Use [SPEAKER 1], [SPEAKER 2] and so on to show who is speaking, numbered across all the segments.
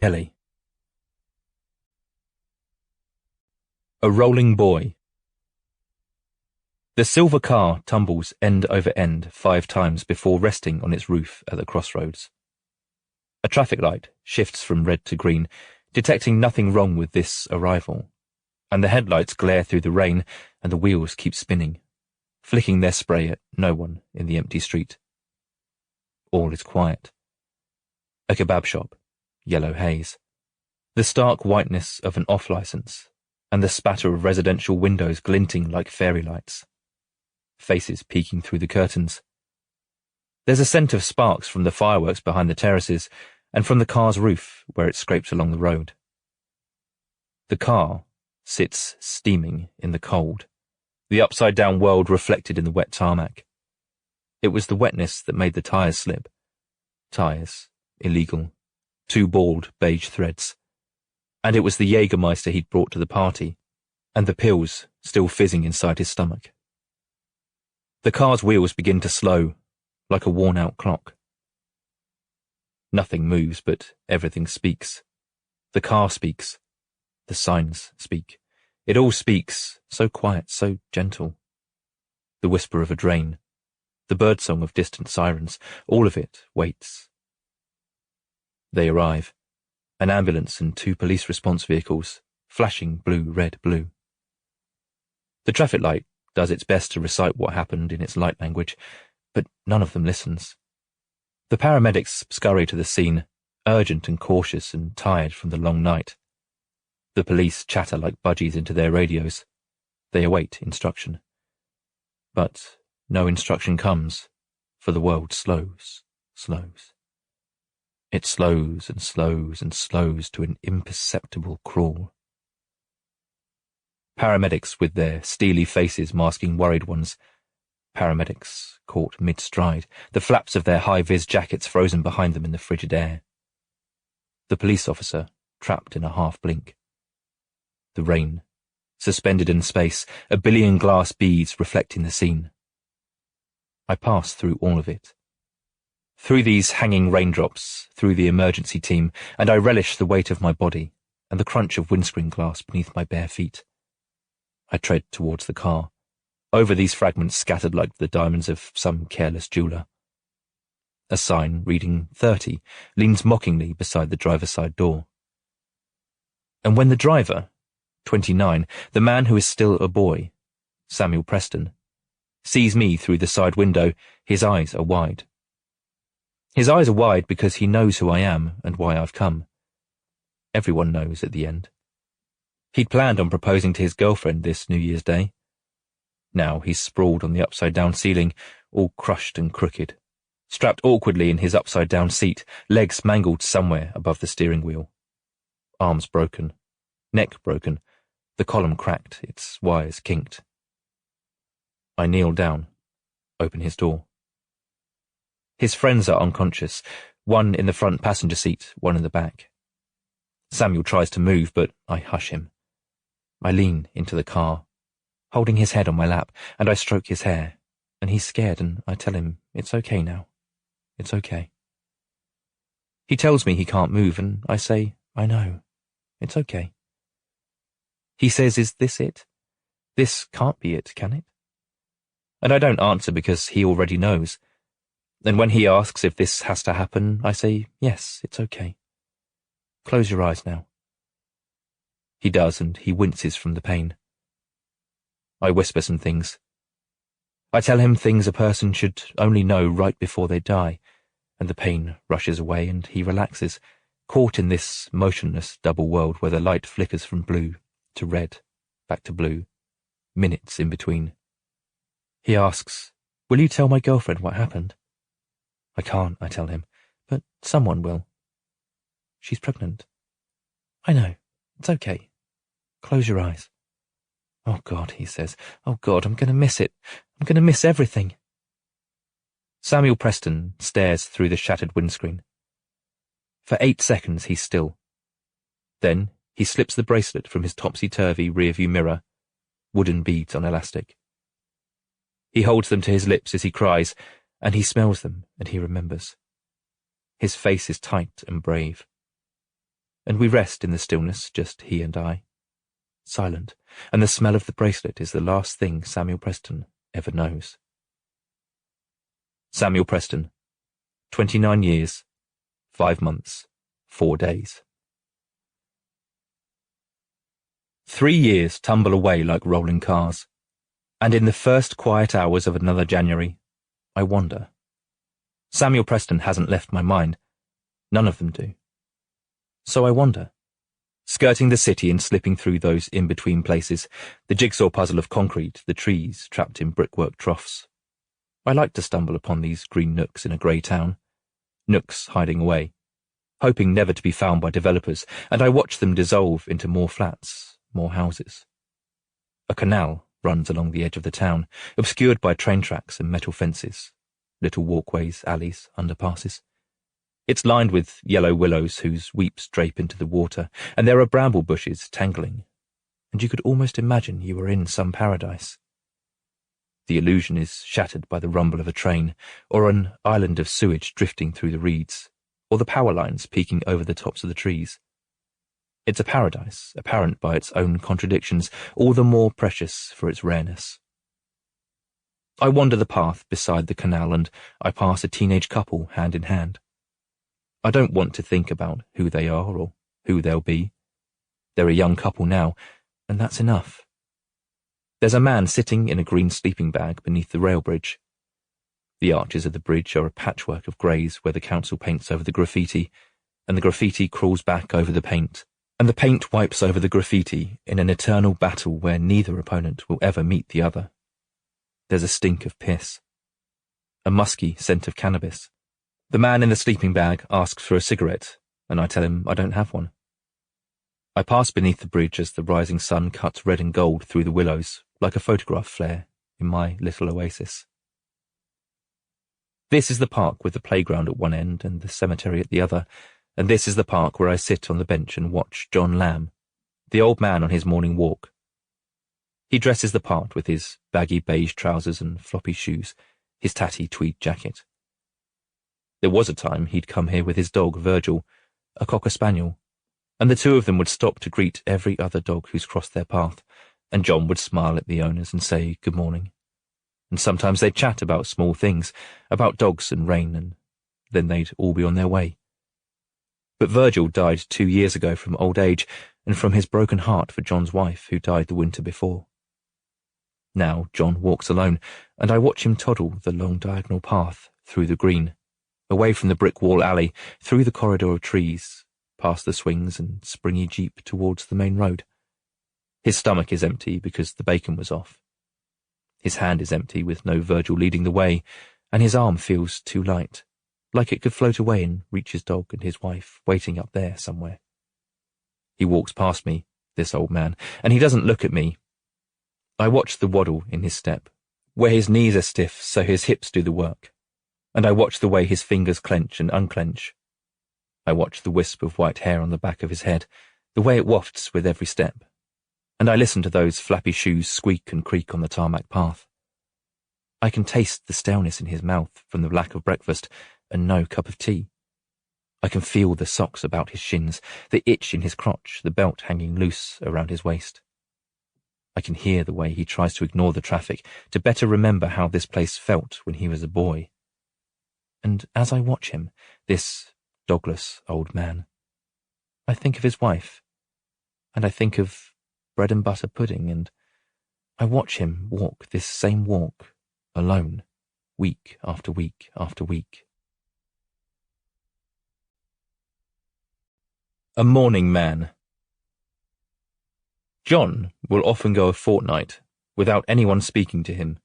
[SPEAKER 1] Kelly. A rolling boy. The silver car tumbles end over end 5 times before resting on its roof at the crossroads. A traffic light shifts from red to green, detecting nothing wrong with this arrival, and the headlights glare through the rain and the wheels keep spinning, flicking their spray at no one in the empty street. All is quiet. A kebab shop, yellow haze. The stark whiteness of an off-license, and the spatter of residential windows glinting like fairy lights. Faces peeking through the curtains. There's a scent of sparks from the fireworks behind the terraces, and from the car's roof where it scrapes along the road. The car sits steaming in the cold, the upside-down world reflected in the wet tarmac. It was the wetness that made the tyres slip. Tyres, illegal, 2 bald beige threads. And it was the Jägermeister he'd brought to the party, and the pills still fizzing inside his stomach. The car's wheels begin to slow, like a worn-out clock. Nothing moves, but everything speaks. The car speaks. The signs speak. It all speaks, so quiet, so gentle. The whisper of a drain, the birdsong of distant sirens, all of it waits. They arrive. An ambulance and 2 police response vehicles, flashing blue, red, blue. The traffic light does its best to recite what happened in its light language, but none of them listens. The paramedics scurry to the scene, urgent and cautious and tired from the long night. The police chatter like budgies into their radios. They await instruction. But no instruction comes, for the world slows. It slows and slows and slows to an imperceptible crawl. Paramedics with their steely faces masking worried ones. Paramedics caught mid-stride, the flaps of their high-vis jackets frozen behind them in the frigid air. The police officer trapped in a half-blink. The rain, suspended in space, a billion glass beads reflecting the scene. I pass through all of it. Through these hanging raindrops, through the emergency team, and I relish the weight of my body and the crunch of windscreen glass beneath my bare feet. I tread towards the car, over these fragments scattered like the diamonds of some careless jeweller. A sign reading 30 leans mockingly beside the driver's side door. And when the driver, 29, the man who is still a boy, Samuel Preston, sees me through the side window, his eyes are wide. His eyes are wide because he knows who I am and why I've come. Everyone knows at the end. He'd planned on proposing to his girlfriend this New Year's Day. Now he's sprawled on the upside-down ceiling, all crushed and crooked, strapped awkwardly in his upside-down seat, legs mangled somewhere above the steering wheel. Arms broken, neck broken, the column cracked, its wires kinked. I kneel down, open his door. His friends are unconscious, one in the front passenger seat, one in the back. Samuel tries to move, but I hush him. I lean into the car, holding his head on my lap, and I stroke his hair, and he's scared, and I tell him, it's okay now. It's okay. He tells me he can't move, and I say, I know. It's okay. He says, is this it? This can't be it, can it? And I don't answer because he already knows. And when he asks if this has to happen, I say, yes, it's okay. Close your eyes now. He does, and he winces from the pain. I whisper some things. I tell him things a person should only know right before they die, and the pain rushes away and he relaxes, caught in this motionless double world where the light flickers from blue to red, back to blue, minutes in between. He asks, will you tell my girlfriend what happened? I can't, I tell him, but someone will. She's pregnant. I know, it's okay. Close your eyes. Oh God, he says, oh God, I'm going to miss it. I'm going to miss everything. Samuel Preston stares through the shattered windscreen. For 8 seconds he's still. Then he slips the bracelet from his topsy-turvy rearview mirror, wooden beads on elastic. He holds them to his lips as he cries, and he smells them and he remembers. His face is tight and brave. and we rest in the stillness, just he and I. Silent, and the smell of the bracelet is the last thing Samuel Preston ever knows. Samuel Preston, 29 years, 5 months, 4 days. 3 years tumble away like rolling cars, and in the first quiet hours of another January, I wonder. Samuel Preston hasn't left my mind. None of them do. So I wander, skirting the city and slipping through those in-between places, the jigsaw puzzle of concrete, the trees trapped in brickwork troughs. I like to stumble upon these green nooks in a grey town, nooks hiding away, hoping never to be found by developers, and I watch them dissolve into more flats, more houses. A canal runs along the edge of the town, obscured by train tracks and metal fences, little walkways, alleys, underpasses. It's lined with yellow willows whose weeps drape into the water, and there are bramble bushes tangling, and you could almost imagine you were in some paradise. The illusion is shattered by the rumble of a train, or an island of sewage drifting through the reeds, or the power lines peeking over the tops of the trees. It's a paradise, apparent by its own contradictions, all the more precious for its rareness. I wander the path beside the canal, and I pass a teenage couple hand in hand. I don't want to think about who they are or who they'll be. They're a young couple now, and that's enough. There's a man sitting in a green sleeping bag beneath the rail bridge. The arches of the bridge are a patchwork of greys where the council paints over the graffiti, and the graffiti crawls back over the paint, and the paint wipes over the graffiti in an eternal battle where neither opponent will ever meet the other. There's a stink of piss, a musky scent of cannabis. The man in the sleeping bag asks for a cigarette, and I tell him I don't have one. I pass beneath the bridge as the rising sun cuts red and gold through the willows, like a photograph flare in my little oasis. This is the park with the playground at one end and the cemetery at the other, and this is the park where I sit on the bench and watch John Lamb, the old man on his morning walk. He dresses the part with his baggy beige trousers and floppy shoes, his tatty tweed jacket. There was a time he'd come here with his dog, Virgil, a cocker spaniel, and the two of them would stop to greet every other dog who's crossed their path, and John would smile at the owners and say good morning. And sometimes they'd chat about small things, about dogs and rain, and then they'd all be on their way. But Virgil died 2 years ago from old age and from his broken heart for John's wife, who died the winter before. Now John walks alone, and I watch him toddle the long diagonal path through the green, away from the brick wall alley, through the corridor of trees, past the swings and springy jeep towards the main road. His stomach is empty because the bacon was off. His hand is empty with no Virgil leading the way, and his arm feels too light, like it could float away and reach his dog and his wife waiting up there somewhere. He walks past me, this old man, and he doesn't look at me. I watch the waddle in his step, where his knees are stiff so his hips do the work, and I watch the way his fingers clench and unclench. I watch the wisp of white hair on the back of his head, the way it wafts with every step, and I listen to those flappy shoes squeak and creak on the tarmac path. I can taste the staleness in his mouth from the lack of breakfast and no cup of tea. I can feel the socks about his shins, the itch in his crotch, the belt hanging loose around his waist. I can hear the way he tries to ignore the traffic to better remember how this place felt when he was a boy. And as I watch him, this dogless old man, I think of his wife, and I think of bread and butter pudding, and I watch him walk this same walk, alone, week after week after week. A morning man. John will often go a fortnight without anyone speaking to him.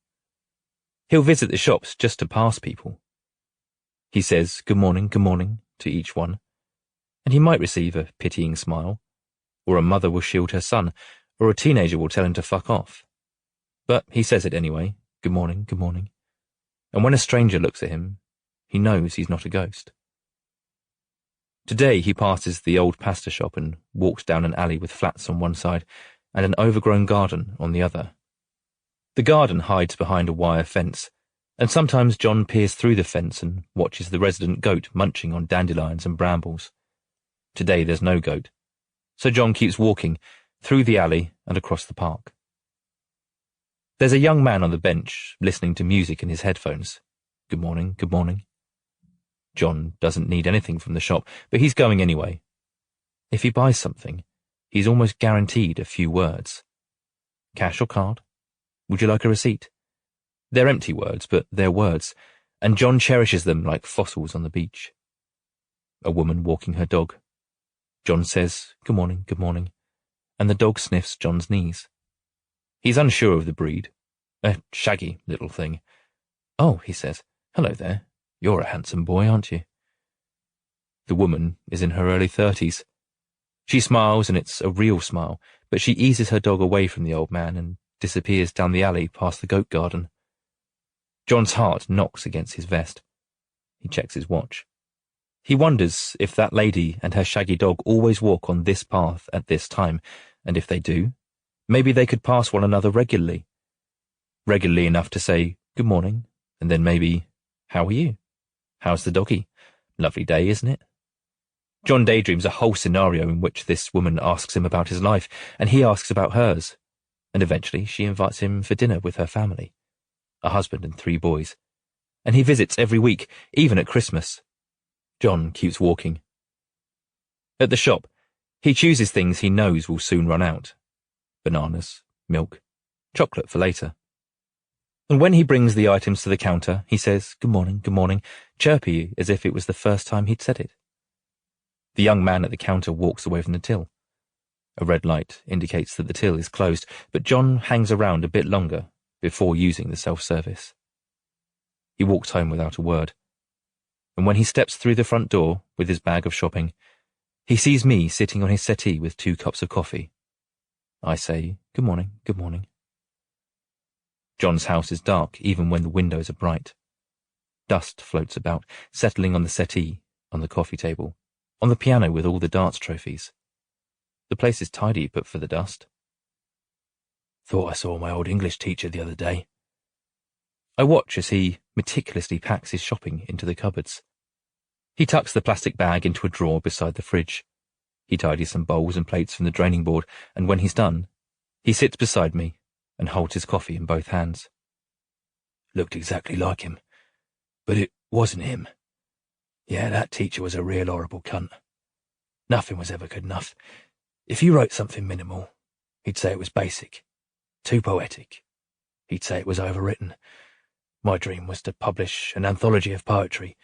[SPEAKER 1] He'll visit the shops just to pass people. He says good morning to each one, and he might receive a pitying smile, or a mother will shield her son, or a teenager will tell him to fuck off. But he says it anyway, good morning, and when a stranger looks at him, he knows he's not a ghost. Today he passes the old pasta shop and walks down an alley with flats on one side and an overgrown garden on the other. The garden hides behind a wire fence, and sometimes John peers through the fence and watches the resident goat munching on dandelions and brambles. Today there's no goat. So John keeps walking, through the alley and across the park. There's a young man on the bench, listening to music in his headphones. Good morning, good morning. John doesn't need anything from the shop, but he's going anyway. If he buys something, he's almost guaranteed a few words. Cash or card? Would you like a receipt? They're empty words, but they're words, and John cherishes them like fossils on the beach. A woman walking her dog. John says, good morning, and the dog sniffs John's knees. He's unsure of the breed. A shaggy little thing. Oh, he says, hello there. You're a handsome boy, aren't you? The woman is in her early 30s. She smiles, and it's a real smile, but she eases her dog away from the old man and disappears down the alley past the goat garden. John's heart knocks against his vest. He checks his watch. He wonders if that lady and her shaggy dog always walk on this path at this time, and if they do, maybe they could pass one another regularly. Regularly enough to say, good morning, and then maybe, how are you? How's the doggy? Lovely day, isn't it? John daydreams a whole scenario in which this woman asks him about his life, and he asks about hers, and eventually she invites him for dinner with her family, a husband and 3 boys, and he visits every week, even at Christmas. John keeps walking. At the shop, he chooses things he knows will soon run out. Bananas, milk, chocolate for later. And when he brings the items to the counter, he says, good morning, chirpy as if it was the first time he'd said it. The young man at the counter walks away from the till. A red light indicates that the till is closed, but John hangs around a bit longer before using the self-service. He walks home without a word, and when he steps through the front door with his bag of shopping, he sees me sitting on his settee with 2 cups of coffee. I say, good morning. John's house is dark even when the windows are bright. Dust floats about, settling on the settee, on the coffee table, on the piano with all the darts trophies. The place is tidy but for the dust. Thought I saw my old English teacher the other day. I watch as he meticulously packs his shopping into the cupboards. He tucks the plastic bag into a drawer beside the fridge. He tidies some bowls and plates from the draining board, and when he's done, he sits beside me and holds his coffee in both hands. Looked exactly like him, but it wasn't him. Yeah, that teacher was a real horrible cunt. Nothing was ever good enough. If you wrote something minimal, he'd say it was basic, too poetic. He'd say it was overwritten. My dream was to publish an anthology of poetry,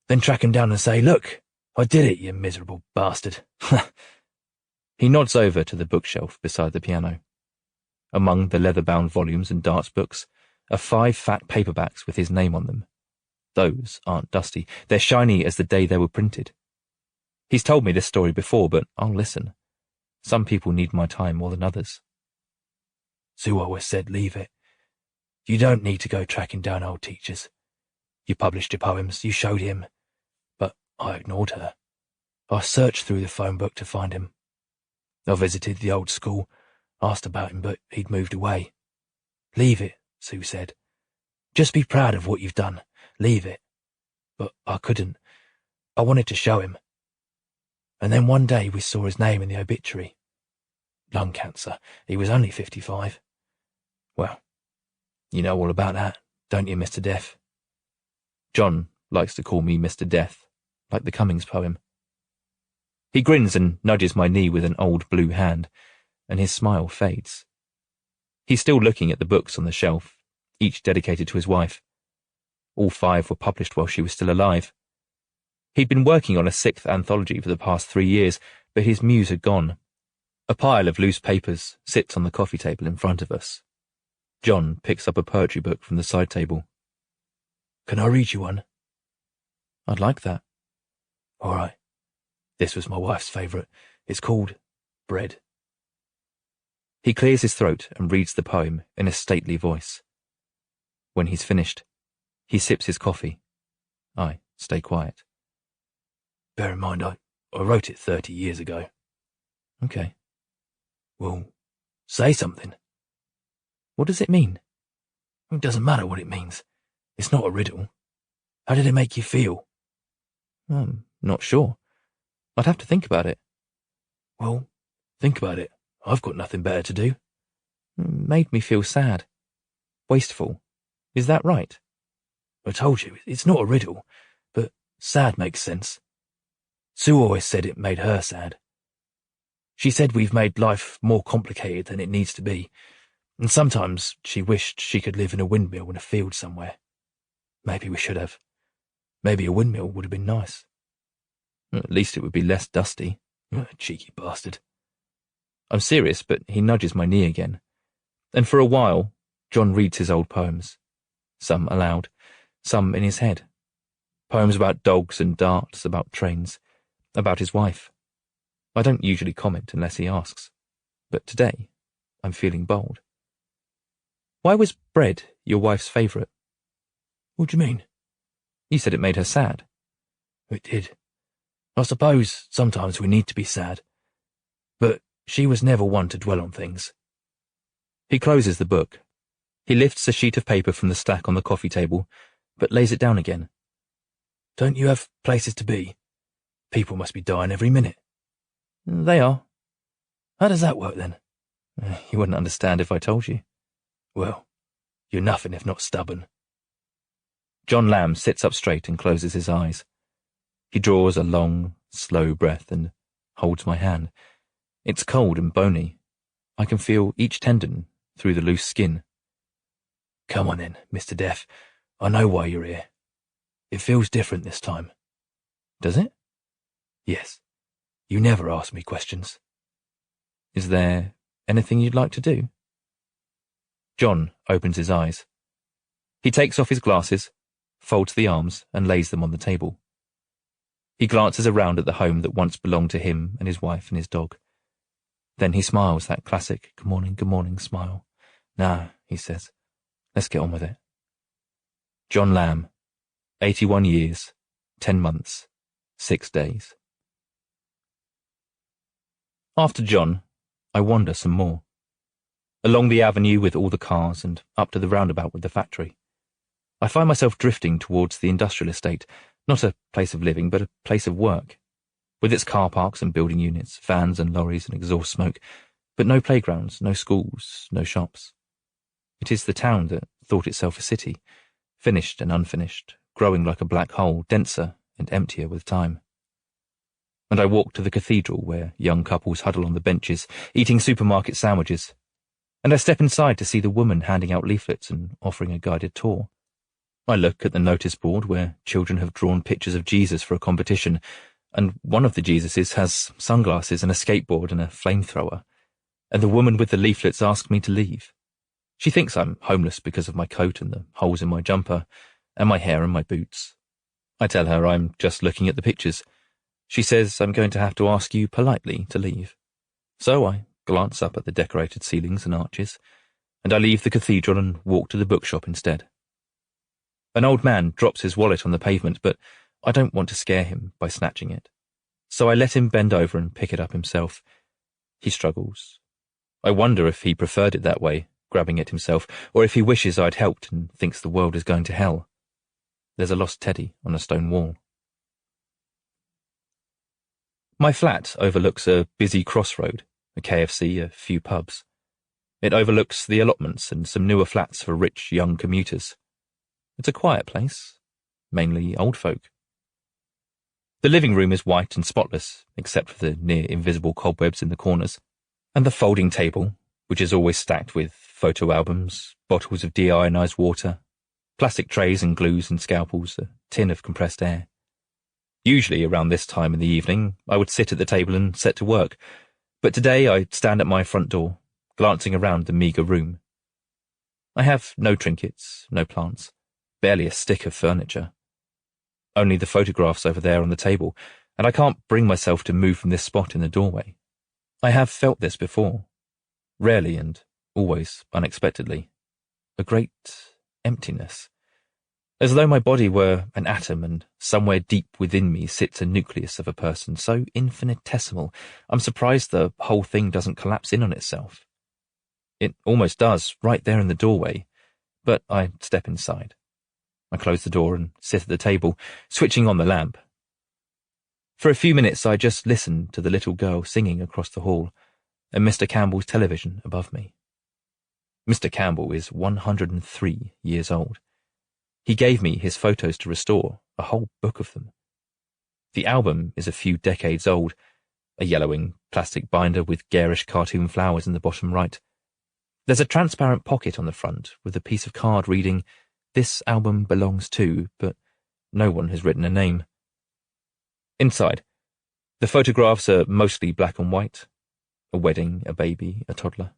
[SPEAKER 1] then track him down and say, look, I did it, you miserable bastard. He nods over to the bookshelf beside the piano. Among the leather-bound volumes and darts books are 5 fat paperbacks with his name on them. Those aren't dusty. They're shiny as the day they were printed. He's told me this story before, but I'll listen. Some people need my time more than others. Sue always said, leave it. You don't need to go tracking down old teachers. You published your poems, you showed him. But I ignored her. I searched through the phone book to find him. I visited the old school, asked about him, but he'd moved away. Leave it, Sue said. Just be proud of what you've done. Leave it. But I couldn't. I wanted to show him. And then one day we saw his name in the obituary. Lung cancer. He was only 55. Well, you know all about that, don't you, Mr. Death? John likes to call me Mr. Death, like the Cummings poem. He grins and nudges my knee with an old blue hand, and his smile fades. He's still looking at the books on the shelf, each dedicated to his wife. All 5 were published while she was still alive. He'd been working on a 6th anthology for the past 3 years, but his muse had gone. A pile of loose papers sits on the coffee table in front of us. John picks up a poetry book from the side table. Can I read you one? I'd like that. All right. This was my wife's favourite. It's called Bread. He clears his throat and reads the poem in a stately voice. When he's finished, he sips his coffee. I stay quiet. Bear in mind, I wrote it 30 years ago. Okay. Well, say something. What does it mean? It doesn't matter what it means. It's not a riddle. How did it make you feel? I'm not sure. I'd have to think about it.
[SPEAKER 2] Well, think about it. I've got nothing better to do.
[SPEAKER 1] It made me feel sad. Wasteful. Is that right?
[SPEAKER 2] I told you, it's not a riddle, but sad makes sense. Sue always said it made her sad. She said we've made life more complicated than it needs to be, and sometimes she wished she could live in a windmill in a field somewhere. Maybe we should have. Maybe a windmill would have been nice.
[SPEAKER 1] At least it would be less dusty.
[SPEAKER 2] Cheeky bastard.
[SPEAKER 1] I'm serious, but he nudges my knee again. And for a while, John reads his old poems. Some aloud, some in his head. Poems about dogs and darts, about trains, about his wife. I don't usually comment unless he asks, but today I'm feeling bold. Why was bread your wife's favourite?
[SPEAKER 2] What do you mean?
[SPEAKER 1] You said it made her sad.
[SPEAKER 2] It did. I suppose sometimes we need to be sad, but she was never one to dwell on things.
[SPEAKER 1] He closes the book. He lifts a sheet of paper from the stack on the coffee table, but lays it down again.
[SPEAKER 2] Don't you have places to be? People must be dying every minute.
[SPEAKER 1] They are.
[SPEAKER 2] How does that work then?
[SPEAKER 1] You wouldn't understand if I told you.
[SPEAKER 2] Well, you're nothing if not stubborn.
[SPEAKER 1] John Lamb sits up straight and closes his eyes. He draws a long, slow breath and holds my hand. It's cold and bony. I can feel each tendon through the loose skin.
[SPEAKER 2] Come on then, Mr. Deaf. I know why you're here. It feels different this time.
[SPEAKER 1] Does it?
[SPEAKER 2] Yes. You never ask me questions.
[SPEAKER 1] Is there anything you'd like to do? John opens his eyes. He takes off his glasses, folds the arms, and lays them on the table. He glances around at the home that once belonged to him and his wife and his dog. Then he smiles that classic good morning smile. Nah, he says, let's get on with it. John Lamb, 81 years, 10 months, 6 days. After John, I wander some more. Along the avenue with all the cars and up to the roundabout with the factory. I find myself drifting towards the industrial estate, not a place of living, but a place of work, with its car parks and building units, vans and lorries and exhaust smoke, but no playgrounds, no schools, no shops. It is the town that thought itself a city, finished and unfinished, growing like a black hole, denser and emptier with time. And I walk to the cathedral where young couples huddle on the benches, eating supermarket sandwiches, and I step inside to see the woman handing out leaflets and offering a guided tour. I look at the notice board where children have drawn pictures of Jesus for a competition, and one of the Jesuses has sunglasses and a skateboard and a flamethrower, and the woman with the leaflets asks me to leave. She thinks I'm homeless because of my coat and the holes in my jumper, and my hair and my boots. I tell her I'm just looking at the pictures. She says I'm going to have to ask you politely to leave. So I glance up at the decorated ceilings and arches, and I leave the cathedral and walk to the bookshop instead. An old man drops his wallet on the pavement, but I don't want to scare him by snatching it. So I let him bend over and pick it up himself. He struggles. I wonder if he preferred it that way, grabbing it himself, or if he wishes I'd helped and thinks the world is going to hell. There's a lost teddy on a stone wall. My flat overlooks a busy crossroad, a KFC, a few pubs. It overlooks the allotments and some newer flats for rich young commuters. It's a quiet place, mainly old folk. The living room is white and spotless, except for the near-invisible cobwebs in the corners, and the folding table, which is always stacked with photo albums, bottles of deionized water, plastic trays and glues and scalpels, a tin of compressed air. Usually around this time in the evening, I would sit at the table and set to work, but today I stand at my front door, glancing around the meagre room. I have no trinkets, no plants, barely a stick of furniture. Only the photographs over there on the table, and I can't bring myself to move from this spot in the doorway. I have felt this before, rarely and always unexpectedly. A great emptiness. As though my body were an atom and somewhere deep within me sits a nucleus of a person so infinitesimal, I'm surprised the whole thing doesn't collapse in on itself. It almost does, right there in the doorway, but I step inside. I close the door and sit at the table, switching on the lamp. For a few minutes I just listened to the little girl singing across the hall and Mr. Campbell's television above me. Mr. Campbell is 103 years old. He gave me his photos to restore, a whole book of them. The album is a few decades old, a yellowing plastic binder with garish cartoon flowers in the bottom right. There's a transparent pocket on the front with a piece of card reading, "This album belongs to," but no one has written a name. Inside, the photographs are mostly black and white. A wedding, a baby, a toddler.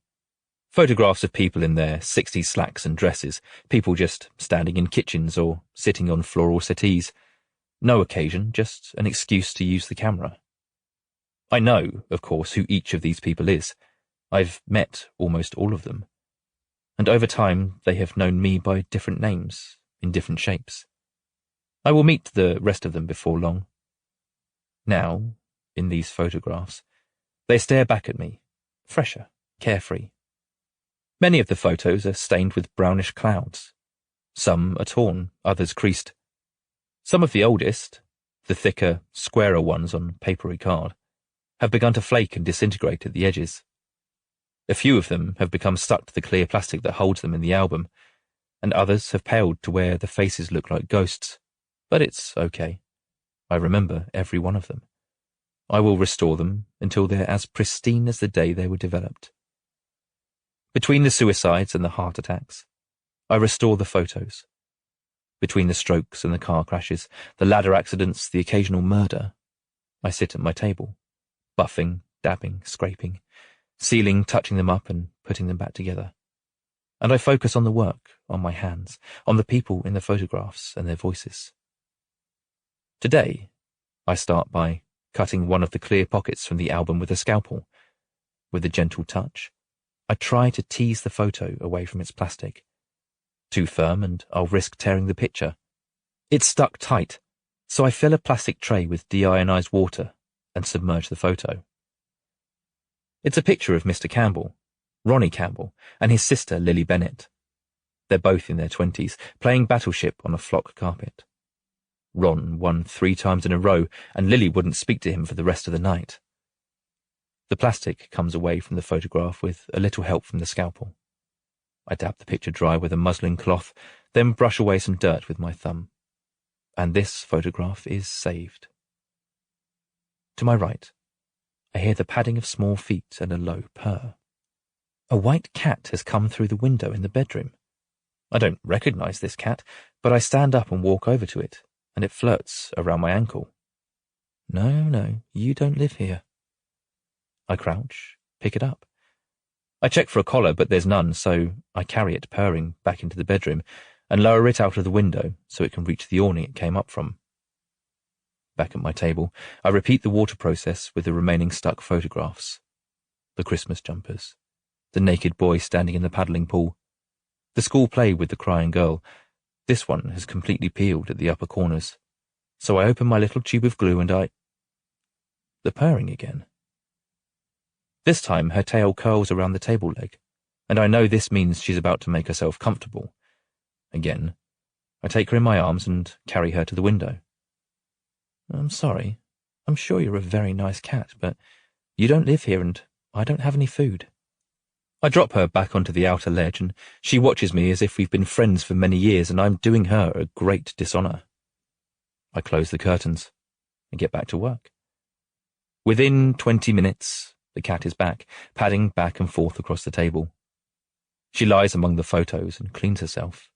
[SPEAKER 1] Photographs of people in their 60s slacks and dresses, people just standing in kitchens or sitting on floral settees. No occasion, just an excuse to use the camera. I know, of course, who each of these people is. I've met almost all of them. And over time, they have known me by different names, in different shapes. I will meet the rest of them before long. Now, in these photographs, they stare back at me, fresher, carefree. Many of the photos are stained with brownish clouds. Some are torn, others creased. Some of the oldest, the thicker, squarer ones on papery card, have begun to flake and disintegrate at the edges. A few of them have become stuck to the clear plastic that holds them in the album, and others have paled to where the faces look like ghosts. But it's okay. I remember every one of them. I will restore them until they're as pristine as the day they were developed. Between the suicides and the heart attacks, I restore the photos. Between the strokes and the car crashes, the ladder accidents, the occasional murder, I sit at my table, buffing, dabbing, scraping, sealing, touching them up and putting them back together. And I focus on the work, on my hands, on the people in the photographs and their voices. Today, I start by cutting one of the clear pockets from the album with a scalpel. With a gentle touch, I try to tease the photo away from its plastic. Too firm and I'll risk tearing the picture. It's stuck tight, so I fill a plastic tray with deionized water and submerge the photo. It's a picture of Mr. Campbell, Ronnie Campbell, and his sister Lily Bennett. They're both in their 20s, playing Battleship on a flock carpet. Ron won 3 times in a row, and Lily wouldn't speak to him for the rest of the night. The plastic comes away from the photograph with a little help from the scalpel. I dab the picture dry with a muslin cloth, then brush away some dirt with my thumb. And this photograph is saved. To my right, I hear the padding of small feet and a low purr. A white cat has come through the window in the bedroom. I don't recognize this cat, but I stand up and walk over to it, and it flirts around my ankle. No, you don't live here. I crouch, pick it up. I check for a collar, but there's none, so I carry it purring back into the bedroom and lower it out of the window so it can reach the awning it came up from. Back at my table, I repeat the water process with the remaining stuck photographs. The Christmas jumpers, the naked boy standing in the paddling pool, the school play with the crying girl. This one has completely peeled at the upper corners, so I open my little tube of glue and the purring again. This time her tail curls around the table leg, and I know this means she's about to make herself comfortable. Again, I take her in my arms and carry her to the window. I'm sorry. I'm sure you're a very nice cat, but you don't live here and I don't have any food. I drop her back onto the outer ledge and she watches me as if we've been friends for many years and I'm doing her a great dishonor. I close the curtains and get back to work. Within 20 minutes, the cat is back, padding back and forth across the table. She lies among the photos and cleans herself.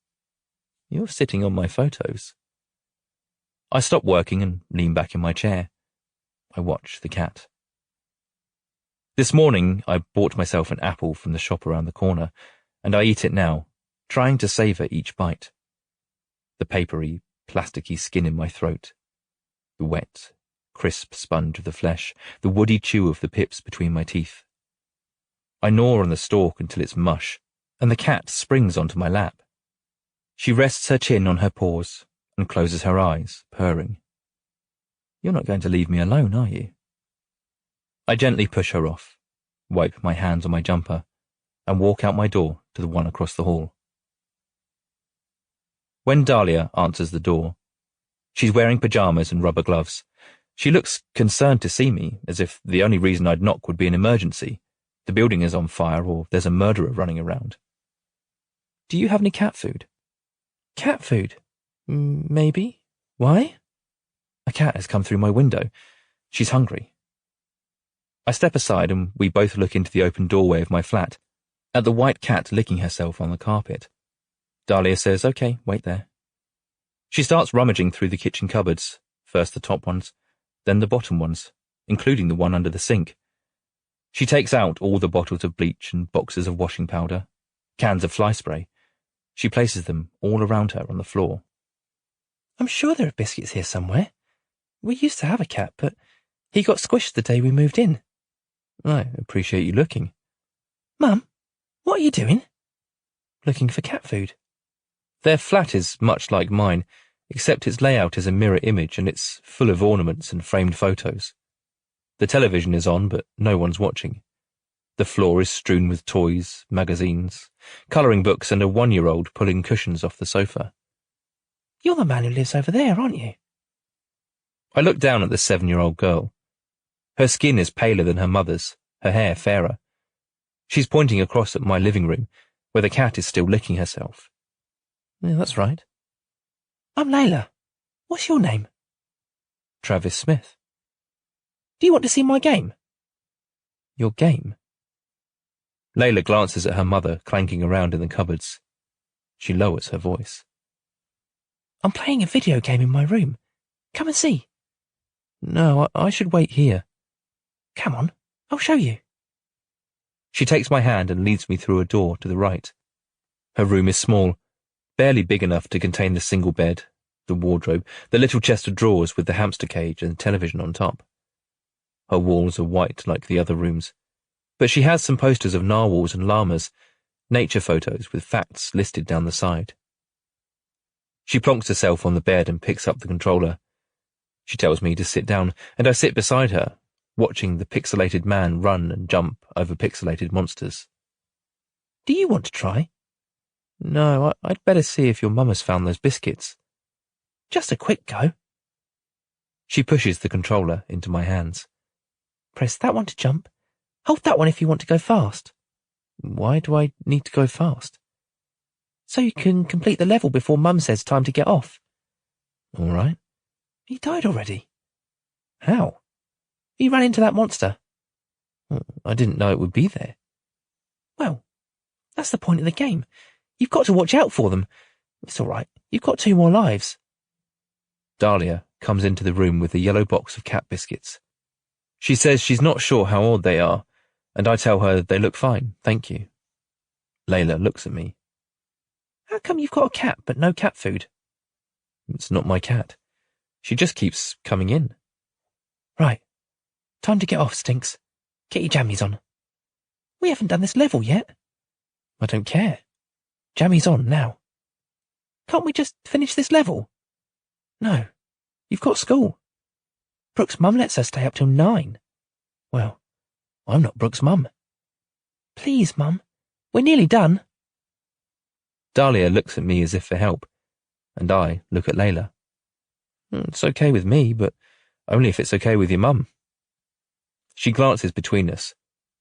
[SPEAKER 1] You're sitting on my photos. I stop working and lean back in my chair. I watch the cat. This morning, I bought myself an apple from the shop around the corner, and I eat it now, trying to savor each bite. The papery, plasticky skin in my throat. The wet, crisp sponge of the flesh, the woody chew of the pips between my teeth. I gnaw on the stalk until it's mush, and the cat springs onto my lap. She rests her chin on her paws and closes her eyes, purring. You're not going to leave me alone, are you? I gently push her off, wipe my hands on my jumper, and walk out my door to the one across the hall. When Dahlia answers the door, she's wearing pajamas and rubber gloves, She looks concerned to see me, as if the only reason I'd knock would be an emergency. The building is on fire or there's a murderer running around. Do you have any cat food?
[SPEAKER 2] Cat food? Maybe. Why?
[SPEAKER 1] A cat has come through my window. She's hungry. I step aside and we both look into the open doorway of my flat, at the white cat licking herself on the carpet. Dahlia says, "Okay, wait there." She starts rummaging through the kitchen cupboards, first the top ones, then the bottom ones, including the one under the sink. She takes out all the bottles of bleach and boxes of washing powder, cans of fly spray. She places them all around her on the floor.
[SPEAKER 2] I'm sure there are biscuits here somewhere. We used to have a cat, but he got squished the day we moved in.
[SPEAKER 1] I appreciate you looking.
[SPEAKER 2] Mum, what are you doing?
[SPEAKER 1] Looking for cat food. Their flat is much like mine, except its layout is a mirror image and it's full of ornaments and framed photos. The television is on, but no one's watching. The floor is strewn with toys, magazines, colouring books and a 1-year-old pulling cushions off the sofa.
[SPEAKER 2] You're the man who lives over there, aren't you?
[SPEAKER 1] I look down at the 7-year-old girl. Her skin is paler than her mother's, her hair fairer. She's pointing across at my living room, where the cat is still licking herself.
[SPEAKER 2] Yeah, that's right. I'm Layla. What's your name?
[SPEAKER 1] Travis Smith.
[SPEAKER 2] Do you want to see my game?
[SPEAKER 1] Your game? Layla glances at her mother clanking around in the cupboards. She lowers her voice.
[SPEAKER 2] I'm playing a video game in my room. Come and see.
[SPEAKER 1] No, I should wait here.
[SPEAKER 2] Come on, I'll show you.
[SPEAKER 1] She takes my hand and leads me through a door to the right. Her room is small, barely big enough to contain the single bed, the wardrobe, the little chest of drawers with the hamster cage and television on top. Her walls are white like the other rooms, but she has some posters of narwhals and llamas, nature photos with facts listed down the side. She plonks herself on the bed and picks up the controller. She tells me to sit down, and I sit beside her, watching the pixelated man run and jump over pixelated monsters.
[SPEAKER 2] Do you want to try?
[SPEAKER 1] No, I'd better see if your mum has found those biscuits.
[SPEAKER 2] Just a quick go.
[SPEAKER 1] She pushes the controller into my hands.
[SPEAKER 2] Press that one to jump. Hold that one if you want to go fast.
[SPEAKER 1] Why do I need to go fast?
[SPEAKER 2] So you can complete the level before Mum says time to get off.
[SPEAKER 1] All right.
[SPEAKER 2] He died already.
[SPEAKER 1] How?
[SPEAKER 2] He ran into that monster.
[SPEAKER 1] I didn't know it would be there.
[SPEAKER 2] Well, that's the point of the game. You've got to watch out for them. It's all right. You've got 2 more lives.
[SPEAKER 1] Dahlia comes into the room with a yellow box of cat biscuits. She says she's not sure how old they are, and I tell her they look fine, thank you. Layla looks at me.
[SPEAKER 2] How come you've got a cat but no cat food?
[SPEAKER 1] It's not my cat. She just keeps coming in.
[SPEAKER 2] Right. Time to get off, Stinks. Get your jammies on. We haven't done this level yet.
[SPEAKER 1] I don't care.
[SPEAKER 2] Jammies on now. Can't we just finish this level? No. You've got school. Brooke's mum lets her stay up till 9.
[SPEAKER 1] Well, I'm not Brooke's mum.
[SPEAKER 2] Please, Mum. We're nearly done.
[SPEAKER 1] Dahlia looks at me as if for help, and I look at Layla. It's okay with me, but only if it's okay with your mum. She glances between us,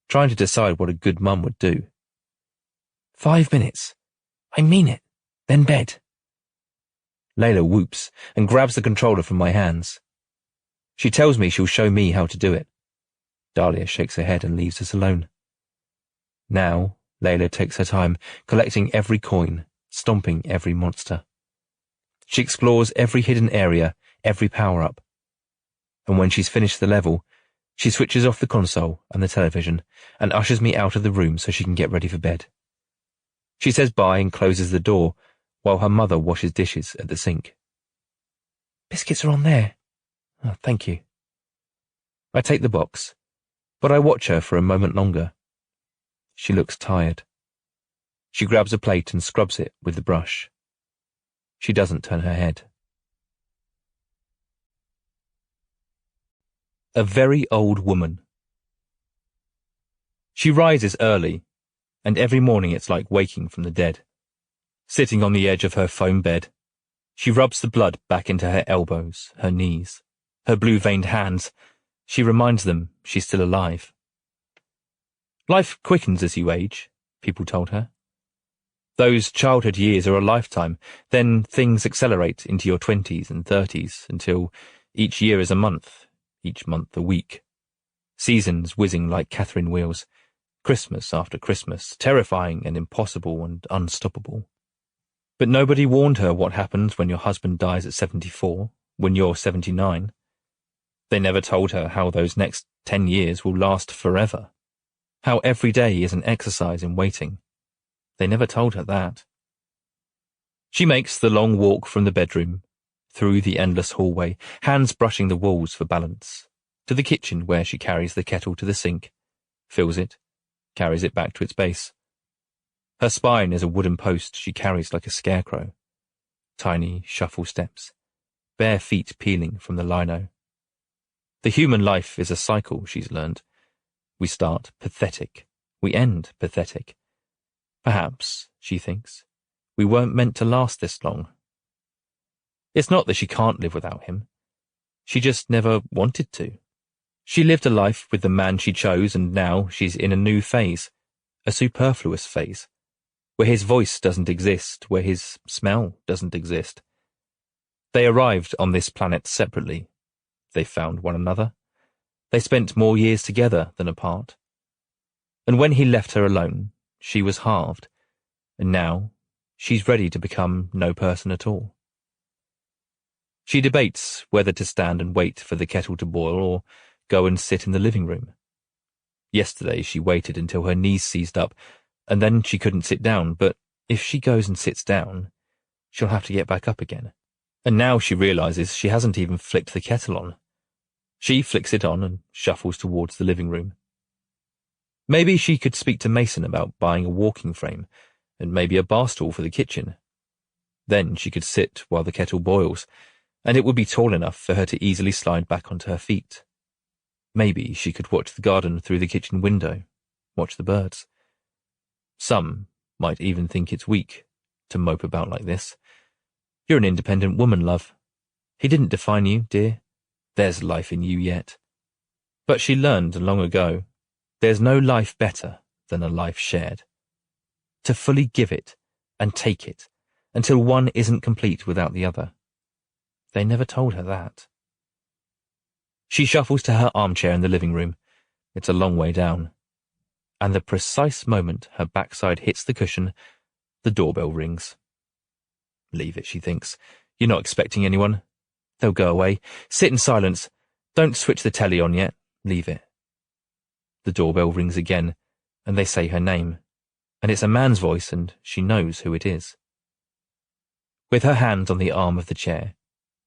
[SPEAKER 1] trying to decide what a good mum would do.
[SPEAKER 2] 5 minutes. I mean it. Then bed.
[SPEAKER 1] Layla whoops and grabs the controller from my hands. She tells me she'll show me how to do it. Dahlia shakes her head and leaves us alone. Now, Layla takes her time, collecting every coin, stomping every monster. She explores every hidden area, every power-up. And when she's finished the level, she switches off the console and the television and ushers me out of the room so she can get ready for bed. She says bye and closes the door while her mother washes dishes at the sink.
[SPEAKER 2] Biscuits are on there.
[SPEAKER 1] Oh, thank you. I take the box, but I watch her for a moment longer. She looks tired. She grabs a plate and scrubs it with the brush. She doesn't turn her head. A very old woman. She rises early, and every morning it's like waking from the dead. Sitting on the edge of her foam bed, she rubs the blood back into her elbows, her knees. Her blue-veined hands, she reminds them she's still alive. Life quickens as you age, people told her. Those childhood years are a lifetime, then things accelerate into your 20s and 30s until each year is a month, each month a week. Seasons whizzing like Catherine wheels, Christmas after Christmas, terrifying and impossible and unstoppable. But nobody warned her what happens when your husband dies at 74, when you're 79. They never told her how those next 10 years will last forever, how every day is an exercise in waiting. They never told her that. She makes the long walk from the bedroom, through the endless hallway, hands brushing the walls for balance, to the kitchen where she carries the kettle to the sink, fills it, carries it back to its base. Her spine is a wooden post she carries like a scarecrow. Tiny, shuffle steps, bare feet peeling from the lino. The human life is a cycle, she's learned. We start pathetic, we end pathetic. Perhaps, she thinks, we weren't meant to last this long. It's not that she can't live without him. She just never wanted to. She lived a life with the man she chose, and now she's in a new phase, a superfluous phase, where his voice doesn't exist, where his smell doesn't exist. They arrived on this planet separately. They found one another. They spent more years together than apart. And when he left her alone, she was halved, and now she's ready to become no person at all. She debates whether to stand and wait for the kettle to boil or go and sit in the living room. Yesterday she waited until her knees seized up, and then she couldn't sit down, but if she goes and sits down, she'll have to get back up again. And now she realizes she hasn't even flicked the kettle on. She flicks it on and shuffles towards the living room. Maybe she could speak to Mason about buying a walking frame and maybe a bar stool for the kitchen. Then she could sit while the kettle boils, and it would be tall enough for her to easily slide back onto her feet. Maybe she could watch the garden through the kitchen window, watch the birds. Some might even think it's weak to mope about like this. You're an independent woman, love. He didn't define you, dear. There's life in you yet. But she learned long ago, there's no life better than a life shared. To fully give it and take it until one isn't complete without the other. They never told her that. She shuffles to her armchair in the living room. It's a long way down. And the precise moment her backside hits the cushion, the doorbell rings. Leave it, she thinks. You're not expecting anyone. They'll go away. Sit in silence. Don't switch the telly on yet. Leave it. The doorbell rings again, and they say her name. And it's a man's voice, and she knows who it is. With her hand on the arm of the chair,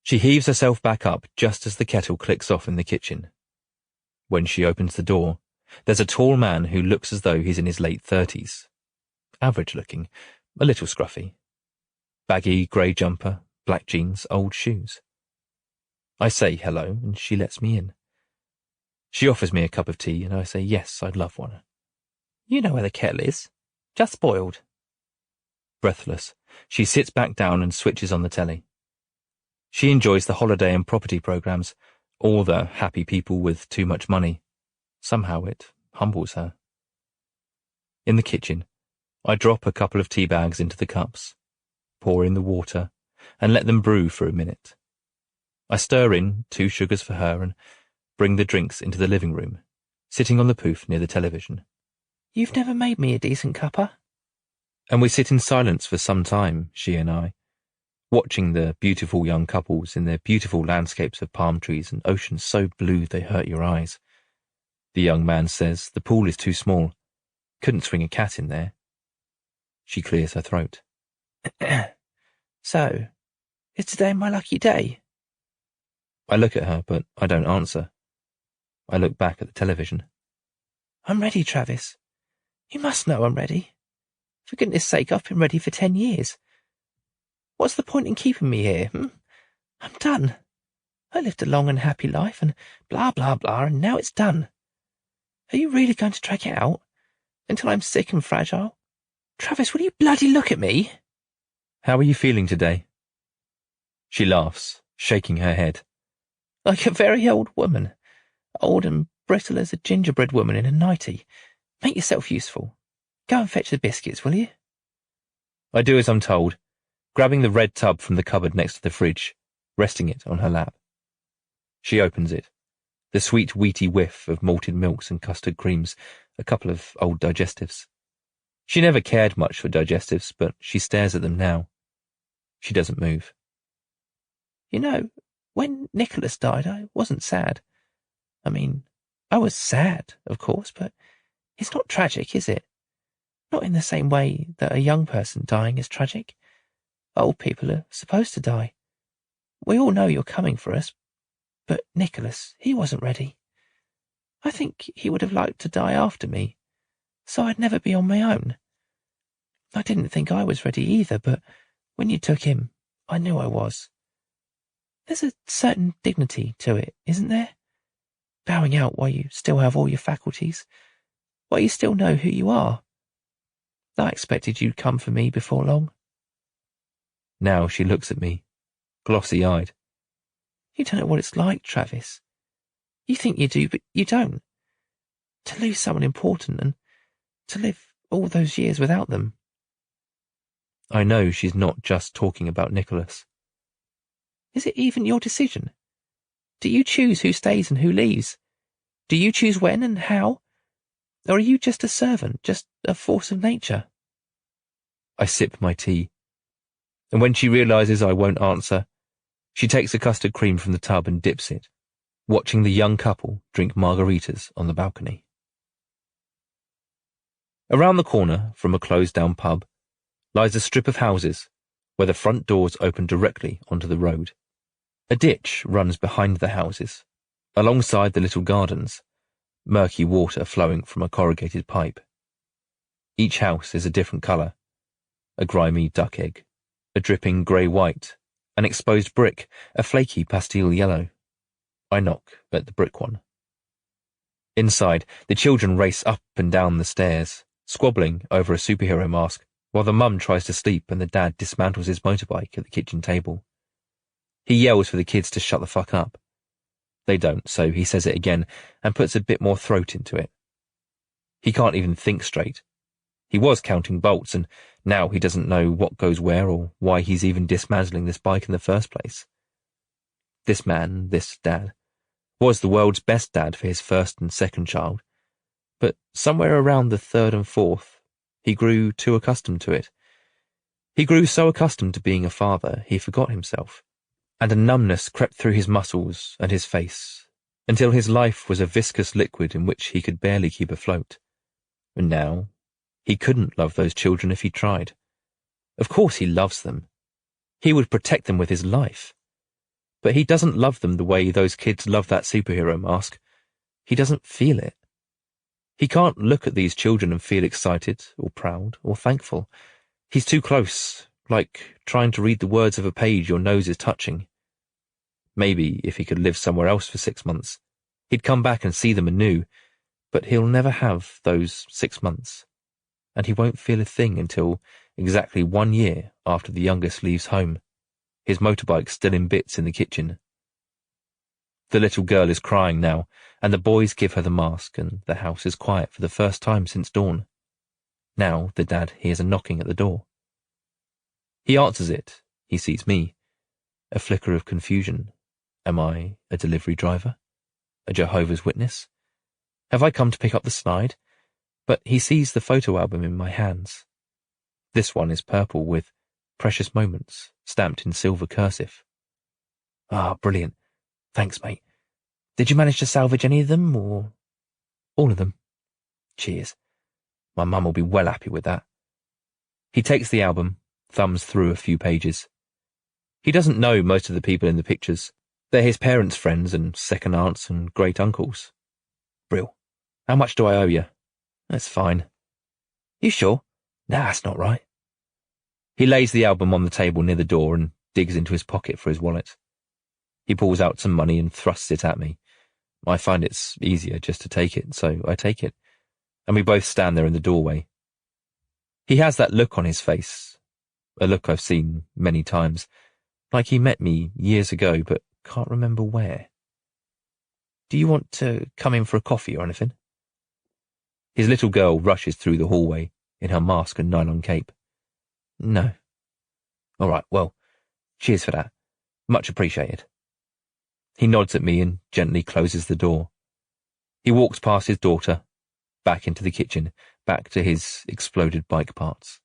[SPEAKER 1] she heaves herself back up just as the kettle clicks off in the kitchen. When she opens the door, there's a tall man who looks as though he's in his late 30s. Average-looking, a little scruffy. Baggy grey jumper, black jeans, old shoes. I say hello, and she lets me in. She offers me a cup of tea, and I say yes, I'd love one. You know where the kettle is. Just boiled. Breathless, she sits back down and switches on the telly. She enjoys the holiday and property programs, all the happy people with too much money. Somehow it humbles her. In the kitchen, I drop a couple of tea bags into the cups, pour in the water, and let them brew for a minute. I stir in 2 sugars for her and bring the drinks into the living room, sitting on the poof near the television. You've never made me a decent cuppa. And we sit in silence for some time, she and I, watching the beautiful young couples in their beautiful landscapes of palm trees and oceans so blue they hurt your eyes. The young man says the pool is too small. Couldn't swing a cat in there. She clears her throat. So, is today my lucky day? I look at her, but I don't answer. I look back at the television. I'm ready, Travis. You must know I'm ready. For goodness sake, I've been ready for 10 years. What's the point in keeping me here, I'm done. I lived a long and happy life, and blah, blah, blah, and now it's done. Are you really going to drag it out? Until I'm sick and fragile? Travis, will you bloody look at me? How are you feeling today? She laughs, shaking her head.
[SPEAKER 2] Like a very old woman. Old and brittle as a gingerbread woman in a nightie. Make yourself useful. Go and fetch the biscuits, will you?
[SPEAKER 1] I do as I'm told, grabbing the red tub from the cupboard next to the fridge, resting it on her lap. She opens it, the sweet wheaty whiff of malted milks and custard creams, a couple of old digestives. She never cared much for digestives, but she stares at them now. She doesn't move.
[SPEAKER 2] You know, when Nicholas died, I wasn't sad. I mean, I was sad, of course, but it's not tragic, is it? Not in the same way that a young person dying is tragic. Old people are supposed to die. We all know you're coming for us, but Nicholas, he wasn't ready. I think he would have liked to die after me, so I'd never be on my own. I didn't think I was ready either, but when you took him, I knew I was. There's a certain dignity to it, isn't there? Bowing out while you still have all your faculties, while you still know who you are. I expected you'd come for me before long.
[SPEAKER 1] Now she looks at me, glossy-eyed.
[SPEAKER 2] You don't know what it's like, Travis. You think you do, but you don't. To lose someone important and to live all those years without them.
[SPEAKER 1] I know she's not just talking about Nicholas.
[SPEAKER 2] Is it even your decision? Do you choose who stays and who leaves? Do you choose when and how? Or are you just a servant, just a force of nature?
[SPEAKER 1] I sip my tea, and when she realizes I won't answer, she takes a custard cream from the tub and dips it, watching the young couple drink margaritas on the balcony. Around the corner from a closed-down pub lies a strip of houses where the front doors open directly onto the road. A ditch runs behind the houses, alongside the little gardens, murky water flowing from a corrugated pipe. Each house is a different colour, a grimy duck egg, a dripping grey-white, an exposed brick, a flaky pastel yellow. I knock at the brick one. Inside, the children race up and down the stairs, squabbling over a superhero mask, while the mum tries to sleep and the dad dismantles his motorbike at the kitchen table. He yells for the kids to shut the fuck up. They don't, so he says it again and puts a bit more throat into it. He can't even think straight. He was counting bolts, and now he doesn't know what goes where or why he's even dismantling this bike in the first place. This man, this dad, was the world's best dad for his first and second child, but somewhere around the third and fourth, he grew too accustomed to it. He grew so accustomed to being a father, he forgot himself, and a numbness crept through his muscles and his face, until his life was a viscous liquid in which he could barely keep afloat. And now, he couldn't love those children if he tried. Of course he loves them. He would protect them with his life. But he doesn't love them the way those kids love that superhero mask. He doesn't feel it. He can't look at these children and feel excited or proud or thankful. He's too close, like trying to read the words of a page your nose is touching. Maybe if he could live somewhere else for 6 months, he'd come back and see them anew, but he'll never have those 6 months, and he won't feel a thing until exactly 1 year after the youngest leaves home, his motorbike still in bits in the kitchen. The little girl is crying now, and the boys give her the mask, and the house is quiet for the first time since dawn. Now the dad hears a knocking at the door. He answers it. He sees me. A flicker of confusion. Am I a delivery driver? A Jehovah's Witness? Have I come to pick up the slide? But he sees the photo album in my hands. This one is purple with precious moments stamped in silver cursive. Ah, brilliant. Thanks, mate. Did you manage to salvage any of them, or all of them? Cheers. My mum will be well happy with that. He takes the album, thumbs through a few pages. He doesn't know most of the people in the pictures. They're his parents' friends and second aunts and great uncles. Brill. How much do I owe you? That's fine. You sure? Nah, that's not right. He lays the album on the table near the door and digs into his pocket for his wallet. He pulls out some money and thrusts it at me. I find it's easier just to take it, so I take it, and we both stand there in the doorway. He has that look on his face, a look I've seen many times, like he met me years ago but can't remember where. Do you want to come in for a coffee or anything? His little girl rushes through the hallway in her mask and nylon cape. No. All right, well, cheers for that. Much appreciated. He nods at me and gently closes the door. He walks past his daughter, back into the kitchen, back to his exploded bike parts.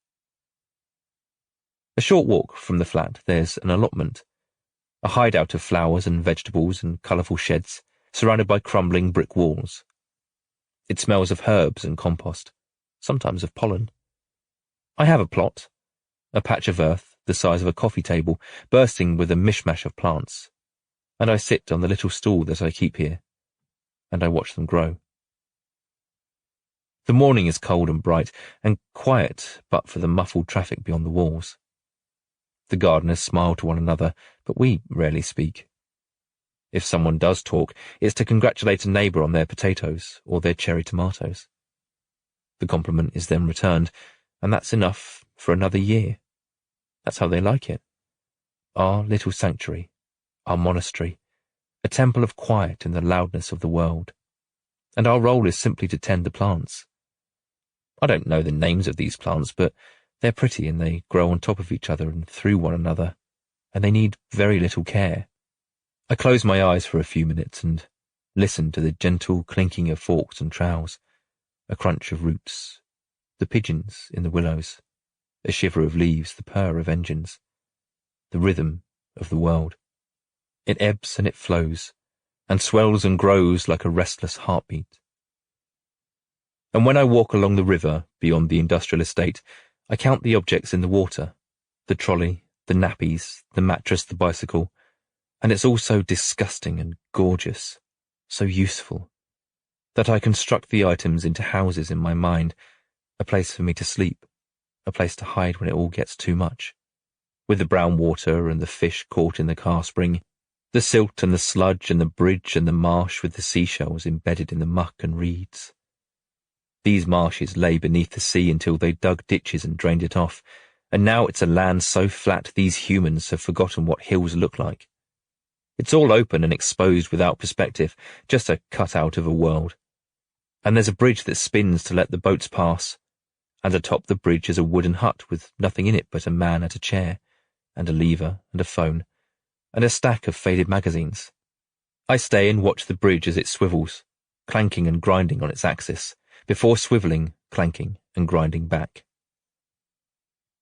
[SPEAKER 1] A short walk from the flat, there's an allotment, a hideout of flowers and vegetables and colourful sheds, surrounded by crumbling brick walls. It smells of herbs and compost, sometimes of pollen. I have a plot, a patch of earth the size of a coffee table, bursting with a mishmash of plants, and I sit on the little stool that I keep here, and I watch them grow. The morning is cold and bright, and quiet but for the muffled traffic beyond the walls. The gardeners smile to one another, but we rarely speak. If someone does talk, it's to congratulate a neighbour on their potatoes or their cherry tomatoes. The compliment is then returned, and that's enough for another year. That's how they like it. Our little sanctuary, our monastery, a temple of quiet in the loudness of the world. And our role is simply to tend the plants. I don't know the names of these plants, but they're pretty and they grow on top of each other and through one another, and they need very little care. I close my eyes for a few minutes and listen to the gentle clinking of forks and trowels, a crunch of roots, the pigeons in the willows, a shiver of leaves, the purr of engines, the rhythm of the world. It ebbs and it flows, and swells and grows like a restless heartbeat. And when I walk along the river beyond the industrial estate, I count the objects in the water, the trolley, the nappies, the mattress, the bicycle, and it's all so disgusting and gorgeous, so useful, that I construct the items into houses in my mind, a place for me to sleep, a place to hide when it all gets too much, with the brown water and the fish caught in the car spring, the silt and the sludge and the bridge and the marsh with the seashells embedded in the muck and reeds. These marshes lay beneath the sea until they dug ditches and drained it off, and now it's a land so flat these humans have forgotten what hills look like. It's all open and exposed without perspective, just a cutout of a world. And there's a bridge that spins to let the boats pass, and atop the bridge is a wooden hut with nothing in it but a man at a chair, and a lever and a phone, and a stack of faded magazines. I stay and watch the bridge as it swivels, clanking and grinding on its axis, before swivelling, clanking, and grinding back.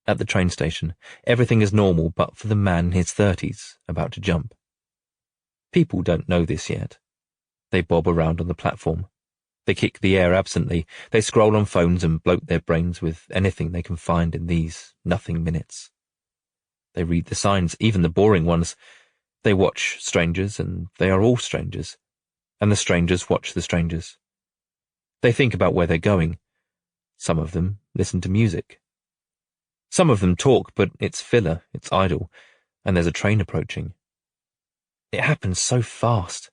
[SPEAKER 1] At the train station, everything is normal but for the man in his 30s about to jump. People don't know this yet. They bob around on the platform. They kick the air absently. They scroll on phones and bloat their brains with anything they can find in these nothing minutes. They read the signs, even the boring ones. They watch strangers, and they are all strangers. And the strangers watch the strangers. They think about where they're going. Some of them listen to music. Some of them talk, but it's filler, it's idle, and there's a train approaching. It happens so fast.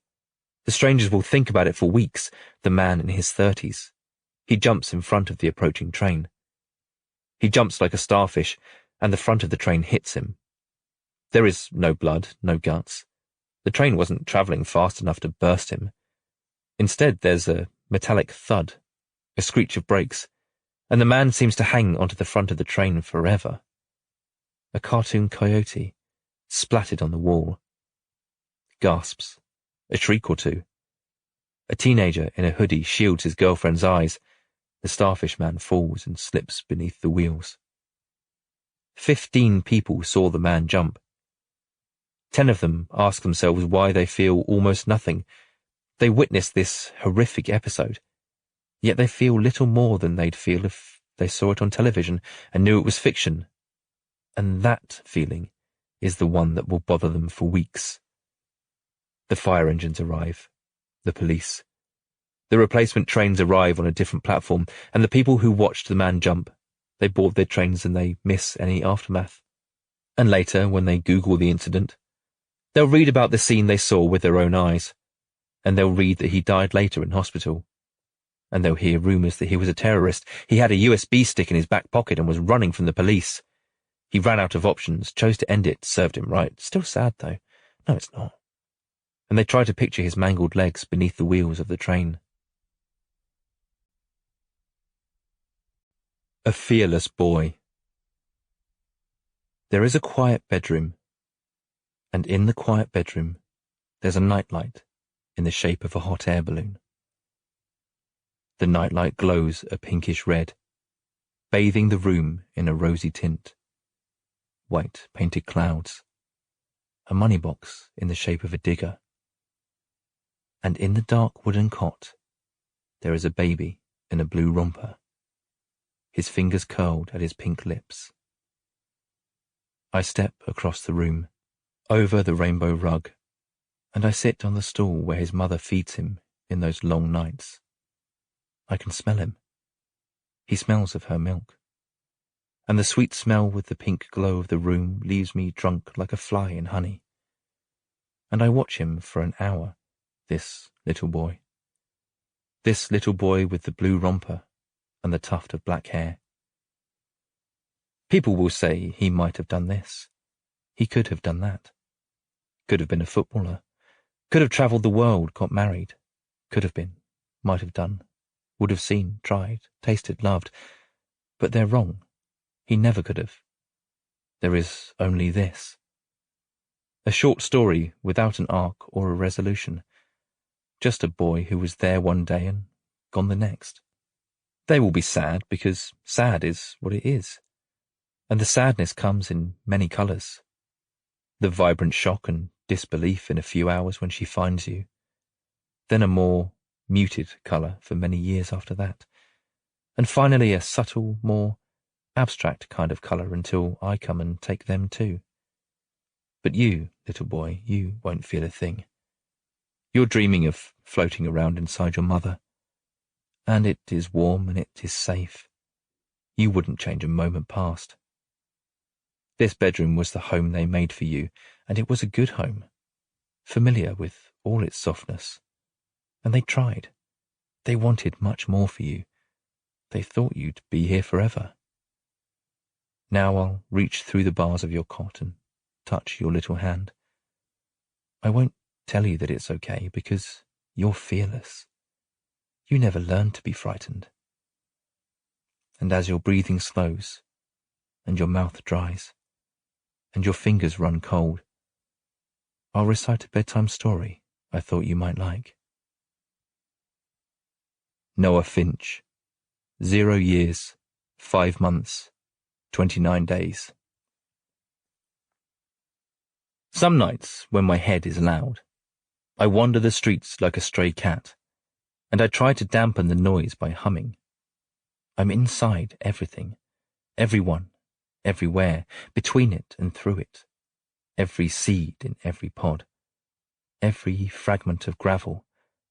[SPEAKER 1] The strangers will think about it for weeks, the man in his 30s. He jumps in front of the approaching train. He jumps like a starfish, and the front of the train hits him. There is no blood, no guts. The train wasn't travelling fast enough to burst him. Instead, there's a metallic thud, a screech of brakes, and the man seems to hang onto the front of the train forever. A cartoon coyote, splattered on the wall. Gasps, a shriek or two. A teenager in a hoodie shields his girlfriend's eyes. The starfish man falls and slips beneath the wheels. 15 people saw the man jump. 10 of them ask themselves why they feel almost nothing. They witnessed this horrific episode, yet they feel little more than they'd feel if they saw it on television and knew it was fiction. And that feeling is the one that will bother them for weeks. The fire engines arrive, the police. The replacement trains arrive on a different platform, and the people who watched the man jump, they board their trains and they miss any aftermath. And later, when they Google the incident, they'll read about the scene they saw with their own eyes, and they'll read that he died later in hospital. And they'll hear rumours that he was a terrorist. He had a USB stick in his back pocket and was running from the police. He ran out of options, chose to end it, served him right. Still sad, though. No, it's not. and they try to picture his mangled legs beneath the wheels of the train. A fearless boy. There is a quiet bedroom, and in the quiet bedroom there's a nightlight in the shape of a hot air balloon. The nightlight glows a pinkish red, bathing the room in a rosy tint. White painted clouds, a money box in the shape of a digger, and in the dark wooden cot there is a baby in a blue romper, his fingers curled at his pink lips. I step across the room, over the rainbow rug, and I sit on the stool where his mother feeds him in those long nights. I can smell him. He smells of her milk, and the sweet smell with the pink glow of the room leaves me drunk like a fly in honey. And I watch him for an hour, this little boy with the blue romper and the tuft of black hair. People will say he might have done this. He could have done that. Could have been a footballer. Could have travelled the world, got married. Could have been, might have done, would have seen, tried, tasted, loved. But they're wrong. He never could have. There is only this. A short story without an arc or a resolution. Just a boy who was there one day and gone the next. They will be sad because sad is what it is. And the sadness comes in many colours. The vibrant shock and disbelief in a few hours when she finds you. Then a more muted colour for many years after that. And finally a subtle, more abstract kind of colour until I come and take them too. But you, little boy, you won't feel a thing. You're dreaming of floating around inside your mother. And it is warm and it is safe. You wouldn't change a moment past. This bedroom was the home they made for you, and it was a good home, familiar with all its softness. And they tried. They wanted much more for you. They thought you'd be here forever. Now I'll reach through the bars of your cot and touch your little hand. I won't tell you that it's okay, because you're fearless. You never learned to be frightened. And as your breathing slows, and your mouth dries, and your fingers run cold, I'll recite a bedtime story I thought you might like. Noah Finch, 0 years, 5 months, 29 days. Some nights, when my head is loud, I wander the streets like a stray cat, and I try to dampen the noise by humming. I'm inside everything, everyone, everywhere, between it and through it, every seed in every pod, every fragment of gravel,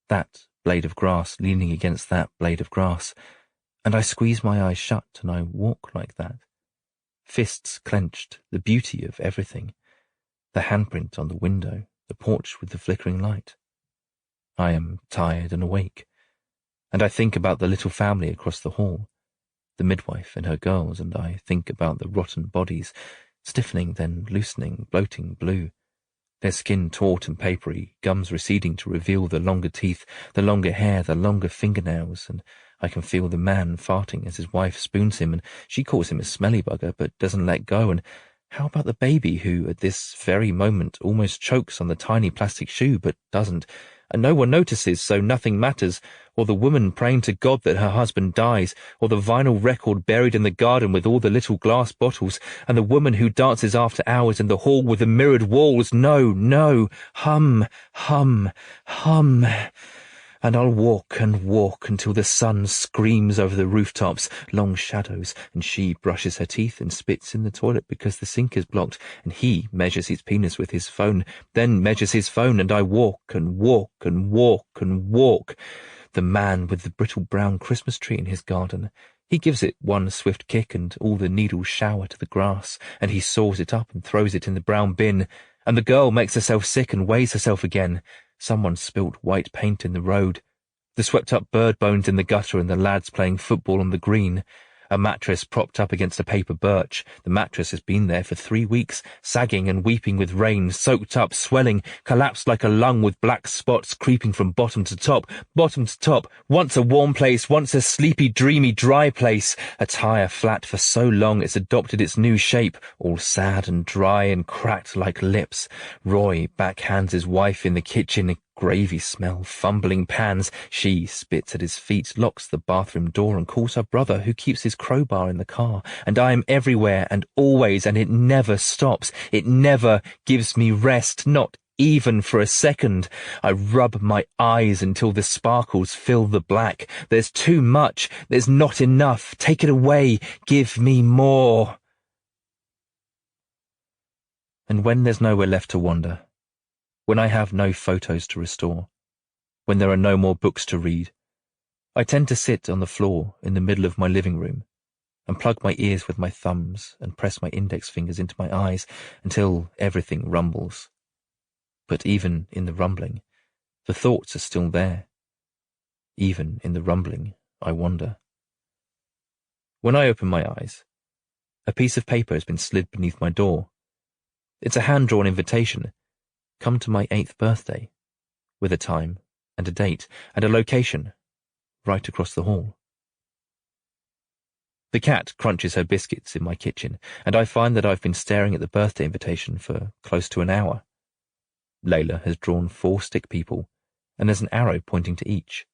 [SPEAKER 1] that blade of grass leaning against that blade of grass, and I squeeze my eyes shut and I walk like that, fists clenched, the beauty of everything, the handprint on the window, the porch with the flickering light. I am tired and awake, and I think about the little family across the hall, the midwife and her girls, and I think about the rotten bodies, stiffening, then loosening, bloating blue, their skin taut and papery, gums receding to reveal the longer teeth, the longer hair, the longer fingernails, and I can feel the man farting as his wife spoons him, and she calls him a smelly bugger, but doesn't let go, and how about the baby who, at this very moment, almost chokes on the tiny plastic shoe, but doesn't, and no one notices, so nothing matters, or the woman praying to God that her husband dies, or the vinyl record buried in the garden with all the little glass bottles, and the woman who dances after hours in the hall with the mirrored walls. No, no, hum, hum, hum. And I'll walk and walk until the sun screams over the rooftops, long shadows, and she brushes her teeth and spits in the toilet because the sink is blocked, and he measures his penis with his phone, then measures his phone, and I walk and walk and walk and walk. The man with the brittle brown Christmas tree in his garden, he gives it one swift kick and all the needles shower to the grass, and he saws it up and throws it in the brown bin, and the girl makes herself sick and weighs herself again. Someone spilt white paint in the road, the swept-up bird bones in the gutter, and the lads playing football on the green, A mattress propped up against a paper birch. The mattress has been there for 3 weeks, sagging and weeping with rain, soaked up, swelling, collapsed like a lung with black spots creeping from bottom to top, once a warm place, once a sleepy, dreamy, dry place. A tire flat for so long it's adopted its new shape, all sad and dry and cracked like lips. Roy backhands his wife in the kitchen, gravy smell, fumbling pans. She spits at his feet, locks the bathroom door and calls her brother, who keeps his crowbar in the car. And I am everywhere and always, and it never stops. It never gives me rest, not even for a second. I rub my eyes until the sparkles fill the black. There's too much. There's not enough. Take it away. Give me more. And when there's nowhere left to wander, when I have no photos to restore, when there are no more books to read, I tend to sit on the floor in the middle of my living room and plug my ears with my thumbs and press my index fingers into my eyes until everything rumbles. But even in the rumbling, the thoughts are still there. Even in the rumbling, I wander. When I open my eyes, a piece of paper has been slid beneath my door. It's a hand-drawn invitation. Come to my 8th birthday, with a time and a date and a location, right across the hall. The cat crunches her biscuits in my kitchen, and I find that I've been staring at the birthday invitation for close to an hour. Layla has drawn 4 stick people, and there's an arrow pointing to each.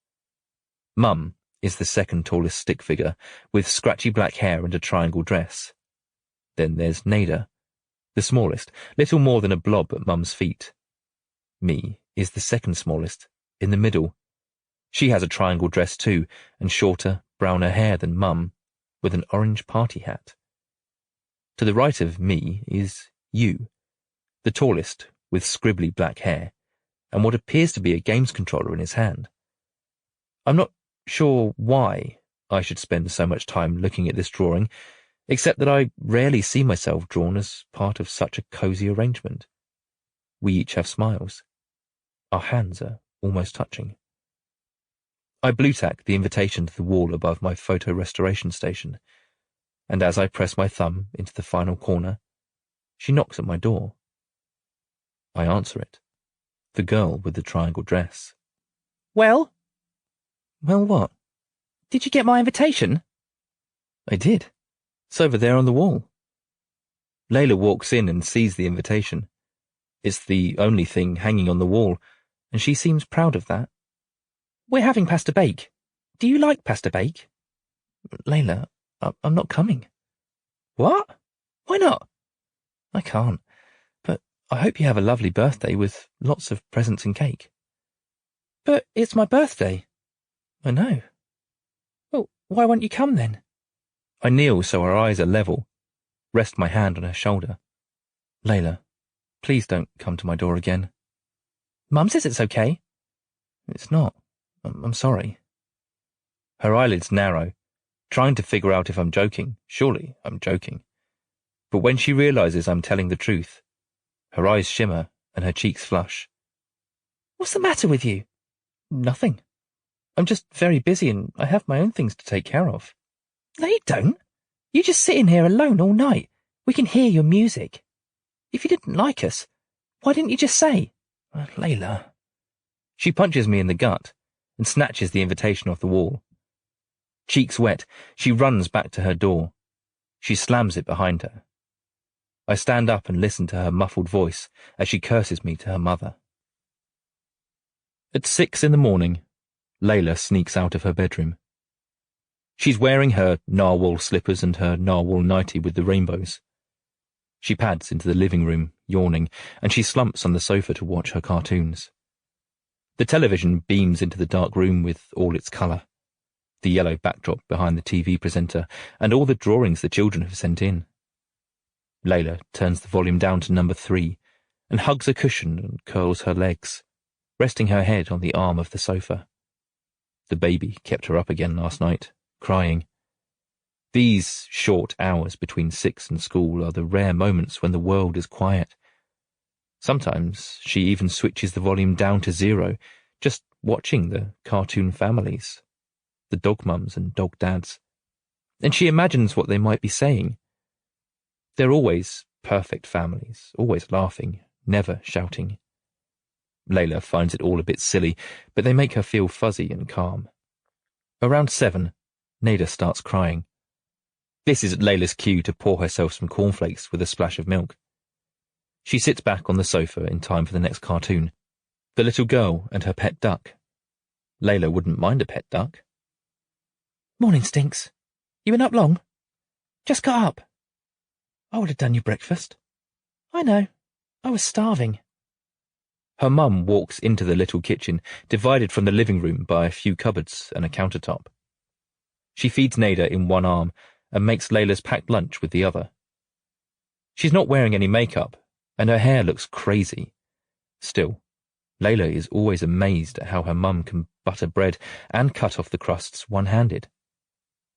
[SPEAKER 1] Mum is the second tallest stick figure, with scratchy black hair and a triangle dress. Then there's Nada, the smallest, little more than a blob at Mum's feet. Me is the second smallest, in the middle. She has a triangle dress too, and shorter, browner hair than Mum, with an orange party hat. To the right of me is you, the tallest, with scribbly black hair, and what appears to be a games controller in his hand. I'm not sure why I should spend so much time looking at this drawing, except that I rarely see myself drawn as part of such a cosy arrangement. We each have smiles. Our hands are almost touching. I blue-tack the invitation to the wall above my photo restoration station, and as I press my thumb into the final corner, she knocks at my door. I answer it. The girl with the triangle dress.
[SPEAKER 2] Well?
[SPEAKER 1] Well, what?
[SPEAKER 2] Did you get my invitation?
[SPEAKER 1] I did. It's over there on the wall. Layla walks in and sees the invitation. It's the only thing hanging on the wall, and she seems proud of that.
[SPEAKER 2] We're having pasta bake. Do you like pasta bake?
[SPEAKER 1] Layla, I'm not coming.
[SPEAKER 2] What? Why not?
[SPEAKER 1] I can't, but I hope you have a lovely birthday with lots of presents and cake.
[SPEAKER 2] But it's my birthday.
[SPEAKER 1] I know.
[SPEAKER 2] Well, why won't you come then?
[SPEAKER 1] I kneel so our eyes are level, rest my hand on her shoulder. Layla, please don't come to my door again.
[SPEAKER 2] Mum says it's okay.
[SPEAKER 1] It's not. I'm sorry. Her eyelids narrow, trying to figure out if I'm joking. Surely I'm joking. But when she realizes I'm telling the truth, her eyes shimmer and her cheeks flush.
[SPEAKER 2] What's the matter with you?
[SPEAKER 1] Nothing. I'm just very busy and I have my own things to take care of.
[SPEAKER 2] No, you don't. You just sit in here alone all night. We can hear your music. If you didn't like us, why didn't you just say?
[SPEAKER 1] Layla. She punches me in the gut and snatches the invitation off the wall. Cheeks wet, she runs back to her door. She slams it behind her. I stand up and listen to her muffled voice as she curses me to her mother. At 6 a.m, Layla sneaks out of her bedroom. She's wearing her narwhal slippers and her narwhal nightie with the rainbows. She pads into the living room, yawning, and she slumps on the sofa to watch her cartoons. The television beams into the dark room with all its colour, the yellow backdrop behind the TV presenter, and all the drawings the children have sent in. Layla turns the volume down to number 3 and hugs a cushion and curls her legs, resting her head on the arm of the sofa. The baby kept her up again last night, crying. These short hours between 6 and school are the rare moments when the world is quiet. Sometimes she even switches the volume down to 0, just watching the cartoon families, the dog mums and dog dads. and she imagines what they might be saying. They're always perfect families, always laughing, never shouting. Layla finds it all a bit silly, but they make her feel fuzzy and calm. Around 7, Nada starts crying. This is Layla's cue to pour herself some cornflakes with a splash of milk. She sits back on the sofa in time for the next cartoon, the little girl and her pet duck. Layla wouldn't mind a pet duck.
[SPEAKER 2] Morning, Stinks. You been up long? Just got up. I would have done you breakfast. I know. I was starving.
[SPEAKER 1] Her mum walks into the little kitchen, divided from the living room by a few cupboards and a countertop. She feeds Nada in one arm and makes Layla's packed lunch with the other. She's not wearing any makeup, and her hair looks crazy. Still, Layla is always amazed at how her mum can butter bread and cut off the crusts one-handed.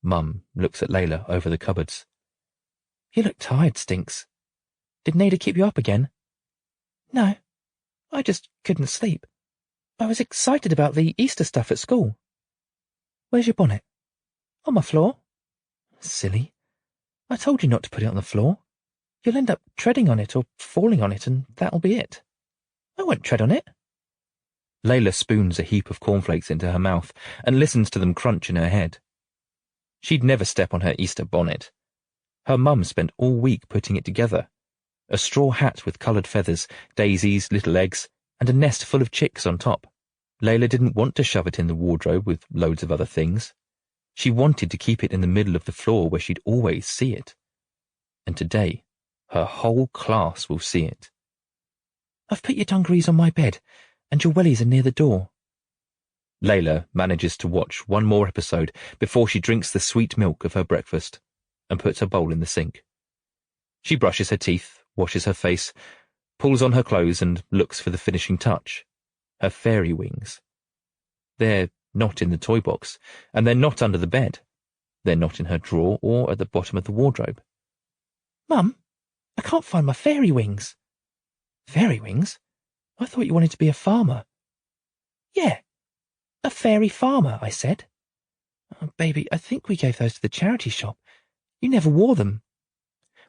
[SPEAKER 1] Mum looks at Layla over the cupboards.
[SPEAKER 2] You look tired, Stinks. Did Nada keep you up again? No, I just couldn't sleep. I was excited about the Easter stuff at school. Where's your bonnet? On my floor. Silly. I told you not to put it on the floor. You'll end up treading on it or falling on it, and that'll be it. I won't tread on it.
[SPEAKER 1] Layla spoons a heap of cornflakes into her mouth and listens to them crunch in her head. She'd never step on her Easter bonnet. Her mum spent all week putting it together. A straw hat with coloured feathers, daisies, little eggs, and a nest full of chicks on top. Layla didn't want to shove it in the wardrobe with loads of other things. She wanted to keep it in the middle of the floor where she'd always see it. And today, her whole class will see it.
[SPEAKER 2] I've put your dungarees on my bed, and your wellies are near the door.
[SPEAKER 1] Layla manages to watch one more episode before she drinks the sweet milk of her breakfast and puts her bowl in the sink. She brushes her teeth, washes her face, pulls on her clothes and looks for the finishing touch, her fairy wings. They're not in the toy box, and they're not under the bed. They're not in her drawer or at the bottom of the wardrobe.
[SPEAKER 2] Mum, I can't find my fairy wings. Fairy wings? I thought you wanted to be a farmer. Yeah, a fairy farmer, I said. Oh, baby, I think we gave those to the charity shop. You never wore them.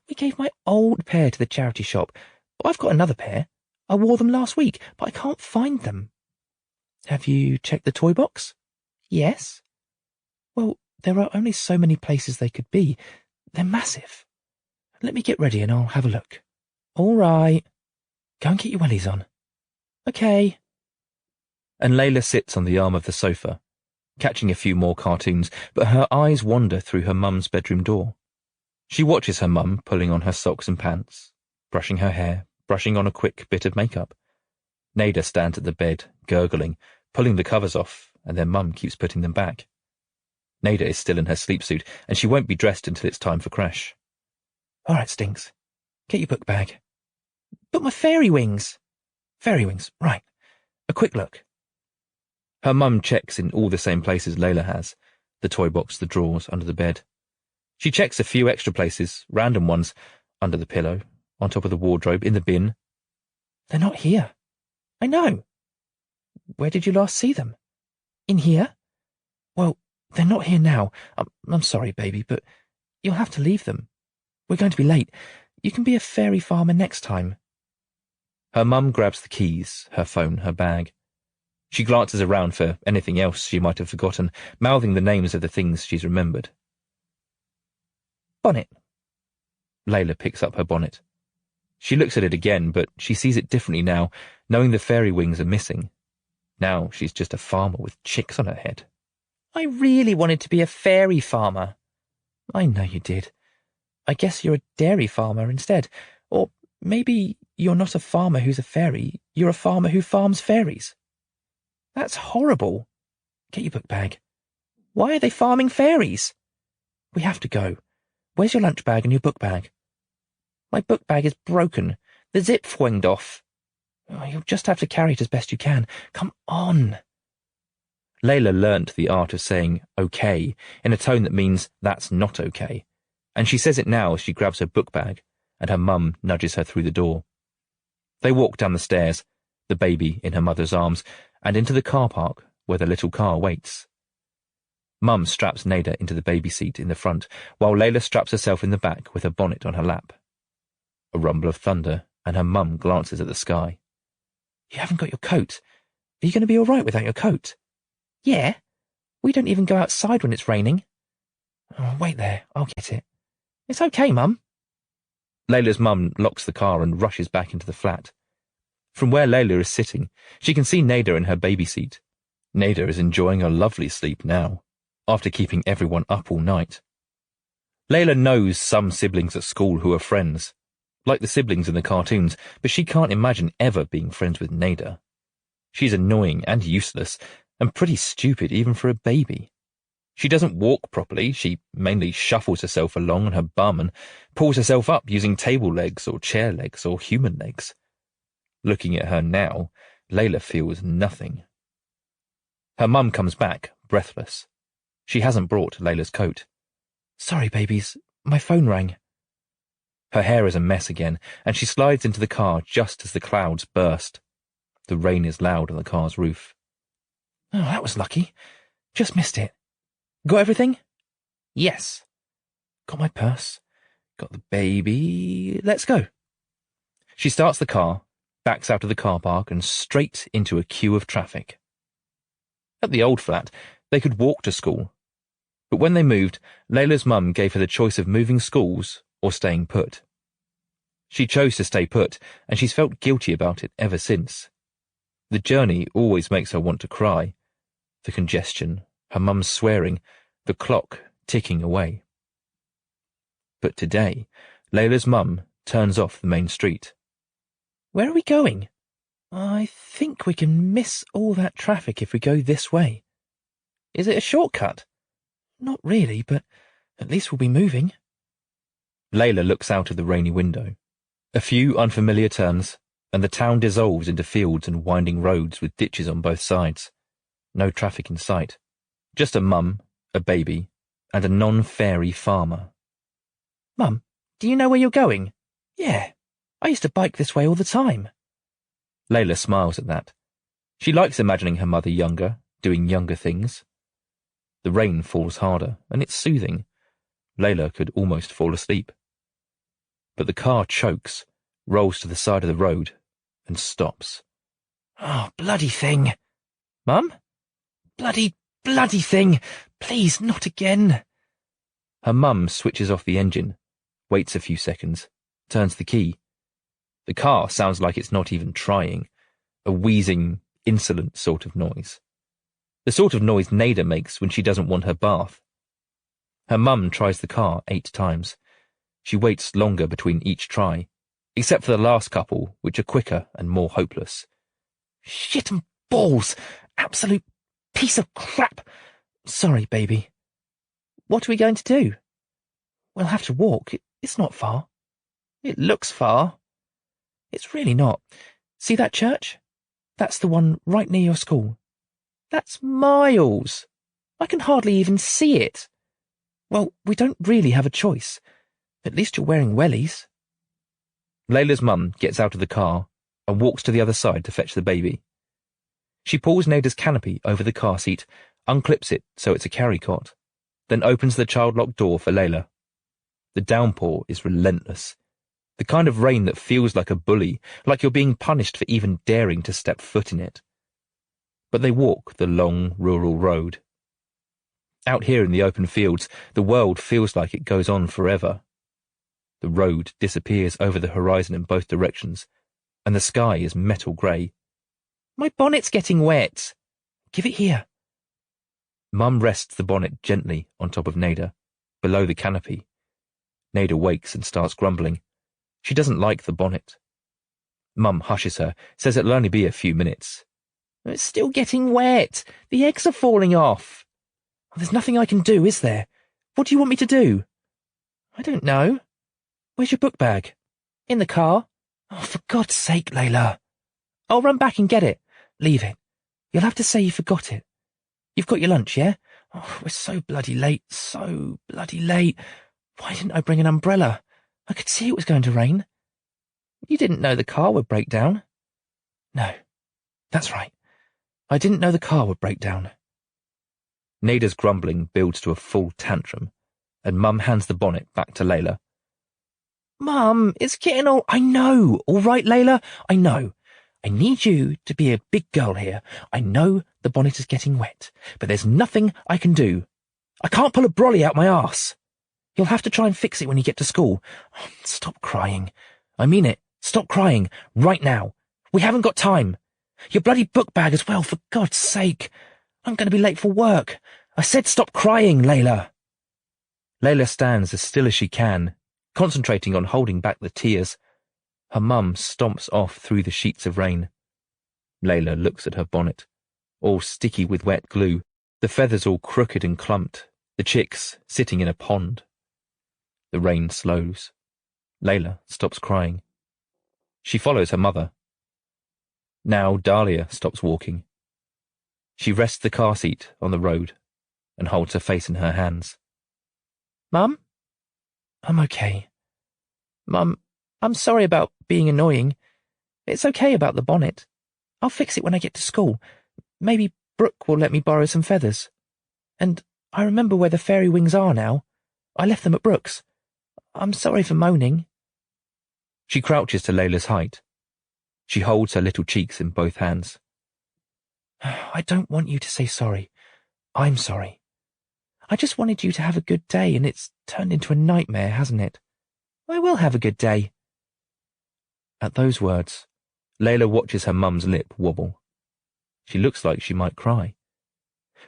[SPEAKER 2] We gave my old pair to the charity shop, but I've got another pair. I wore them last week, but I can't find them. Have you checked the toy box? Yes. Well, there are only so many places they could be. They're massive. Let me get ready and I'll have a look. All right. Go and get your wellies on. Okay.
[SPEAKER 1] And Layla sits on the arm of the sofa, catching a few more cartoons, but her eyes wander through her mum's bedroom door. She watches her mum pulling on her socks and pants, brushing her hair, brushing on a quick bit of makeup. Nada stands at the bed, gurgling, pulling the covers off, and their mum keeps putting them back. Nada is still in her sleep suit, and she won't be dressed until it's time for crash.
[SPEAKER 2] All right, Stinks. Get your book bag. But my fairy wings. Fairy wings, right. A quick look.
[SPEAKER 1] Her mum checks in all the same places Layla has, the toy box, the drawers, under the bed. She checks a few extra places, random ones, under the pillow, on top of the wardrobe, in the bin.
[SPEAKER 2] They're not here. I know. Where did you last see them? In here? Well, they're not here now. I'm sorry, baby, but you'll have to leave them. We're going to be late. You can be a fairy farmer next time.
[SPEAKER 1] Her mum grabs the keys, her phone, her bag. She glances around for anything else she might have forgotten, mouthing the names of the things she's remembered.
[SPEAKER 2] Bonnet.
[SPEAKER 1] Layla picks up her bonnet. She looks at it again, but she sees it differently now, knowing the fairy wings are missing. Now she's just a farmer with chicks on her head.
[SPEAKER 2] I really wanted to be a fairy farmer. I know you did. I guess you're a dairy farmer instead. Or maybe you're not a farmer who's a fairy, you're a farmer who farms fairies. That's horrible. Get your book bag. Why are they farming fairies? We have to go. Where's your lunch bag and your book bag? My book bag is broken. The zip winged off. Oh, you'll just have to carry it as best you can. Come on.
[SPEAKER 1] Layla learnt the art of saying okay in a tone that means that's not okay, and she says it now as she grabs her book bag and her mum nudges her through the door. They walk down the stairs, the baby in her mother's arms, and into the car park where the little car waits. Mum straps Nada into the baby seat in the front, while Layla straps herself in the back with her bonnet on her lap. A rumble of thunder, and her mum glances at the sky.
[SPEAKER 2] You haven't got your coat. Are you going to be all right without your coat? Yeah. We don't even go outside when it's raining. Oh, wait there. I'll get it. It's okay, Mum.
[SPEAKER 1] Layla's mum locks the car and rushes back into the flat. From where Layla is sitting, she can see Nada in her baby seat. Nada is enjoying a lovely sleep now, after keeping everyone up all night. Layla knows some siblings at school who are friends, like the siblings in the cartoons, but she can't imagine ever being friends with Nada. She's annoying and useless, and pretty stupid even for a baby. She doesn't walk properly, she mainly shuffles herself along on her bum and pulls herself up using table legs or chair legs or human legs. Looking at her now, Layla feels nothing. Her mum comes back, breathless. She hasn't brought Layla's coat.
[SPEAKER 2] Sorry, babies. My phone rang.
[SPEAKER 1] Her hair is a mess again, and she slides into the car just as the clouds burst. The rain is loud on the car's roof.
[SPEAKER 2] Oh, that was lucky. Just missed it. Got everything? Yes. Got my purse. Got the baby. Let's go.
[SPEAKER 1] She starts the car, backs out of the car park, and straight into a queue of traffic. At the old flat, they could walk to school. But when they moved, Layla's mum gave her the choice of moving schools or staying put. She chose to stay put, and she's felt guilty about it ever since. The journey always makes her want to cry. The congestion, her mum's swearing, the clock ticking away. But today, Layla's mum turns off the main street.
[SPEAKER 2] Where are we going? I think we can miss all that traffic if we go this way. Is it a shortcut? Not really, but at least we'll be moving.
[SPEAKER 1] Layla looks out of the rainy window. A few unfamiliar turns, and the town dissolves into fields and winding roads with ditches on both sides. No traffic in sight. Just a mum, a baby, and a non-fairy farmer.
[SPEAKER 2] Mum, do you know where you're going? Yeah, I used to bike this way all the time.
[SPEAKER 1] Layla smiles at that. She likes imagining her mother younger, doing younger things. The rain falls harder, and it's soothing. Layla could almost fall asleep. But the car chokes, rolls to the side of the road, and stops.
[SPEAKER 2] Oh, bloody thing. Mum? Bloody thing. Please, not again.
[SPEAKER 1] Her mum switches off the engine, waits a few seconds, turns the key. The car sounds like it's not even trying, a wheezing, insolent sort of noise. The sort of noise Nada makes when she doesn't want her bath. Her mum tries the car 8 times. She waits longer between each try, except for the last couple, which are quicker and more hopeless.
[SPEAKER 2] Shit and balls! Absolute piece of crap! Sorry, baby. What are we going to do? We'll have to walk. It's not far. It looks far. It's really not. See that church? That's the one right near your school. That's miles. I can hardly even see it. Well, we don't really have a choice. At least you're wearing wellies.
[SPEAKER 1] Layla's mum gets out of the car and walks to the other side to fetch the baby. She pulls Nada's canopy over the car seat, unclips it so it's a carry cot, then opens the child-locked door for Layla. The downpour is relentless. The kind of rain that feels like a bully, like you're being punished for even daring to step foot in it. But they walk the long, rural road. Out here in the open fields, the world feels like it goes on forever. The road disappears over the horizon in both directions, and the sky is metal grey.
[SPEAKER 2] My bonnet's getting wet. Give it here.
[SPEAKER 1] Mum rests the bonnet gently on top of Nada, below the canopy. Nada wakes and starts grumbling. She doesn't like the bonnet. Mum hushes her, says it'll only be a few minutes.
[SPEAKER 2] It's still getting wet. The eggs are falling off. There's nothing I can do, is there? What do you want me to do? I don't know. Where's your book bag? In the car. Oh, for God's sake, Layla. I'll run back and get it. Leave it. You'll have to say you forgot it. You've got your lunch, yeah? Oh, we're so bloody late. So bloody late. Why didn't I bring an umbrella? I could see it was going to rain. You didn't know the car would break down? No, that's right. I didn't know the car would break down.
[SPEAKER 1] Nada's grumbling builds to a full tantrum, and Mum hands the bonnet back to Layla.
[SPEAKER 2] Mum, it's getting all— I know, all right, Layla, I know. I need you to be a big girl here. I know the bonnet is getting wet, but there's nothing I can do. I can't pull a brolly out my arse. You'll have to try and fix it when you get to school. Stop crying. I mean it. Stop crying. Right now. We haven't got time. Your bloody book bag as well, for God's sake. I'm going to be late for work. I said stop crying, Layla.
[SPEAKER 1] Layla stands as still as she can, concentrating on holding back the tears. Her mum stomps off through the sheets of rain. Layla looks at her bonnet, all sticky with wet glue, the feathers all crooked and clumped, the chicks sitting in a pond. The rain slows. Layla stops crying. She follows her mother. Now Dahlia stops walking. She rests the car seat on the road and holds her face in her hands.
[SPEAKER 2] Mum? I'm okay. Mum, I'm sorry about being annoying. It's okay about the bonnet. I'll fix it when I get to school. Maybe Brooke will let me borrow some feathers. And I remember where the fairy wings are now. I left them at Brooke's. I'm sorry for moaning.
[SPEAKER 1] She crouches to Layla's height. She holds her little cheeks in both hands.
[SPEAKER 2] I don't want you to say sorry. I'm sorry. I just wanted you to have a good day, and it's turned into a nightmare, hasn't it? I will have a good day.
[SPEAKER 1] At those words, Layla watches her mum's lip wobble. She looks like she might cry.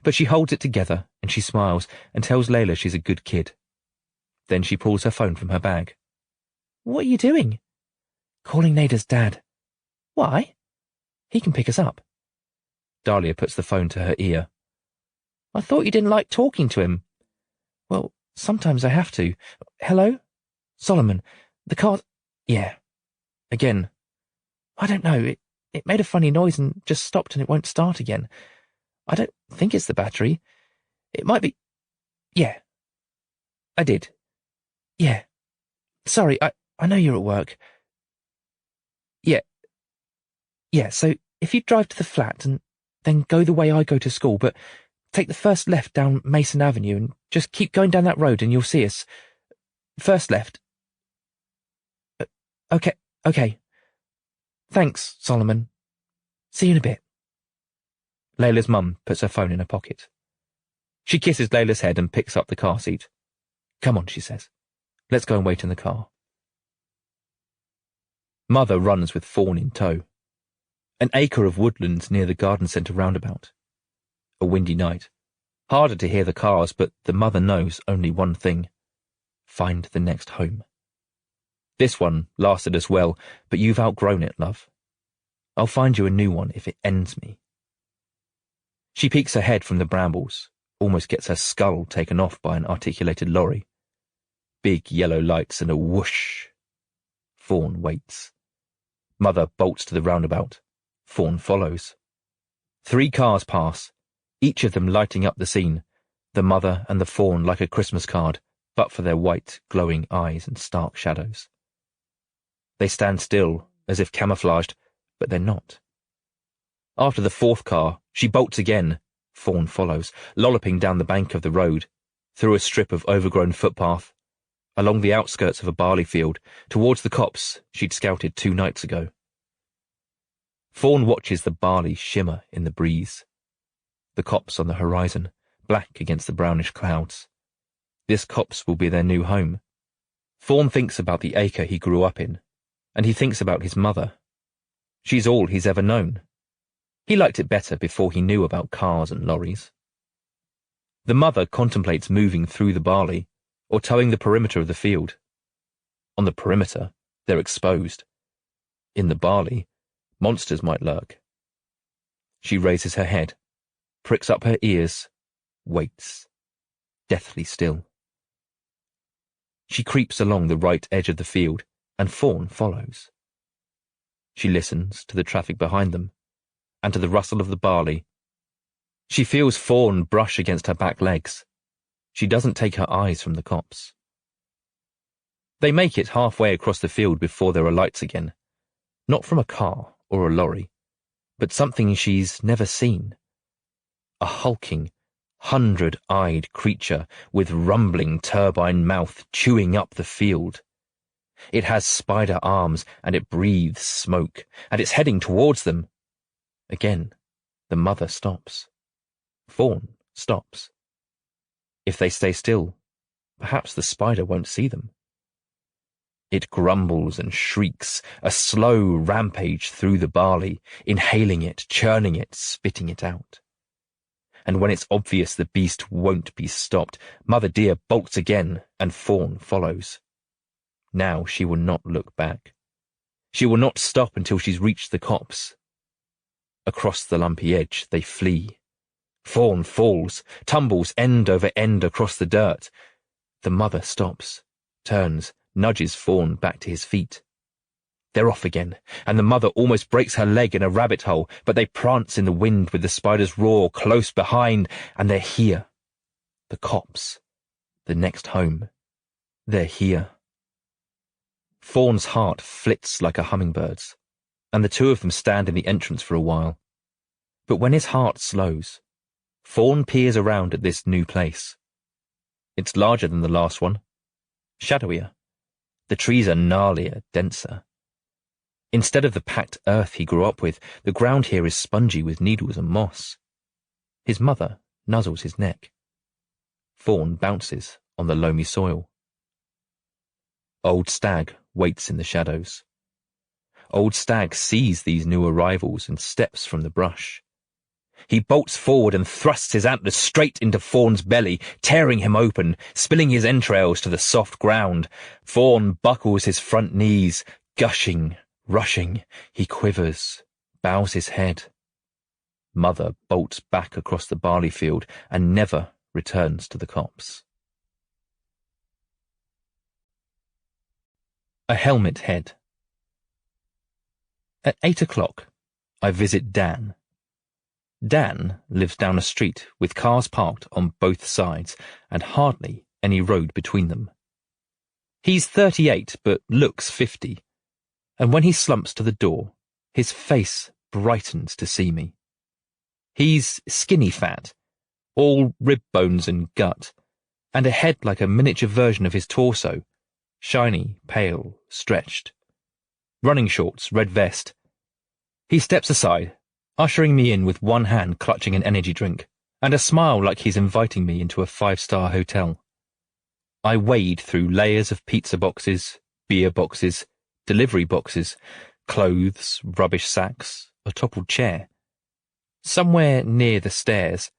[SPEAKER 1] But she holds it together, and she smiles and tells Layla she's a good kid. Then she pulls her phone from her bag.
[SPEAKER 2] What are you doing? Calling Nada's dad. Why? He can pick us up.
[SPEAKER 1] Dahlia puts the phone to her ear.
[SPEAKER 2] I thought you didn't like talking to him. Well, sometimes I have to. Hello? Solomon, the car— Yeah. Again. I don't know, it made a funny noise and just stopped and it won't start again. I don't think it's the battery. It might be— Yeah. I did. Yeah. Sorry, I know you're at work. Yeah. Yeah, so if you drive to the flat and then go the way I go to school, but take the first left down Mason Avenue and just keep going down that road and you'll see us. First left. Okay. Thanks, Solomon. See you in a bit.
[SPEAKER 1] Layla's mum puts her phone in her pocket. She kisses Layla's head and picks up the car seat. Come on, she says. Let's go and wait in the car. Mother runs with Fawn in tow. An acre of woodlands near the garden centre roundabout. A windy night. Harder to hear the cars, but the mother knows only one thing. Find the next home. This one lasted us well, but you've outgrown it, love. I'll find you a new one if it ends me. She peeks her head from the brambles, almost gets her skull taken off by an articulated lorry. Big yellow lights and a whoosh. Fawn waits. Mother bolts to the roundabout. Fawn follows. 3 cars pass, each of them lighting up the scene, the mother and the fawn like a Christmas card, but for their white, glowing eyes and stark shadows. They stand still, as if camouflaged, but they're not. After the 4th car, she bolts again. Fawn follows, lolloping down the bank of the road, through a strip of overgrown footpath, along the outskirts of a barley field, towards the copse she'd scouted 2 nights ago. Fawn watches the barley shimmer in the breeze. The copse on the horizon, black against the brownish clouds. This copse will be their new home. Fawn thinks about the acre he grew up in, and he thinks about his mother. She's all he's ever known. He liked it better before he knew about cars and lorries. The mother contemplates moving through the barley, or towing the perimeter of the field. On the perimeter, they're exposed. In the barley, monsters might lurk. She raises her head, pricks up her ears, waits, deathly still. She creeps along the right edge of the field, and Fawn follows. She listens to the traffic behind them, and to the rustle of the barley. She feels Fawn brush against her back legs. She doesn't take her eyes from the copse. They make it halfway across the field before there are lights again, not from a car or a lorry, but something she's never seen. A hulking, 100-eyed creature with rumbling turbine mouth chewing up the field. It has spider arms, and it breathes smoke, and it's heading towards them. Again, the mother stops. Fawn stops. If they stay still, perhaps the spider won't see them. It grumbles and shrieks, a slow rampage through the barley, inhaling it, churning it, spitting it out. And when it's obvious the beast won't be stopped, Mother Deer bolts again, and Fawn follows. Now she will not look back. She will not stop until she's reached the copse. Across the lumpy edge they flee. Fawn falls, tumbles end over end across the dirt. The mother stops, turns, nudges Fawn back to his feet. They're off again, and the mother almost breaks her leg in a rabbit hole, but they prance in the wind with the spider's roar close behind, and they're here. The copse. The next home. They're here. Fawn's heart flits like a hummingbird's, and the two of them stand in the entrance for a while. But when his heart slows, Fawn peers around at this new place. It's larger than the last one, shadowier. The trees are gnarlier, denser. Instead of the packed earth he grew up with, the ground here is spongy with needles and moss. His mother nuzzles his neck. Fawn bounces on the loamy soil. Old Stag waits in the shadows. Old Stag sees these new arrivals and steps from the brush. He bolts forward and thrusts his antlers straight into Fawn's belly, tearing him open, spilling his entrails to the soft ground. Fawn buckles his front knees, gushing, rushing. He quivers, bows his head. Mother bolts back across the barley field and never returns to the copse. A helmet head. At 8 o'clock, I visit Dan. Dan lives down a street with cars parked on both sides and hardly any road between them. He's 38 but looks 50, and when he slumps to the door, his face brightens to see me. He's skinny fat, all rib bones and gut, and a head like a miniature version of his torso, shiny, pale, stretched. Running shorts, red vest. He steps aside, ushering me in with one hand clutching an energy drink, and a smile like he's inviting me into a 5-star hotel. I wade through layers of pizza boxes, beer boxes, delivery boxes, clothes, rubbish sacks, a toppled chair. Somewhere near the stairs,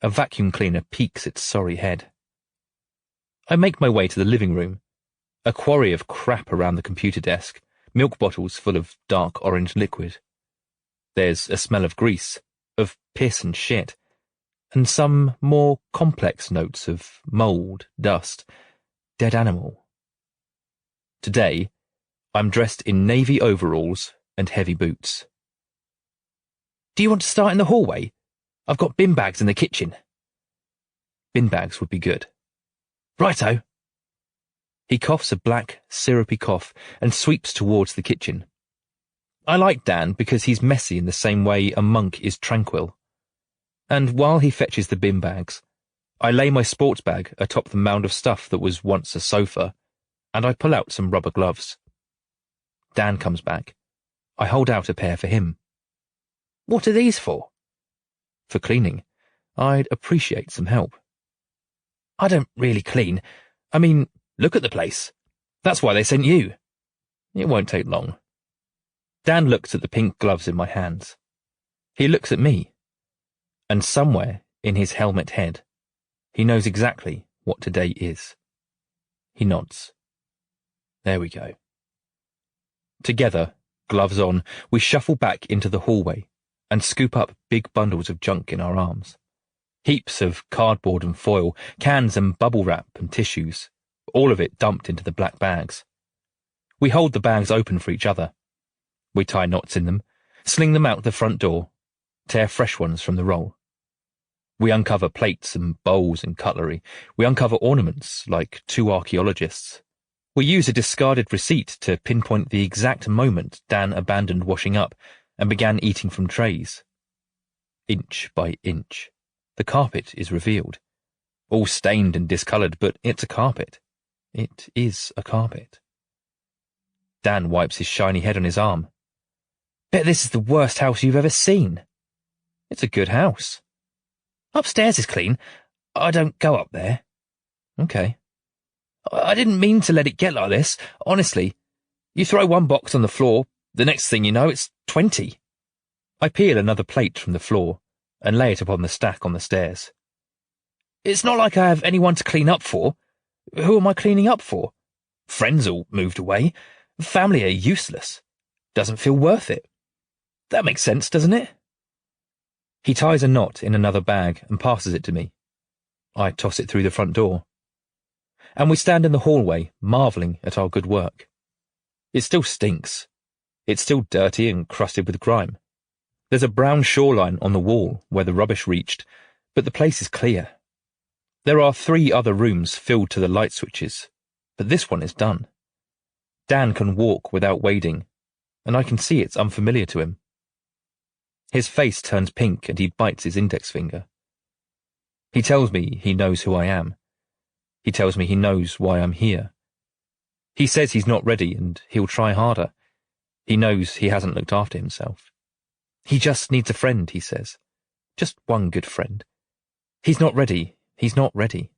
[SPEAKER 1] a vacuum cleaner peeks its sorry head. I make my way to the living room, a quarry of crap around the computer desk, milk bottles full of dark orange liquid. There's a smell of grease, of piss and shit, and some more complex notes of mould, dust, dead animal. Today, I'm dressed in navy overalls and heavy boots. Do you want to start in the hallway? I've got bin bags in the kitchen. Bin bags would be good. Righto. He coughs a black, syrupy cough and sweeps towards the kitchen. I like Dan because he's messy in the same way a monk is tranquil. And while he fetches the bin bags, I lay my sports bag atop the mound of stuff that was once a sofa, and I pull out some rubber gloves. Dan comes back. I hold out a pair for him. What are these for? For cleaning. I'd appreciate some help. I don't really clean. I mean, look at the place. That's why they sent you. It won't take long. Dan looks at the pink gloves in my hands. He looks at me. And somewhere in his helmet head, he knows exactly what today is. He nods. There we go. Together, gloves on, we shuffle back into the hallway and scoop up big bundles of junk in our arms. Heaps of cardboard and foil, cans and bubble wrap and tissues, all of it dumped into the black bags. We hold the bags open for each other. We tie knots in them, sling them out the front door, tear fresh ones from the roll. We uncover plates and bowls and cutlery. We uncover ornaments like two archaeologists. We use a discarded receipt to pinpoint the exact moment Dan abandoned washing up and began eating from trays. Inch by inch, The carpet is revealed. All stained and discoloured, but it's a carpet. It is a carpet. Dan wipes his shiny head on his arm. Bet this is the worst house you've ever seen. It's a good house. Upstairs is clean. I don't go up there. Okay. I didn't mean to let it get like this, honestly. You throw one box on the floor, the next thing you know, it's 20. I peel another plate from the floor and lay it upon the stack on the stairs. It's not like I have anyone to clean up for. Who am I cleaning up for? Friends all moved away. Family are useless. Doesn't feel worth it. That makes sense, doesn't it? He ties a knot in another bag and passes it to me. I toss it through the front door. And we stand in the hallway, marvelling at our good work. It still stinks. It's still dirty and crusted with grime. There's a brown shoreline on the wall where the rubbish reached, but the place is clear. There are 3 other rooms filled to the light switches, but this one is done. Dan can walk without wading, and I can see it's unfamiliar to him. His face turns pink and he bites his index finger. He tells me he knows who I am. He tells me he knows why I'm here. He says he's not ready and he'll try harder. He knows he hasn't looked after himself. He just needs a friend, he says. Just one good friend. He's not ready. He's not ready.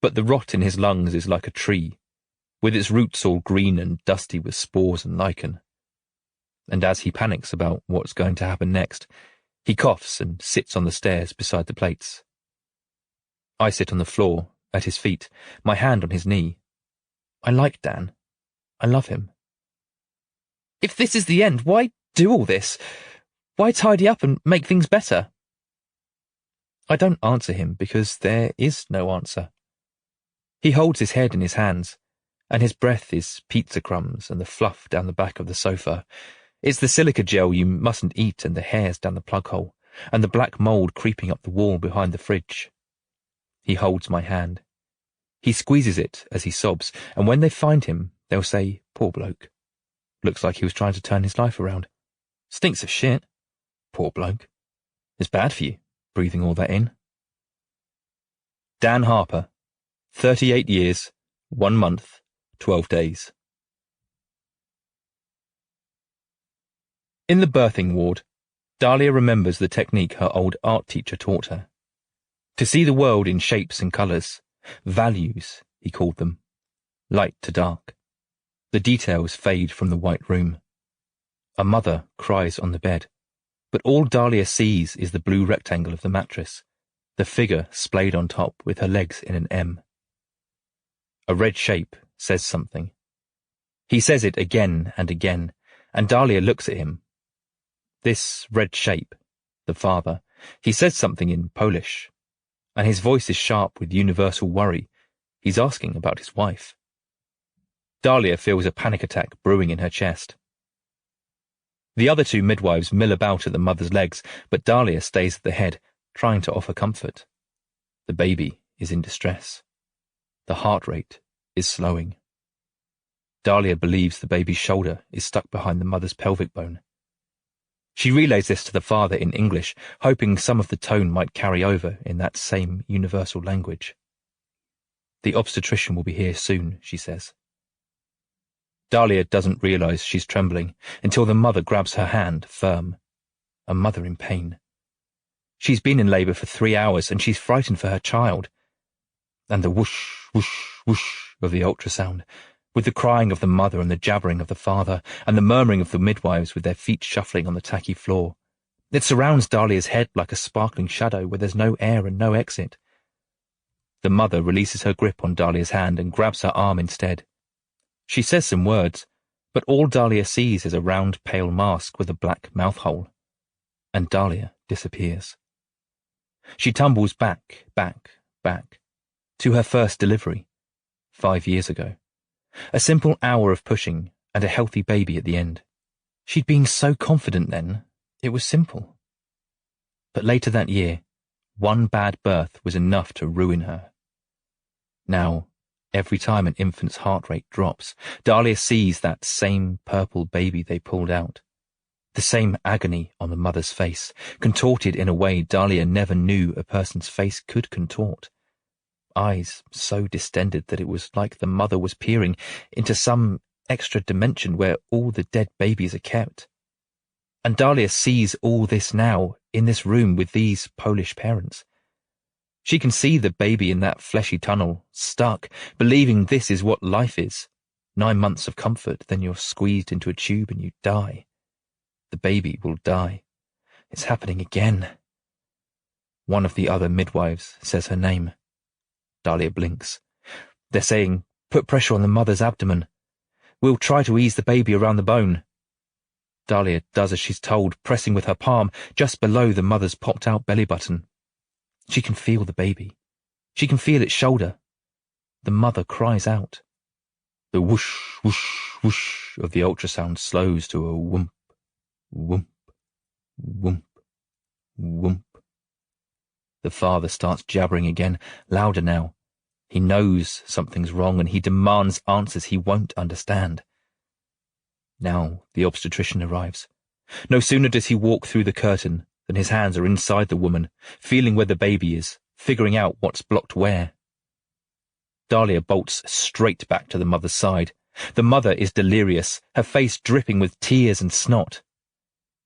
[SPEAKER 1] But the rot in his lungs is like a tree, with its roots all green and dusty with spores and lichen. And as he panics about what's going to happen next, he coughs and sits on the stairs beside the plates. I sit on the floor, at his feet, my hand on his knee. I like Dan. I love him. If this is the end, why do all this? Why tidy up and make things better? I don't answer him because there is no answer. He holds his head in his hands, and his breath is pizza crumbs and the fluff down the back of the sofa. It's the silica gel you mustn't eat and the hairs down the plug hole, and the black mould creeping up the wall behind the fridge. He holds my hand. He squeezes it as he sobs, and when they find him, they'll say, poor bloke. Looks like he was trying to turn his life around. Stinks of shit. Poor bloke. It's bad for you, breathing all that in. Dan Harper, 38 years, 1 month, 12 days. In the birthing ward, Dahlia remembers the technique her old art teacher taught her. To see the world in shapes and colours, values, he called them, light to dark. The details fade from the white room. A mother cries on the bed, but all Dahlia sees is the blue rectangle of the mattress, the figure splayed on top with her legs in an M. A red shape says something. He says it again and again, and Dahlia looks at him. This red shape, the father, he says something in Polish, and his voice is sharp with universal worry. He's asking about his wife. Dahlia feels a panic attack brewing in her chest. The other 2 midwives mill about at the mother's legs, but Dahlia stays at the head, trying to offer comfort. The baby is in distress. The heart rate is slowing. Dahlia believes the baby's shoulder is stuck behind the mother's pelvic bone. She relays this to the father in English, hoping some of the tone might carry over in that same universal language. The obstetrician will be here soon, she says. Dahlia doesn't realise she's trembling until the mother grabs her hand firm. A mother in pain. She's been in labour for 3 hours and she's frightened for her child. And the whoosh, whoosh, whoosh of the ultrasound, with the crying of the mother and the jabbering of the father, and the murmuring of the midwives with their feet shuffling on the tacky floor. It surrounds Dahlia's head like a sparkling shadow where there's no air and no exit. The mother releases her grip on Dahlia's hand and grabs her arm instead. She says some words, but all Dahlia sees is a round pale mask with a black mouth hole. And Dahlia disappears. She tumbles back, to her first delivery, 5 years ago. A simple hour of pushing and a healthy baby at the end. She'd been so confident then, it was simple. But later that year, one bad birth was enough to ruin her. Now, every time an infant's heart rate drops, Dahlia sees that same purple baby they pulled out. The same agony on the mother's face, contorted in a way Dahlia never knew a person's face could contort. Eyes so distended that it was like the mother was peering into some extra dimension where all the dead babies are kept. And Dahlia sees all this now, in this room with these Polish parents. She can see the baby in that fleshy tunnel, stuck, believing this is what life is. 9 months of comfort, then you're squeezed into a tube and you die. The baby will die. It's happening again. One of the other midwives says her name. Dahlia blinks. They're saying, put pressure on the mother's abdomen. We'll try to ease the baby around the bone. Dahlia does as she's told, pressing with her palm just below the mother's popped-out belly button. She can feel the baby. She can feel its shoulder. The mother cries out. The whoosh, whoosh, whoosh of the ultrasound slows to a whoomp, whoomp, whoomp, whoomp. The father starts jabbering again, louder now. He knows something's wrong and he demands answers he won't understand. Now the obstetrician arrives. No sooner does he walk through the curtain than his hands are inside the woman, feeling where the baby is, figuring out what's blocked where. Dahlia bolts straight back to the mother's side. The mother is delirious, her face dripping with tears and snot.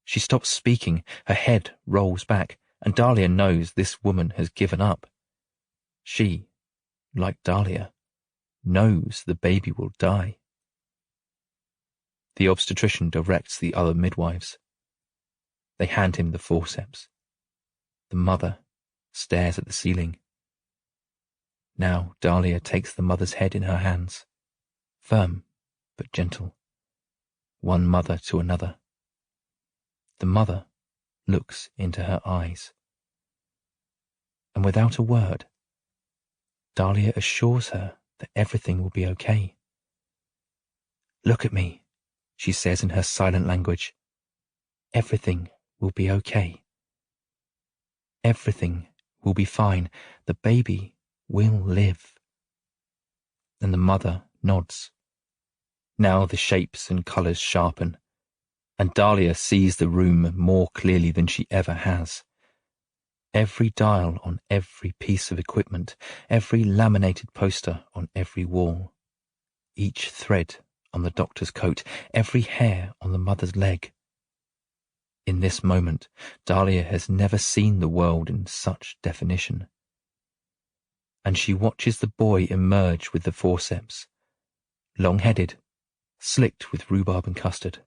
[SPEAKER 1] She stops speaking, her head rolls back, and Dahlia knows this woman has given up. She, like Dahlia, knows the baby will die. The obstetrician directs the other midwives. They hand him the forceps. The mother stares at the ceiling. Now Dahlia takes the mother's head in her hands, firm but gentle, one mother to another. The mother looks into her eyes. And without a word, Dahlia assures her that everything will be okay. Look at me, she says in her silent language. Everything will be okay. Everything will be fine. The baby will live. And the mother nods. Now the shapes and colours sharpen, and Dahlia sees the room more clearly than she ever has. Every dial on every piece of equipment, every laminated poster on every wall, each thread on the doctor's coat, every hair on the mother's leg. In this moment, Dahlia has never seen the world in such definition. And she watches the boy emerge with the forceps, long-headed, slicked with rhubarb and custard,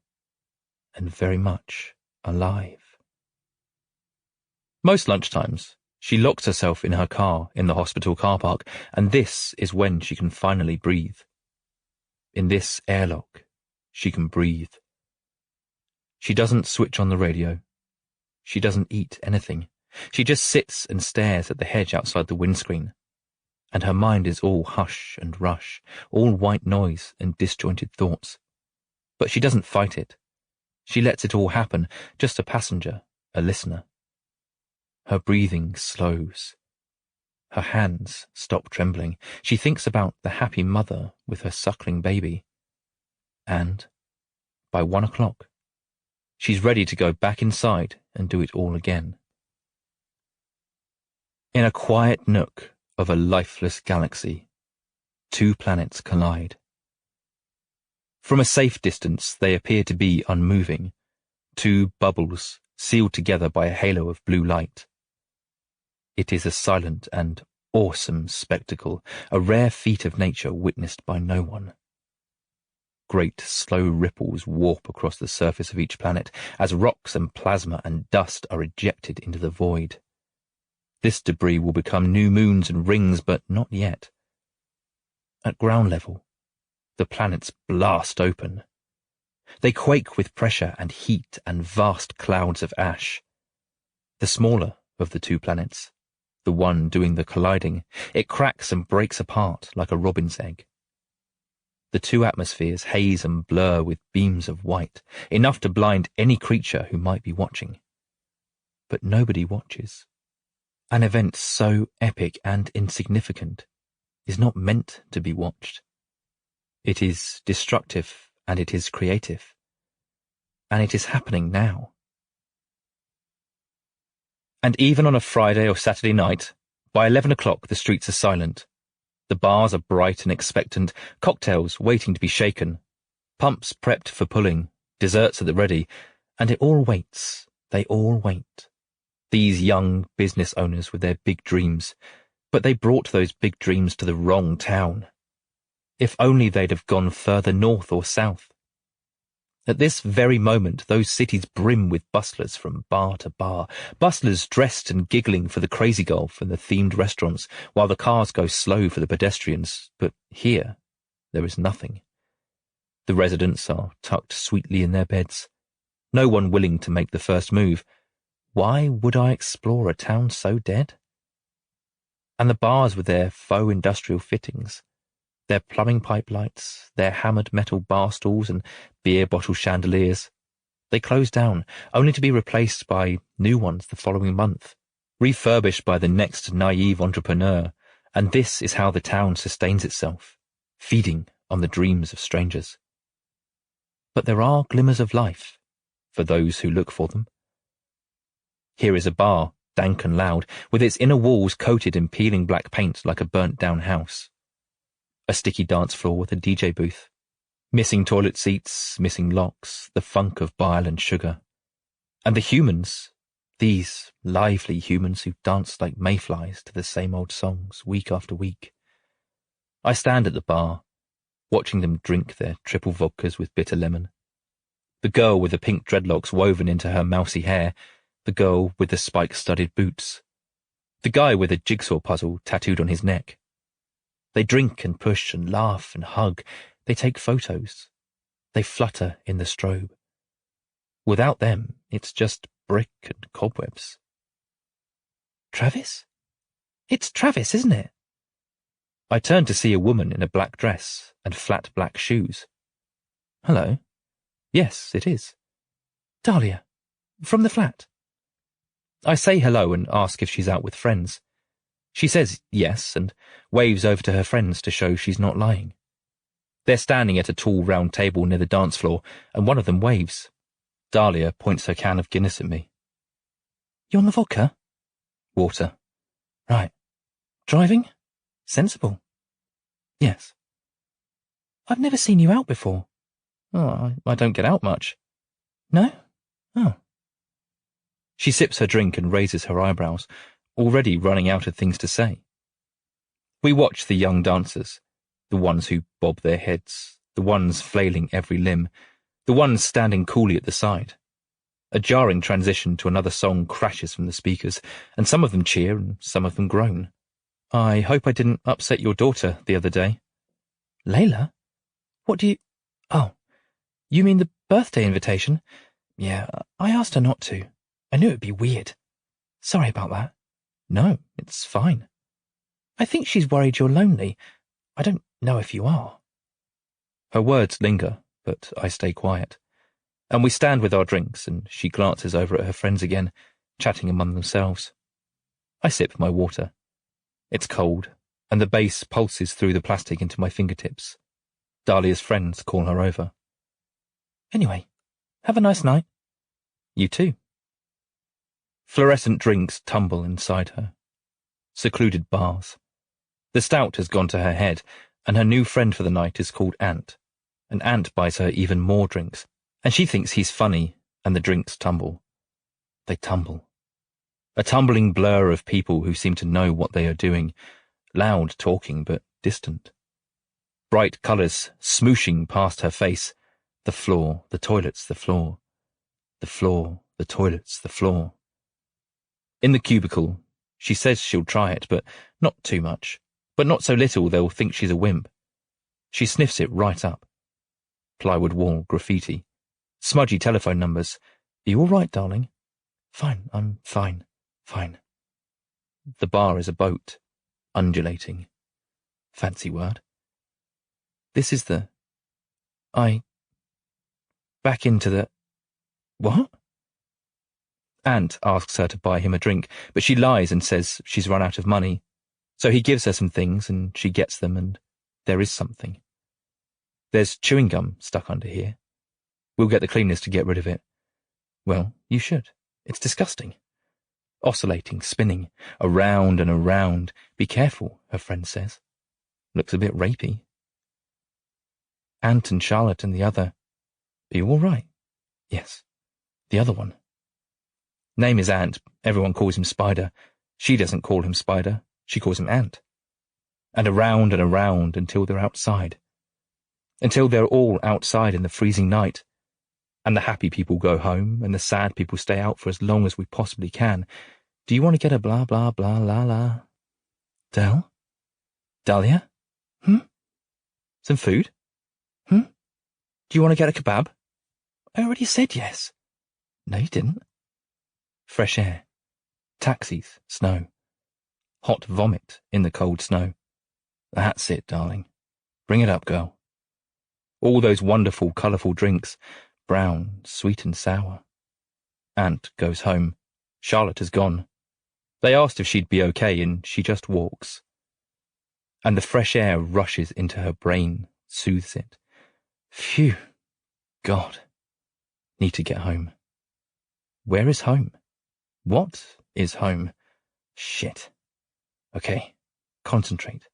[SPEAKER 1] and very much alive. Most lunchtimes, she locks herself in her car in the hospital car park, and this is when she can finally breathe. In this airlock, she can breathe. She doesn't switch on the radio. She doesn't eat anything. She just sits and stares at the hedge outside the windscreen. And her mind is all hush and rush, all white noise and disjointed thoughts. But she doesn't fight it. She lets it all happen, just a passenger, a listener. Her breathing slows. Her hands stop trembling. She thinks about the happy mother with her suckling baby. And, by 1 o'clock, she's ready to go back inside and do it all again. In a quiet nook of a lifeless galaxy, 2 planets collide. From a safe distance, they appear to be unmoving, 2 bubbles sealed together by a halo of blue light. It is a silent and awesome spectacle, a rare feat of nature witnessed by no one. Great slow ripples warp across the surface of each planet as rocks and plasma and dust are ejected into the void. This debris will become new moons and rings, but not yet. At ground level, the planets blast open. They quake with pressure and heat and vast clouds of ash. The smaller of the 2 planets, the one doing the colliding, it cracks and breaks apart like a robin's egg. The 2 atmospheres haze and blur with beams of white, enough to blind any creature who might be watching. But nobody watches. An event so epic and insignificant is not meant to be watched. It is destructive and it is creative. and it is happening now. And even on a Friday or Saturday night, by 11 o'clock the streets are silent. The bars are bright and expectant, cocktails waiting to be shaken, pumps prepped for pulling, desserts at the ready, and it all waits, they all wait. These young business owners with their big dreams, but they brought those big dreams to the wrong town. If only they'd have gone further north or south. At this very moment, those cities brim with bustlers from bar to bar, bustlers dressed and giggling for the crazy golf and the themed restaurants, while the cars go slow for the pedestrians. But here, there is nothing. The residents are tucked sweetly in their beds, no one willing to make the first move. Why would I explore a town so dead? And the bars with their faux industrial fittings, their plumbing pipe lights, their hammered metal bar stools and beer bottle chandeliers. They close down, only to be replaced by new ones the following month, refurbished by the next naive entrepreneur, and this is how the town sustains itself, feeding on the dreams of strangers. But there are glimmers of life, for those who look for them. Here is a bar, dank and loud, with its inner walls coated in peeling black paint like a burnt-down house. A sticky dance floor with a DJ booth. Missing toilet seats, missing locks, the funk of bile and sugar. And the humans, these lively humans who dance like mayflies to the same old songs week after week. I stand at the bar, watching them drink their triple vodkas with bitter lemon. The girl with the pink dreadlocks woven into her mousy hair, the girl with the spike-studded boots. The guy with a jigsaw puzzle tattooed on his neck. They drink and push and laugh and hug. They take photos. They flutter in the strobe. Without them, it's just brick and cobwebs. Travis? It's Travis, isn't it? I turn to see a woman in a black dress and flat black shoes. Hello. Yes, it is. Dahlia, from the flat. I say hello and ask if she's out with friends. She says yes and waves over to her friends to show she's not lying. They're standing at a tall round table near the dance floor, and one of them waves. Dahlia points her can of Guinness at me. You on the vodka? Water. Right. Driving? Sensible. Yes. I've never seen you out before. Oh, I don't get out much. No? Oh. She sips her drink and raises her eyebrows, already running out of things to say. We watch the young dancers, the ones who bob their heads, the ones flailing every limb, the ones standing coolly at the side. A jarring transition to another song crashes from the speakers, and some of them cheer and some of them groan. I hope I didn't upset your daughter the other day. Layla? What do you... Oh, you mean the birthday invitation? Yeah, I asked her not to. I knew it'd be weird. Sorry about that. No, it's fine. I think she's worried you're lonely. I don't know if you are. Her words linger, but I stay quiet. And we stand with our drinks, and she glances over at her friends again, chatting among themselves. I sip my water. It's cold, and the bass pulses through the plastic into my fingertips. Dahlia's friends call her over. Anyway, have a nice night. You too. Fluorescent drinks tumble inside her. Secluded bars. The stout has gone to her head, and her new friend for the night is called Ant. And Ant buys her even more drinks, and she thinks he's funny, and the drinks tumble. They tumble. A tumbling blur of people who seem to know what they are doing, loud talking but distant. Bright colours smooshing past her face. The floor, the toilets, the floor. The floor, the toilets, the floor. In the cubicle, she says she'll try it, but not too much. But not so little they'll think she's a wimp. She sniffs it right up. Plywood wall, graffiti. Smudgy telephone numbers. Are you all right, darling? Fine, I'm fine, fine. The bar is a boat, undulating. Fancy word. This is the... Back into the... What? Ant asks her to buy him a drink, but she lies and says she's run out of money. So he gives her some things, and she gets them, and there is something. There's chewing gum stuck under here. We'll get the cleaners to get rid of it. Well, you should. It's disgusting. Oscillating, spinning, around and around. Be careful, her friend says. Looks a bit rapey. Ant and Charlotte and the other. Are you all right? Yes. The other one. Name is Ant. Everyone calls him Spider. She doesn't call him Spider. She calls him Ant. And around until they're outside. Until they're all outside in the freezing night. And the happy people go home, and the sad people stay out for as long as we possibly can. Do you want to get a blah blah blah la la? Del? Dahlia? Some food? Do you want to get a kebab? I already said yes. No, you didn't. Fresh air. Taxis. Snow. Hot vomit in the cold snow. That's it, darling. Bring it up, girl. All those wonderful, colourful drinks. Brown, sweet and sour. Ant goes home. Charlotte has gone. They asked if she'd be okay, and she just walks. And the fresh air rushes into her brain, soothes it. Phew. God. Need to get home. Where is home? What is home? Shit. Okay. Concentrate.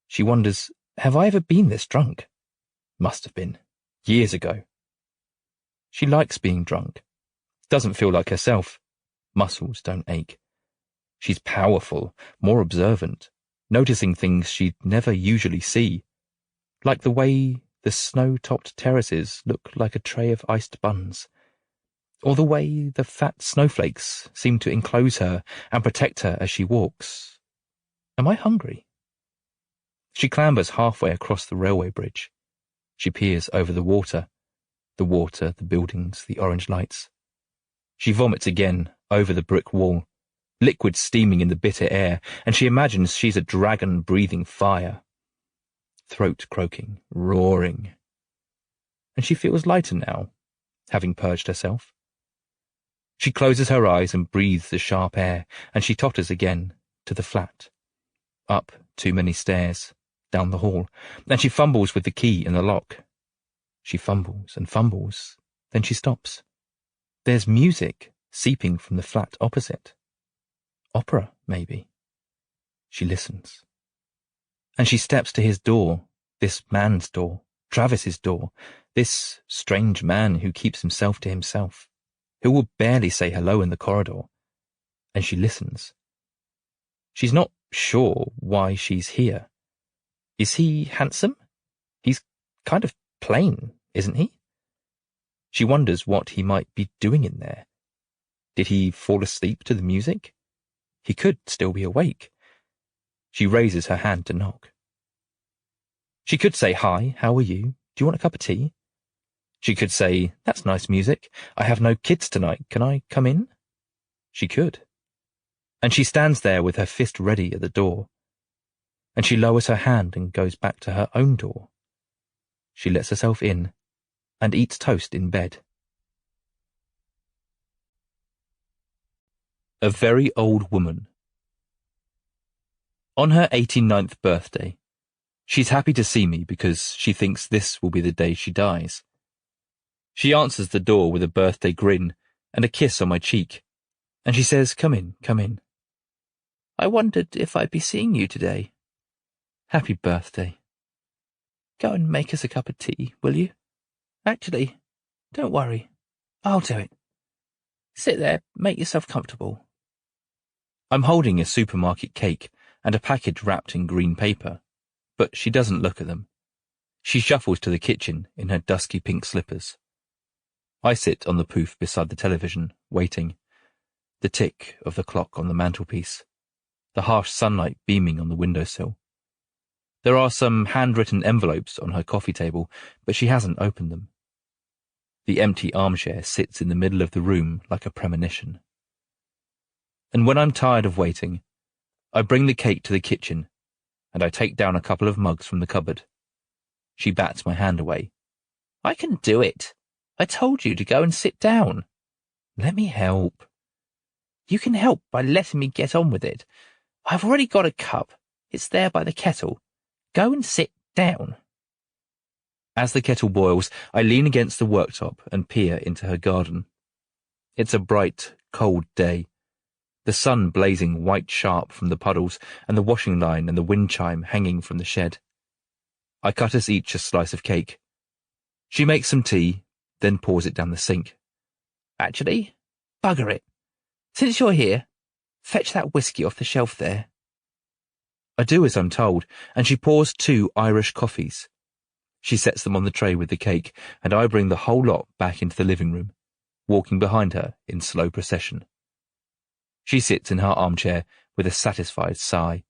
[SPEAKER 1] She wonders, have I ever been this drunk? Must have been. Years ago. She likes being drunk. Doesn't feel like herself. Muscles don't ache. She's powerful, more observant, noticing things she'd never usually see, like the way the snow-topped terraces look like a tray of iced buns, or the way the fat snowflakes seem to enclose her and protect her as she walks. Am I hungry? She clambers halfway across the railway bridge. She peers over the water, the buildings, the orange lights. She vomits again over the brick wall, liquid steaming in the bitter air, and she imagines she's a dragon breathing fire. Throat croaking, roaring. And she feels lighter now, having purged herself. She closes her eyes and breathes the sharp air, and she totters again to the flat. Up too many stairs, down the hall, and she fumbles with the key in the lock. She fumbles and fumbles, then she stops. There's music seeping from the flat opposite. Opera, maybe. She listens. And she steps to his door, this man's door, Travis's door, this strange man who keeps himself to himself, who will barely say hello in the corridor. And she listens. She's not sure why she's here. Is he handsome? He's kind of plain, isn't he? She wonders what he might be doing in there. Did he fall asleep to the music? He could still be awake. She raises her hand to knock. She could say, "Hi, how are you? Do you want a cup of tea?" She could say, "That's nice music. I have no kids tonight. Can I come in?" She could. And she stands there with her fist ready at the door. And she lowers her hand and goes back to her own door. She lets herself in and eats toast in bed. A very old woman. On her 89th birthday, she's happy to see me because she thinks this will be the day she dies. She answers the door with a birthday grin and a kiss on my cheek, and she says, "Come in, come in. I wondered if I'd be seeing you today. Happy birthday. Go and make us a cup of tea, will you? Actually, don't worry. I'll do it. Sit there, make yourself comfortable." I'm holding a supermarket cake and a package wrapped in green paper, but she doesn't look at them. She shuffles to the kitchen in her dusky pink slippers. I sit on the poof beside the television, waiting. The tick of the clock on the mantelpiece, the harsh sunlight beaming on the windowsill. There are some handwritten envelopes on her coffee table, but she hasn't opened them. The empty armchair sits in the middle of the room like a premonition. And when I'm tired of waiting, I bring the cake to the kitchen, and I take down a couple of mugs from the cupboard. She bats my hand away. "I can do it. I told you to go and sit down." "Let me help." "You can help by letting me get on with it. I've already got a cup. It's there by the kettle. Go and sit down." As the kettle boils, I lean against the worktop and peer into her garden. It's a bright, cold day. The sun blazing white sharp from the puddles, and the washing line and the wind chime hanging from the shed. I cut us each a slice of cake. She makes some tea, then pours it down the sink.
[SPEAKER 2] Actually, bugger it. Since you're here, fetch that whiskey off the shelf there.
[SPEAKER 1] I do as I'm told, and she pours 2 Irish coffees. She sets them on the tray with the cake, and I bring the whole lot back into the living room, walking behind her in slow procession. She sits in her armchair with a satisfied sigh,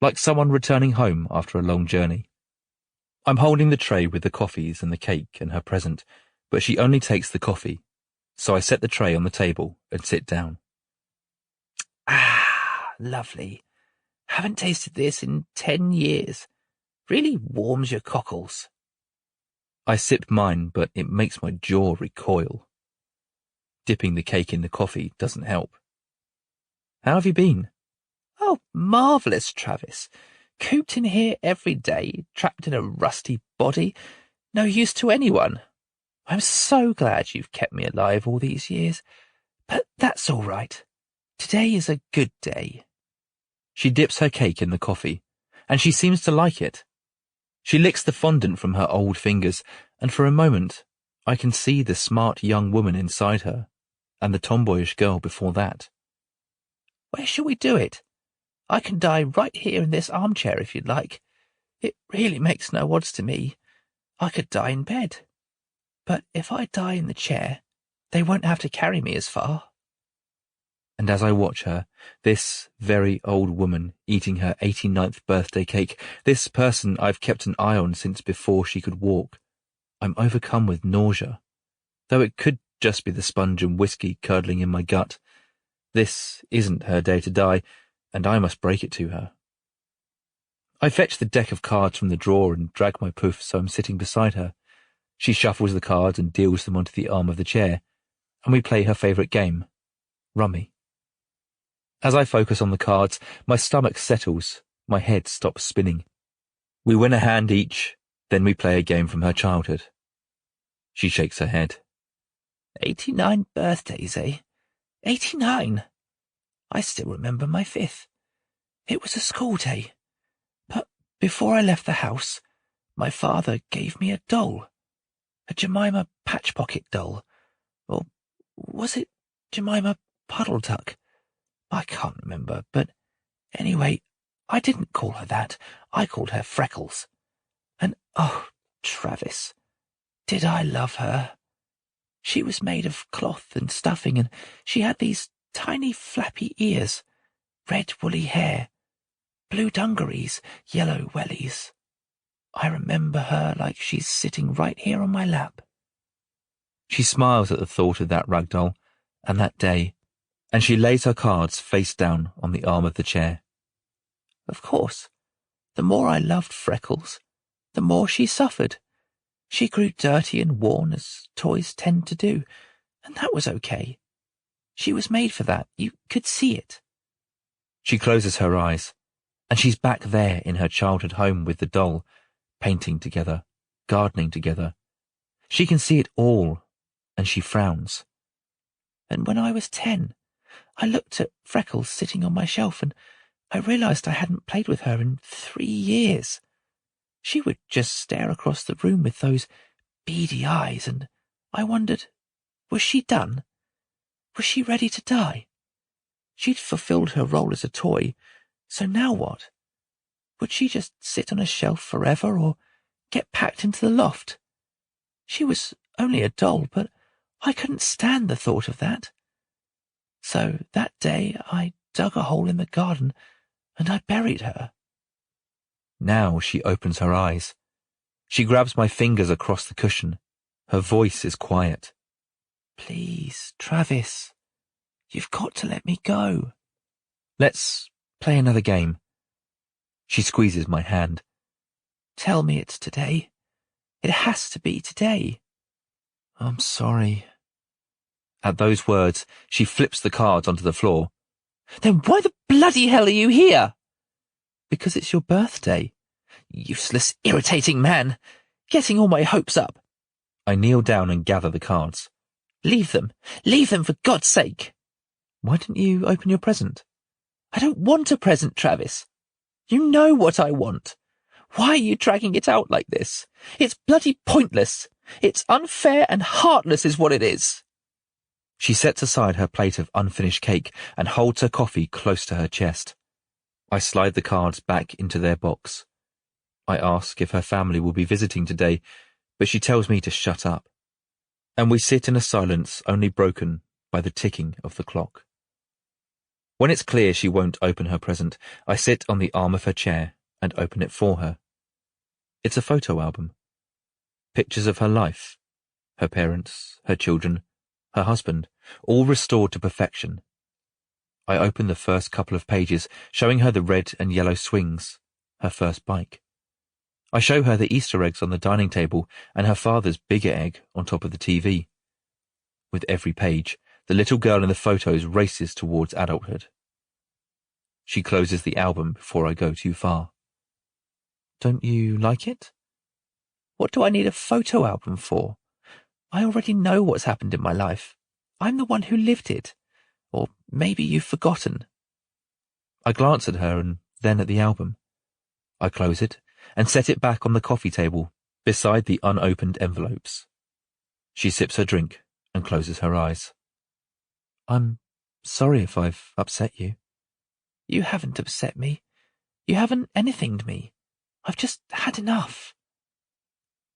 [SPEAKER 1] like someone returning home after a long journey. I'm holding the tray with the coffees and the cake and her present, but she only takes the coffee, so I set the tray on the table and sit down.
[SPEAKER 2] Ah, lovely. Haven't tasted this in 10 years. Really warms your cockles.
[SPEAKER 1] I sip mine, but it makes my jaw recoil. Dipping the cake in the coffee doesn't help. How have you been?
[SPEAKER 2] Oh, marvellous, Travis. Cooped in here every day, trapped in a rusty body, no use to anyone. I'm so glad you've kept me alive all these years. But that's all right. Today is a good day.
[SPEAKER 1] She dips her cake in the coffee, and she seems to like it. She licks the fondant from her old fingers, and for a moment I can see the smart young woman inside her, and the tomboyish girl before that.
[SPEAKER 2] Where shall we do it? I can die right here in this armchair if you'd like. It really makes no odds to me. I could die in bed. But if I die in the chair, they won't have to carry me as far.
[SPEAKER 1] And as I watch her, this very old woman eating her 89th birthday cake, this person I've kept an eye on since before she could walk, I'm overcome with nausea, though it could just be the sponge and whiskey curdling in my gut. This isn't her day to die, and I must break it to her. I fetch the deck of cards from the drawer and drag my poof so I'm sitting beside her. She shuffles the cards and deals them onto the arm of the chair, and we play her favourite game, rummy. As I focus on the cards, my stomach settles, my head stops spinning. We win a hand each, then we play a game from her childhood. She shakes her head.
[SPEAKER 2] 89 birthdays, eh? 89. I still remember my 5th. It was a school day. But before I left the house, my father gave me a doll. A Jemima Patchpocket doll. Or was it Jemima Puddle Duck? I can't remember, but anyway, I didn't call her that. I called her Freckles. And oh, Travis, did I love her? She was made of cloth and stuffing, and she had these tiny flappy ears, red woolly hair, blue dungarees, yellow wellies. I remember her like she's sitting right here on my lap.
[SPEAKER 1] She smiles at the thought of that rag doll and that day, and she lays her cards face down on the arm of the chair.
[SPEAKER 2] Of course, the more I loved Freckles, the more she suffered. She grew dirty and worn, as toys tend to do, and that was okay. She was made for that. You could see it.
[SPEAKER 1] She closes her eyes, and she's back there in her childhood home with the doll, painting together, gardening together. She can see it all, and she frowns.
[SPEAKER 2] And when I was 10, I looked at Freckles sitting on my shelf, and I realized I hadn't played with her in 3 years. She would just stare across the room with those beady eyes, and I wondered, was she done? Was she ready to die? She'd fulfilled her role as a toy, so now what? Would she just sit on a shelf forever, or get packed into the loft? She was only a doll, but I couldn't stand the thought of that. So that day I dug a hole in the garden, and I buried her.
[SPEAKER 1] Now she opens her eyes. She grabs my fingers across the cushion. Her voice is quiet.
[SPEAKER 2] Please, Travis, you've got to let me go.
[SPEAKER 1] Let's play another game. She squeezes my hand.
[SPEAKER 2] Tell me it's today. It has to be today.
[SPEAKER 1] I'm sorry. At those words, she flips the cards onto the floor.
[SPEAKER 2] Then why the bloody hell are you here?
[SPEAKER 1] Because it's your birthday.
[SPEAKER 2] Useless, irritating man. getting all my hopes up.
[SPEAKER 1] I kneel down and gather the cards.
[SPEAKER 2] Leave them. Leave them for God's sake.
[SPEAKER 1] Why didn't you open your present?
[SPEAKER 2] I don't want a present, Travis. You know what I want. Why are you dragging it out like this? It's bloody pointless. It's unfair and heartless is what it is.
[SPEAKER 1] She sets aside her plate of unfinished cake and holds her coffee close to her chest. I slide the cards back into their box. I ask if her family will be visiting today, but she tells me to shut up. And we sit in a silence only broken by the ticking of the clock. When it's clear she won't open her present, I sit on the arm of her chair and open it for her. It's a photo album. Pictures of her life, her parents, her children, her husband, all restored to perfection. I open the first couple of pages, showing her the red and yellow swings, her first bike. I show her the Easter eggs on the dining table and her father's bigger egg on top of the TV. With every page, the little girl in the photos races towards adulthood. She closes the album before I go too far. Don't you like it?
[SPEAKER 2] What do I need a photo album for? I already know what's happened in my life. I'm the one who lived it. Or maybe you've forgotten.
[SPEAKER 1] I glance at her and then at the album. I close it and set it back on the coffee table beside the unopened envelopes. She sips her drink and closes her eyes. I'm sorry if I've upset you.
[SPEAKER 2] You haven't upset me. You haven't anythinged me. I've just had enough.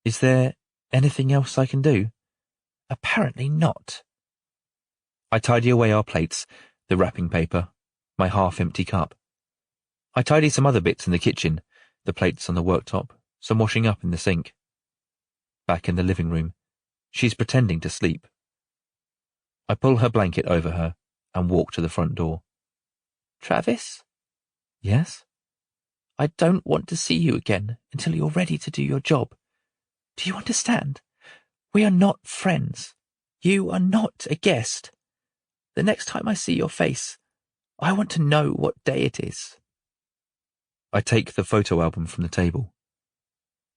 [SPEAKER 1] Is there anything else I can do?
[SPEAKER 2] Apparently not.
[SPEAKER 1] I tidy away our plates, the wrapping paper, my half-empty cup. I tidy some other bits in the kitchen, the plates on the worktop, some washing up in the sink. Back in the living room, she's pretending to sleep. I pull her blanket over her and walk to the front door.
[SPEAKER 2] Travis?
[SPEAKER 1] Yes?
[SPEAKER 2] I don't want to see you again until you're ready to do your job. Do you understand? We are not friends. You are not a guest. The next time I see your face, I want to know what day it is.
[SPEAKER 1] I take the photo album from the table.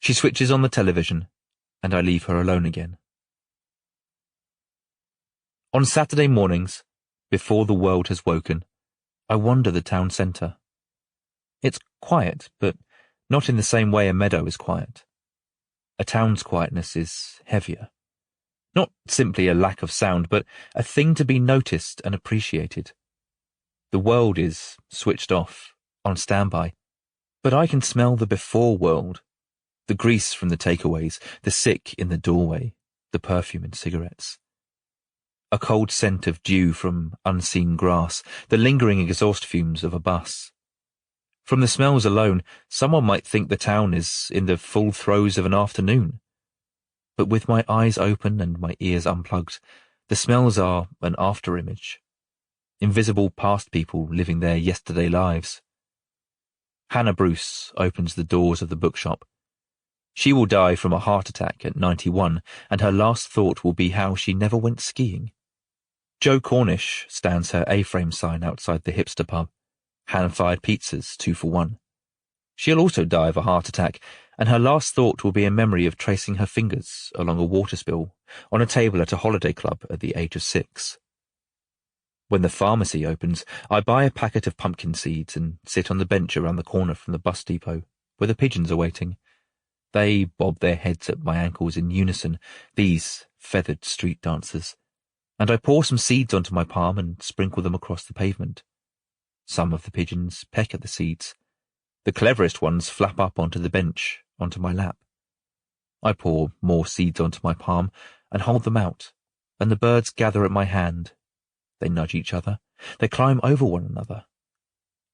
[SPEAKER 1] She switches on the television, and I leave her alone again. On Saturday mornings, before the world has woken, I wander the town centre. It's quiet, but not in the same way a meadow is quiet. A town's quietness is heavier. Not simply a lack of sound, but a thing to be noticed and appreciated. The world is switched off, on standby, but I can smell the before world, the grease from the takeaways, the sick in the doorway, the perfume in cigarettes. A cold scent of dew from unseen grass, the lingering exhaust fumes of a bus. From the smells alone, someone might think the town is in the full throes of an afternoon. But with my eyes open and my ears unplugged, the smells are an after-image. Invisible past people living their yesterday lives. Hannah Bruce opens the doors of the bookshop. She will die from a heart attack at 91, and her last thought will be how she never went skiing. Jo Cornish stands her A-frame sign outside the hipster pub. Hand-fired pizzas, 2 for 1. She'll also die of a heart attack, and her last thought will be a memory of tracing her fingers along a water spill on a table at a holiday club at the age of 6. When the pharmacy opens, I buy a packet of pumpkin seeds and sit on the bench around the corner from the bus depot, where the pigeons are waiting. They bob their heads at my ankles in unison, these feathered street dancers, and I pour some seeds onto my palm and sprinkle them across the pavement. Some of the pigeons peck at the seeds. The cleverest ones flap up onto the bench, onto my lap. I pour more seeds onto my palm and hold them out, and the birds gather at my hand. They nudge each other. They climb over one another.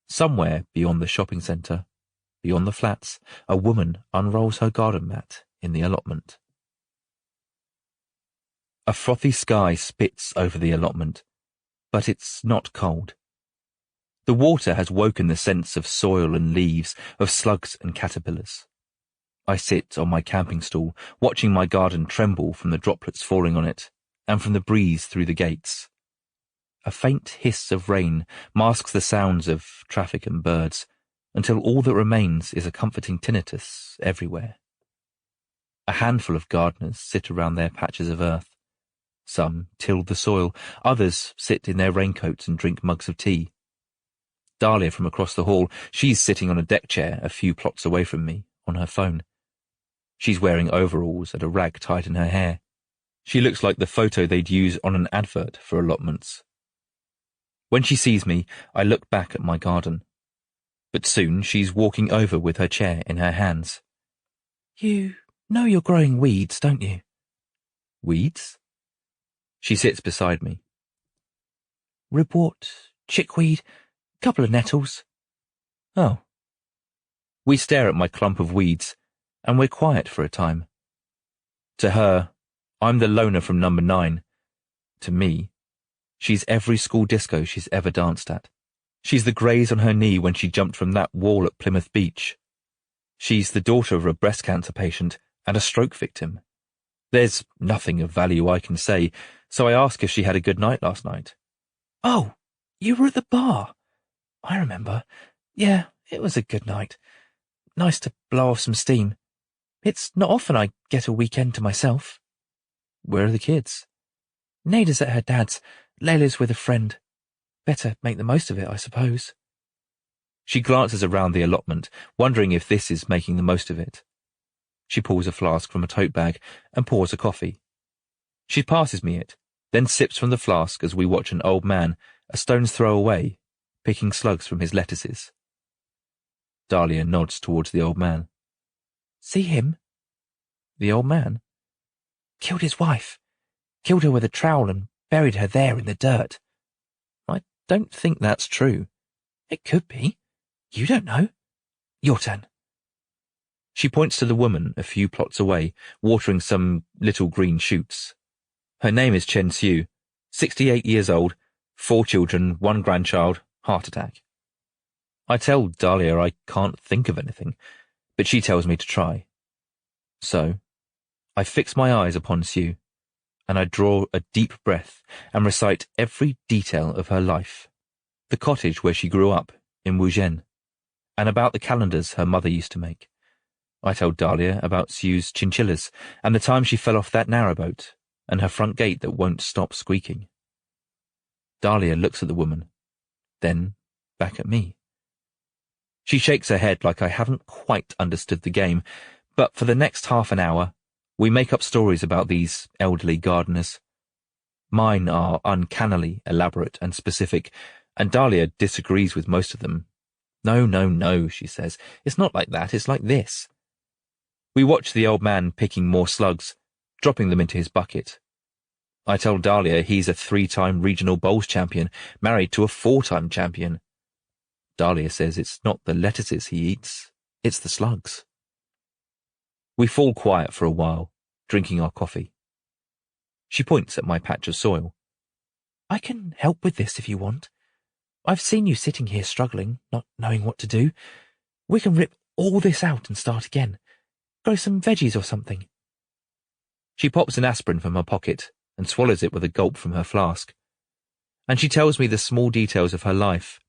[SPEAKER 1] Somewhere beyond the shopping centre, beyond the flats, a woman unrolls her garden mat in the allotment. A frothy sky spits over the allotment, but it's not cold. The water has woken the sense of soil and leaves, of slugs and caterpillars. I sit on my camping stool, watching my garden tremble from the droplets falling on it, and from the breeze through the gates. A faint hiss of rain masks the sounds of traffic and birds, until all that remains is a comforting tinnitus everywhere. A handful of gardeners sit around their patches of earth. Some till the soil, others sit in their raincoats and drink mugs of tea. Dahlia from across the hall, she's sitting on a deck chair a few plots away from me, on her phone. She's wearing overalls and a rag tied in her hair. She looks like the photo they'd use on an advert for allotments. When she sees me, I look back at my garden. But soon she's walking over with her chair in her hands.
[SPEAKER 2] You know you're growing weeds, don't you?
[SPEAKER 1] Weeds? She sits beside me.
[SPEAKER 2] Ribwort, chickweed, couple of nettles.
[SPEAKER 1] Oh. We stare at my clump of weeds, and we're quiet for a time. To her, I'm the loner from number 9. To me, she's every school disco she's ever danced at. She's the graze on her knee when she jumped from that wall at Plymouth Beach. She's the daughter of a breast cancer patient and a stroke victim. There's nothing of value I can say, so I ask if she had a good night last night.
[SPEAKER 2] Oh, you were at the bar. I remember. Yeah, it was a good night. Nice to blow off some steam. It's not often I get a weekend to myself.
[SPEAKER 1] Where are the kids?
[SPEAKER 2] Nada's at her dad's. Layla's with a friend. Better make the most of it, I suppose.
[SPEAKER 1] She glances around the allotment, wondering if this is making the most of it. She pulls a flask from a tote bag and pours a coffee. She passes me it, then sips from the flask as we watch an old man, a stone's throw away, picking slugs from his lettuces. Dahlia nods towards the old man.
[SPEAKER 2] See him?
[SPEAKER 1] The old man?
[SPEAKER 2] Killed his wife. Killed her with a trowel and buried her there in the dirt.
[SPEAKER 1] I don't think that's true.
[SPEAKER 2] It could be. You don't know. Your turn.
[SPEAKER 1] She points to the woman a few plots away, watering some little green shoots. Her name is Chen Xiu, 68 years old, 4 children, 1 grandchild, heart attack. I tell Dahlia I can't think of anything, but she tells me to try. So, I fix my eyes upon Xiu, and I draw a deep breath and recite every detail of her life. The cottage where she grew up, in Wuzhen, and about the calendars her mother used to make. I tell Dahlia about Xiu's chinchillas, and the time she fell off that narrowboat, and her front gate that won't stop squeaking. Dahlia looks at the woman, then back at me. She shakes her head like I haven't quite understood the game, but for the next half an hour, we make up stories about these elderly gardeners. Mine are uncannily elaborate and specific, and Dahlia disagrees with most of them. No, she says. It's not like that, it's like this. We watch the old man picking more slugs, dropping them into his bucket. I tell Dahlia he's a 3-time regional bowls champion, married to a 4-time champion. Dahlia says it's not the lettuces he eats, it's the slugs. We fall quiet for a while, drinking our coffee. She points at my patch of soil.
[SPEAKER 2] I can help with this if you want. I've seen you sitting here struggling, not knowing what to do. We can rip all this out and start again. Grow some veggies or something.
[SPEAKER 1] She pops an aspirin from her pocket and swallows it with a gulp from her flask. And she tells me the small details of her life.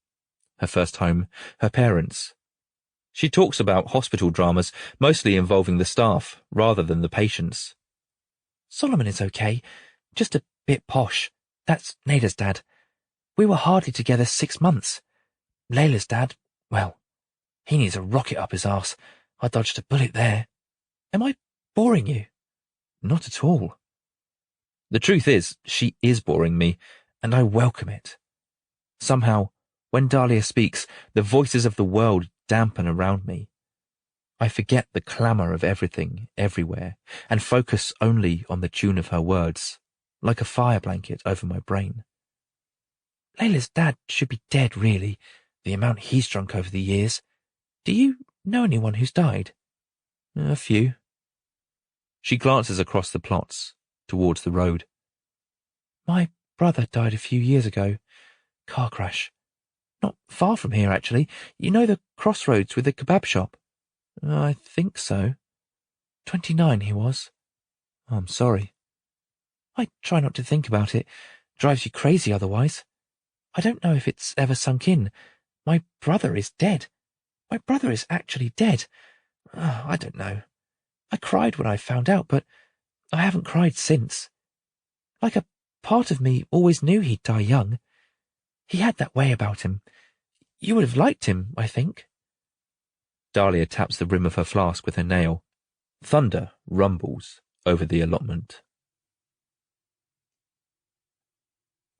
[SPEAKER 1] Her first home, her parents. She talks about hospital dramas, mostly involving the staff rather than the patients.
[SPEAKER 2] Solomon is okay, just a bit posh. That's Nada's dad. We were hardly together 6 months. Layla's dad, well, he needs a rocket up his arse. I dodged a bullet there. Am I boring you?
[SPEAKER 1] Not at all. The truth is, she is boring me, and I welcome it. Somehow, when Dahlia speaks, the voices of the world dampen around me. I forget the clamour of everything, everywhere, and focus only on the tune of her words, like a fire blanket over my brain.
[SPEAKER 2] Layla's dad should be dead, really, the amount he's drunk over the years. Do you know anyone who's died?
[SPEAKER 1] A few. She glances across the plots, towards the road.
[SPEAKER 2] My brother died a few years ago. Car crash. Not far from here, actually. You know the crossroads with the kebab shop?
[SPEAKER 1] I think so.
[SPEAKER 2] 29 he was.
[SPEAKER 1] I'm sorry.
[SPEAKER 2] I try not to think about it. Drives you crazy otherwise. I don't know if it's ever sunk in. My brother is dead. My brother is actually dead. I don't know. I cried when I found out, but I haven't cried since. Like a part of me always knew he'd die young. He had that way about him. You would have liked him, I think."
[SPEAKER 1] Dahlia taps the rim of her flask with her nail. Thunder rumbles over the allotment.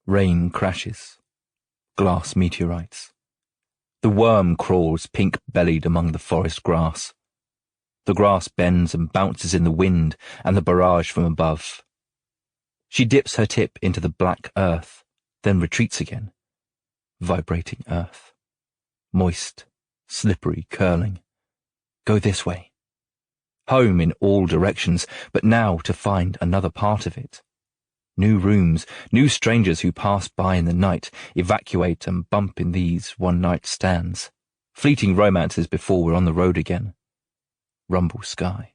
[SPEAKER 1] Rain crashes. Glass meteorites. The worm crawls pink-bellied among the forest grass. The grass bends and bounces in the wind and the barrage from above. She dips her tip into the black earth, then retreats again. Vibrating earth. Moist, slippery, curling. Go this way. Home in all directions, but now to find another part of it. New rooms, new strangers who pass by in the night, evacuate and bump in these one-night stands. Fleeting romances before we're on the road again. Rumble sky.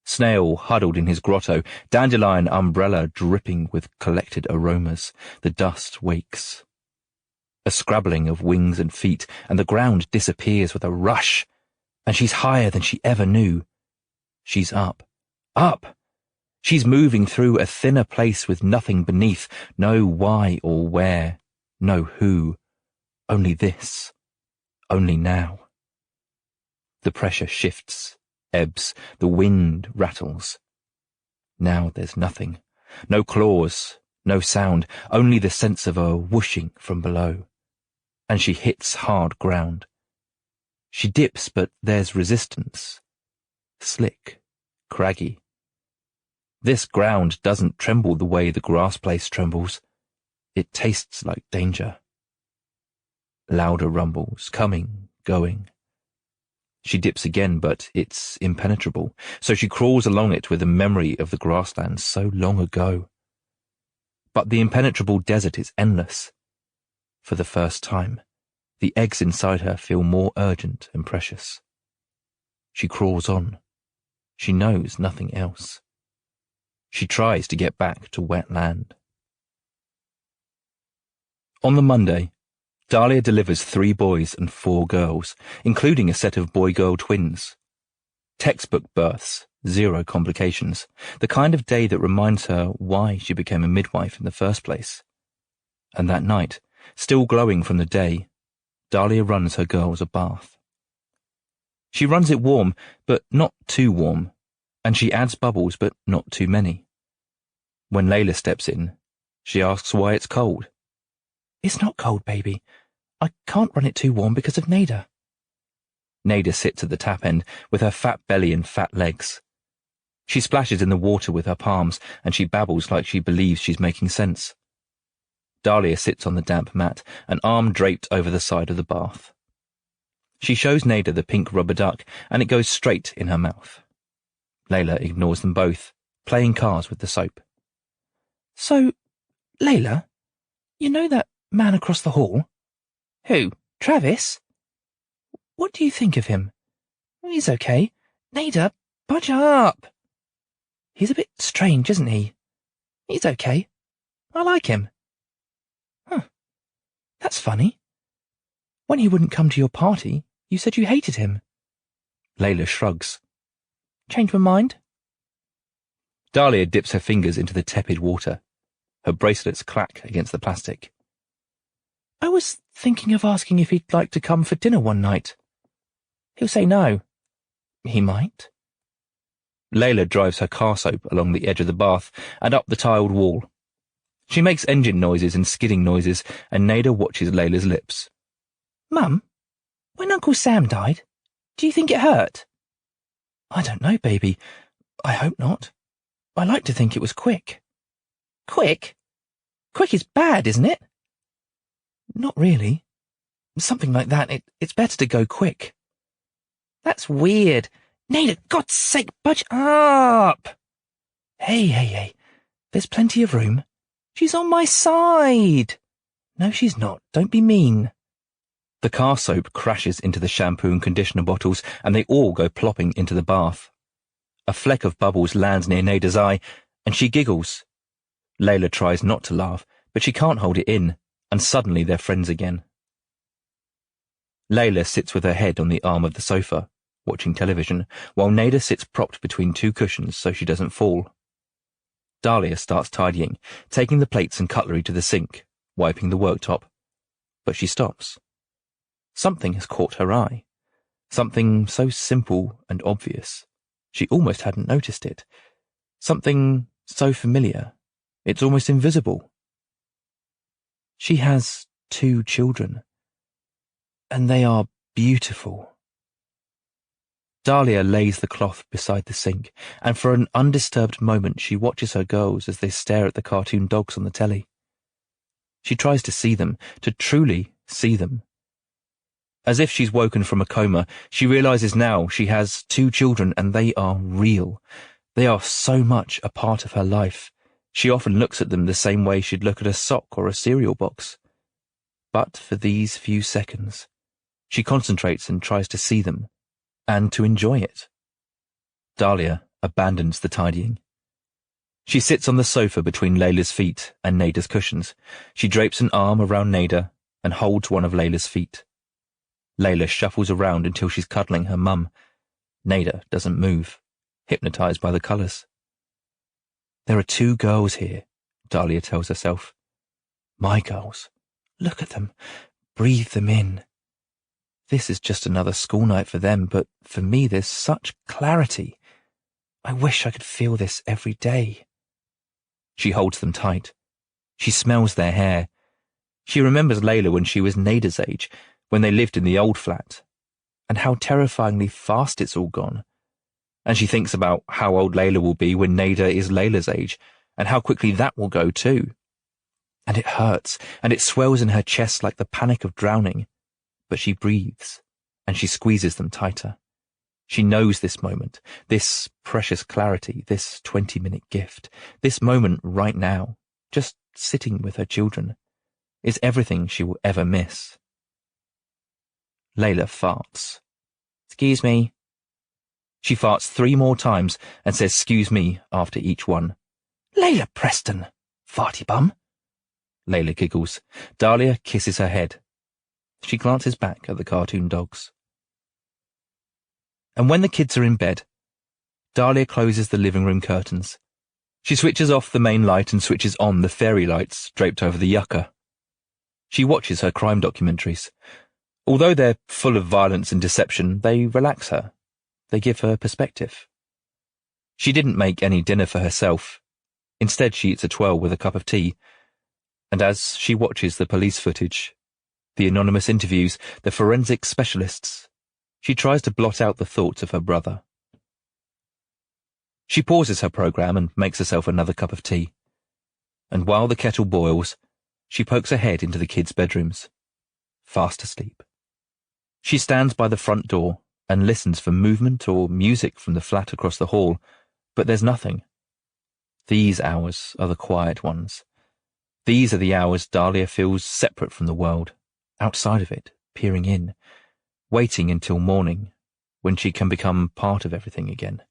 [SPEAKER 1] Snail huddled in his grotto, dandelion umbrella dripping with collected aromas. The dust wakes. A scrabbling of wings and feet, and the ground disappears with a rush. And she's higher than she ever knew. She's up. Up! She's moving through a thinner place with nothing beneath, no why or where, no who, only this, only now. The pressure shifts, ebbs, the wind rattles. Now there's nothing, no claws, no sound, only the sense of a whooshing from below. And she hits hard ground. She dips, but there's resistance. Slick, craggy. This ground doesn't tremble the way the grass place trembles. It tastes like danger. Louder rumbles, coming, going. She dips again, but it's impenetrable, so she crawls along it with a memory of the grasslands so long ago. But the impenetrable desert is endless. For the first time, the eggs inside her feel more urgent and precious. She crawls on. She knows nothing else. She tries to get back to wet land. On the Monday, Dahlia delivers 3 boys and 4 girls, including a set of boy-girl twins. Textbook births, 0 complications, the kind of day that reminds her why she became a midwife in the first place. And that night, still glowing from the day, Dahlia runs her girls a bath. She runs it warm, but not too warm, and she adds bubbles, but not too many. When Layla steps in, she asks why it's cold.
[SPEAKER 2] "It's not cold, baby. I can't run it too warm because of Nada."
[SPEAKER 1] Nada sits at the tap end with her fat belly and fat legs. She splashes in the water with her palms, and she babbles like she believes she's making sense. Dahlia sits on the damp mat, an arm draped over the side of the bath. She shows Nada the pink rubber duck, and it goes straight in her mouth. Layla ignores them both, playing cards with the soap.
[SPEAKER 2] "So, Layla, you know that man across the hall?"
[SPEAKER 3] "Who?
[SPEAKER 2] "Travis. What do you think of him?"
[SPEAKER 3] "He's okay."
[SPEAKER 2] "Nada, budge up." "He's a bit strange, isn't he?"
[SPEAKER 3] "He's okay. I like him."
[SPEAKER 2] "Huh. That's funny. When he wouldn't come to your party, you said you hated him."
[SPEAKER 1] Layla shrugs.
[SPEAKER 2] "Change my mind?"
[SPEAKER 1] Dahlia dips her fingers into the tepid water. Her bracelets clack against the plastic.
[SPEAKER 2] "I was thinking of asking if he'd like to come for dinner one night."
[SPEAKER 3] "He'll say no."
[SPEAKER 2] "He might."
[SPEAKER 1] Layla drives her car soap along the edge of the bath and up the tiled wall. She makes engine noises and skidding noises, and Nada watches Layla's lips.
[SPEAKER 3] "Mum, when Uncle Sam died, do you think it hurt?"
[SPEAKER 2] "I don't know, baby. I hope not. I like to think it was quick."
[SPEAKER 3] "Quick? Quick is bad, isn't it?"
[SPEAKER 2] "Not really. Something like that. It's better to go quick."
[SPEAKER 3] "That's weird. Nada, God's sake, budge up."
[SPEAKER 2] Hey. There's plenty of room.
[SPEAKER 3] "She's on my side."
[SPEAKER 2] "No, she's not. Don't be mean."
[SPEAKER 1] The car soap crashes into the shampoo and conditioner bottles, and they all go plopping into the bath. A fleck of bubbles lands near Nada's eye, and she giggles. Layla tries not to laugh, but she can't hold it in, and suddenly they're friends again. Layla sits with her head on the arm of the sofa, watching television, while Nada sits propped between two cushions so she doesn't fall. Dahlia starts tidying, taking the plates and cutlery to the sink, wiping the worktop. But she stops. Something has caught her eye. Something so simple and obvious, she almost hadn't noticed it. Something so familiar, it's almost invisible. She has 2 children, and they are beautiful. Dahlia lays the cloth beside the sink, and for an undisturbed moment she watches her girls as they stare at the cartoon dogs on the telly. She tries to see them, to truly see them. As if she's woken from a coma, she realizes now she has 2 children and they are real. They are so much a part of her life. She often looks at them the same way she'd look at a sock or a cereal box. But for these few seconds, she concentrates and tries to see them, and to enjoy it. Dahlia abandons the tidying. She sits on the sofa between Layla's feet and Nada's cushions. She drapes an arm around Nada and holds one of Layla's feet. Layla shuffles around until she's cuddling her mum. Nada doesn't move, hypnotized by the colours. There are 2 girls here, Dahlia tells herself. My girls. Look at them. Breathe them in. This is just another school night for them, but for me there's such clarity. I wish I could feel this every day. She holds them tight. She smells their hair. She remembers Layla when she was Nada's age, when they lived in the old flat, and how terrifyingly fast it's all gone. And she thinks about how old Layla will be when Nada is Layla's age, and how quickly that will go too. And it hurts, and it swells in her chest like the panic of drowning. But she breathes, and she squeezes them tighter. She knows this moment, this precious clarity, this 20-minute gift, this moment right now, just sitting with her children, is everything she will ever miss. Layla farts. Excuse me. She farts 3 more times and says excuse me after each one. Layla Preston, farty bum. Layla giggles. Dahlia kisses her head. She glances back at the cartoon dogs. And when the kids are in bed, Dahlia closes the living room curtains. She switches off the main light and switches on the fairy lights draped over the yucca. She watches her crime documentaries. Although they're full of violence and deception, they relax her. They give her perspective. She didn't make any dinner for herself. Instead, she eats a twirl with a cup of tea. And as she watches the police footage, the anonymous interviews, the forensic specialists, she tries to blot out the thoughts of her brother. She pauses her program and makes herself another cup of tea. And while the kettle boils, she pokes her head into the kids' bedrooms, fast asleep. She stands by the front door and listens for movement or music from the flat across the hall, but there's nothing. These hours are the quiet ones. These are the hours Dahlia feels separate from the world, outside of it, peering in, waiting until morning, when she can become part of everything again.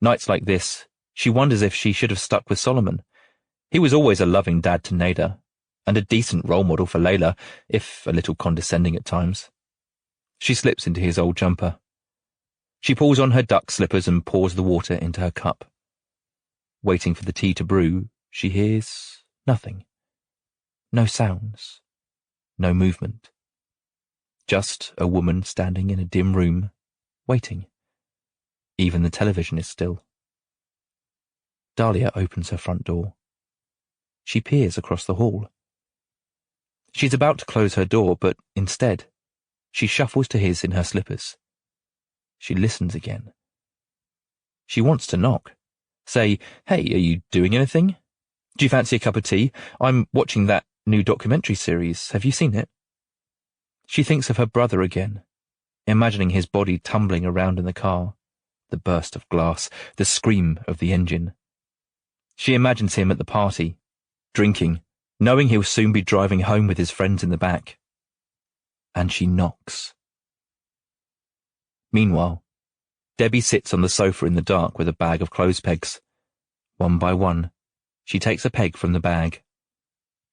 [SPEAKER 1] Nights like this, she wonders if she should have stuck with Solomon. He was always a loving dad to Nada, and a decent role model for Layla, if a little condescending at times. She slips into his old jumper. She pulls on her duck slippers and pours the water into her cup. Waiting for the tea to brew, she hears nothing. No sounds. No movement. Just a woman standing in a dim room, waiting. Even the television is still. Dahlia opens her front door. She peers across the hall. She's about to close her door, but instead, she shuffles to his in her slippers. She listens again. She wants to knock. Say, "Hey, are you doing anything? Do you fancy a cup of tea? I'm watching that new documentary series. Have you seen it?" She thinks of her brother again, imagining his body tumbling around in the car, the burst of glass, the scream of the engine. She imagines him at the party, drinking, knowing he'll soon be driving home with his friends in the back. And she knocks. Meanwhile, Debbie sits on the sofa in the dark with a bag of clothes pegs. One by one, she takes a peg from the bag.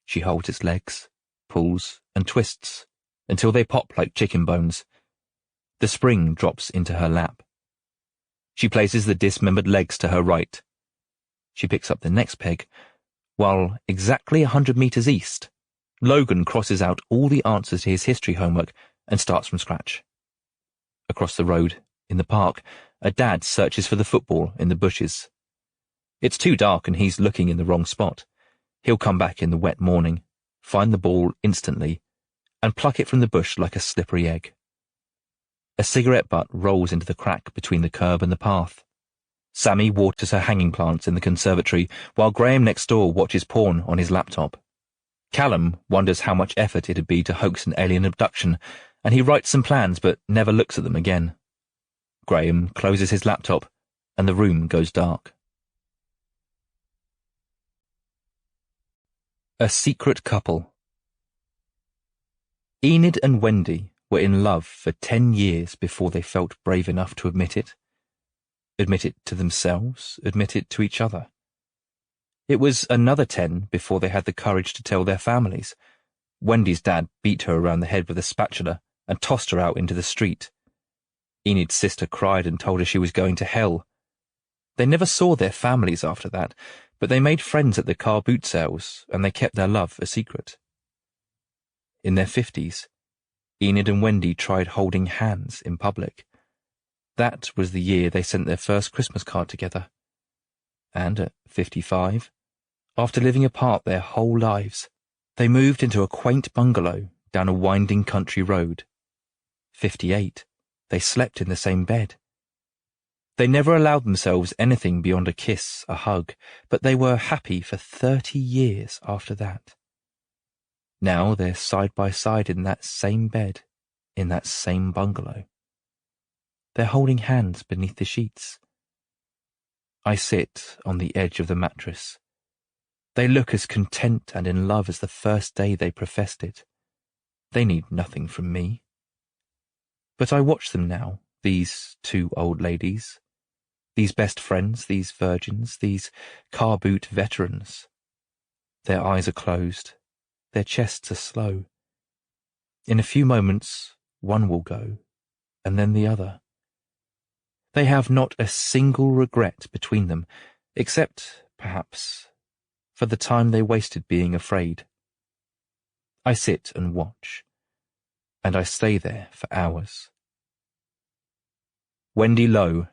[SPEAKER 1] She holds its legs, pulls, and twists, until they pop like chicken bones. The spring drops into her lap. She places the dismembered legs to her right. She picks up the next peg, while exactly 100 meters east, Logan crosses out all the answers to his history homework and starts from scratch. Across the road, in the park, a dad searches for the football in the bushes. It's too dark and he's looking in the wrong spot. He'll come back in the wet morning, find the ball instantly, and pluck it from the bush like a slippery egg. A cigarette butt rolls into the crack between the curb and the path. Sammy waters her hanging plants in the conservatory, while Graham next door watches porn on his laptop. Callum wonders how much effort it'd be to hoax an alien abduction, and he writes some plans but never looks at them again. Graham closes his laptop, and the room goes dark. A secret couple. Enid and Wendy were in love for 10 years before they felt brave enough to admit it. Admit it to themselves, admit it to each other. It was another 10 before they had the courage to tell their families. Wendy's dad beat her around the head with a spatula and tossed her out into the street. Enid's sister cried and told her she was going to hell. They never saw their families after that, but they made friends at the car boot sales, and they kept their love a secret. In their 50s, Enid and Wendy tried holding hands in public. That was the year they sent their first Christmas card together. And at 55, after living apart their whole lives, they moved into a quaint bungalow down a winding country road. 58, they slept in the same bed. They never allowed themselves anything beyond a kiss, a hug, but they were happy for 30 years after that. Now they're side by side in that same bed, in that same bungalow. They're holding hands beneath the sheets. I sit on the edge of the mattress. They look as content and in love as the first day they professed it. They need nothing from me. But I watch them now, these two old ladies, these best friends, these virgins, these car boot veterans. Their eyes are closed, their chests are slow. In a few moments, one will go, and then the other. They have not a single regret between them, except, perhaps, for the time they wasted being afraid. I sit and watch, and I stay there for hours. Wendy Lowe,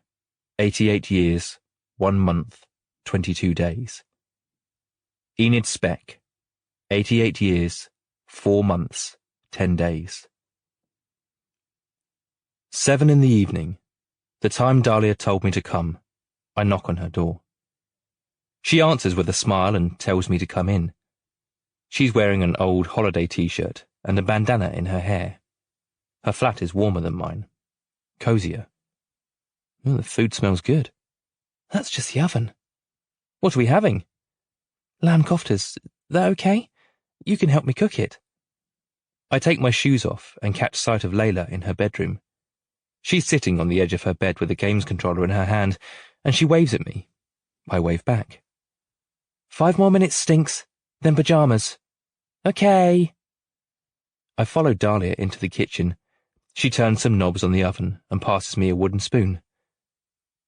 [SPEAKER 1] 88 years, 1 month, 22 days. Enid Speck, 88 years, 4 months, 10 days. 7 in the evening, the time Dahlia told me to come. I knock on her door. She answers with a smile and tells me to come in. She's wearing an old holiday t-shirt and a bandana in her hair. Her flat is warmer than mine, cosier. Oh, the food smells good.
[SPEAKER 3] That's just the oven.
[SPEAKER 1] What are we having?
[SPEAKER 3] Lamb koftas. That okay? You can help me cook it.
[SPEAKER 1] I take my shoes off and catch sight of Layla in her bedroom. She's sitting on the edge of her bed with a games controller in her hand, and she waves at me. I wave back.
[SPEAKER 3] 5 more minutes, Stinks, then pajamas. Okay.
[SPEAKER 1] I follow Dahlia into the kitchen. She turns some knobs on the oven and passes me a wooden spoon.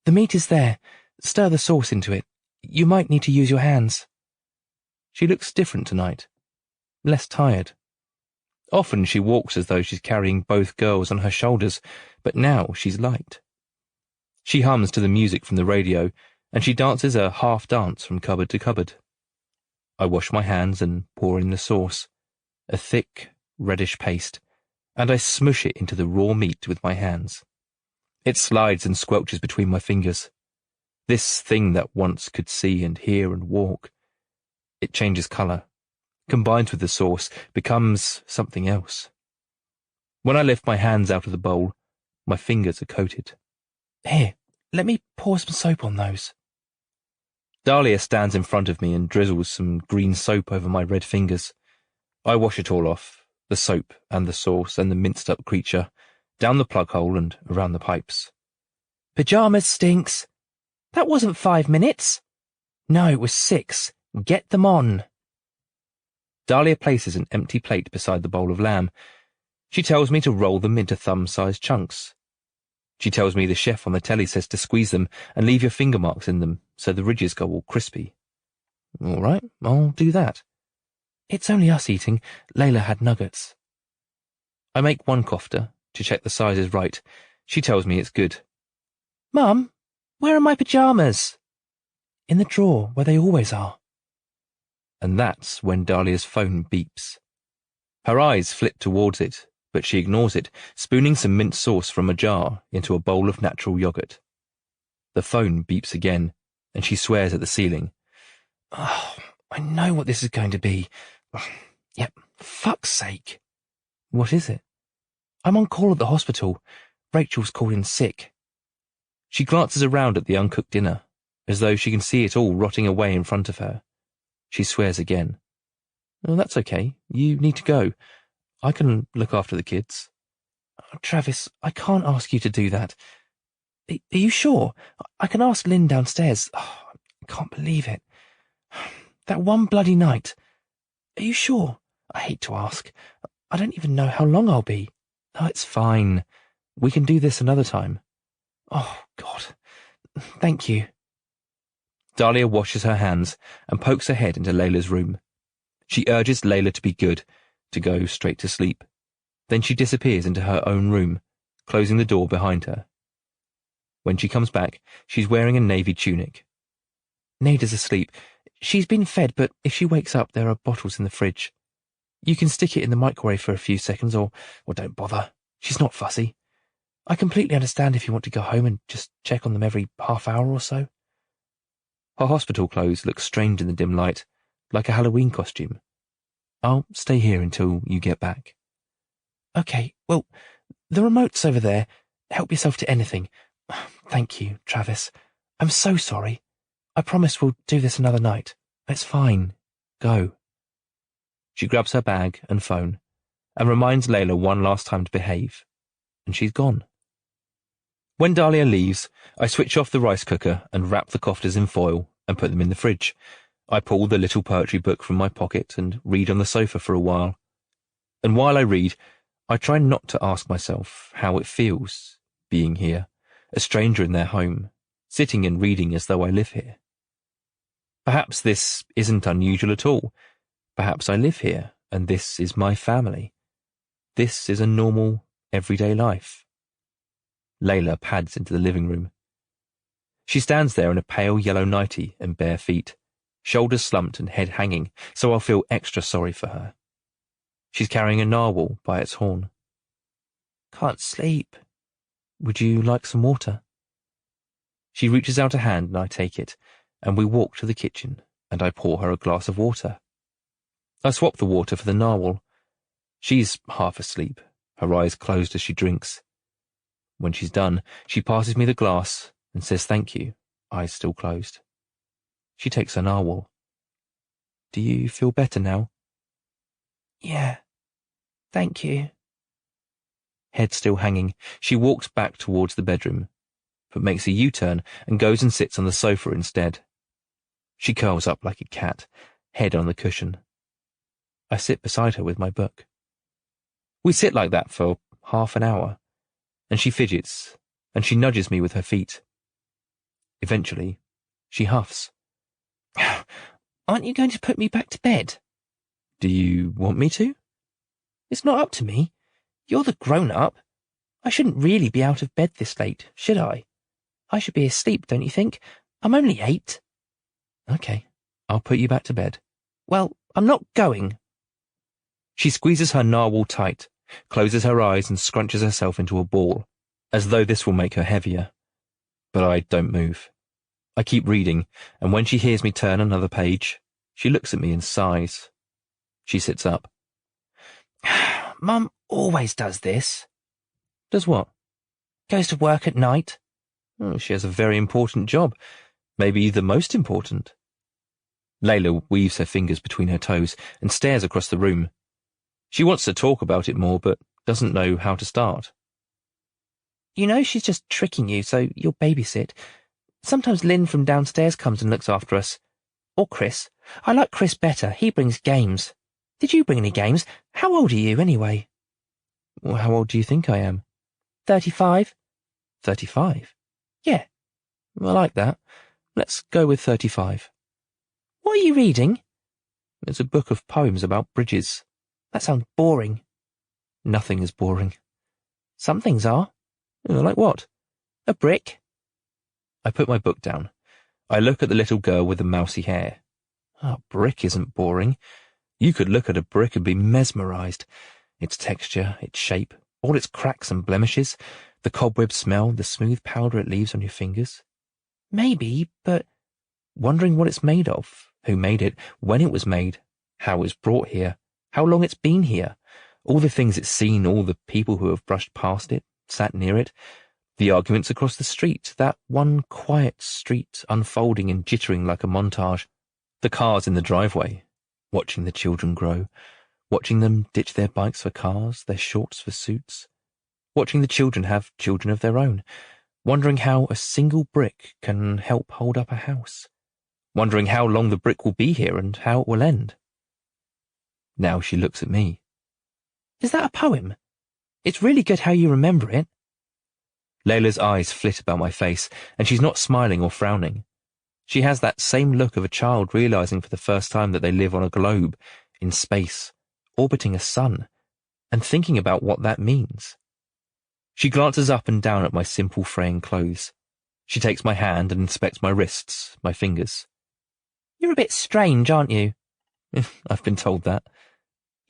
[SPEAKER 3] The meat is there. Stir the sauce into it. You might need to use your hands.
[SPEAKER 1] She looks different tonight. Less tired. Often she walks as though she's carrying both girls on her shoulders, but now she's light. She hums to the music from the radio, and she dances a half dance from cupboard to cupboard. I wash my hands and pour in the sauce, a thick, reddish paste, and I smush it into the raw meat with my hands. It slides and squelches between my fingers. This thing that once could see and hear and walk. It changes colour, combines with the sauce, becomes something else. When I lift my hands out of the bowl, my fingers are coated.
[SPEAKER 3] Here, let me pour some soap on those.
[SPEAKER 1] Dahlia stands in front of me and drizzles some green soap over my red fingers. I wash it all off, the soap and the sauce and the minced-up creature, down the plug hole and around the pipes.
[SPEAKER 3] Pyjamas, Stinks. That wasn't 5 minutes. No, it was 6. Get them on.
[SPEAKER 1] Dahlia places an empty plate beside the bowl of lamb. She tells me to roll them into thumb-sized chunks, She tells me the chef on the telly says to squeeze them and leave your finger marks in them so the ridges go all crispy. All right, I'll do that.
[SPEAKER 2] It's only us eating. Layla had nuggets.
[SPEAKER 1] I make one kofta to check the size is right. She tells me it's good.
[SPEAKER 3] Mum, where are my pyjamas?
[SPEAKER 2] In the drawer, where they always are.
[SPEAKER 1] And that's when Dahlia's phone beeps. Her eyes flit towards it, but she ignores it, spooning some mint sauce from a jar into a bowl of natural yogurt. The phone beeps again, and she swears at the ceiling.
[SPEAKER 2] Oh, I know what this is going to be. Yep, fuck's sake.
[SPEAKER 1] What is it?
[SPEAKER 2] I'm on call at the hospital. Rachel's called in sick.
[SPEAKER 1] She glances around at the uncooked dinner, as though she can see it all rotting away in front of her. She swears again. Well, that's okay. You need to go. I can look after the kids.
[SPEAKER 2] Oh, Travis, I can't ask you to do that. Are you sure? I can ask Lynn downstairs. Oh, I can't believe it. That one bloody night. Are you sure? I hate to ask. I don't even know how long I'll be.
[SPEAKER 1] No, it's fine. We can do this another time.
[SPEAKER 2] Oh, God. Thank you.
[SPEAKER 1] Dahlia washes her hands and pokes her head into Layla's room. She urges Layla to be good, to go straight to sleep. Then she disappears into her own room, closing the door behind her. When she comes back, she's wearing a navy tunic.
[SPEAKER 2] Nada's asleep. She's been fed, but if she wakes up, there are bottles in the fridge. You can stick it in the microwave for a few seconds, or don't bother. She's not fussy. I completely understand if you want to go home and just check on them every half hour or so.
[SPEAKER 1] Her hospital clothes look strange in the dim light, like a Halloween costume. I'll stay here until you get back.
[SPEAKER 2] Okay, well, the remote's over there. Help yourself to anything. Thank you, Travis. I'm so sorry. I promise we'll do this another night.
[SPEAKER 1] It's fine. Go. She grabs her bag and phone and reminds Layla one last time to behave, and she's gone. When Dahlia leaves, I switch off the rice cooker and wrap the koftas in foil and put them in the fridge. I pull the little poetry book from my pocket and read on the sofa for a while. And while I read, I try not to ask myself how it feels, being here, a stranger in their home, sitting and reading as though I live here. Perhaps this isn't unusual at all. Perhaps I live here, and this is my family. This is a normal, everyday life. Layla pads into the living room. She stands there in a pale yellow nightie and bare feet, shoulders slumped and head hanging, so I'll feel extra sorry for her. She's carrying a narwhal by its horn.
[SPEAKER 2] Can't sleep.
[SPEAKER 1] Would you like some water? She reaches out a hand and I take it, and we walk to the kitchen, and I pour her a glass of water. I swap the water for the narwhal. She's half asleep, her eyes closed as she drinks. When she's done, she passes me the glass and says thank you, eyes still closed. She takes her narwhal. Do you feel better now?
[SPEAKER 2] Yeah, thank you.
[SPEAKER 1] Head still hanging, she walks back towards the bedroom, but makes a U-turn and goes and sits on the sofa instead. She curls up like a cat, head on the cushion. I sit beside her with my book. We sit like that for half an hour, and she fidgets, and she nudges me with her feet. Eventually, she huffs.
[SPEAKER 3] Aren't you going to put me back to bed?
[SPEAKER 1] Do you want me to?
[SPEAKER 3] It's not up to me. You're the grown-up. I shouldn't really be out of bed this late, should I? I should be asleep, don't you think? I'm only 8.
[SPEAKER 1] Okay, I'll put you back to bed.
[SPEAKER 3] Well, I'm not going.
[SPEAKER 1] She squeezes her narwhal tight, closes her eyes and scrunches herself into a ball, as though this will make her heavier. But I don't move. I keep reading, and when she hears me turn another page, she looks at me and sighs. She sits up.
[SPEAKER 3] Mum always does this.
[SPEAKER 1] Does what?
[SPEAKER 3] Goes to work at night.
[SPEAKER 1] Oh, she has a very important job, maybe the most important. Layla weaves her fingers between her toes and stares across the room. She wants to talk about it more, but doesn't know how to start.
[SPEAKER 3] You know she's just tricking you, so you'll babysit. Sometimes Lynn from downstairs comes and looks after us. Or Chris. I like Chris better. He brings games. Did you bring any games? How old are you, anyway?
[SPEAKER 1] Well, how old do you think I am?
[SPEAKER 3] 35. 35? Yeah. I like that. Let's go with 35. What are you reading?
[SPEAKER 1] It's a book of poems about bridges.
[SPEAKER 3] That sounds boring.
[SPEAKER 1] Nothing is boring.
[SPEAKER 3] Some things are.
[SPEAKER 1] Like what?
[SPEAKER 3] A brick.
[SPEAKER 1] I put my book down. I look at the little girl with the mousy hair. A brick isn't boring. You could look at a brick and be mesmerized. Its texture, its shape, all its cracks and blemishes, the cobweb smell, the smooth powder it leaves on your fingers.
[SPEAKER 3] Maybe, but
[SPEAKER 1] wondering what it's made of, who made it, when it was made, how it was brought here, how long it's been here, all the things it's seen, all the people who have brushed past it, sat near it, the arguments across the street, that one quiet street unfolding and jittering like a montage, the cars in the driveway, watching the children grow, watching them ditch their bikes for cars, their shorts for suits, watching the children have children of their own, wondering how a single brick can help hold up a house, wondering how long the brick will be here and how it will end. Now she looks at me.
[SPEAKER 3] Is that a poem? It's really good how you remember it.
[SPEAKER 1] Layla's eyes flit about my face, and she's not smiling or frowning. She has that same look of a child realizing for the first time that they live on a globe, in space, orbiting a sun, and thinking about what that means. She glances up and down at my simple fraying clothes. She takes my hand and inspects my wrists, my fingers.
[SPEAKER 3] You're a bit strange, aren't you?
[SPEAKER 1] I've been told that.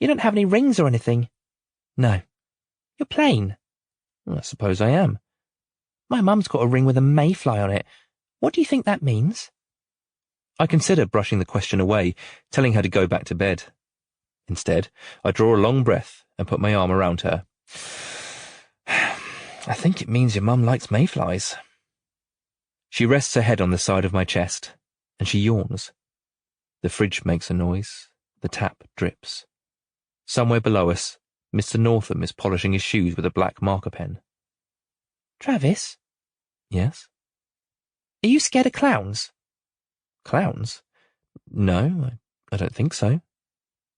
[SPEAKER 3] You don't have any rings or anything.
[SPEAKER 1] No.
[SPEAKER 3] You're plain.
[SPEAKER 1] I suppose I am.
[SPEAKER 3] My mum's got a ring with a mayfly on it. What do you think that means?
[SPEAKER 1] I consider brushing the question away, telling her to go back to bed. Instead, I draw a long breath and put my arm around her. I think it means your mum likes mayflies. She rests her head on the side of my chest, and she yawns. The fridge makes a noise. The tap drips. Somewhere below us, Mr. Northam is polishing his shoes with a black marker pen.
[SPEAKER 3] Travis?
[SPEAKER 1] Yes?
[SPEAKER 3] Are you scared of clowns?
[SPEAKER 1] Clowns? No, I don't think so.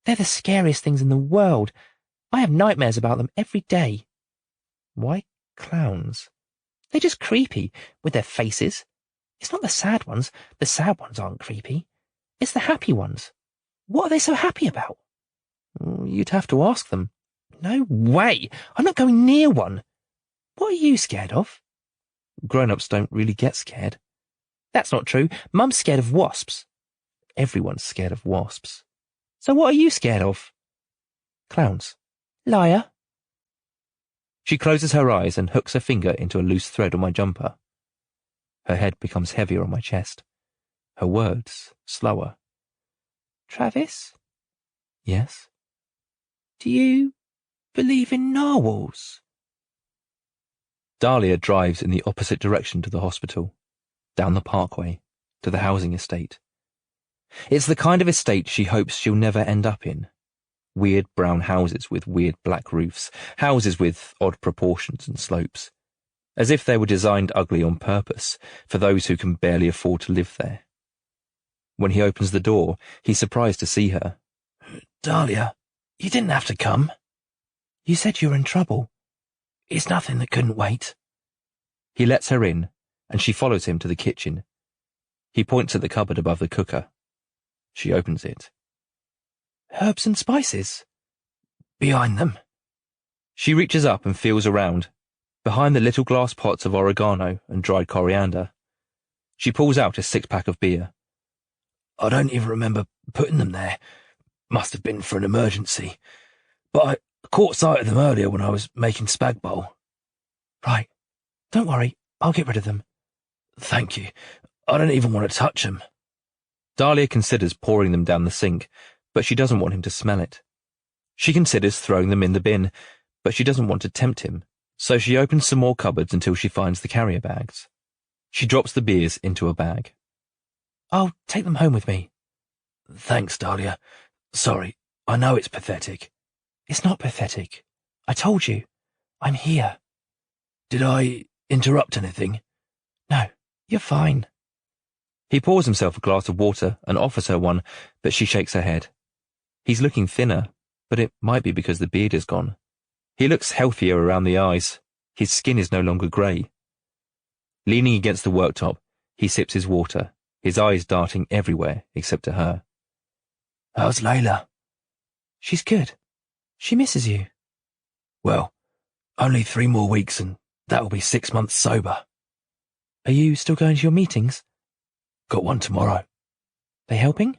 [SPEAKER 3] They're the scariest things in the world. I have nightmares about them every day.
[SPEAKER 1] Why clowns?
[SPEAKER 3] They're just creepy, with their faces. It's not the sad ones. The sad ones aren't creepy. It's the happy ones. What are they so happy about?
[SPEAKER 1] You'd have to ask them.
[SPEAKER 3] No way! I'm not going near one. What are you scared of?
[SPEAKER 1] Grown-ups don't really get scared.
[SPEAKER 3] That's not true. Mum's scared of wasps.
[SPEAKER 1] Everyone's scared of wasps.
[SPEAKER 3] So what are you scared of?
[SPEAKER 1] Clowns.
[SPEAKER 3] Liar.
[SPEAKER 1] She closes her eyes and hooks her finger into a loose thread on my jumper. Her head becomes heavier on my chest. Her words slower.
[SPEAKER 3] Travis?
[SPEAKER 1] Yes?
[SPEAKER 3] Do you believe in narwhals?
[SPEAKER 1] Dahlia drives in the opposite direction to the hospital, down the parkway, to the housing estate. It's the kind of estate she hopes she'll never end up in. Weird brown houses with weird black roofs, houses with odd proportions and slopes, as if they were designed ugly on purpose for those who can barely afford to live there. When he opens the door, he's surprised to see her.
[SPEAKER 2] Dahlia, you didn't have to come. You said you were in trouble. It's nothing that couldn't wait.
[SPEAKER 1] He lets her in, and she follows him to the kitchen. He points at the cupboard above the cooker. She opens it.
[SPEAKER 2] Herbs and spices. Behind them.
[SPEAKER 1] She reaches up and feels around, behind the little glass pots of oregano and dried coriander. She pulls out a 6-pack of beer.
[SPEAKER 2] I don't even remember putting them there. Must have been for an emergency. But I caught sight of them earlier when I was making spag bowl.
[SPEAKER 3] Right. Don't worry. I'll get rid of them.
[SPEAKER 2] Thank you. I don't even want to touch them.
[SPEAKER 1] Dahlia considers pouring them down the sink, but she doesn't want him to smell it. She considers throwing them in the bin, but she doesn't want to tempt him, so she opens some more cupboards until she finds the carrier bags. She drops the beers into a bag.
[SPEAKER 3] I'll take them home with me.
[SPEAKER 2] Thanks, Dahlia. Sorry, I know it's pathetic.
[SPEAKER 3] It's not pathetic. I told you. I'm here.
[SPEAKER 2] Did I interrupt anything?
[SPEAKER 3] No, you're fine.
[SPEAKER 1] He pours himself a glass of water and offers her one, but she shakes her head. He's looking thinner, but it might be because the beard is gone. He looks healthier around the eyes. His skin is no longer grey. Leaning against the worktop, he sips his water, his eyes darting everywhere except to her.
[SPEAKER 2] How's Layla?
[SPEAKER 3] She's good. She misses you.
[SPEAKER 2] Well, only 3 more weeks and that'll be 6 months sober.
[SPEAKER 3] Are you still going to your meetings?
[SPEAKER 2] Got one tomorrow.
[SPEAKER 3] They helping?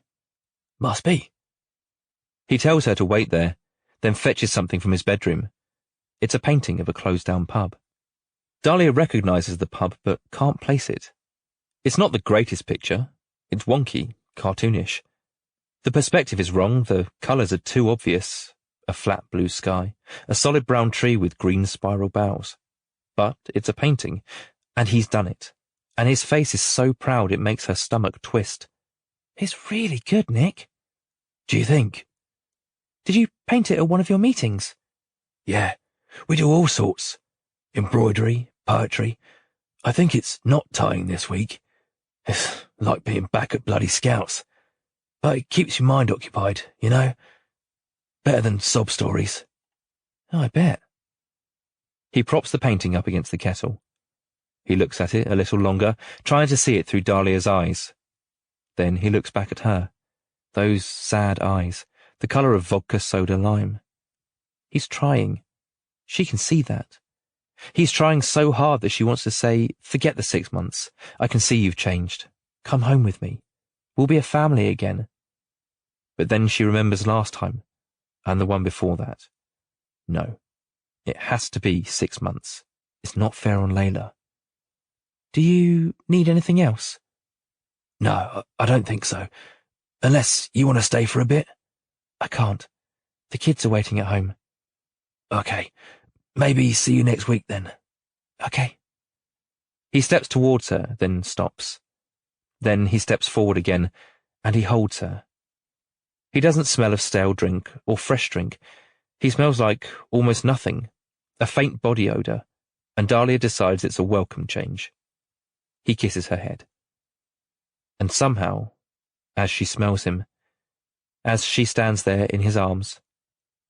[SPEAKER 2] Must be.
[SPEAKER 1] He tells her to wait there, then fetches something from his bedroom. It's a painting of a closed-down pub. Dahlia recognizes the pub but can't place it. It's not the greatest picture. It's wonky, cartoonish. The perspective is wrong, the colours are too obvious. A flat blue sky, a solid brown tree with green spiral boughs. But it's a painting, and he's done it. And his face is so proud it makes her stomach twist.
[SPEAKER 3] It's really good, Nick.
[SPEAKER 2] Do you think?
[SPEAKER 3] Did you paint it at one of your meetings?
[SPEAKER 2] Yeah, we do all sorts. Embroidery, poetry. I think it's knot tying this week. It's like being back at bloody Scouts. But it keeps your mind occupied, you know? Better than sob stories.
[SPEAKER 3] Oh, I bet.
[SPEAKER 1] He props the painting up against the kettle. He looks at it a little longer, trying to see it through Dahlia's eyes. Then he looks back at her. Those sad eyes, the colour of vodka soda lime. He's trying. She can see that. He's trying so hard that she wants to say, forget the 6 months. I can see you've changed. Come home with me. We'll be a family again. But then she remembers last time, and the one before that. No, it has to be 6 months. It's not fair on Layla.
[SPEAKER 3] Do you need anything else?
[SPEAKER 2] No, I don't think so. Unless you want to stay for a bit.
[SPEAKER 3] I can't. The kids are waiting at home.
[SPEAKER 2] Okay, maybe see you next week then.
[SPEAKER 3] Okay.
[SPEAKER 1] He steps towards her, then stops. Then he steps forward again, and he holds her. He doesn't smell of stale drink or fresh drink. He smells like almost nothing, a faint body odour, and Dahlia decides it's a welcome change. He kisses her head. And somehow, as she smells him, as she stands there in his arms,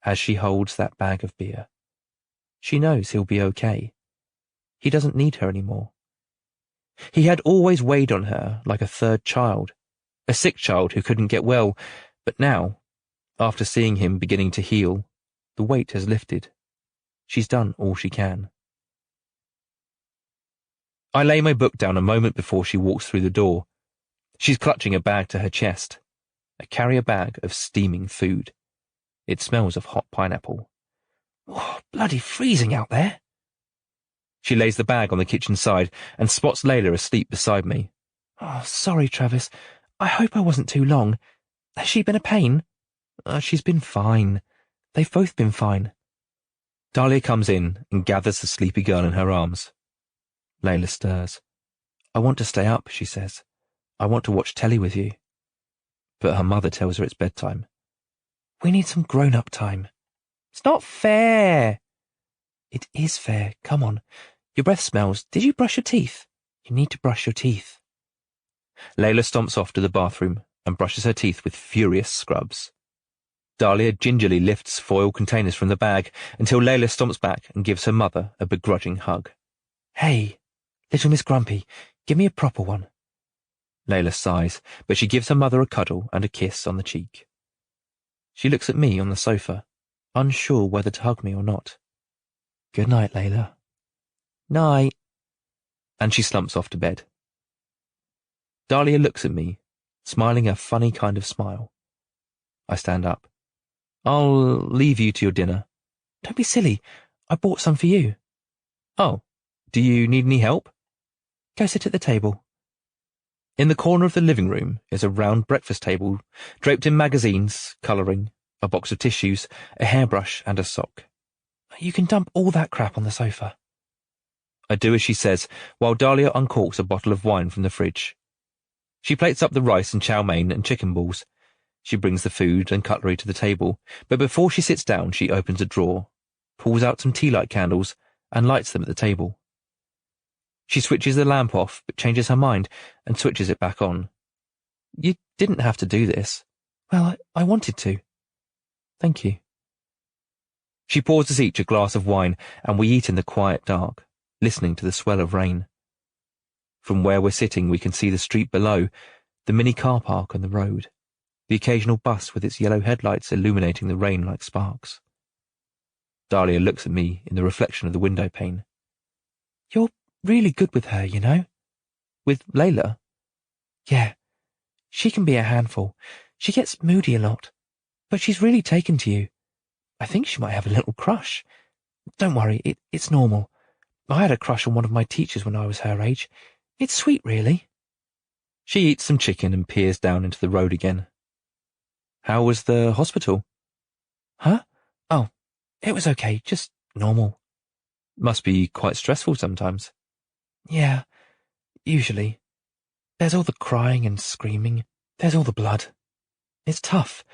[SPEAKER 1] as she holds that bag of beer, she knows he'll be okay. He doesn't need her anymore. He had always weighed on her like a third child, a sick child who couldn't get well, but now, after seeing him beginning to heal, the weight has lifted. She's done all she can. I lay my book down a moment before she walks through the door. She's clutching a bag to her chest. I carry a bag of steaming food. It smells of hot pineapple.
[SPEAKER 3] Oh, bloody freezing out there.
[SPEAKER 1] She lays the bag on the kitchen side and spots Layla asleep beside me.
[SPEAKER 3] Oh, sorry, Travis. I hope I wasn't too long. Has she been a pain?
[SPEAKER 1] She's been fine. They've both been fine. Dahlia comes in and gathers the sleepy girl in her arms. Layla stirs. I want to stay up, she says. I want to watch telly with you. But her mother tells her it's bedtime.
[SPEAKER 3] We need some grown-up time. It's not fair. It is fair. Come on. Your breath smells. Did you brush your teeth? You need to brush your teeth.
[SPEAKER 1] Layla stomps off to the bathroom and brushes her teeth with furious scrubs. Dahlia gingerly lifts foil containers from the bag until Layla stomps back and gives her mother a begrudging hug.
[SPEAKER 3] Hey, little Miss Grumpy, give me a proper one.
[SPEAKER 1] Layla sighs, but she gives her mother a cuddle and a kiss on the cheek. She looks at me on the sofa, unsure whether to hug me or not. Good night, Layla.
[SPEAKER 3] Night.
[SPEAKER 1] And she slumps off to bed. Dahlia looks at me, smiling a funny kind of smile. I stand up. I'll leave you to your dinner.
[SPEAKER 3] Don't be silly. I bought some for you.
[SPEAKER 1] Oh, do you need any help?
[SPEAKER 3] Go sit at the table.
[SPEAKER 1] In the corner of the living room is a round breakfast table, draped in magazines, colouring, a box of tissues, a hairbrush and a sock.
[SPEAKER 3] You can dump all that crap on the sofa.
[SPEAKER 1] I do as she says, while Dahlia uncorks a bottle of wine from the fridge. She plates up the rice and chow mein and chicken balls. She brings the food and cutlery to the table, but before she sits down she opens a drawer, pulls out some tea light candles, and lights them at the table. She switches the lamp off, but changes her mind and switches it back on. You didn't have to do this.
[SPEAKER 3] Well, I wanted to.
[SPEAKER 1] Thank you. She pours us each a glass of wine, and we eat in the quiet dark, listening to the swell of rain. From where we're sitting, we can see the street below, the mini car park and the road, the occasional bus with its yellow headlights illuminating the rain like sparks. Dahlia looks at me in the reflection of the window pane.
[SPEAKER 3] You're really good with her, you know?
[SPEAKER 1] With Layla?
[SPEAKER 3] Yeah. She can be a handful. She gets moody a lot. But she's really taken to you. I think she might have a little crush. Don't worry, it's normal. I had a crush on one of my teachers when I was her age. It's sweet, really.
[SPEAKER 1] She eats some chicken and peers down into the road again. How was the hospital?
[SPEAKER 3] Huh? Oh, it was okay, just normal.
[SPEAKER 1] Must be quite stressful sometimes.
[SPEAKER 3] Yeah, usually. There's all the crying and screaming. There's all the blood. It's tough,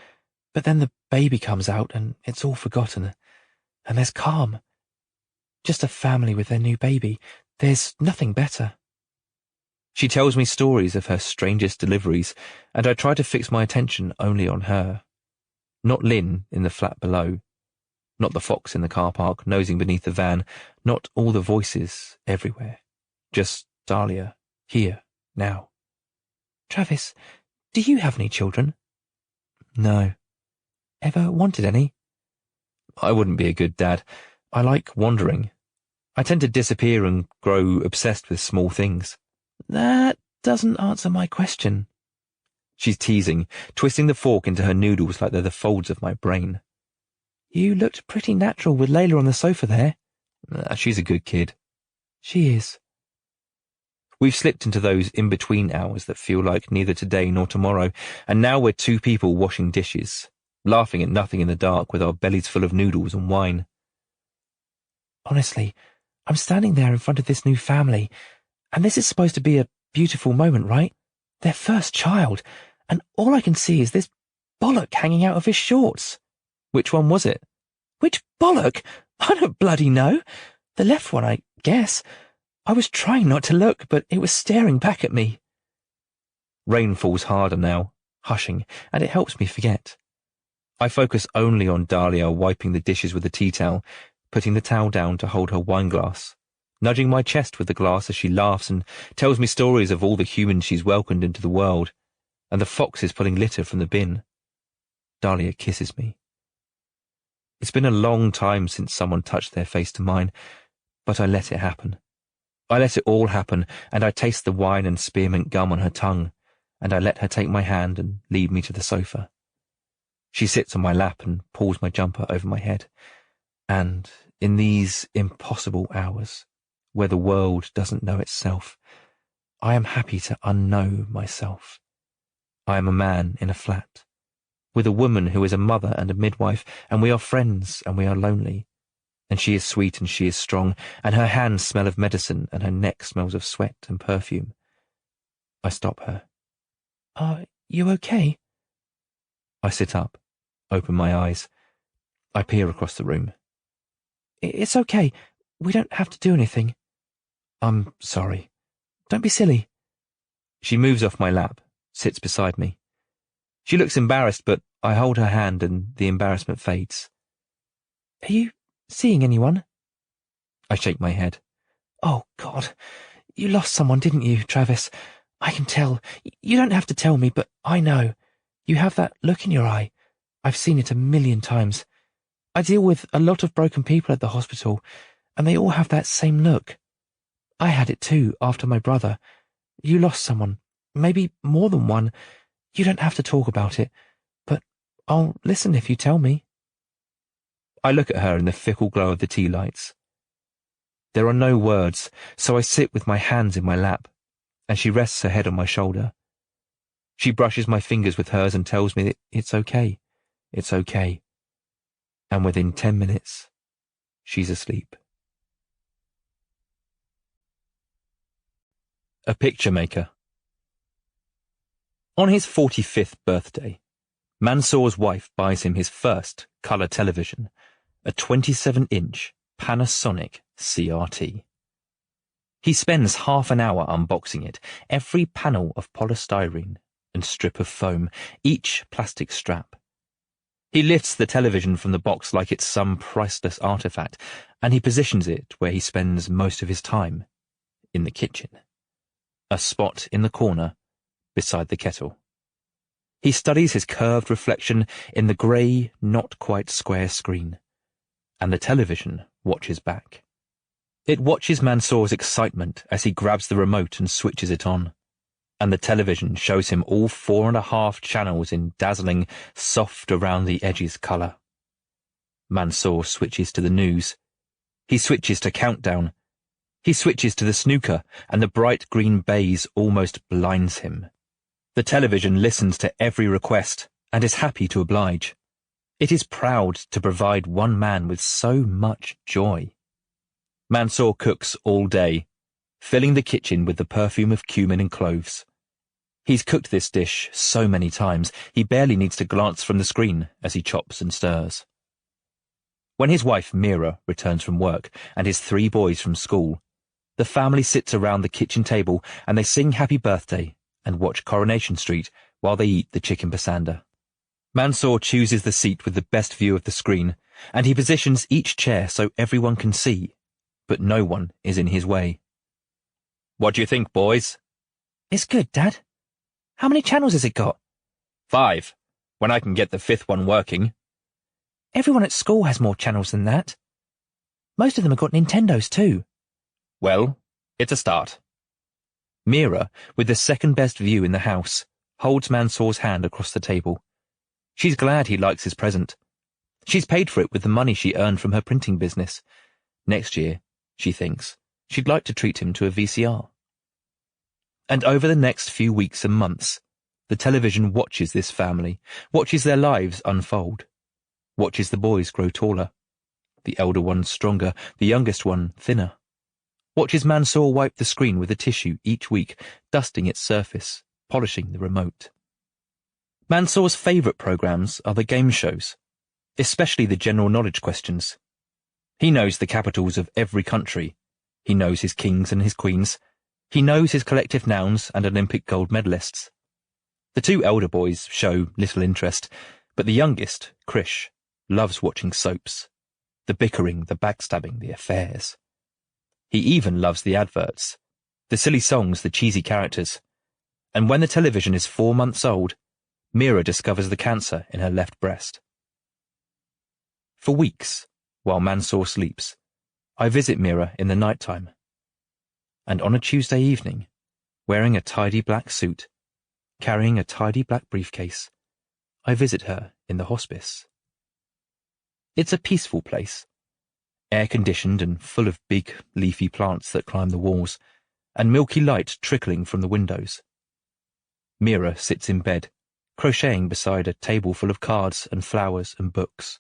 [SPEAKER 3] but then the baby comes out and it's all forgotten. And there's calm. Just a family with their new baby. There's nothing better.
[SPEAKER 1] She tells me stories of her strangest deliveries, and I try to fix my attention only on her. Not Lynn in the flat below. Not the fox in the car park nosing beneath the van. Not all the voices everywhere. Just Dahlia, here, now.
[SPEAKER 3] Travis, do you have any children?
[SPEAKER 1] No.
[SPEAKER 3] Ever wanted any?
[SPEAKER 1] I wouldn't be a good dad. I like wandering. I tend to disappear and grow obsessed with small things.
[SPEAKER 3] That doesn't answer my question.
[SPEAKER 1] She's teasing, twisting the fork into her noodles like they're the folds of my brain.
[SPEAKER 3] You looked pretty natural with Layla on the sofa there.
[SPEAKER 1] She's a good kid.
[SPEAKER 3] She is.
[SPEAKER 1] We've slipped into those in-between hours that feel like neither today nor tomorrow, and now we're two people washing dishes, laughing at nothing in the dark with our bellies full of noodles and wine.
[SPEAKER 3] Honestly, I'm standing there in front of this new family, and this is supposed to be a beautiful moment, right? Their first child, and all I can see is this bollock hanging out of his shorts.
[SPEAKER 1] Which one was it?
[SPEAKER 3] Which bollock? I don't bloody know. The left one, I guess. I was trying not to look, but it was staring back at me.
[SPEAKER 1] Rain falls harder now, hushing, and it helps me forget. I focus only on Dahlia wiping the dishes with a tea towel, putting the towel down to hold her wine glass, nudging my chest with the glass as she laughs and tells me stories of all the humans she's welcomed into the world, and the foxes pulling litter from the bin. Dahlia kisses me. It's been a long time since someone touched their face to mine, but I let it happen. I let it all happen, and I taste the wine and spearmint gum on her tongue, and I let her take my hand and lead me to the sofa. She sits on my lap and pulls my jumper over my head, and in these impossible hours, where the world doesn't know itself, I am happy to unknow myself. I am a man in a flat, with a woman who is a mother and a midwife, and we are friends and we are lonely. And she is sweet and she is strong, and her hands smell of medicine and her neck smells of sweat and perfume. I stop her.
[SPEAKER 3] Are you okay?
[SPEAKER 1] I sit up, open my eyes. I peer across the room.
[SPEAKER 3] It's okay. We don't have to do anything.
[SPEAKER 1] I'm sorry.
[SPEAKER 3] Don't be silly.
[SPEAKER 1] She moves off my lap, sits beside me. She looks embarrassed, but I hold her hand and the embarrassment fades.
[SPEAKER 3] Are you seeing anyone?
[SPEAKER 1] I shake my head.
[SPEAKER 3] Oh, God. You lost someone, didn't you, Travis? I can tell. You don't have to tell me, but I know. You have that look in your eye. I've seen it 1,000,000 times. I deal with a lot of broken people at the hospital, and they all have that same look. I had it too, after my brother. You lost someone, maybe more than one. You don't have to talk about it, but I'll listen if you tell me.
[SPEAKER 1] I look at her in the fickle glow of the tea lights. There are no words, so I sit with my hands in my lap, and she rests her head on my shoulder. She brushes my fingers with hers and tells me that it's okay. It's okay. And within 10 minutes, she's asleep. A picture maker. On his 45th birthday, Mansour's wife buys him his first colour television, a 27-inch Panasonic CRT. He spends half an hour unboxing it, every panel of polystyrene and strip of foam, each plastic strap. He lifts the television from the box like it's some priceless artifact, and he positions it where he spends most of his time, in the kitchen. a spot in the corner beside the kettle. He studies his curved reflection in the grey, not-quite-square screen, and the television watches back. It watches Mansour's excitement as he grabs the remote and switches it on, and the television shows him all 4.5 channels in dazzling, soft-around-the-edges colour. Mansour switches to the news. He switches to Countdown. He switches to the snooker, and the bright green baize almost blinds him. The television listens to every request and is happy to oblige. It is proud to provide one man with so much joy. Mansour cooks all day, filling the kitchen with the perfume of cumin and cloves. He's cooked this dish so many times, he barely needs to glance from the screen as he chops and stirs. When his wife Mira returns from work and his 3 boys from school, the family sits around the kitchen table and they sing Happy Birthday and watch Coronation Street while they eat the chicken pasanda. Mansour chooses the seat with the best view of the screen, and he positions each chair so everyone can see, but no one is in his way. "What do you think, boys?"
[SPEAKER 3] It's good, Dad. How many channels has it got?
[SPEAKER 1] 5, when I can get the 5th one working.
[SPEAKER 3] Everyone at school has more channels than that. Most of them have got Nintendos too.
[SPEAKER 1] Well, it's a start. Mira, with the second-best view in the house, holds Mansour's hand across the table. She's glad he likes his present. She's paid for it with the money she earned from her printing business. Next year, she thinks, she'd like to treat him to a VCR. And over the next few weeks and months, the television watches this family, watches their lives unfold, watches the boys grow taller, the elder one stronger, the youngest one thinner. Watches Mansour wipe the screen with a tissue each week, dusting its surface, polishing the remote. Mansour's favourite programmes are the game shows, especially the general knowledge questions. He knows the capitals of every country. He knows his kings and his queens. He knows his collective nouns and Olympic gold medalists. The 2 elder boys show little interest, but the youngest, Krish, loves watching soaps. The bickering, the backstabbing, the affairs. He even loves the adverts, the silly songs, the cheesy characters. And when the television is 4 months old, Mira discovers the cancer in her left breast. For weeks, while Mansour sleeps, I visit Mira in the night time. And on a Tuesday evening, wearing a tidy black suit, carrying a tidy black briefcase, I visit her in the hospice. It's a peaceful place, air-conditioned and full of big, leafy plants that climb the walls, and milky light trickling from the windows. Mira sits in bed, crocheting beside a table full of cards and flowers and books.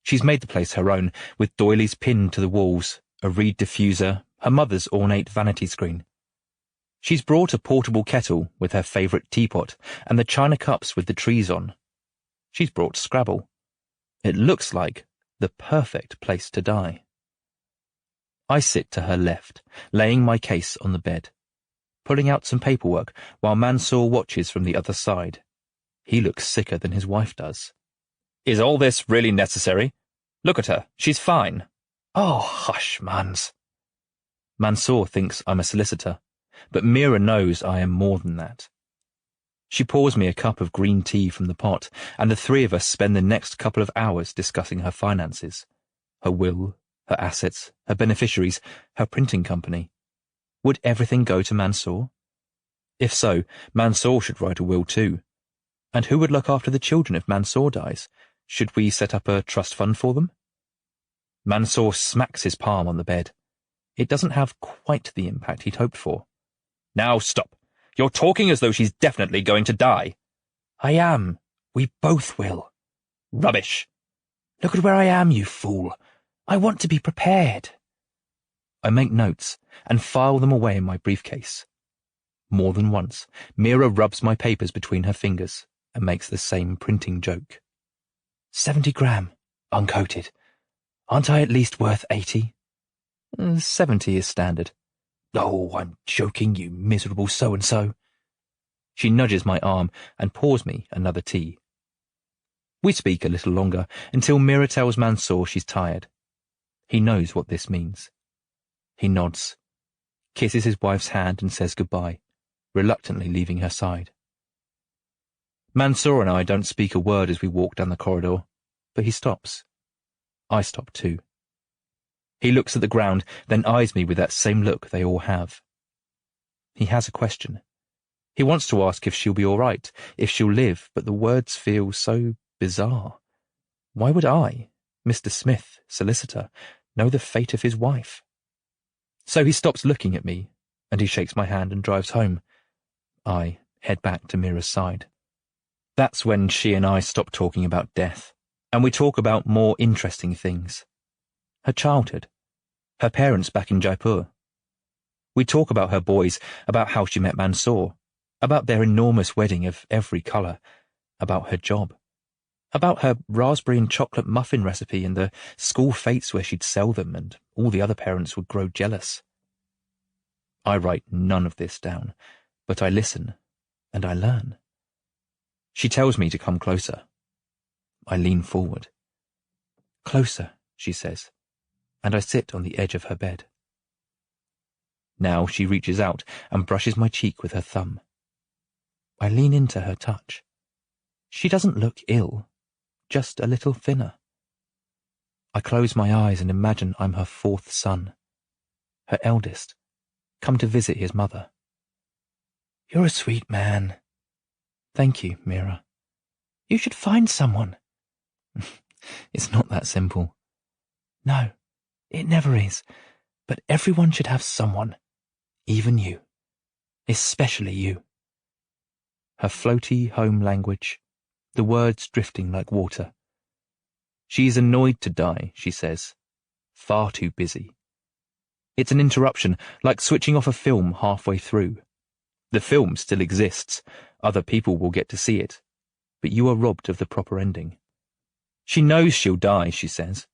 [SPEAKER 1] She's made the place her own, with doilies pinned to the walls, a reed diffuser, her mother's ornate vanity screen. She's brought a portable kettle with her favourite teapot and the china cups with the trees on. She's brought Scrabble. It looks like the perfect place to die. I sit to her left, laying my case on the bed, pulling out some paperwork while Mansour watches from the other side. He looks sicker than his wife does. "Is all this really necessary? Look at her, she's fine."
[SPEAKER 2] Oh, hush, Mans.
[SPEAKER 1] Mansour thinks I'm a solicitor, but Mira knows I am more than that. She pours me a cup of green tea from the pot, and the 3 of us spend the next couple of hours discussing her finances, her will, her assets, her beneficiaries, her printing company. Would everything go to Mansour? If so, Mansour should write a will too. And who would look after the children if Mansour dies? Should we set up a trust fund for them? Mansour smacks his palm on the bed. It doesn't have quite the impact he'd hoped for. "Now stop. You're talking as though she's definitely going to die."
[SPEAKER 2] I am. We both will.
[SPEAKER 1] Rubbish.
[SPEAKER 2] Look at where I am, you fool. I want to be prepared.
[SPEAKER 1] I make notes and file them away in my briefcase. More than once, Mira rubs my papers between her fingers and makes the same printing joke.
[SPEAKER 2] 70 gram, uncoated. Aren't I at least worth 80?
[SPEAKER 1] 70 is standard.
[SPEAKER 2] Oh, I'm joking, you miserable so-and-so.
[SPEAKER 1] She nudges my arm and pours me another tea. We speak a little longer until Mira tells Mansour she's tired. He knows what this means. He nods. kisses his wife's hand and says goodbye, reluctantly leaving her side. Mansour and I don't speak a word as we walk down the corridor, but he stops. I stop too. He looks at the ground, then eyes me with that same look they all have. He has a question. He wants to ask if she'll be all right, if she'll live, but the words feel so bizarre. Why would I, Mr. Smith, solicitor, know the fate of his wife? So he stops looking at me, and he shakes my hand and drives home. I head back to Mira's side. That's when she and I stop talking about death, and we talk about more interesting things. Her childhood, her parents back in Jaipur. We talk about her boys, about how she met Mansour, about their enormous wedding of every colour, about her job, about her raspberry and chocolate muffin recipe and the school fetes where she'd sell them and all the other parents would grow jealous. I write none of this down, but I listen and I learn. She tells me to come closer. I lean forward. Closer, she says, and I sit on the edge of her bed. Now she reaches out and brushes my cheek with her thumb. I lean into her touch. She doesn't look ill, just a little thinner. I close my eyes and imagine I'm her fourth son, her eldest, come to visit his mother. You're a sweet man. Thank you, Mira. You should find someone. It's not that simple. No, it never is. But everyone should have someone. Even you. Especially you. Her floaty home language, the words drifting like water. She's annoyed to die, she says. Far too busy. It's an interruption, like switching off a film halfway through. The film still exists. Other people will get to see it. But you are robbed of the proper ending. She knows she'll die, she says.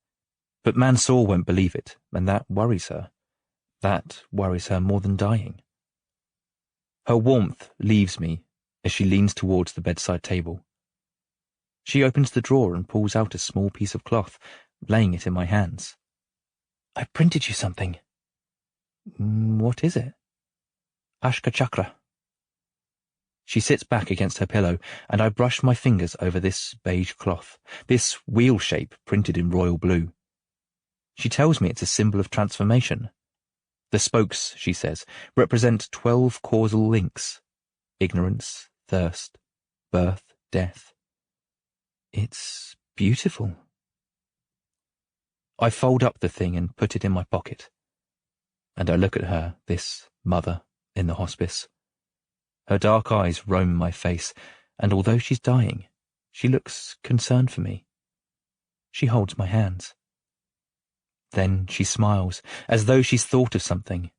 [SPEAKER 1] But Mansour won't believe it, and that worries her. That worries her more than dying. Her warmth leaves me as she leans towards the bedside table. She opens the drawer and pulls out a small piece of cloth, laying it in my hands. I printed you something. What is it? Ashka Chakra. She sits back against her pillow, and I brush my fingers over this beige cloth, this wheel shape printed in royal blue. She tells me it's a symbol of transformation. The spokes, she says, represent 12 causal links. Ignorance, thirst, birth, death. It's beautiful. I fold up the thing and put it in my pocket. And I look at her, this mother in the hospice. Her dark eyes roam my face, and although she's dying, she looks concerned for me. She holds my hands. Then she smiles, as though she's thought of something,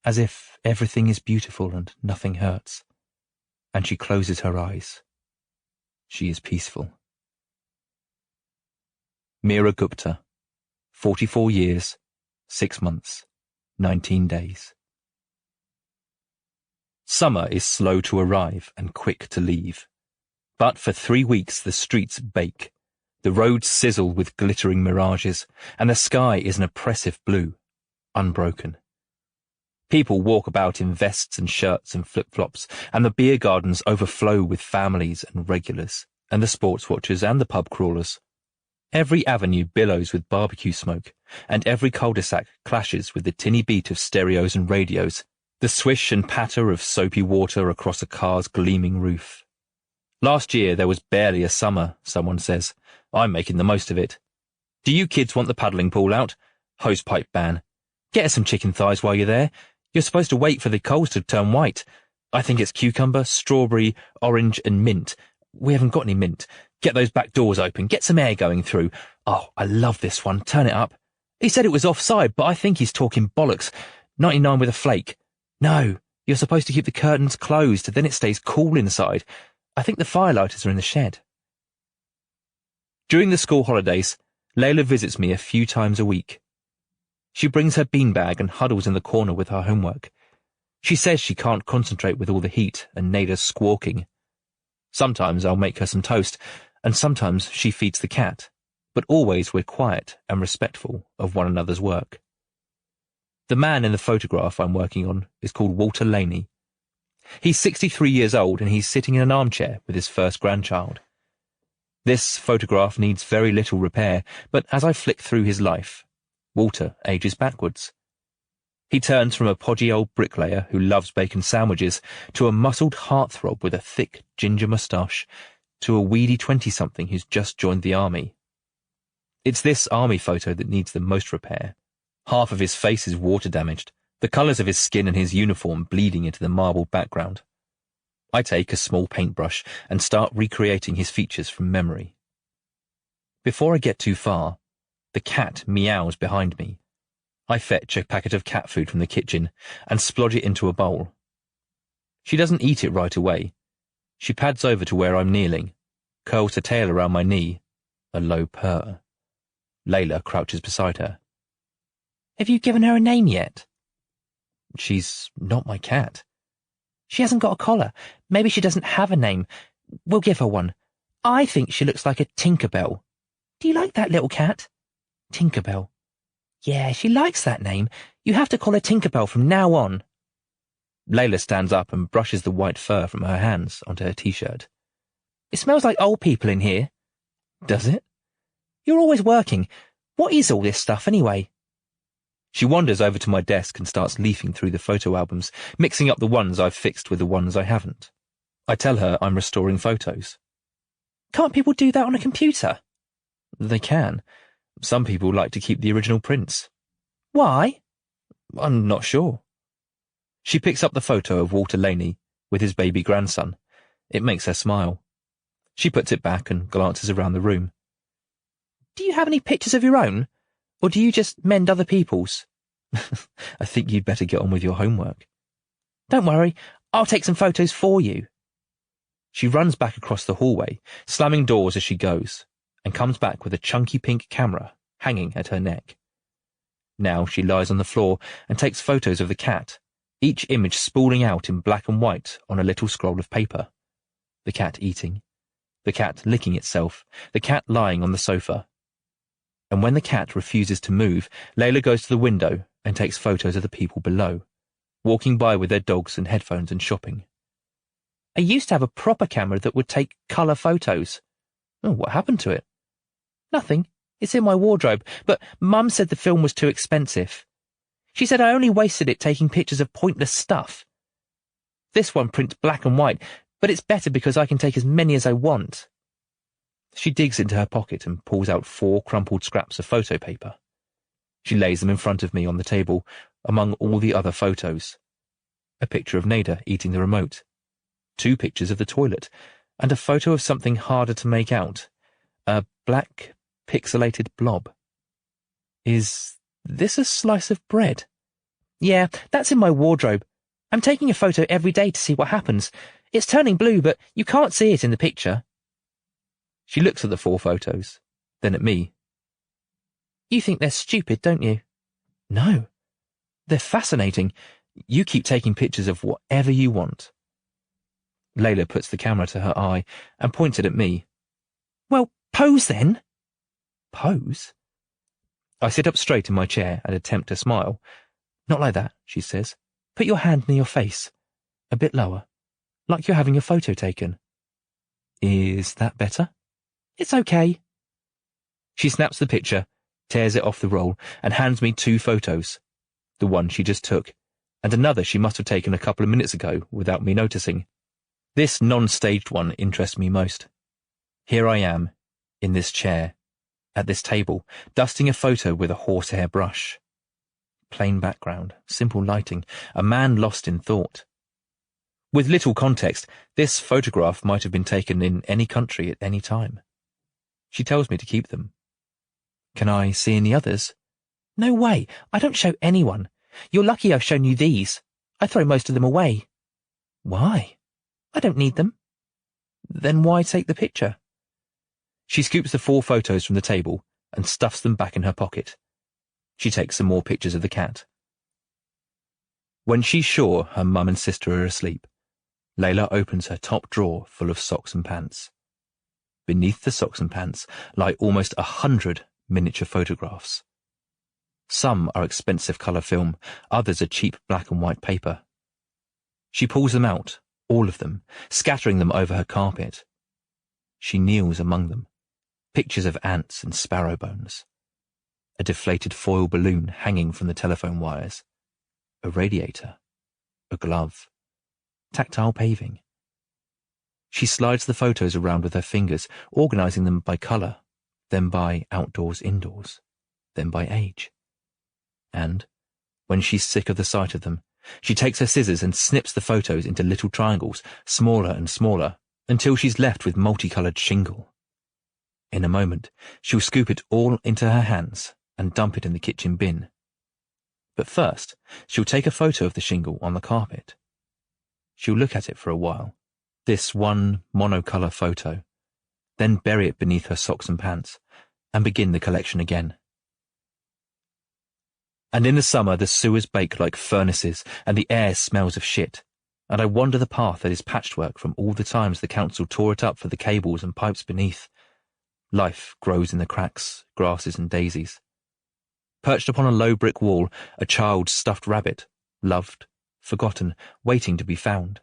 [SPEAKER 1] as if everything is beautiful and nothing hurts, and she closes her eyes. She is peaceful. Mira Gupta, 44 years, 6 months, 19 days. Summer is slow to arrive and quick to leave. But for 3 weeks the streets bake, the roads sizzle with glittering mirages, and the sky is an oppressive blue, unbroken. People walk about in vests and shirts and flip-flops, and the beer gardens overflow with families and regulars, and the sports watchers and the pub crawlers. Every avenue billows with barbecue smoke, and every cul-de-sac clashes with the tinny beat of stereos and radios, the swish and patter of soapy water across a car's gleaming roof. Last year there was barely a summer, someone says. I'm making the most of it. Do you kids want the paddling pool out? Hosepipe ban. Get us some chicken thighs while you're there. You're supposed to wait for the coals to turn white. I think it's cucumber, strawberry, orange and mint. We haven't got any mint. Get those back doors open. Get some air going through. Oh, I love this one. Turn it up. He said it was offside, but I think he's talking bollocks. 99 with a flake. No, you're supposed to keep the curtains closed, then it stays cool inside. I think the firelighters are in the shed. During the school holidays, Layla visits me a few times a week. She brings her beanbag and huddles in the corner with her homework. She says she can't concentrate with all the heat and Nada's squawking. Sometimes I'll make her some toast, and sometimes she feeds the cat, but always we're quiet and respectful of one another's work. The man in the photograph I'm working on is called Walter Laney. He's 63 years old and he's sitting in an armchair with his first grandchild. This photograph needs very little repair, but as I flick through his life, Walter ages backwards. He turns from a podgy old bricklayer who loves bacon sandwiches to a muscled heartthrob with a thick ginger moustache to a weedy 20-something who's just joined the army. It's this army photo that needs the most repair. Half of his face is water-damaged, the colours of his skin and his uniform bleeding into the marbled background. I take a small paintbrush and start recreating his features from memory. Before I get too far, the cat meows behind me. I fetch a packet of cat food from the kitchen and splodge it into a bowl. She doesn't eat it right away. She pads over to where I'm kneeling, curls her tail around my knee, a low purr. Layla crouches beside her.
[SPEAKER 3] Have you given her a name yet?
[SPEAKER 1] She's not my cat.
[SPEAKER 3] She hasn't got a collar. Maybe she doesn't have a name. We'll give her one. I think she looks like a Tinkerbell. Do you like that little cat? Tinkerbell. Yeah, she likes that name. You have to call her Tinkerbell from now on.
[SPEAKER 1] Layla stands up and brushes the white fur from her hands onto her t-shirt.
[SPEAKER 3] It smells like old people in here.
[SPEAKER 1] Does it?
[SPEAKER 3] You're always working. What is all this stuff anyway?
[SPEAKER 1] She wanders over to my desk and starts leafing through the photo albums, mixing up the ones I've fixed with the ones I haven't. I tell her I'm restoring photos.
[SPEAKER 3] Can't people do that on a computer?
[SPEAKER 1] They can. Some people like to keep the original prints.
[SPEAKER 3] Why?
[SPEAKER 1] I'm not sure. She picks up the photo of Walter Laney with his baby grandson. It makes her smile. She puts it back and glances around the room.
[SPEAKER 3] Do you have any pictures of your own? Or do you just mend other people's?
[SPEAKER 1] I think you'd better get on with your homework.
[SPEAKER 3] Don't worry, I'll take some photos for you.
[SPEAKER 1] She runs back across the hallway, slamming doors as she goes, and comes back with a chunky pink camera hanging at her neck. Now she lies on the floor and takes photos of the cat, each image spooling out in black and white on a little scroll of paper. The cat eating, the cat licking itself, the cat lying on the sofa. And when the cat refuses to move, Layla goes to the window and takes photos of the people below, walking by with their dogs and headphones and shopping.
[SPEAKER 3] I used to have a proper camera that would take colour photos.
[SPEAKER 1] Oh, what happened to it?
[SPEAKER 3] Nothing. It's in my wardrobe, but Mum said the film was too expensive. She said I only wasted it taking pictures of pointless stuff. This one prints black and white, but it's better because I can take as many as I want. She digs into her pocket and pulls out 4 crumpled scraps of photo paper. She lays them in front of me on the table, among all the other photos. A picture of Nada eating the remote, 2 pictures of the toilet, and a photo of something harder to make out, a black, pixelated blob. Is this a slice of bread? Yeah, that's in my wardrobe. I'm taking a photo every day to see what happens. It's turning blue, but you can't see it in the picture. She looks at the 4 photos, then at me. You think they're stupid, don't you? No. They're fascinating. You keep taking pictures of whatever you want. Layla puts the camera to her eye and points it at me. Well, pose then. Pose? I sit up straight in my chair and attempt to smile. Not like that, she says. Put your hand near your face. A bit lower. Like you're having a photo taken. Is that better? It's okay. She snaps the picture, tears it off the roll, and hands me 2 photos. The one she just took, and another she must have taken a couple of minutes ago without me noticing. This non-staged one interests me most. Here I am, in this chair, at this table, dusting a photo with a horsehair brush. Plain background, simple lighting, a man lost in thought. With little context, this photograph might have been taken in any country at any time. She tells me to keep them. Can I see any others? No way, I don't show anyone. You're lucky I've shown you these. I throw most of them away. Why? I don't need them. Then why take the picture? She scoops the 4 photos from the table and stuffs them back in her pocket. She takes some more pictures of the cat. When she's sure her mum and sister are asleep, Layla opens her top drawer full of socks and pants. Beneath the socks and pants lie almost 100 miniature photographs.
[SPEAKER 1] Some are expensive colour film, others are cheap black and white paper. She pulls them out, all of them, scattering them over her carpet. She kneels among them, pictures of ants and sparrow bones. A deflated foil balloon hanging from the telephone wires. A radiator. A glove. Tactile paving. She slides the photos around with her fingers, organising them by colour, then by outdoors-indoors, then by age. And, when she's sick of the sight of them, she takes her scissors and snips the photos into little triangles, smaller and smaller, until she's left with multicoloured shingle. In a moment, she'll scoop it all into her hands and dump it in the kitchen bin. But first, she'll take a photo of the shingle on the carpet. She'll look at it for a while, this one monocolour photo, then bury it beneath her socks and pants, and begin the collection again. And in the summer the sewers bake like furnaces, and the air smells of shit, and I wander the path that is patchwork from all the times the council tore it up for the cables and pipes beneath. Life grows in the cracks, grasses and daisies. Perched upon a low brick wall, a child's stuffed rabbit, loved, forgotten, waiting to be found.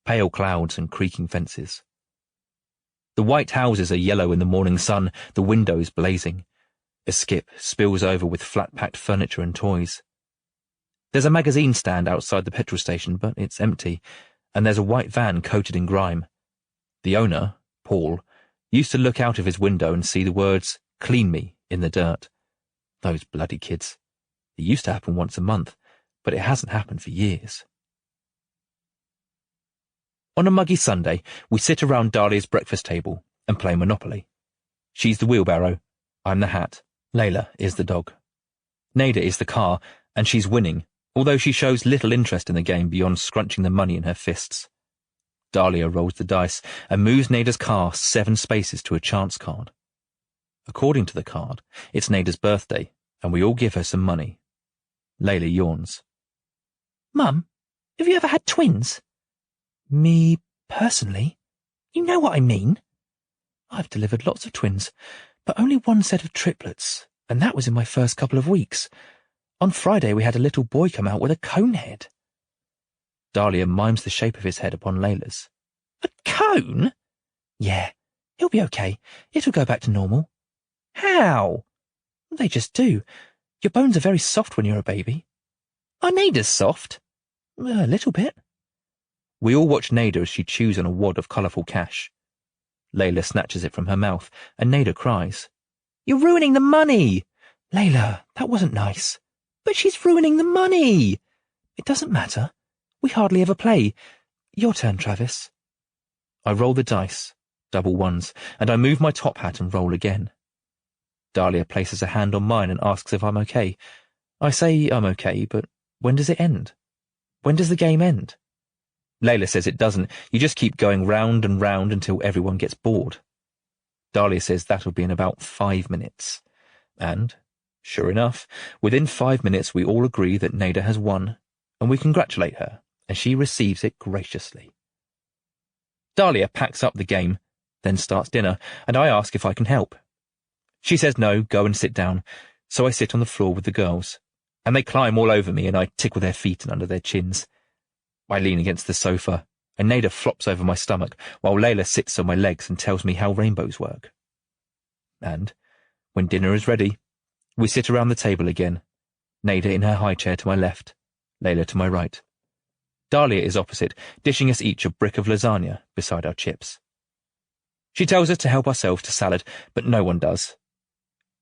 [SPEAKER 1] Pale clouds and creaking fences. The white houses are yellow in the morning sun, the windows blazing. A skip spills over with flat-packed furniture and toys. There's a magazine stand outside the petrol station, but it's empty, and there's a white van coated in grime. The owner, Paul, used to look out of his window and see the words, "Clean me," in the dirt. Those bloody kids. It used to happen once a month, but it hasn't happened for years. On a muggy Sunday, we sit around Dahlia's breakfast table and play Monopoly. She's the wheelbarrow, I'm the hat, Layla is the dog. Nada is the car, and she's winning, although she shows little interest in the game beyond scrunching the money in her fists. Dahlia rolls the dice and moves Nada's car 7 spaces to a chance card. According to the card, it's Nada's birthday, and we all give her some money. Layla yawns.
[SPEAKER 3] Mum, have you ever had twins?
[SPEAKER 2] Me, personally?
[SPEAKER 3] You know what I mean.
[SPEAKER 2] I've delivered lots of twins, but only one set of triplets, and that was in my first couple of weeks. On Friday we had a little boy come out with a cone head. Dahlia mimes the shape of his head upon Layla's.
[SPEAKER 3] A cone?
[SPEAKER 2] Yeah, he'll be okay. It'll go back to normal.
[SPEAKER 3] How?
[SPEAKER 2] They just do. Your bones are very soft when you're a baby.
[SPEAKER 3] Are Nada's soft?
[SPEAKER 2] A little bit.
[SPEAKER 1] We all watch Nada as she chews on a wad of colourful cash. Layla snatches it from her mouth, and Nada cries.
[SPEAKER 3] You're ruining the money!
[SPEAKER 2] Layla, that wasn't nice.
[SPEAKER 3] But she's ruining the money!
[SPEAKER 2] It doesn't matter. We hardly ever play. Your turn, Travis. I roll the dice, double ones, and I move my top hat and roll again. Dahlia places a hand on mine and asks if I'm okay. I say I'm okay, but when does it end? When does the game end? Layla says it doesn't. You just keep going round and round until everyone gets bored. Dahlia says that'll be in about 5 minutes. And, sure enough, within 5 minutes we all agree that Nada has won, and we congratulate her, and she receives it graciously. Dahlia packs up the game, then starts dinner, and I ask if I can help. She says no, go and sit down, so I sit on the floor with the girls, and they climb all over me and I tickle their feet and under their chins. I lean against the sofa, and Nada flops over my stomach, while Layla sits on my legs and tells me how rainbows work. And, when dinner is ready, we sit around the table again, Nada in her high chair to my left, Layla to my right. Dahlia is opposite, dishing us each a brick of lasagna beside our chips. She tells us to help ourselves to salad, but no one does.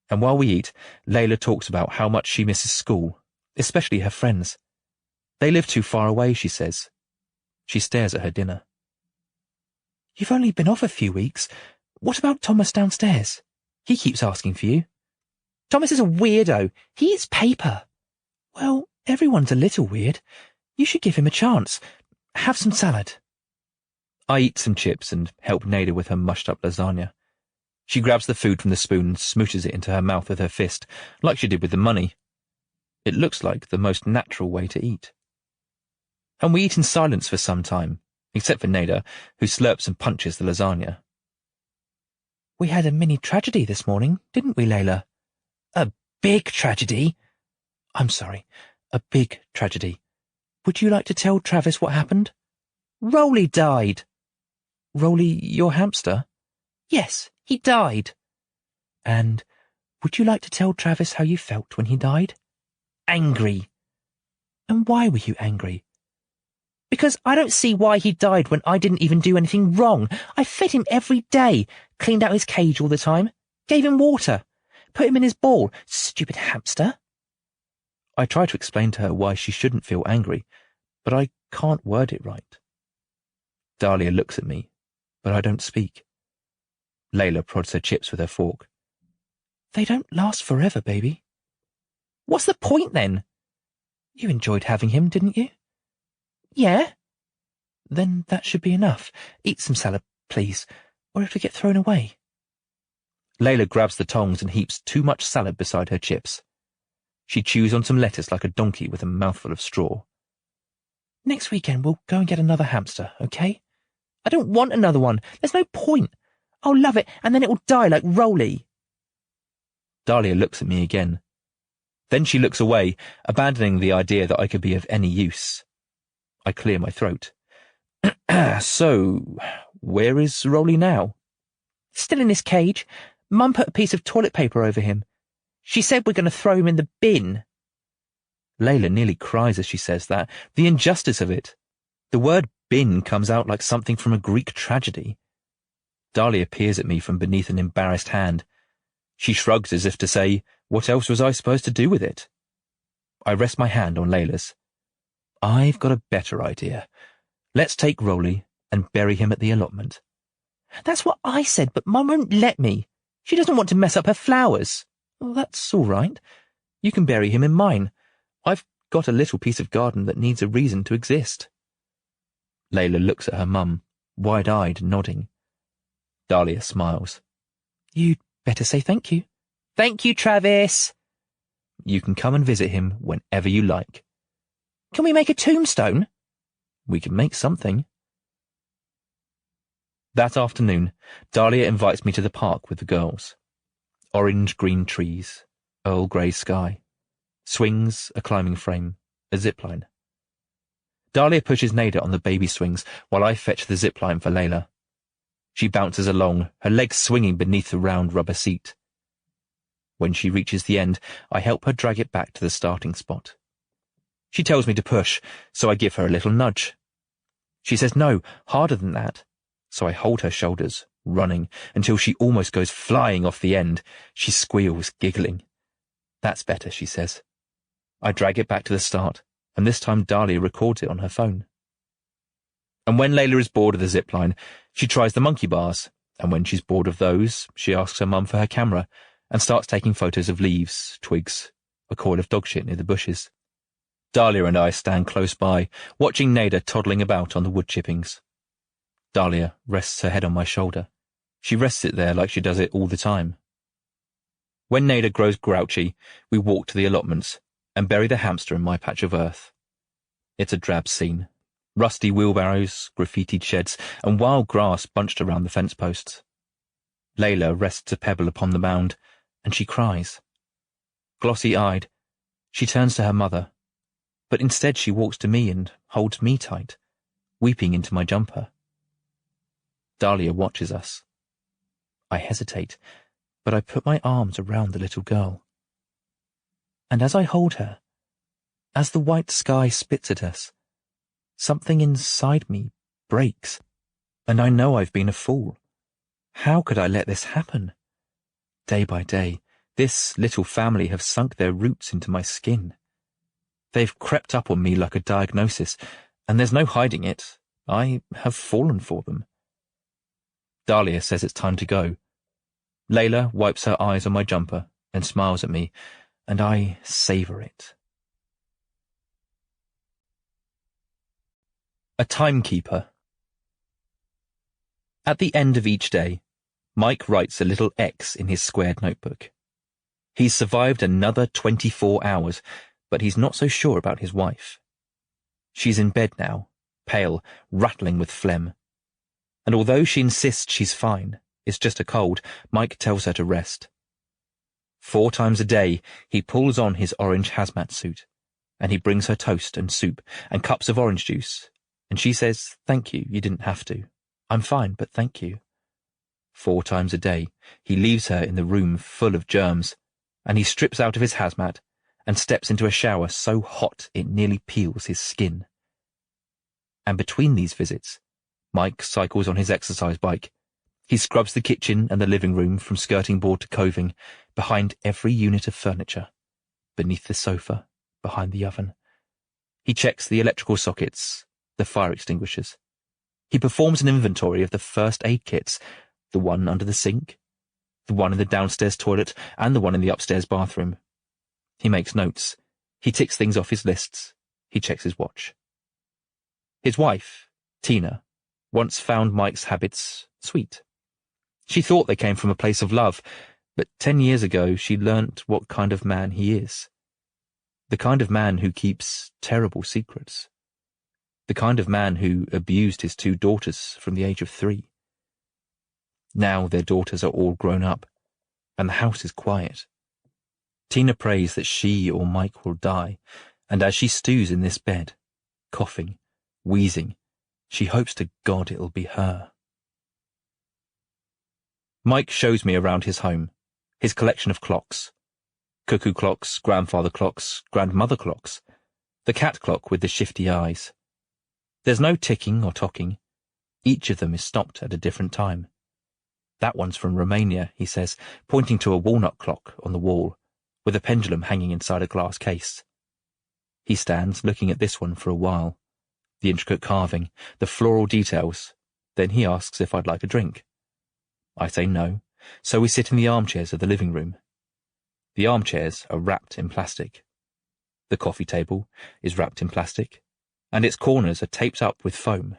[SPEAKER 2] And while we eat, Layla talks about how much she misses school, especially her friends. They live too far away, she says. She stares at her dinner. You've only been off a few weeks. What about Thomas downstairs? He keeps asking for you.
[SPEAKER 3] Thomas is a weirdo. He eats paper.
[SPEAKER 2] Well, everyone's a little weird. You should give him a chance. Have some salad. I eat some chips and help Nada with her mushed-up lasagna. She grabs the food from the spoon and smooshes it into her mouth with her fist, like she did with the money. It looks like the most natural way to eat. And we eat in silence for some time, except for Nada, who slurps and punches the lasagna. We had a mini tragedy this morning, didn't we, Layla?
[SPEAKER 3] A big tragedy.
[SPEAKER 2] I'm sorry. A big tragedy. Would you like to tell Travis what happened?
[SPEAKER 3] Rolly died.
[SPEAKER 2] Rolly, your hamster?
[SPEAKER 3] Yes, he died.
[SPEAKER 2] And would you like to tell Travis how you felt when he died?
[SPEAKER 3] Angry.
[SPEAKER 2] And why were you angry?
[SPEAKER 3] Because I don't see why he died when I didn't even do anything wrong. I fed him every day, cleaned out his cage all the time, gave him water, put him in his ball. Stupid hamster.
[SPEAKER 2] I try to explain to her why she shouldn't feel angry, but I can't word it right. Dahlia looks at me, but I don't speak. Layla prods her chips with her fork. They don't last forever, baby.
[SPEAKER 3] What's the point then?
[SPEAKER 2] You enjoyed having him, didn't you?
[SPEAKER 3] Yeah.
[SPEAKER 2] Then that should be enough. Eat some salad, please, or it'll get thrown away. Layla grabs the tongs and heaps too much salad beside her chips. She chews on some lettuce like a donkey with a mouthful of straw. Next weekend we'll go and get another hamster, okay?
[SPEAKER 3] I don't want another one. There's no point. I'll love it, and then it will die like Rolly.
[SPEAKER 2] Dahlia looks at me again. Then she looks away, abandoning the idea that I could be of any use. I clear my throat. So, where is Rolly now?
[SPEAKER 3] Still in his cage. Mum put a piece of toilet paper over him. She said we're going to throw him in the bin.
[SPEAKER 2] Layla nearly cries as she says that. The injustice of it. The word bin comes out like something from a Greek tragedy. Dahlia peers at me from beneath an embarrassed hand. She shrugs as if to say, what else was I supposed to do with it? I rest my hand on Layla's. I've got a better idea. Let's take Rolly and bury him at the allotment.
[SPEAKER 3] That's what I said, but Mum won't let me. She doesn't want to mess up her flowers.
[SPEAKER 2] Well, that's all right. You can bury him in mine. I've got a little piece of garden that needs a reason to exist. Layla looks at her mum, wide-eyed, nodding. Dahlia smiles. You'd better say thank you.
[SPEAKER 3] Thank you, Travis.
[SPEAKER 2] You can come and visit him whenever you like.
[SPEAKER 3] Can we make a tombstone?
[SPEAKER 2] We can make something. That afternoon, Dahlia invites me to the park with the girls. Orange-green trees, Earl Grey sky, swings, a climbing frame, a zipline. Dahlia pushes Nada on the baby swings while I fetch the zipline for Layla. She bounces along, her legs swinging beneath the round rubber seat. When she reaches the end, I help her drag it back to the starting spot. She tells me to push, so I give her a little nudge. She says no, harder than that, so I hold her shoulders, running, until she almost goes flying off the end. She squeals, giggling. That's better, she says. I drag it back to the start, and this time Dahlia records it on her phone. And when Layla is bored of the zipline, she tries the monkey bars, and when she's bored of those, she asks her mum for her camera and starts taking photos of leaves, twigs, a coil of dog shit near the bushes. Dahlia and I stand close by, watching Nada toddling about on the wood chippings. Dahlia rests her head on my shoulder. She rests it there like she does it all the time. When Nada grows grouchy, we walk to the allotments and bury the hamster in my patch of earth. It's a drab scene. Rusty wheelbarrows, graffitied sheds, and wild grass bunched around the fence posts. Layla rests a pebble upon the mound, and she cries. Glossy-eyed, she turns to her mother, but instead she walks to me and holds me tight, weeping into my jumper. Dahlia watches us. I hesitate, but I put my arms around the little girl. And as I hold her, as the white sky spits at us, something inside me breaks, and I know I've been a fool. How could I let this happen? Day by day, this little family have sunk their roots into my skin. They've crept up on me like a diagnosis, and there's no hiding it. I have fallen for them. Dahlia says it's time to go. Layla wipes her eyes on my jumper and smiles at me, and I savour it. A timekeeper. At the end of each day, Mike writes a little X in his squared notebook. He's survived another 24 hours, but he's not so sure about his wife. She's in bed now, pale, rattling with phlegm. And although she insists she's fine, it's just a cold, Mike tells her to rest.
[SPEAKER 1] 4 times a day, he pulls on his orange hazmat suit, and he brings her toast and soup and cups of orange juice, and she says, "Thank you, you didn't have to. I'm fine, but thank you." 4 times a day, he leaves her in the room full of germs, and he strips out of his hazmat and steps into a shower so hot it nearly peels his skin. And between these visits, Mike cycles on his exercise bike. He scrubs the kitchen and the living room from skirting board to coving, behind every unit of furniture, beneath the sofa, behind the oven. He checks the electrical sockets, the fire extinguishers. He performs an inventory of the first aid kits, the one under the sink, the one in the downstairs toilet, and the one in the upstairs bathroom. He makes notes. He ticks things off his lists. He checks his watch. His wife, Tina, once found Mike's habits sweet. She thought they came from a place of love, but 10 years ago she learnt what kind of man he is. The kind of man who keeps terrible secrets. The kind of man who abused his 2 daughters from the age of 3. Now their daughters are all grown up, and the house is quiet. Tina prays that she or Mike will die, and as she stews in this bed, coughing, wheezing, she hopes to God it'll be her. Mike shows me around his home, his collection of clocks. Cuckoo clocks, grandfather clocks, grandmother clocks, the cat clock with the shifty eyes. There's no ticking or tocking. Each of them is stopped at a different time. That one's from Romania, he says, pointing to a walnut clock on the wall, with a pendulum hanging inside a glass case. He stands looking at this one for a while, the intricate carving, the floral details. Then he asks if I'd like a drink. I say no, so we sit in the armchairs of the living room. The armchairs are wrapped in plastic. The coffee table is wrapped in plastic, and its corners are taped up with foam.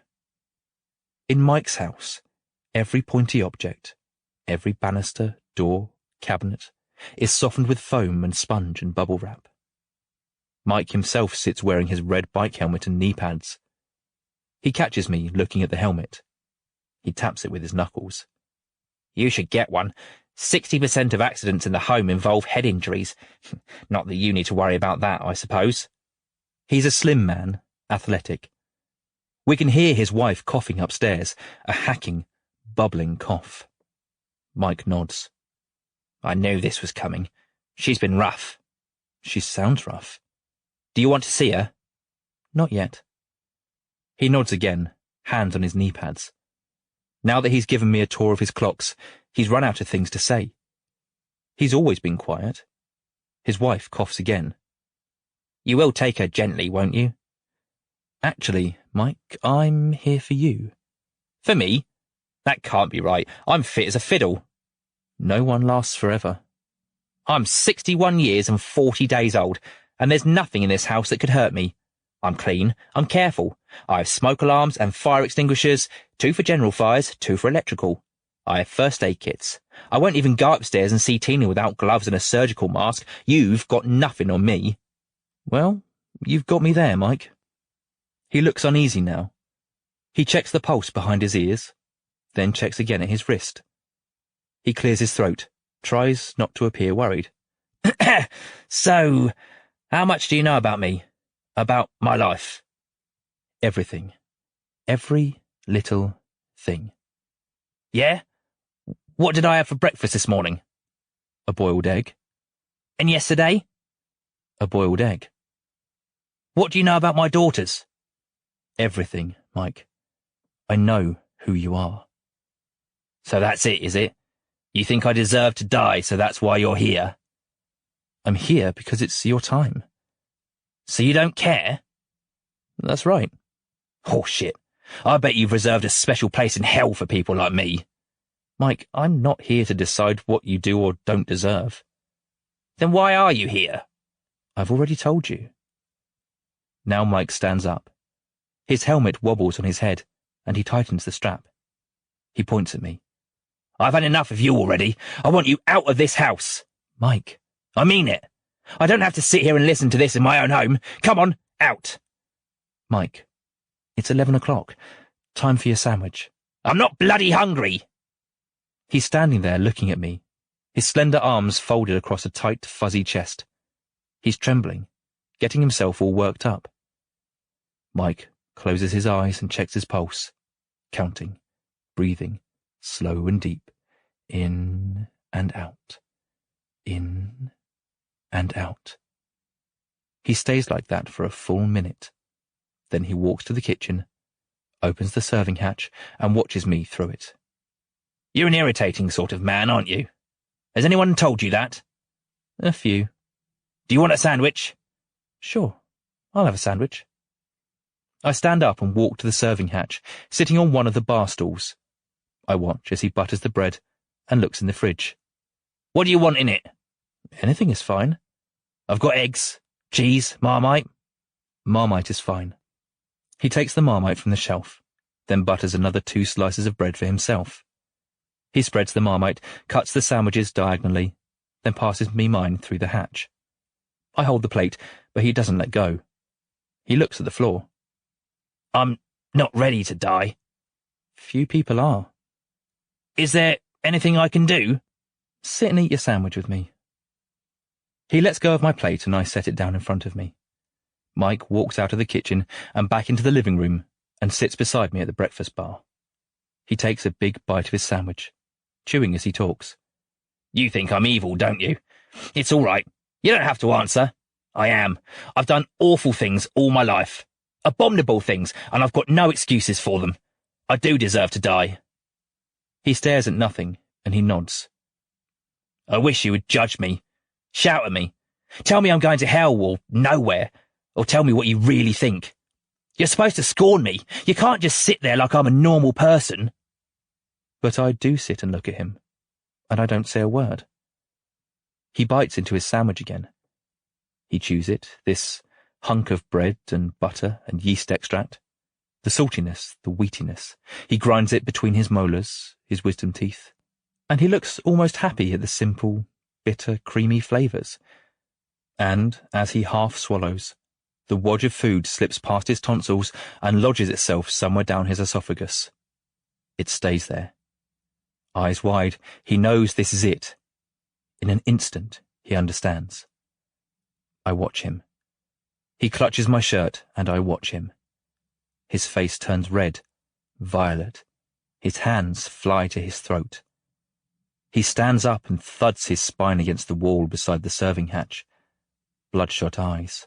[SPEAKER 1] In Mike's house, every pointy object, every banister, door, cabinet, is softened with foam and sponge and bubble wrap. Mike himself sits wearing his red bike helmet and knee pads. He catches me looking at the helmet. He taps it with his knuckles. "You should get one. 60% of accidents in the home involve head injuries. Not that you need to worry about that, I suppose." He's a slim man, athletic. We can hear his wife coughing upstairs, a hacking, bubbling cough. Mike nods. "I knew this was coming. She's been rough." "She sounds rough." "Do you want to see her?" "Not yet." He nods again, hands on his knee pads. Now that he's given me a tour of his clocks, he's run out of things to say. He's always been quiet. His wife coughs again. "You will take her gently, won't you?" "Actually, Mike, I'm here for you." "For me? That can't be right. I'm fit as a fiddle." "No one lasts forever." "I'm 61 years and 40 days old, and there's nothing in this house that could hurt me. I'm clean, I'm careful. I have smoke alarms and fire extinguishers, 2 for general fires, 2 for electrical. I have first aid kits. I won't even go upstairs and see Tina without gloves and a surgical mask. You've got nothing on me." "Well, you've got me there, Mike." He looks uneasy now. He checks the pulse behind his ears, then checks again at his wrist. He clears his throat, tries not to appear worried. "So, how much do you know about me? About my life?" "Everything. Every little thing." "Yeah? What did I have for breakfast this morning?" "A boiled egg." "And yesterday?" "A boiled egg." "What do you know about my daughters?" "Everything, Mike. I know who you are." "So that's it, is it? You think I deserve to die, so that's why you're here?" "I'm here because it's your time." "So you don't care?" "That's right." "Oh, shit. I bet you've reserved a special place in hell for people like me." "Mike, I'm not here to decide what you do or don't deserve." "Then why are you here?" "I've already told you." Now Mike stands up. His helmet wobbles on his head, and he tightens the strap. He points at me. "I've had enough of you already. I want you out of this house." "Mike." "I mean it. I don't have to sit here and listen to this in my own home. Come on, out." "Mike, it's 11 o'clock. Time for your sandwich." "I'm not bloody hungry." He's standing there looking at me, His slender arms folded across a tight, fuzzy chest. He's trembling, getting himself all worked up. Mike closes his eyes and checks his pulse, counting, breathing, slow and deep, in and out, in and out. He stays like that for a full minute. Then he walks to the kitchen, opens the serving hatch, and watches me through it. "You're an irritating sort of man, aren't you? Has anyone told you that?" "A few." "Do you want a sandwich?" "Sure, I'll have a sandwich." I stand up and walk to the serving hatch, sitting on one of the bar stools. I watch as he butters the bread and looks in the fridge. "What do you want in it?" "Anything is fine." "I've got eggs, cheese, Marmite." "Marmite is fine." He takes the Marmite from the shelf, then butters another 2 slices of bread for himself. He spreads the Marmite, cuts the sandwiches diagonally, then passes me mine through the hatch. I hold the plate, but he doesn't let go. He looks at the floor. "I'm not ready to die." "Few people are." "Is there anything I can do?" "Sit and eat your sandwich with me." He lets go of my plate and I set it down in front of me. Mike walks out of the kitchen and back into the living room and sits beside me at the breakfast bar. He takes a big bite of his sandwich, chewing as he talks. "You think I'm evil, don't you? It's all right. You don't have to answer. I am. I've done awful things all my life. Abominable things, and I've got no excuses for them. I do deserve to die." He stares at nothing, and he nods. "I wish you would judge me. Shout at me. Tell me I'm going to hell or nowhere, or tell me what you really think. You're supposed to scorn me. You can't just sit there like I'm a normal person." But I do sit and look at him, and I don't say a word. He bites into his sandwich again. He chews it, this hunk of bread and butter and yeast extract. The saltiness, the wheatiness. He grinds it between his molars, his wisdom teeth, and he looks almost happy at the simple, bitter, creamy flavours. And, as he half swallows, the wodge of food slips past his tonsils and lodges itself somewhere down his esophagus. It stays there. Eyes wide, he knows this is it. In an instant, he understands. I watch him. He clutches my shirt, and I watch him. His face turns red, violet. His hands fly to his throat. He stands up and thuds his spine against the wall beside the serving hatch. Bloodshot eyes.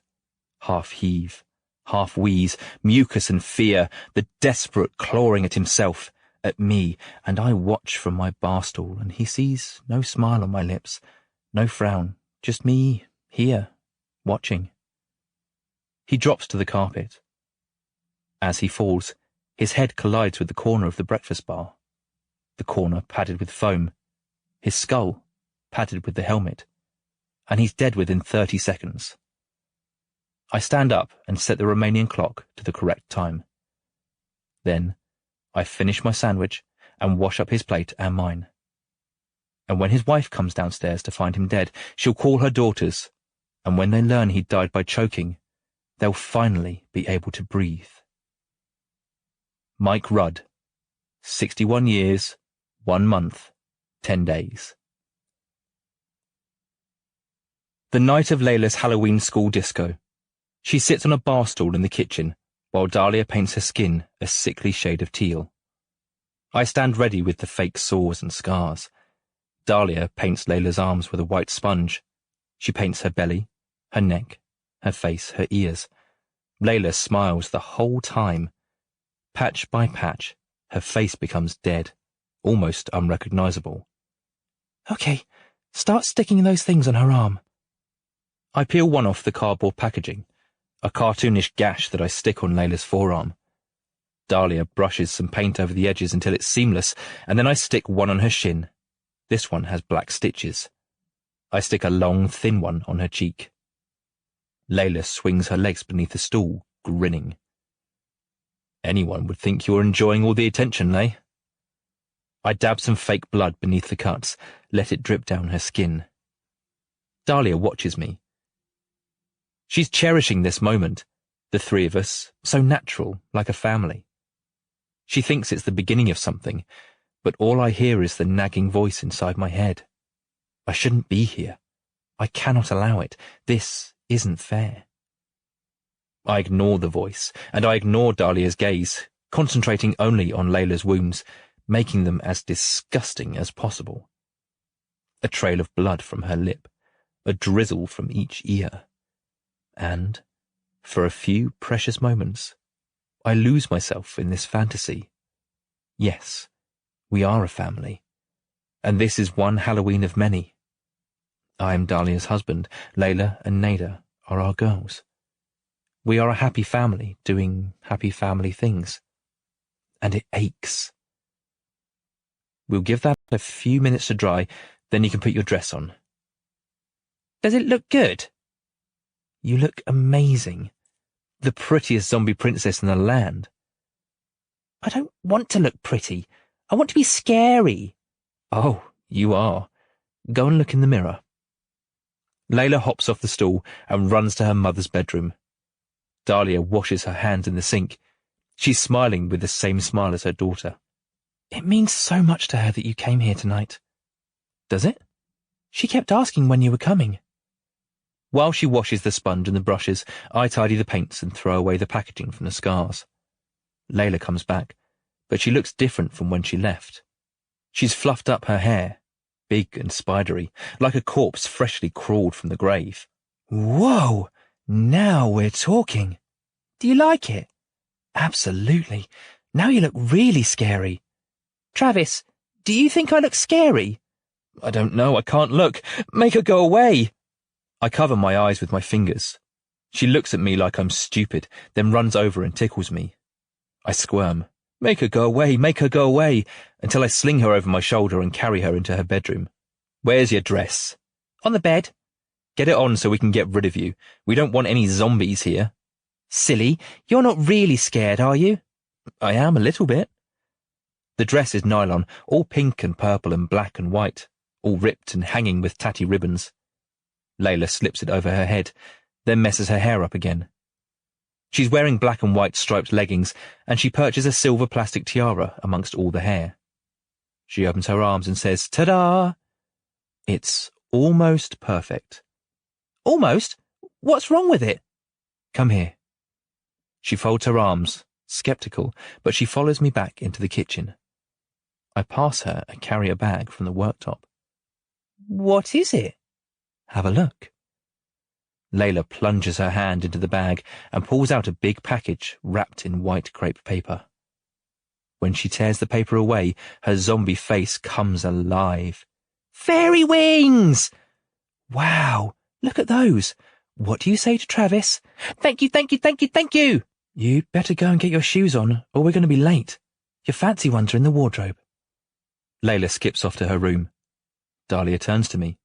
[SPEAKER 1] Half heave, half wheeze, mucus and fear, the desperate clawing at himself, at me, and I watch from my bar stool, and he sees no smile on my lips, no frown, just me, here, watching. He drops to the carpet. As he falls, his head collides with the corner of the breakfast bar, the corner padded with foam, his skull padded with the helmet, and he's dead within 30 seconds. I stand up and set the Romanian clock to the correct time. Then I finish my sandwich and wash up his plate and mine. And when his wife comes downstairs to find him dead, she'll call her daughters, and when they learn he died by choking, they'll finally be able to breathe. Mike Rudd, 61 years, 1 month, 10 days. The night of Layla's Halloween school disco. She sits on a bar stool in the kitchen, while Dahlia paints her skin a sickly shade of teal. I stand ready with the fake sores and scars. Dahlia paints Layla's arms with a white sponge. She paints her belly, her neck, her face, her ears. Layla smiles the whole time. Patch by patch, her face becomes dead, almost unrecognizable.
[SPEAKER 2] "Okay, start sticking those things on her arm."
[SPEAKER 1] I peel one off the cardboard packaging, a cartoonish gash that I stick on Layla's forearm. Dahlia brushes some paint over the edges until it's seamless, and then I stick one on her shin. This one has black stitches. I stick a long, thin one on her cheek. Layla swings her legs beneath the stool, grinning. Anyone would think you were enjoying all the attention, Lay. I dab some fake blood beneath the cuts, let it drip down her skin. Dahlia watches me. She's cherishing this moment, the three of us, so natural, like a family. She thinks it's the beginning of something, but all I hear is the nagging voice inside my head. I shouldn't be here. I cannot allow it. This isn't fair. I ignore the voice, and I ignore Dahlia's gaze, concentrating only on Layla's wounds, making them as disgusting as possible. A trail of blood from her lip, a drizzle from each ear. And, for a few precious moments, I lose myself in this fantasy. Yes, we are a family, and this is one Halloween of many. I am Dahlia's husband. Layla and Nada are our girls. We are a happy family doing happy family things. And it aches. We'll give that a few minutes to dry, then you can put your dress on.
[SPEAKER 3] Does it look good?
[SPEAKER 1] You look amazing. The prettiest zombie princess in the land.
[SPEAKER 3] I don't want to look pretty. I want to be scary.
[SPEAKER 1] Oh, you are. Go and look in the mirror. Layla hops off the stool and runs to her mother's bedroom. Dahlia washes her hands in the sink. She's smiling with the same smile as her daughter.
[SPEAKER 2] It means so much to her that you came here tonight.
[SPEAKER 1] Does it?
[SPEAKER 2] She kept asking when you were coming.
[SPEAKER 1] While she washes the sponge and the brushes, I tidy the paints and throw away the packaging from the scars. Layla comes back, but she looks different from when she left. She's fluffed up her hair, big and spidery, like a corpse freshly crawled from the grave.
[SPEAKER 2] Whoa! Now we're talking.
[SPEAKER 3] Do you like it?
[SPEAKER 2] Absolutely. Now you look really scary.
[SPEAKER 3] Travis, do you think I look scary?
[SPEAKER 1] I don't know, I can't look. Make her go away. I cover my eyes with my fingers. She looks at me like I'm stupid, then runs over and tickles me. I squirm. Make her go away, until I sling her over my shoulder and carry her into her bedroom. Where's your dress?
[SPEAKER 3] On the bed.
[SPEAKER 1] Get it on so we can get rid of you. We don't want any zombies here.
[SPEAKER 3] Silly, you're not really scared, are you?
[SPEAKER 1] I am a little bit. The dress is nylon, all pink and purple and black and white, all ripped and hanging with tatty ribbons. Layla slips it over her head, then messes her hair up again. She's wearing black and white striped leggings, and she perches a silver plastic tiara amongst all the hair. She opens her arms and says, "Ta-da!" It's almost perfect.
[SPEAKER 3] Almost? What's wrong with it?
[SPEAKER 1] Come here. She folds her arms, sceptical, but she follows me back into the kitchen. I pass her a carrier bag from the worktop.
[SPEAKER 3] What is it?
[SPEAKER 1] Have a look. Layla plunges her hand into the bag and pulls out a big package wrapped in white crepe paper. When she tears the paper away, her zombie face comes alive.
[SPEAKER 3] Fairy wings!
[SPEAKER 2] Wow, look at those. What do you say to Travis?
[SPEAKER 3] Thank you, thank you, thank you, thank you!
[SPEAKER 2] You'd better go and get your shoes on, or we're going to be late. Your fancy ones are in the wardrobe.
[SPEAKER 1] Layla skips off to her room. Dahlia turns to me.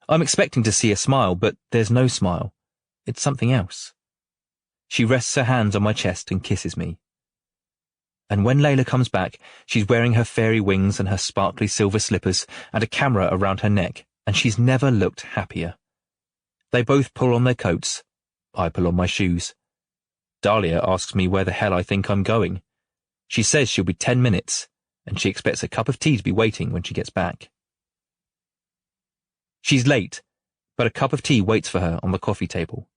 [SPEAKER 1] I'm expecting to see a smile, but there's no smile. It's something else. She rests her hands on my chest and kisses me. And when Layla comes back, she's wearing her fairy wings and her sparkly silver slippers and a camera around her neck, and she's never looked happier. They both pull on their coats. I pull on my shoes. Dahlia asks me where the hell I think I'm going. She says she'll be 10 minutes, and she expects a cup of tea to be waiting when she gets back. She's late, but a cup of tea waits for her on the coffee table.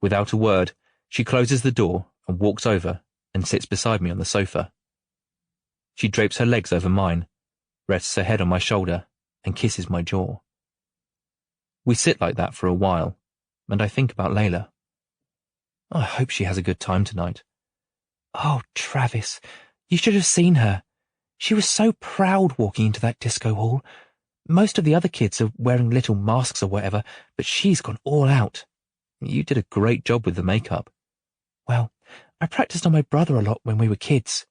[SPEAKER 1] Without a word, she closes the door and walks over and sits beside me on the sofa. She drapes her legs over mine, rests her head on my shoulder, and kisses my jaw. We sit like that for a while, and I think about Layla. I hope she has a good time tonight.
[SPEAKER 2] Oh, Travis, you should have seen her. She was so proud walking into that disco hall. Most of the other kids are wearing little masks or whatever, but she's gone all out.
[SPEAKER 1] You did a great job with the makeup.
[SPEAKER 2] Well, I practiced on my brother a lot when we were kids.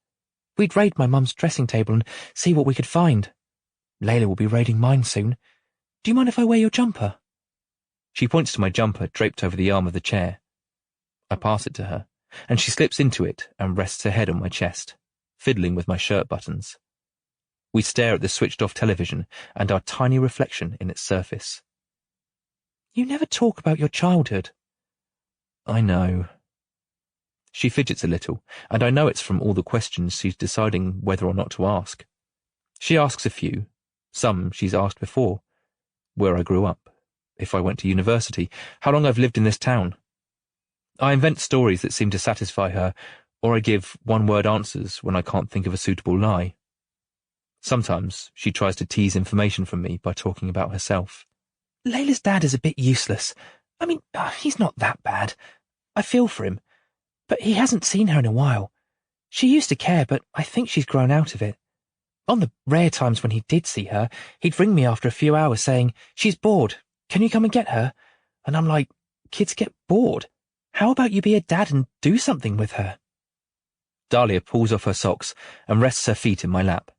[SPEAKER 2] We'd raid my mum's dressing table and see what we could find. Layla will be raiding mine soon. Do you mind if I wear your jumper?
[SPEAKER 1] She points to my jumper draped over the arm of the chair. I pass it to her, and she slips into it and rests her head on my chest, fiddling with my shirt buttons. We stare at the switched-off television and our tiny reflection in its surface.
[SPEAKER 2] You never talk about your childhood.
[SPEAKER 1] I know. She fidgets a little, and I know it's from all the questions she's deciding whether or not to ask. She asks a few, some she's asked before, where I grew up, if I went to university, how long I've lived in this town. I invent stories that seem to satisfy her, or I give one-word answers when I can't think of a suitable lie. Sometimes she tries to tease information from me by talking about herself.
[SPEAKER 3] Layla's dad is a bit useless. I mean, he's not that bad. I feel for him. But he hasn't seen her in a while. She used to care, but I think she's grown out of it. On the rare times when he did see her, he'd ring me after a few hours saying, "She's bored. Can you come and get her?" And I'm like, kids get bored. How about you be a dad and do something with her?
[SPEAKER 1] Dahlia pulls off her socks and rests her feet in my lap.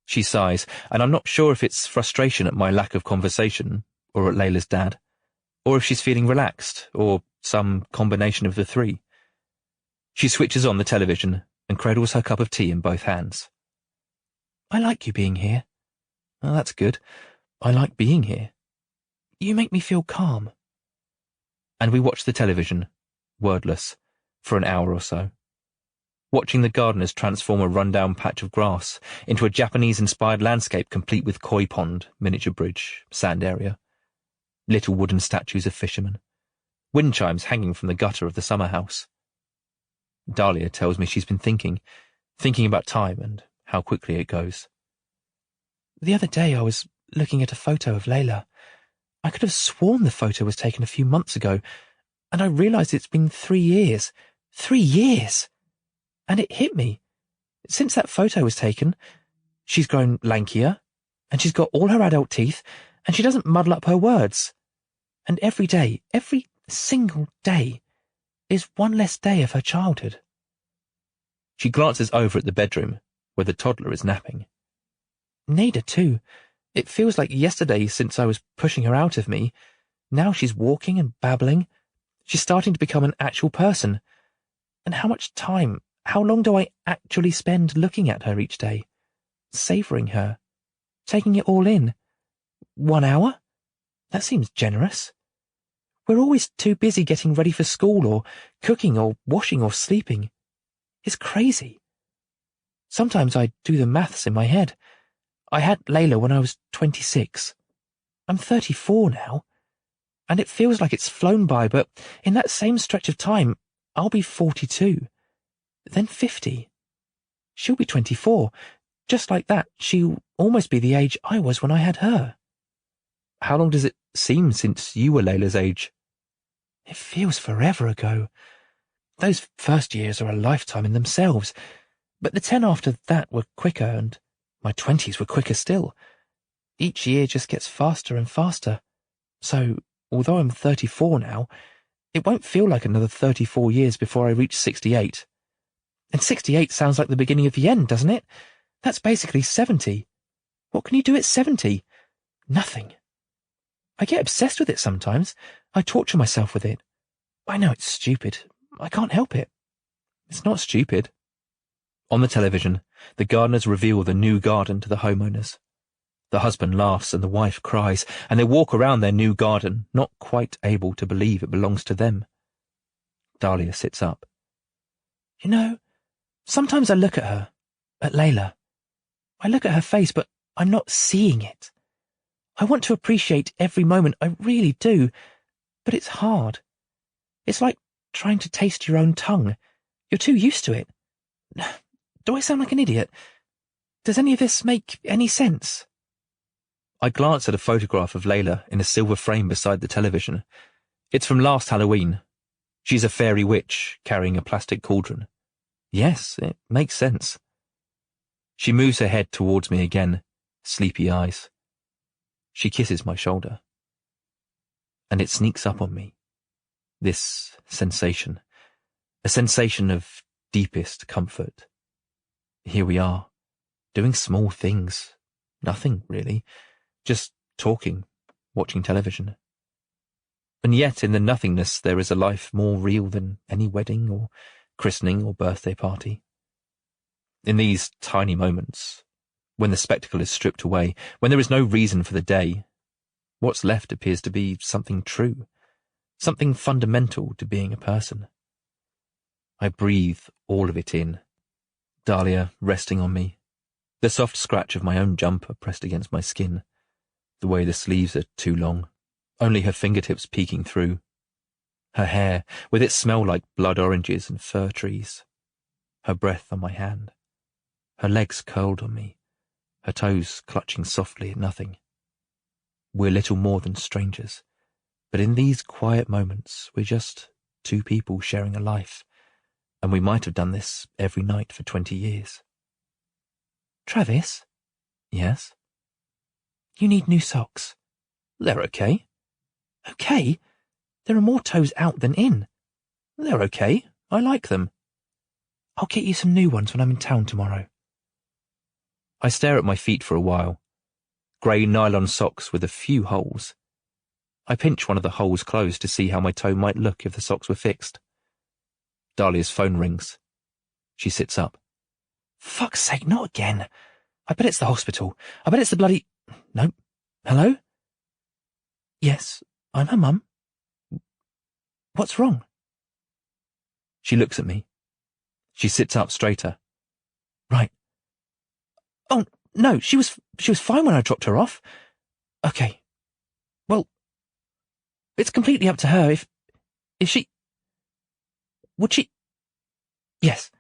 [SPEAKER 1] She sighs, and I'm not sure if it's frustration at my lack of conversation, or at Layla's dad, or if she's feeling relaxed, or some combination of the three. She switches on the television and cradles her cup of tea in both hands.
[SPEAKER 3] I like you being here.
[SPEAKER 1] Well, that's good. I like being here.
[SPEAKER 3] You make me feel calm.
[SPEAKER 1] And we watch the television, wordless, for an hour or so, watching the gardeners transform a rundown patch of grass into a Japanese-inspired landscape complete with koi pond, miniature bridge, sand area, little wooden statues of fishermen, wind chimes hanging from the gutter of the summer house. Dahlia tells me she's been thinking about time and how quickly it goes.
[SPEAKER 3] The other day I was looking at a photo of Layla. I could have sworn the photo was taken a few months ago, and I realised it's been 3 years. 3 years! And it hit me. Since that photo was taken, she's grown lankier, and she's got all her adult teeth, and she doesn't muddle up her words. And every day, every single day, is one less day of her childhood.
[SPEAKER 1] She glances over at the bedroom, where the toddler is napping.
[SPEAKER 3] Nada, too. It feels like yesterday since I was pushing her out of me. Now she's walking and babbling. She's starting to become an actual person. And how long do I actually spend looking at her each day? Savouring her? Taking it all in? 1 hour? That seems generous. We're always too busy getting ready for school or cooking or washing or sleeping. It's crazy. Sometimes I do the maths in my head. I had Layla when I was 26. I'm 34 now, and it feels like it's flown by, but in that same stretch of time, I'll be 42, then 50. She'll be 24. Just like that, she'll almost be the age I was when I had her.
[SPEAKER 1] How long does it seem since you were Layla's age?
[SPEAKER 3] It feels forever ago. Those first years are a lifetime in themselves, but the 10 after that were quicker, and my 20s were quicker still. Each year just gets faster and faster. So, although I'm 34 now, it won't feel like another 34 years before I reach 68. And 68 sounds like the beginning of the end, doesn't it? That's basically 70. What can you do at 70? Nothing. I get obsessed with it sometimes. I torture myself with it. I know it's stupid. I can't help it.
[SPEAKER 1] It's not stupid. On the television, the gardeners reveal the new garden to the homeowners. The husband laughs and the wife cries, and they walk around their new garden, not quite able to believe it belongs to them. Dahlia sits up.
[SPEAKER 3] You know, sometimes I look at her, at Layla. I look at her face, but I'm not seeing it. I want to appreciate every moment, I really do, but it's hard. It's like trying to taste your own tongue. You're too used to it. Do I sound like an idiot? Does any of this make any sense?
[SPEAKER 1] I glance at a photograph of Layla in a silver frame beside the television. It's from last Halloween. She's a fairy witch carrying a plastic cauldron. Yes, it makes sense. She moves her head towards me again, sleepy eyes. She kisses my shoulder. And it sneaks up on me. This sensation. A sensation of deepest comfort. Here we are, doing small things. Nothing, really. Just talking, watching television. And yet in the nothingness there is a life more real than any wedding or christening or birthday party. In these tiny moments, when the spectacle is stripped away, when there is no reason for the day, what's left appears to be something true, something fundamental to being a person. I breathe all of it in, Dahlia resting on me, the soft scratch of my own jumper pressed against my skin, The way the sleeves are too long, only her fingertips peeking through. Her hair, with its smell like blood oranges and fir trees. Her breath on my hand. Her legs curled on me, her toes clutching softly at nothing. We're little more than strangers, but in these quiet moments we're just two people sharing a life, and we might have done this every night for 20 years.
[SPEAKER 2] Travis?
[SPEAKER 1] Yes?
[SPEAKER 2] You need new socks.
[SPEAKER 1] They're okay.
[SPEAKER 2] Okay? There are more toes out than in.
[SPEAKER 1] They're okay. I like them.
[SPEAKER 2] I'll get you some new ones when I'm in town tomorrow.
[SPEAKER 1] I stare at my feet for a while. Grey nylon socks with a few holes. I pinch one of the holes closed to see how my toe might look if the socks were fixed. Dahlia's phone rings. She sits up.
[SPEAKER 2] Fuck's sake, not again. I bet it's the hospital. I bet it's the bloody... No. Hello? Yes, I'm her mum. What's wrong?
[SPEAKER 1] She looks at me. She sits up straighter.
[SPEAKER 2] Right. Oh, no, she was fine when I dropped her off. Okay. Well, it's completely up to her if she... Would she... Yes.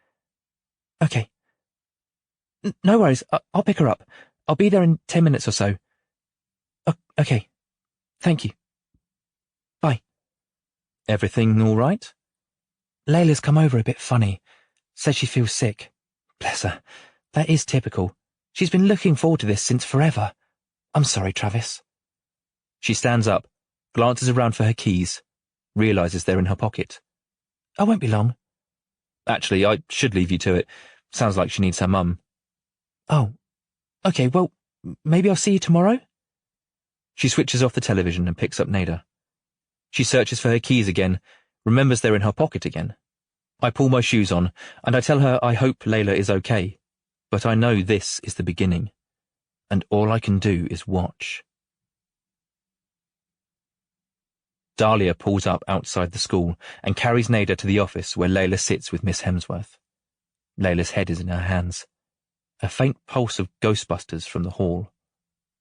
[SPEAKER 2] Okay. No worries, I'll pick her up. I'll be there in 10 minutes or so. Okay. Thank you. Bye.
[SPEAKER 1] Everything all right?
[SPEAKER 2] Layla's come over a bit funny. Says she feels sick. Bless her. That is typical. She's been looking forward to this since forever. I'm sorry, Travis.
[SPEAKER 1] She stands up, glances around for her keys, realises they're in her pocket.
[SPEAKER 2] I won't be long.
[SPEAKER 1] Actually, I should leave you to it. Sounds like she needs her mum.
[SPEAKER 2] Oh. Okay, well, maybe I'll see you tomorrow?
[SPEAKER 1] She switches off the television and picks up Nada. She searches for her keys again, remembers they're in her pocket again. I pull my shoes on, and I tell her I hope Layla is okay, but I know this is the beginning, and all I can do is watch. Dahlia pulls up outside the school and carries Nada to the office where Layla sits with Miss Hemsworth. Layla's head is in her hands. A faint pulse of Ghostbusters from the hall.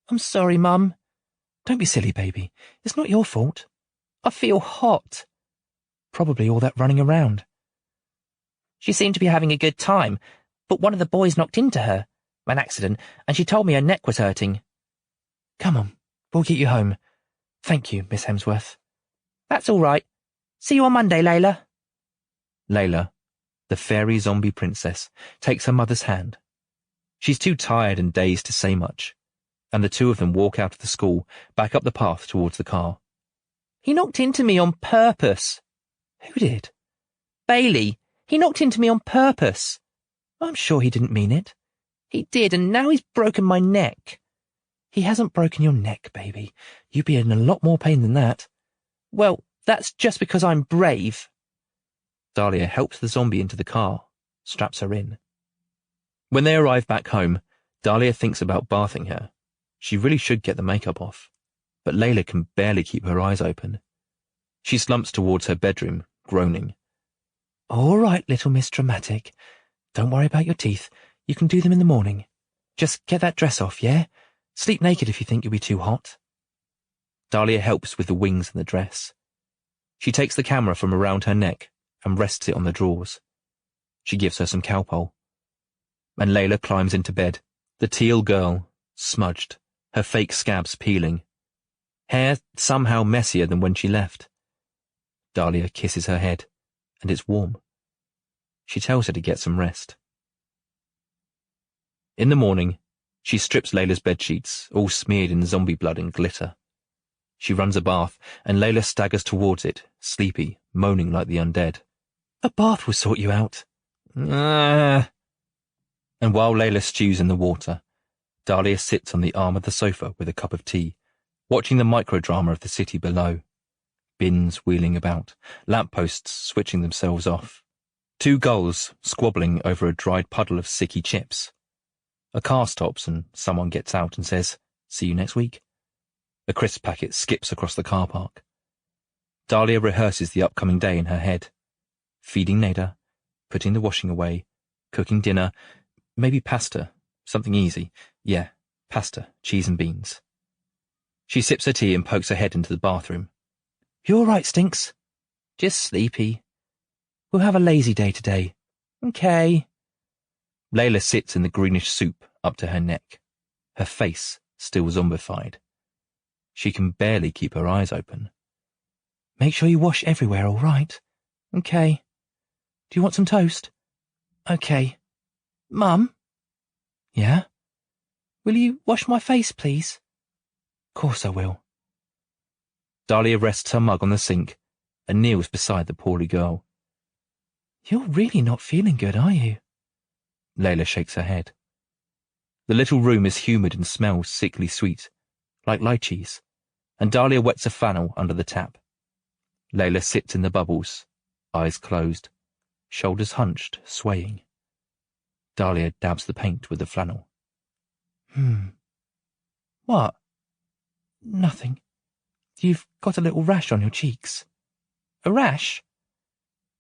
[SPEAKER 2] I'm sorry, Mum. Don't be silly, baby. It's not your fault. I feel hot. Probably all that running around.
[SPEAKER 3] She seemed to be having a good time, but one of the boys knocked into her. An accident, and she told me her neck was hurting.
[SPEAKER 2] Come on, we'll get you home. Thank you, Miss Hemsworth.
[SPEAKER 3] That's all right. See you on Monday, Layla.
[SPEAKER 1] Layla, the fairy zombie princess, takes her mother's hand. She's too tired and dazed to say much, and the two of them walk out of the school, back up the path towards the car.
[SPEAKER 3] He knocked into me on purpose.
[SPEAKER 2] Who did?
[SPEAKER 3] Bailey. He knocked into me on purpose.
[SPEAKER 2] I'm sure he didn't mean it.
[SPEAKER 3] He did, and now he's broken my neck.
[SPEAKER 2] He hasn't broken your neck, baby. You'd be in a lot more pain than that.
[SPEAKER 3] Well, that's just because I'm brave.
[SPEAKER 1] Dahlia helps the zombie into the car, straps her in. When they arrive back home, Dahlia thinks about bathing her. She really should get the makeup off, but Layla can barely keep her eyes open. She slumps towards her bedroom, groaning.
[SPEAKER 2] All right, little Miss Dramatic. Don't worry about your teeth. You can do them in the morning. Just get that dress off, yeah? Sleep naked if you think you'll be too hot.
[SPEAKER 1] Dahlia helps with the wings and the dress. She takes the camera from around her neck and rests it on the drawers. She gives her some cowpole. And Layla climbs into bed, the teal girl, smudged, her fake scabs peeling. Hair somehow messier than when she left. Dahlia kisses her head, and it's warm. She tells her to get some rest. In the morning, she strips Layla's bedsheets, all smeared in zombie blood and glitter. She runs a bath, and Layla staggers towards it, sleepy, moaning like the undead.
[SPEAKER 2] A bath will sort you out.
[SPEAKER 1] And while Layla stews in the water, Dahlia sits on the arm of the sofa with a cup of tea, watching the microdrama of the city below. Bins wheeling about, lampposts switching themselves off. Two gulls squabbling over a dried puddle of sicky chips. A car stops and someone gets out and says, "See you next week." A crisp packet skips across the car park. Dahlia rehearses the upcoming day in her head. Feeding Nada, putting the washing away, cooking dinner, maybe pasta, something easy. Yeah, pasta, cheese and beans. She sips her tea and pokes her head into the bathroom.
[SPEAKER 3] You all right, Stinks? Just sleepy. We'll have a lazy day today. Okay.
[SPEAKER 1] Layla sits in the greenish soup up to her neck, her face still zombified. She can barely keep her eyes open.
[SPEAKER 3] Make sure you wash everywhere, all right? Okay. Do you want some toast? Okay. Mum? Yeah? Will you wash my face, please? Course I will.
[SPEAKER 1] Dahlia rests her mug on the sink and kneels beside the poorly girl.
[SPEAKER 3] You're really not feeling good, are you?
[SPEAKER 1] Layla shakes her head. The little room is humid and smells sickly sweet, like lychees, and Dahlia wets a flannel under the tap. Layla sits in the bubbles, eyes closed, shoulders hunched, swaying. Dahlia dabs the paint with the flannel.
[SPEAKER 3] What? Nothing. You've got a little rash on your cheeks. A rash?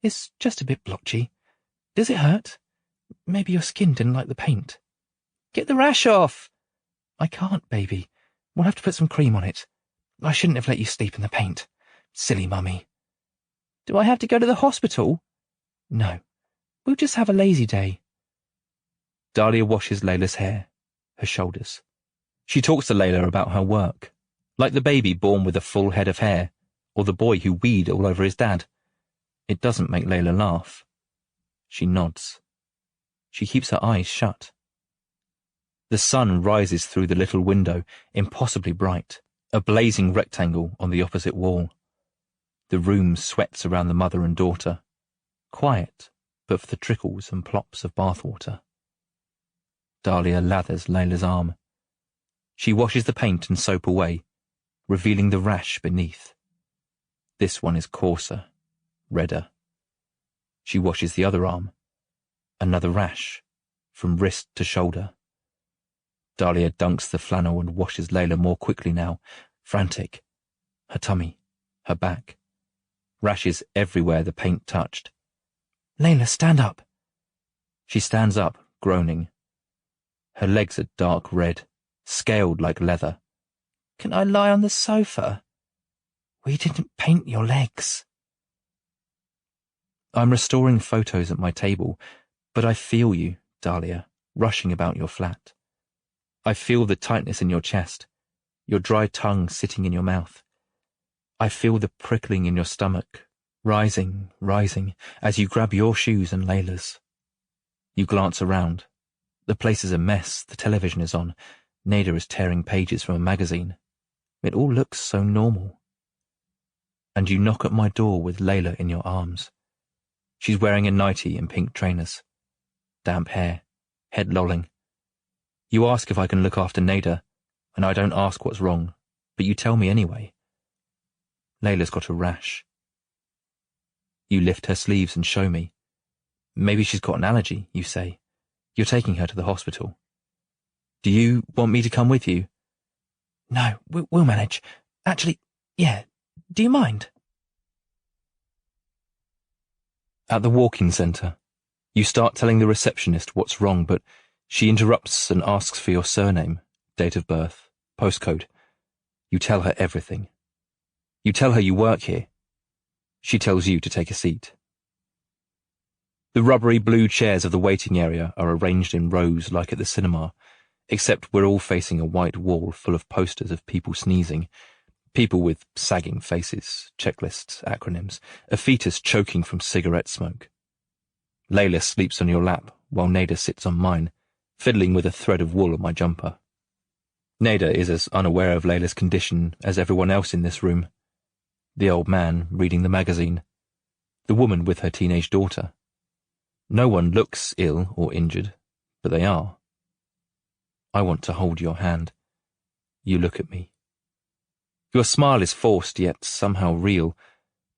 [SPEAKER 3] It's just a bit blotchy. Does it hurt? Maybe your skin didn't like the paint. Get the rash off! I can't, baby. We'll have to put some cream on it. I shouldn't have let you sleep in the paint. Silly mummy. Do I have to go to the hospital? No. We'll just have a lazy day.
[SPEAKER 1] Dahlia washes Layla's hair, her shoulders. She talks to Layla about her work, like the baby born with a full head of hair, or the boy who weed all over his dad. It doesn't make Layla laugh. She nods. She keeps her eyes shut. The sun rises through the little window, impossibly bright, a blazing rectangle on the opposite wall. The room sweats around the mother and daughter, quiet but for the trickles and plops of bathwater. Dahlia lathers Layla's arm. She washes the paint and soap away, revealing the rash beneath. This one is coarser, redder. She washes the other arm. Another rash, from wrist to shoulder. Dahlia dunks the flannel and washes Layla more quickly now, frantic. Her tummy, her back. Rashes everywhere the paint touched.
[SPEAKER 3] Layla, stand up.
[SPEAKER 1] She stands up, groaning. Her legs are dark red, scaled like leather.
[SPEAKER 3] Can I lie on the sofa? We didn't paint your legs.
[SPEAKER 1] I'm restoring photos at my table, but I feel you, Dahlia, rushing about your flat. I feel the tightness in your chest, your dry tongue sitting in your mouth. I feel the prickling in your stomach, rising, as you grab your shoes and Layla's. You glance around. The place is a mess, the television is on. Nada is tearing pages from a magazine. It all looks so normal. And you knock at my door with Layla in your arms. She's wearing a nightie and pink trainers. Damp hair, head lolling. You ask if I can look after Nada, and I don't ask what's wrong, but you tell me anyway. Layla's got a rash. You lift her sleeves and show me. Maybe she's got an allergy, you say. You're taking her to the hospital. Do you want me to come with you?
[SPEAKER 3] No, we'll manage. Actually, yeah. Do you mind?
[SPEAKER 1] At the walk-in centre, you start telling the receptionist what's wrong, but she interrupts and asks for your surname, date of birth, postcode. You tell her everything. You tell her you work here. She tells you to take a seat. The rubbery blue chairs of the waiting area are arranged in rows like at the cinema, except we're all facing a white wall full of posters of people sneezing, people with sagging faces, checklists, acronyms, a fetus choking from cigarette smoke. Layla sleeps on your lap while Nada sits on mine, fiddling with a thread of wool on my jumper. Nada is as unaware of Layla's condition as everyone else in this room. The old man reading the magazine. The woman with her teenage daughter. No one looks ill or injured, but they are. I want to hold your hand. You look at me. Your smile is forced yet somehow real,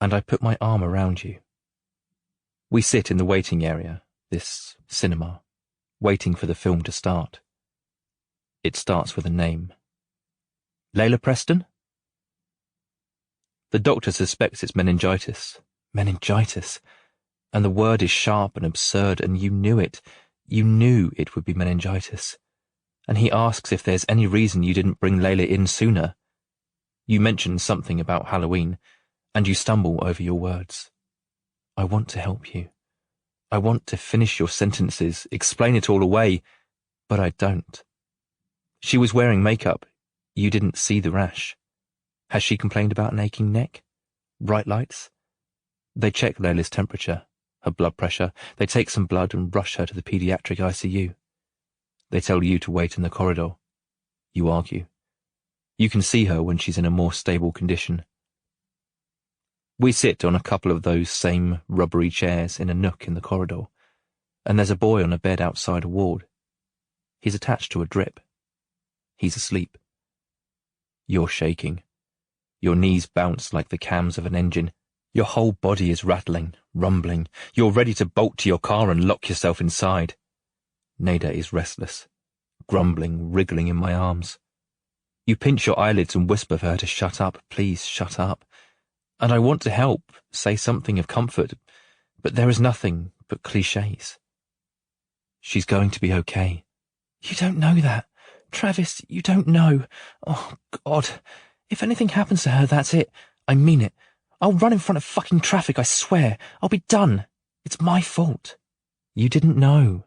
[SPEAKER 1] and I put my arm around you. We sit in the waiting area, this cinema, waiting for the film to start. It starts with a name. Layla Preston? The doctor suspects it's meningitis. Meningitis. And the word is sharp and absurd, and you knew it. You knew it would be meningitis. And he asks if there's any reason you didn't bring Layla in sooner. You mention something about Halloween, and you stumble over your words. I want to help you. I want to finish your sentences, explain it all away, but I don't. She was wearing makeup. You didn't see the rash. Has she complained about an aching neck? Bright lights? They check Layla's temperature, her blood pressure. They take some blood and rush her to the pediatric ICU. They tell you to wait in the corridor. You argue. You can see her when she's in a more stable condition. We sit on a couple of those same rubbery chairs in a nook in the corridor, and there's a boy on a bed outside a ward. He's attached to a drip. He's asleep. You're shaking. Your knees bounce like the cams of an engine. Your whole body is rattling, rumbling. You're ready to bolt to your car and lock yourself inside. Nada is restless, grumbling, wriggling in my arms. You pinch your eyelids and whisper for her to shut up, please shut up. And I want to help, say something of comfort, but there is nothing but cliches. She's going to be okay. You don't know that. Travis, you don't know. Oh, God. If anything happens to her, that's it. I mean it. I'll run in front of fucking traffic, I swear. I'll be done. It's my fault. You didn't know.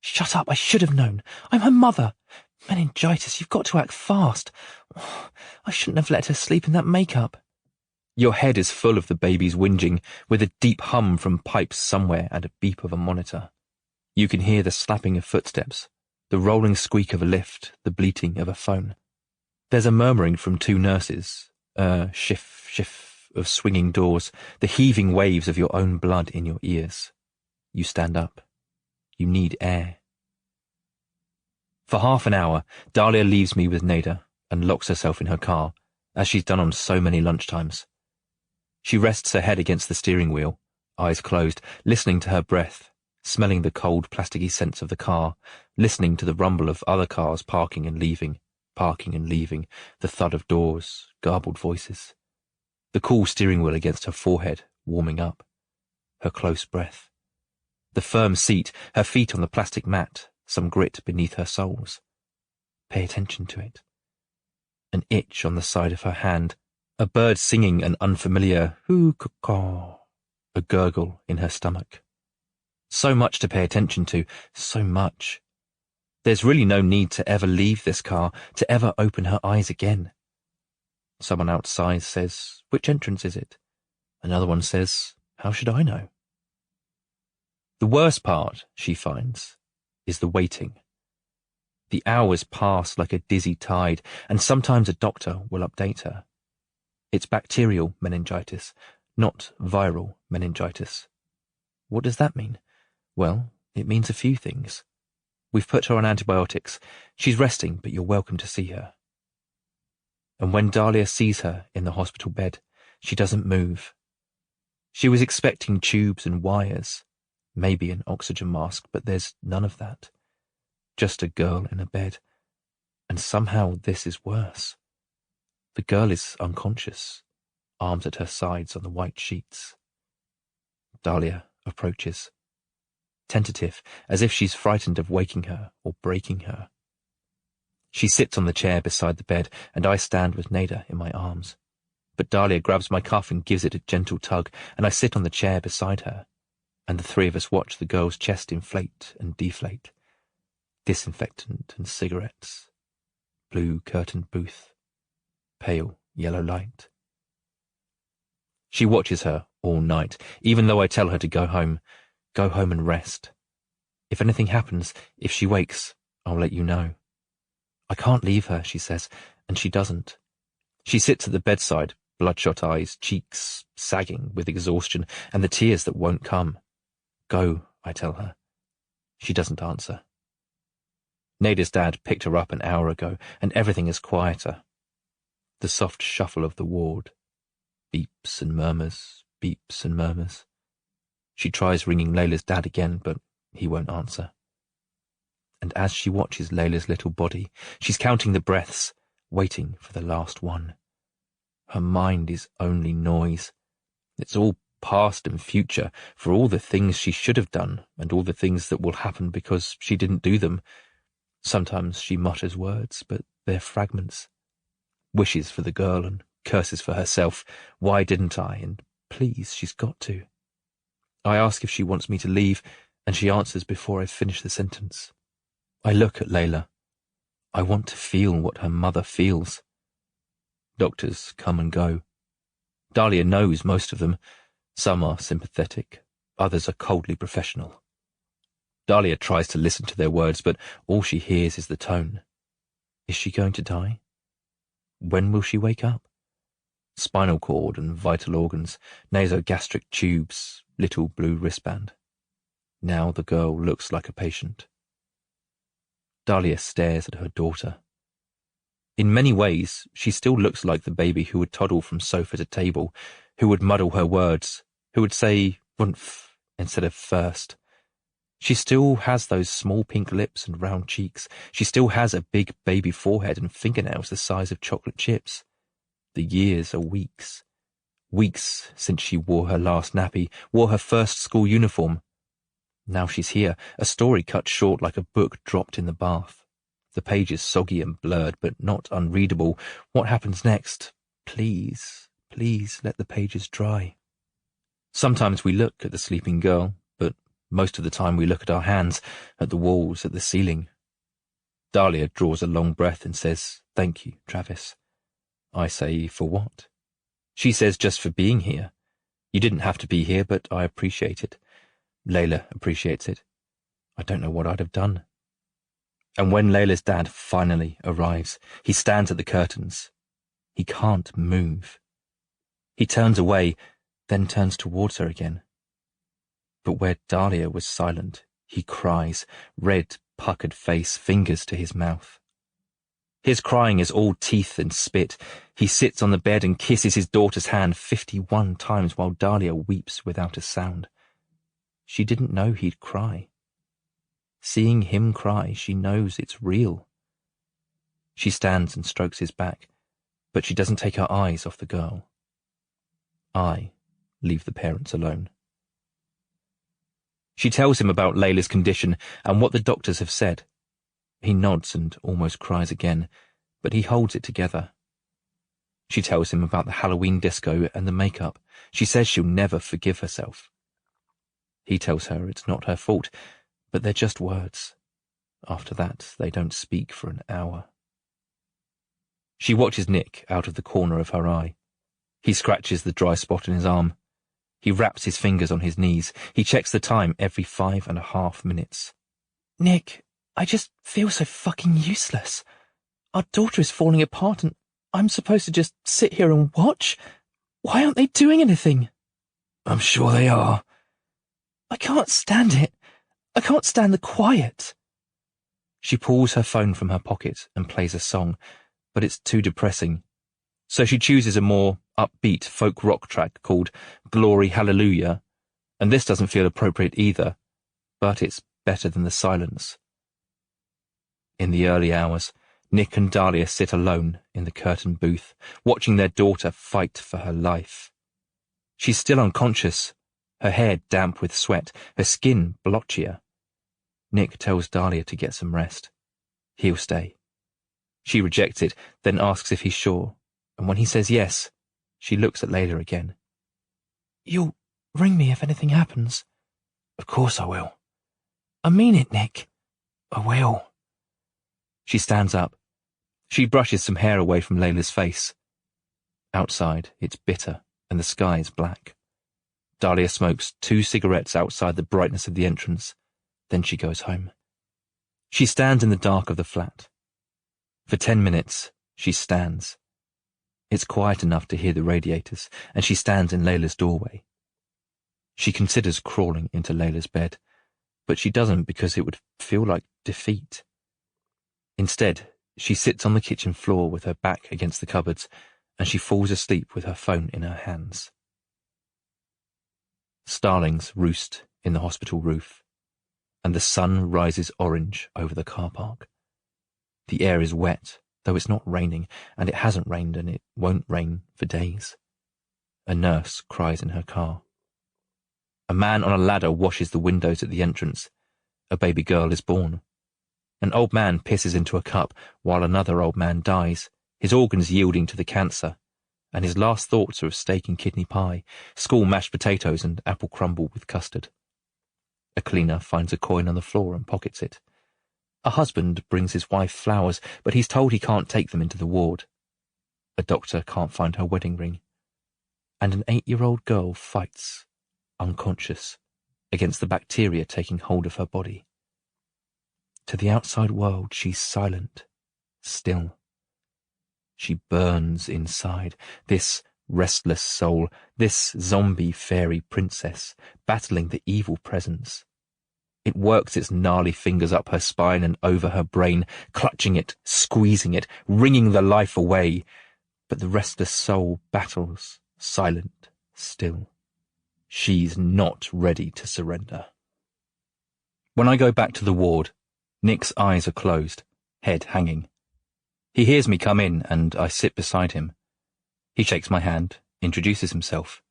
[SPEAKER 1] Shut up, I should have known. I'm her mother. Meningitis, you've got to act fast. Oh, I shouldn't have let her sleep in that makeup. Your head is full of the baby's whinging, with a deep hum from pipes somewhere and a beep of a monitor. You can hear the slapping of footsteps, the rolling squeak of a lift, the bleating of a phone. There's a murmuring from two nurses, a shiff of swinging doors, the heaving waves of your own blood in your ears. You stand up. You need air. For half an hour, Dahlia leaves me with Nada and locks herself in her car, as she's done on so many lunchtimes. She rests her head against the steering wheel, eyes closed, listening to her breath, smelling the cold plasticky scents of the car, listening to the rumble of other cars parking and leaving, the thud of doors, garbled voices. The cool steering wheel against her forehead, warming up. Her close breath. The firm seat, her feet on the plastic mat, some grit beneath her soles. Pay attention to it. An itch on the side of her hand, a bird singing an unfamiliar hoo-caw, a gurgle in her stomach. So much to pay attention to, so much. There's really no need to ever leave this car, to ever open her eyes again. Someone outside says, which entrance is it? Another one says, how should I know? The worst part, she finds, is the waiting. The hours pass like a dizzy tide, and sometimes a doctor will update her. It's bacterial meningitis, not viral meningitis. What does that mean? Well, it means a few things. We've put her on antibiotics. She's resting, but you're welcome to see her. And when Dahlia sees her in the hospital bed, she doesn't move. She was expecting tubes and wires, maybe an oxygen mask, but there's none of that. Just a girl in a bed. And somehow this is worse. The girl is unconscious, arms at her sides on the white sheets. Dahlia approaches, tentative, as if she's frightened of waking her or breaking her. She sits on the chair beside the bed, and I stand with Nada in my arms. But Dahlia grabs my cuff and gives it a gentle tug, and I sit on the chair beside her, and the three of us watch the girl's chest inflate and deflate. Disinfectant and cigarettes. Blue curtained booth. Pale yellow light. She watches her all night, even though I tell her to go home and rest. If anything happens, if she wakes, I'll let you know. I can't leave her, she says, and she doesn't. She sits at the bedside, bloodshot eyes, cheeks sagging with exhaustion, and the tears that won't come. Go, I tell her. She doesn't answer. Nada's dad picked her up an hour ago, and everything is quieter. The soft shuffle of the ward. Beeps and murmurs, beeps and murmurs. She tries ringing Layla's dad again, but he won't answer. And as she watches Layla's little body, she's counting the breaths, waiting for the last one. Her mind is only noise. It's all past and future, for all the things she should have done, and all the things that will happen because she didn't do them. Sometimes she mutters words, but they're fragments. Wishes for the girl and curses for herself. Why didn't I? And please, she's got to. I ask if she wants me to leave, and she answers before I finish the sentence. I look at Layla. I want to feel what her mother feels. Doctors come and go. Dahlia knows most of them. Some are sympathetic, others are coldly professional. Dahlia tries to listen to their words, but all she hears is the tone. Is she going to die? When will she wake up? Spinal cord and vital organs, nasogastric tubes, little blue wristband. Now the girl looks like a patient. Dahlia stares at her daughter. In many ways, she still looks like the baby who would toddle from sofa to table, who would muddle her words, who would say "wumph" instead of first. She still has those small pink lips and round cheeks. She still has a big baby forehead and fingernails the size of chocolate chips. The years are weeks. Weeks since she wore her last nappy, wore her first school uniform. Now she's here, a story cut short like a book dropped in the bath. The pages soggy and blurred, but not unreadable. What happens next? Please, please let the pages dry. Sometimes we look at the sleeping girl, but most of the time we look at our hands, at the walls, at the ceiling. Dahlia draws a long breath and says, "Thank you, Travis." I say, "For what?" She says, "Just for being here. You didn't have to be here, but I appreciate it. Layla appreciates it. I don't know what I'd have done." And when Layla's dad finally arrives, he stands at the curtains. He can't move. He turns away, then turns towards her again. But where Dahlia was silent, he cries, red, puckered face, fingers to his mouth. His crying is all teeth and spit. He sits on the bed and kisses his daughter's hand 51 times while Dahlia weeps without a sound. She didn't know he'd cry. Seeing him cry, she knows it's real. She stands and strokes his back, but she doesn't take her eyes off the girl. I leave the parents alone. She tells him about Layla's condition and what the doctors have said. He nods and almost cries again, but he holds it together. She tells him about the Halloween disco and the makeup. She says she'll never forgive herself. He tells her it's not her fault, but they're just words. After that, they don't speak for an hour. She watches Nick out of the corner of her eye. He scratches the dry spot in his arm. He wraps his fingers on his knees. He checks the time every 5.5 minutes.
[SPEAKER 3] Nick, I just feel so fucking useless. Our daughter is falling apart and I'm supposed to just sit here and watch? Why aren't they doing anything?
[SPEAKER 2] I'm sure they are.
[SPEAKER 3] I can't stand it. I can't stand the quiet.
[SPEAKER 1] She pulls her phone from her pocket and plays a song, but it's too depressing. So she chooses a more upbeat folk rock track called Glory Hallelujah, and this doesn't feel appropriate either, but it's better than the silence. In the early hours, Nick and Dahlia sit alone in the curtain booth, watching their daughter fight for her life. She's still unconscious, her hair damp with sweat, her skin blotchier. Nick tells Dahlia to get some rest. He'll stay. She rejects it, then asks if he's sure, and when he says yes, she looks at Layla again.
[SPEAKER 3] You'll ring me if anything happens?
[SPEAKER 2] Of course I will.
[SPEAKER 3] I mean it, Nick.
[SPEAKER 2] I will.
[SPEAKER 1] She stands up. She brushes some hair away from Layla's face. Outside, it's bitter, and the sky is black. Dahlia smokes 2 cigarettes outside the brightness of the entrance. Then she goes home. She stands in the dark of the flat. For 10 minutes, she stands. It's quiet enough to hear the radiators, and she stands in Layla's doorway. She considers crawling into Layla's bed, but she doesn't because it would feel like defeat. Instead, she sits on the kitchen floor with her back against the cupboards, and she falls asleep with her phone in her hands. Starlings roost in the hospital roof, and the sun rises orange over the car park. The air is wet, though it's not raining, and it hasn't rained and it won't rain for days. A nurse cries in her car. A man on a ladder washes the windows at the entrance. A baby girl is born. An old man pisses into a cup while another old man dies, his organs yielding to the cancer. and his last thoughts are of steak and kidney pie, school mashed potatoes and apple crumble with custard. A cleaner finds a coin on the floor and pockets it. A husband brings his wife flowers, but he's told he can't take them into the ward. A doctor can't find her wedding ring. And an 8-year-old girl fights, unconscious, against the bacteria taking hold of her body. To the outside world, she's silent, still. She burns inside, this restless soul, this zombie fairy princess, battling the evil presence. It works its gnarly fingers up her spine and over her brain, clutching it, squeezing it, wringing the life away. But the restless soul battles, silent, still. She's not ready to surrender. When I go back to the ward, Nick's eyes are closed, head hanging. He hears me come in, and I sit beside him. He shakes my hand, introduces himself,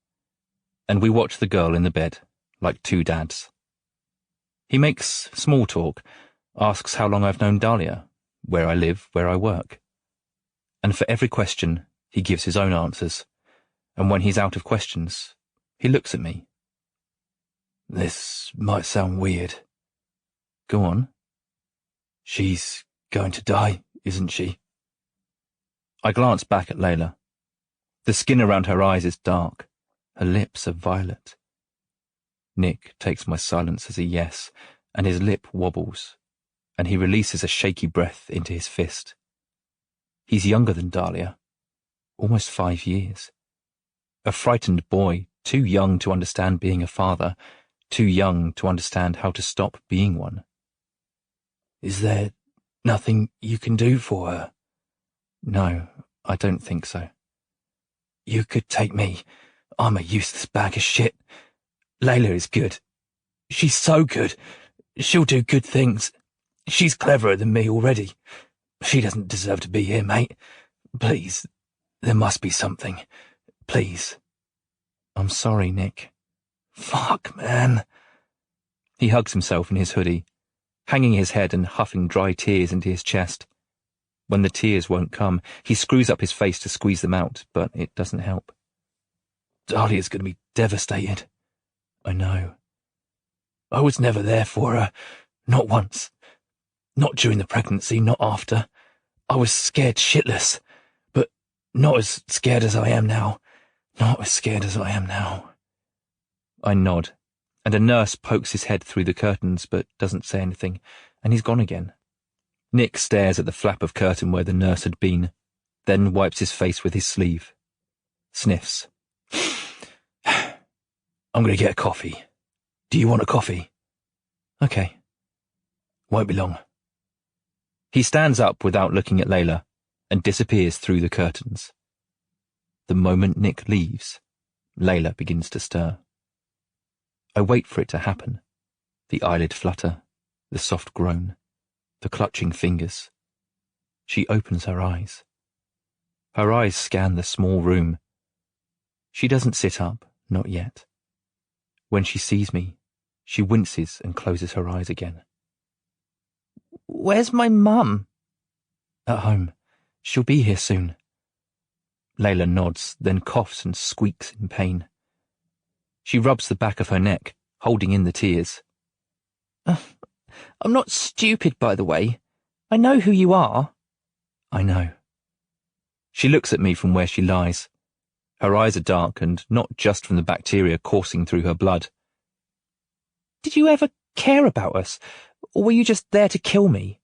[SPEAKER 1] and we watch the girl in the bed, like two dads. He makes small talk, asks how long I've known Dahlia, where I live, where I work. And for every question, he gives his own answers, and when he's out of questions, he looks at me.
[SPEAKER 2] This might sound weird.
[SPEAKER 1] Go on.
[SPEAKER 2] She's going to die, isn't she?
[SPEAKER 1] I glance back at Layla. The skin around her eyes is dark. Her lips are violet. Nick takes my silence as a yes, and his lip wobbles, and he releases a shaky breath into his fist. He's younger than Dahlia, almost 5 years. A frightened boy, too young to understand being a father, too young to understand how to stop being one.
[SPEAKER 2] Is there nothing you can do for her?
[SPEAKER 1] No, I don't think so.
[SPEAKER 2] You could take me. I'm a useless bag of shit. Layla is good. She's so good. She'll do good things. She's cleverer than me already. She doesn't deserve to be here, mate. Please, there must be something. Please.
[SPEAKER 1] I'm sorry, Nick.
[SPEAKER 2] Fuck, man.
[SPEAKER 1] He hugs himself in his hoodie, hanging his head and huffing dry tears into his chest. When the tears won't come, he screws up his face to squeeze them out, but it doesn't help.
[SPEAKER 2] Dahlia's going to be devastated.
[SPEAKER 1] I know.
[SPEAKER 2] I was never there for her. Not once. Not during the pregnancy, not after. I was scared shitless, but not as scared as I am now. Not as scared as I am now.
[SPEAKER 1] I nod, and a nurse pokes his head through the curtains but doesn't say anything, and he's gone again. Nick stares at the flap of curtain where the nurse had been, then wipes his face with his sleeve. Sniffs.
[SPEAKER 2] I'm going to get a coffee. Do you want a coffee?
[SPEAKER 1] Okay.
[SPEAKER 2] Won't be long.
[SPEAKER 1] He stands up without looking at Layla and disappears through the curtains. The moment Nick leaves, Layla begins to stir. I wait for it to happen. The eyelid flutter, the soft groan, the clutching fingers. She opens her eyes. Her eyes scan the small room. She doesn't sit up, not yet. When she sees me, she winces and closes her eyes again.
[SPEAKER 3] Where's my mum?
[SPEAKER 1] At home. She'll be here soon. Layla nods, then coughs and squeaks in pain. She rubs the back of her neck, holding in the tears.
[SPEAKER 3] I'm not stupid, by the way. I know who you are.
[SPEAKER 1] I know. She looks at me from where she lies. Her eyes are dark, and not just from the bacteria coursing through her blood.
[SPEAKER 3] Did you ever care about us, or were you just there to kill me?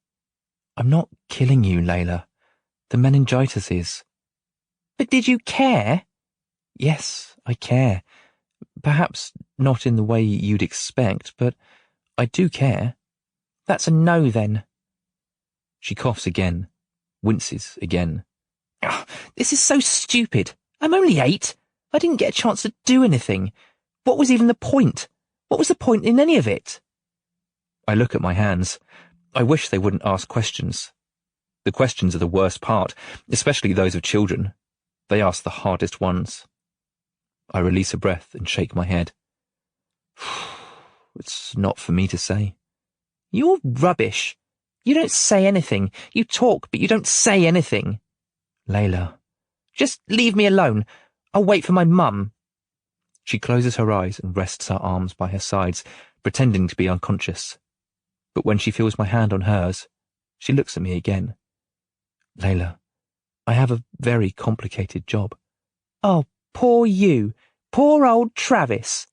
[SPEAKER 1] I'm not killing you, Layla. The meningitis is.
[SPEAKER 3] But did you care?
[SPEAKER 1] Yes, I care. Perhaps not in the way you'd expect, but I do care.
[SPEAKER 3] That's a no, then.
[SPEAKER 1] She coughs again, winces again.
[SPEAKER 3] This is so stupid. I'm only 8. I didn't get a chance to do anything. What was even the point? What was the point in any of it?
[SPEAKER 1] I look at my hands. I wish they wouldn't ask questions. The questions are the worst part, especially those of children. They ask the hardest ones. I release a breath and shake my head. It's not for me to say.
[SPEAKER 3] You're rubbish. You don't say anything. You talk, but you don't say anything.
[SPEAKER 1] Layla,
[SPEAKER 3] Just leave me alone. I'll wait for my mum.
[SPEAKER 1] She closes her eyes and rests her arms by her sides, pretending to be unconscious. But when she feels my hand on hers, she looks at me again. Layla, I have a very complicated job.
[SPEAKER 3] Oh, poor you. Poor old Travis.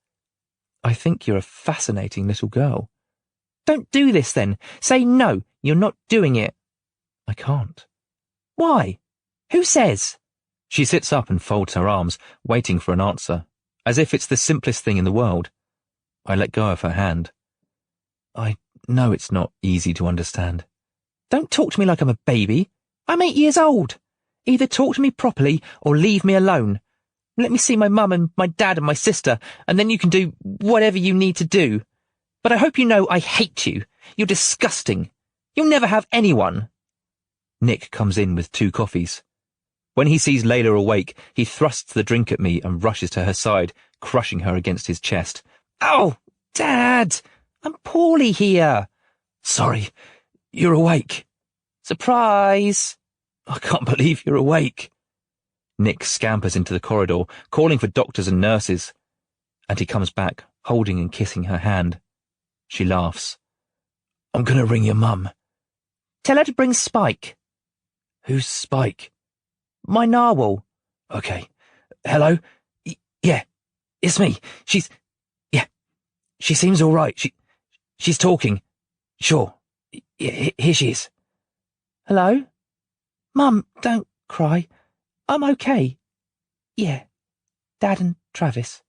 [SPEAKER 1] I think you're a fascinating little girl.
[SPEAKER 3] Don't do this then. Say no, you're not doing it.
[SPEAKER 1] I can't.
[SPEAKER 3] Why? Who says?
[SPEAKER 1] She sits up and folds her arms, waiting for an answer, as if it's the simplest thing in the world. I let go of her hand. I know it's not easy to understand.
[SPEAKER 3] Don't talk to me like I'm a baby. I'm 8 years old. Either talk to me properly or leave me alone. Let me see my mum and my dad and my sister, and then you can do whatever you need to do. But I hope you know I hate you. You're disgusting. You'll never have anyone.
[SPEAKER 1] Nick comes in with 2 coffees. When he sees Layla awake, he thrusts the drink at me and rushes to her side, crushing her against his chest.
[SPEAKER 3] Oh, Dad! I'm poorly here.
[SPEAKER 2] Sorry, you're awake.
[SPEAKER 3] Surprise!
[SPEAKER 2] I can't believe you're awake.
[SPEAKER 1] Nick scampers into the corridor, calling for doctors and nurses. And he comes back, holding and kissing her hand. She laughs.
[SPEAKER 2] I'm going to ring your mum.
[SPEAKER 3] Tell her to bring Spike.
[SPEAKER 2] Who's Spike?
[SPEAKER 3] My narwhal.
[SPEAKER 2] Okay. Hello? Yeah, it's me. She seems all right. She's talking. Sure. Here she is.
[SPEAKER 3] Hello? Mum, don't cry. I'm okay. Yeah. Dad and Travis.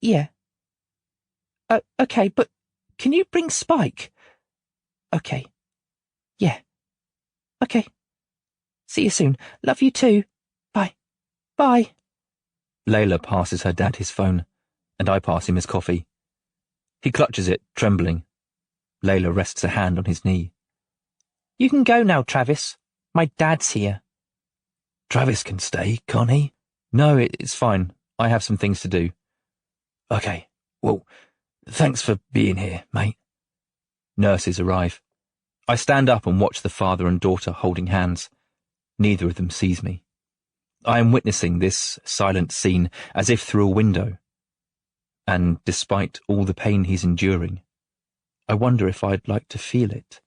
[SPEAKER 3] Yeah. Okay, but can you bring Spike? Okay. Yeah. Okay. See you soon. Love you too. Bye. Bye.
[SPEAKER 1] Layla passes her dad his phone, and I pass him his coffee. He clutches it, trembling. Layla rests a hand on his knee.
[SPEAKER 3] You can go now, Travis. My dad's here.
[SPEAKER 2] Travis can stay, can't he?
[SPEAKER 1] No, it's fine. I have some things to do.
[SPEAKER 2] Okay, well, thanks for being here, mate.
[SPEAKER 1] Nurses arrive. I stand up and watch the father and daughter holding hands. Neither of them sees me. I am witnessing this silent scene as if through a window. And despite all the pain he's enduring, I wonder if I'd like to feel it.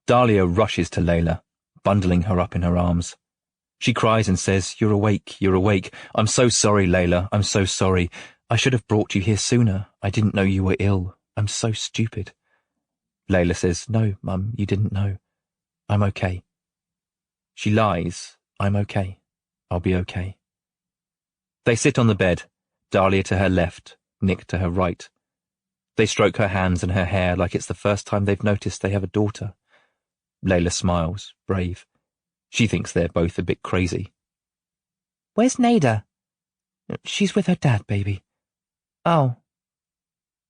[SPEAKER 1] Dahlia rushes to Layla, bundling her up in her arms. She cries and says, "You're awake, you're awake. I'm so sorry, Layla, I'm so sorry. I should have brought you here sooner. I didn't know you were ill. I'm so stupid." Layla says, "No, Mum, you didn't know. I'm okay." She lies. I'm okay. I'll be okay. They sit on the bed, Dahlia to her left, Nick to her right. They stroke her hands and her hair like it's the first time they've noticed they have a daughter. Layla smiles, brave. She thinks they're both a bit crazy.
[SPEAKER 3] Where's Nada?
[SPEAKER 2] She's with her dad, baby.
[SPEAKER 3] Oh.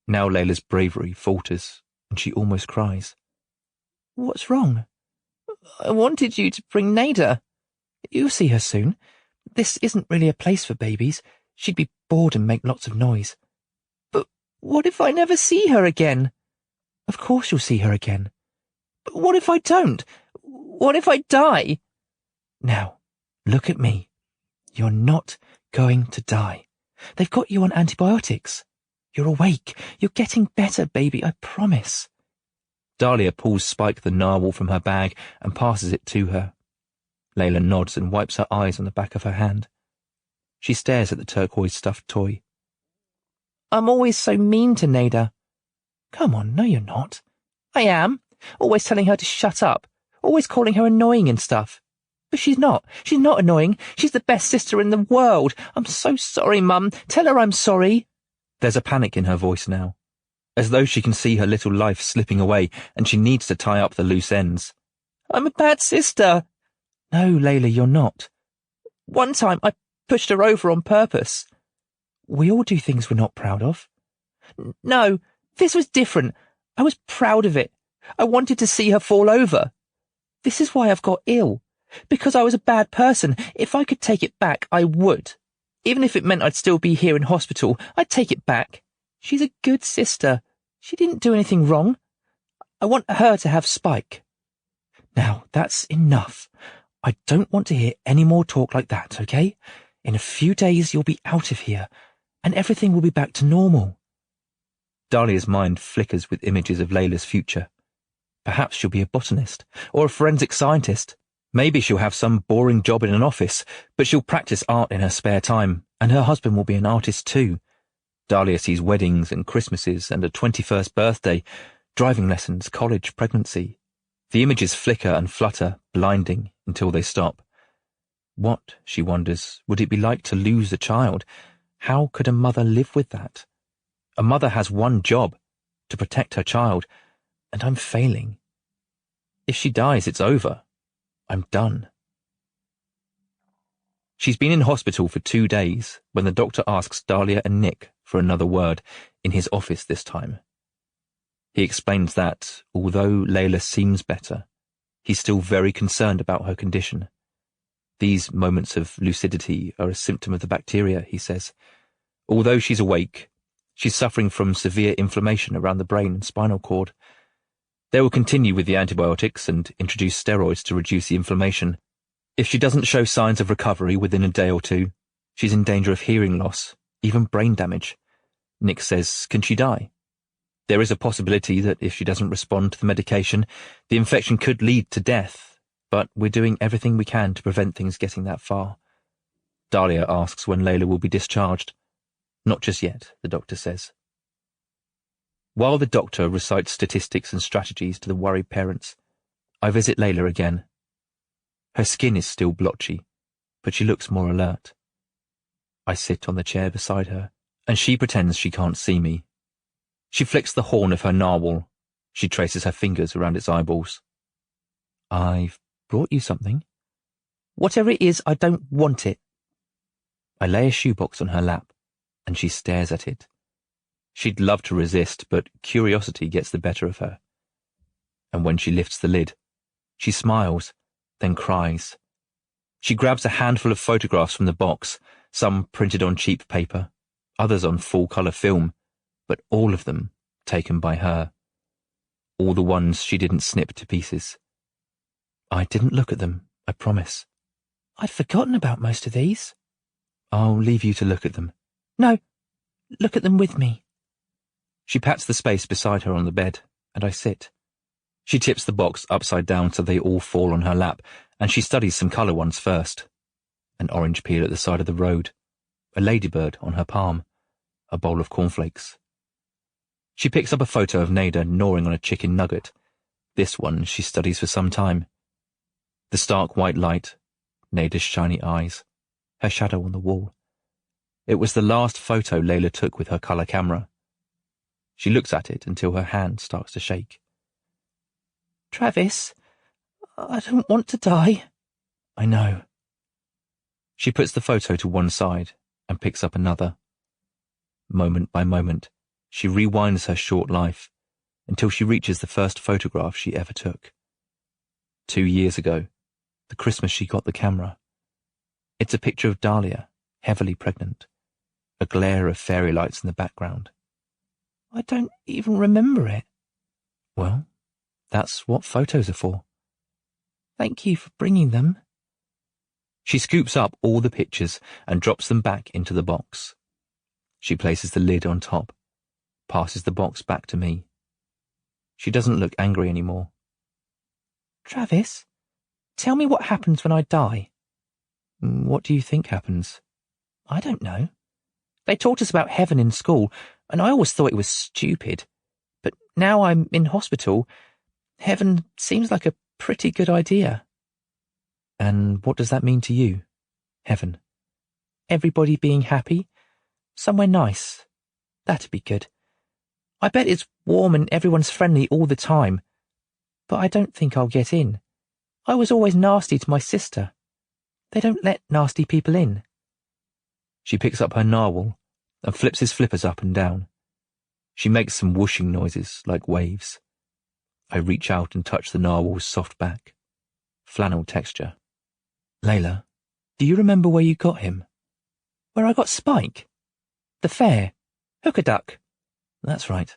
[SPEAKER 1] Now Layla's bravery falters, and she almost cries.
[SPEAKER 3] What's wrong? I wanted you to bring Nada.
[SPEAKER 2] You'll see her soon. This isn't really a place for babies. She'd be bored and make lots of noise.
[SPEAKER 3] But what if I never see her again?
[SPEAKER 2] Of course you'll see her again.
[SPEAKER 3] But what if I don't? What if I die?
[SPEAKER 2] Now, look at me. You're not going to die. They've got you on antibiotics. You're awake. You're getting better, baby, I promise.
[SPEAKER 1] Dahlia pulls Spike the narwhal from her bag and passes it to her. Layla nods and wipes her eyes on the back of her hand. She stares at the turquoise stuffed toy.
[SPEAKER 3] I'm always so mean to Nada.
[SPEAKER 2] Come on, no you're not.
[SPEAKER 3] I am. Always telling her to shut up. Always calling her annoying and stuff. But she's not. She's not annoying. She's the best sister in the world. I'm so sorry, Mum. Tell her I'm sorry.
[SPEAKER 1] There's a panic in her voice now, as though she can see her little life slipping away and she needs to tie up the loose ends.
[SPEAKER 3] I'm a bad sister.
[SPEAKER 2] No, Layla, you're not.
[SPEAKER 3] One time I pushed her over on purpose.
[SPEAKER 2] We all do things we're not proud of.
[SPEAKER 3] No, this was different. I was proud of it. I wanted to see her fall over. This is why I've got ill. Because I was a bad person. If I could take it back, I would. Even if it meant I'd still be here in hospital, I'd take it back. She's a good sister. She didn't do anything wrong. I want her to have Spike.
[SPEAKER 2] Now, that's enough. I don't want to hear any more talk like that, okay? In a few days you'll be out of here, and everything will be back to normal.
[SPEAKER 1] Dahlia's mind flickers with images of Layla's future. Perhaps she'll be a botanist, or a forensic scientist. Maybe she'll have some boring job in an office, but she'll practice art in her spare time, and her husband will be an artist too. Dahlia sees weddings and Christmases and a 21st birthday, driving lessons, college, pregnancy. The images flicker and flutter, blinding, until they stop. What, she wonders, would it be like to lose a child? How could a mother live with that? A mother has one job, to protect her child, and I'm failing. If she dies, it's over. I'm done. She's been in hospital for 2 days when the doctor asks Dahlia and Nick for another word, in his office this time. He explains that, although Layla seems better, he's still very concerned about her condition. These moments of lucidity are a symptom of the bacteria, he says. Although she's awake, she's suffering from severe inflammation around the brain and spinal cord. They will continue with the antibiotics and introduce steroids to reduce the inflammation. If she doesn't show signs of recovery within a day or two, she's in danger of hearing loss, even brain damage. Nick says, can she die? There is a possibility that if she doesn't respond to the medication, the infection could lead to death, but we're doing everything we can to prevent things getting that far. Dahlia asks when Layla will be discharged. Not just yet, the doctor says. While the doctor recites statistics and strategies to the worried parents, I visit Layla again. Her skin is still blotchy, but she looks more alert. I sit on the chair beside her, and she pretends she can't see me. She flicks the horn of her narwhal. She traces her fingers around its eyeballs. I've brought you something.
[SPEAKER 3] Whatever it is, I don't want it.
[SPEAKER 1] I lay a shoebox on her lap, and she stares at it. She'd love to resist, but curiosity gets the better of her. And when she lifts the lid, she smiles, then cries. She grabs a handful of photographs from the box, some printed on cheap paper, others on full-colour film, but all of them taken by her. All the ones she didn't snip to pieces. I didn't look at them, I promise.
[SPEAKER 3] I'd forgotten about most of these.
[SPEAKER 1] I'll leave you to look at them.
[SPEAKER 3] No, look at them with me.
[SPEAKER 1] She pats the space beside her on the bed, and I sit. She tips the box upside down so they all fall on her lap, and she studies some colour ones first. An orange peel at the side of the road, a ladybird on her palm, a bowl of cornflakes. She picks up a photo of Nada gnawing on a chicken nugget. This one she studies for some time. The stark white light, Nada's shiny eyes, her shadow on the wall. It was the last photo Layla took with her colour camera. She looks at it until her hand starts to shake.
[SPEAKER 3] Travis, I don't want to die.
[SPEAKER 1] I know. She puts the photo to one side and picks up another. Moment by moment, she rewinds her short life until she reaches the first photograph she ever took. 2 years ago, the Christmas she got the camera. It's a picture of Dahlia, heavily pregnant, a glare of fairy lights in the background.
[SPEAKER 3] I don't even remember it.
[SPEAKER 1] Well, that's what photos are for.
[SPEAKER 3] Thank you for bringing them.
[SPEAKER 1] She scoops up all the pictures and drops them back into the box. She places the lid on top, passes the box back to me. She doesn't look angry anymore.
[SPEAKER 3] Travis, tell me what happens when I die.
[SPEAKER 1] What do you think happens?
[SPEAKER 3] I don't know. They taught us about heaven in school, and I always thought it was stupid. But now I'm in hospital, heaven seems like a pretty good idea.
[SPEAKER 1] And what does that mean to you, heaven?
[SPEAKER 3] Everybody being happy, somewhere nice. That'd be good. I bet it's warm and everyone's friendly all the time. But I don't think I'll get in. I was always nasty to my sister. They don't let nasty people in.
[SPEAKER 1] She picks up her narwhal and flips his flippers up and down. She makes some whooshing noises like waves. I reach out and touch the narwhal's soft back. Flannel texture. Layla, do you remember where you got him?
[SPEAKER 3] Where I got Spike? The fair. Hook-a-duck.
[SPEAKER 1] That's right.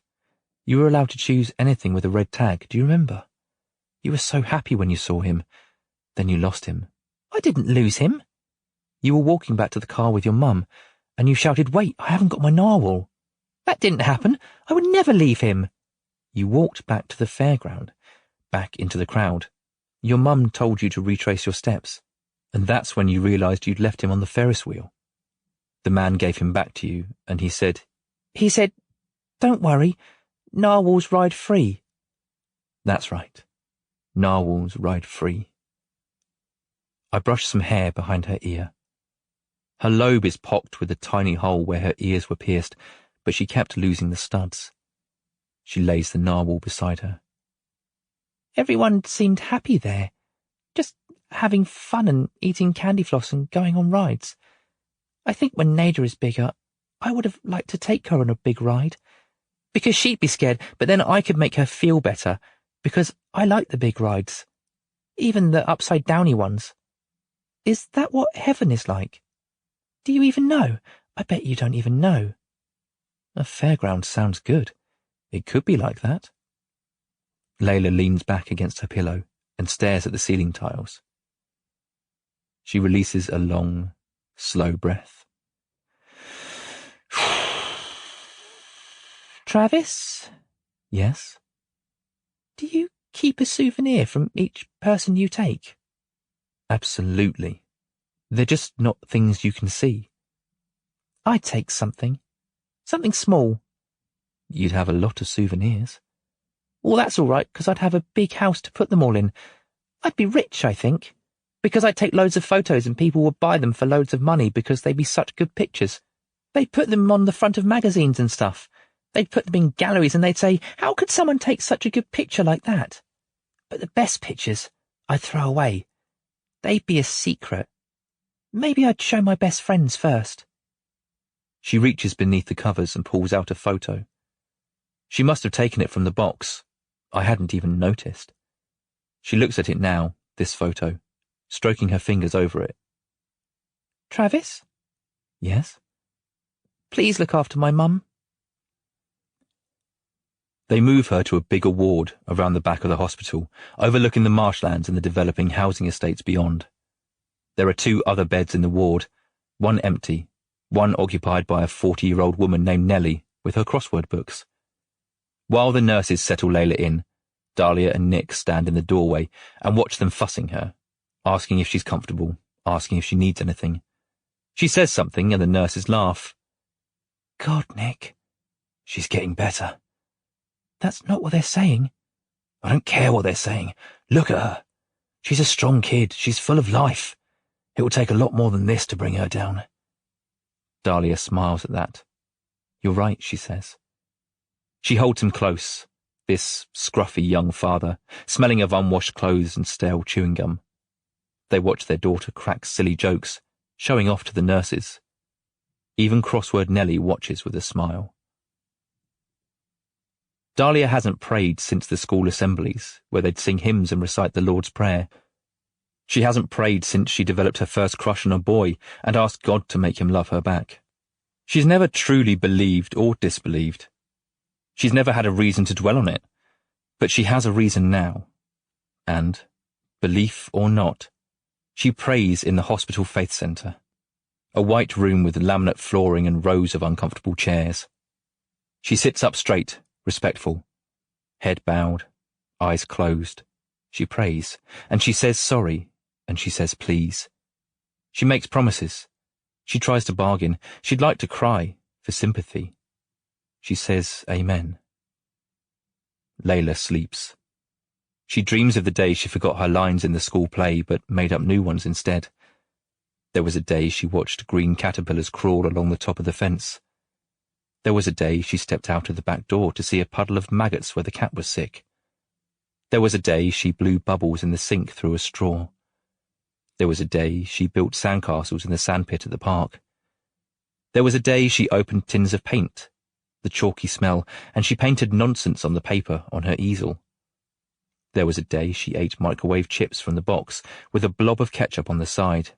[SPEAKER 1] You were allowed to choose anything with a red tag, do you remember? You were so happy when you saw him. Then you lost him,
[SPEAKER 3] I didn't lose him. You were walking back to the car with your mum, and you shouted, "Wait, I haven't got my narwhal." That didn't happen. I would never leave him. You walked back to the fairground, back into the crowd. Your mum told you to retrace your steps, and that's when you realised you'd left him on the Ferris wheel. The man gave him back to you, and he said, "Don't worry, narwhals ride free." That's right. Narwhals ride free. I brushed some hair behind her ear. Her lobe is pocked with a tiny hole where her ears were pierced, but she kept losing the studs. She lays the narwhal beside her. Everyone seemed happy there, just having fun and eating candy floss and going on rides. I think when Nada is bigger, I would have liked to take her on a big ride, because she'd be scared, but then I could make her feel better, because I like the big rides, even the upside-downy ones. Is that what heaven is like? Do you even know? I bet you don't even know. A fairground sounds good. It could be like that. Layla leans back against her pillow and stares at the ceiling tiles. She releases a long, slow breath. Travis? Yes? Do you keep a souvenir from each person you take? Absolutely. They're just not things you can see. I'd take something. Something small. You'd have a lot of souvenirs. Well, that's all right, because I'd have a big house to put them all in. I'd be rich, I think, because I'd take loads of photos and people would buy them for loads of money because they'd be such good pictures. They'd put them on the front of magazines and stuff. They'd put them in galleries and they'd say, "How could someone take such a good picture like that?" But the best pictures I'd throw away. They'd be a secret. Maybe I'd show my best friends first. She reaches beneath the covers and pulls out a photo. She must have taken it from the box. I hadn't even noticed. She looks at it now, this photo, stroking her fingers over it. Travis? Yes? Please look after my mum. They move her to a bigger ward around the back of the hospital, overlooking the marshlands and the developing housing estates beyond. There are 2 other beds in the ward, one empty, one occupied by a 40-year-old woman named Nellie with her crossword books. While the nurses settle Layla in, Dahlia and Nick stand in the doorway and watch them fussing her, asking if she's comfortable, asking if she needs anything. She says something and the nurses laugh. God, Nick, she's getting better. That's not what they're saying. I don't care what they're saying. Look at her. She's a strong kid. She's full of life. It will take a lot more than this to bring her down. Dahlia smiles at that. You're right, she says. She holds him close, this scruffy young father, smelling of unwashed clothes and stale chewing gum. They watch their daughter crack silly jokes, showing off to the nurses. Even crossword Nellie watches with a smile. Dahlia hasn't prayed since the school assemblies, where they'd sing hymns and recite the Lord's Prayer. She hasn't prayed since she developed her first crush on a boy and asked God to make him love her back. She's never truly believed or disbelieved. She's never had a reason to dwell on it, but she has a reason now. And, belief or not, she prays in the hospital faith centre, a white room with laminate flooring and rows of uncomfortable chairs. She sits up straight, respectful, head bowed, eyes closed. She prays, and she says sorry, and she says please. She makes promises. She tries to bargain. She'd like to cry for sympathy. She says amen. Layla sleeps. She dreams of the day she forgot her lines in the school play but made up new ones instead. There was a day she watched green caterpillars crawl along the top of the fence. There was a day she stepped out of the back door to see a puddle of maggots where the cat was sick. There was a day she blew bubbles in the sink through a straw. There was a day she built sandcastles in the sandpit at the park. There was a day she opened tins of paint, the chalky smell, and she painted nonsense on the paper on her easel. There was a day she ate microwave chips from the box with a blob of ketchup on the side.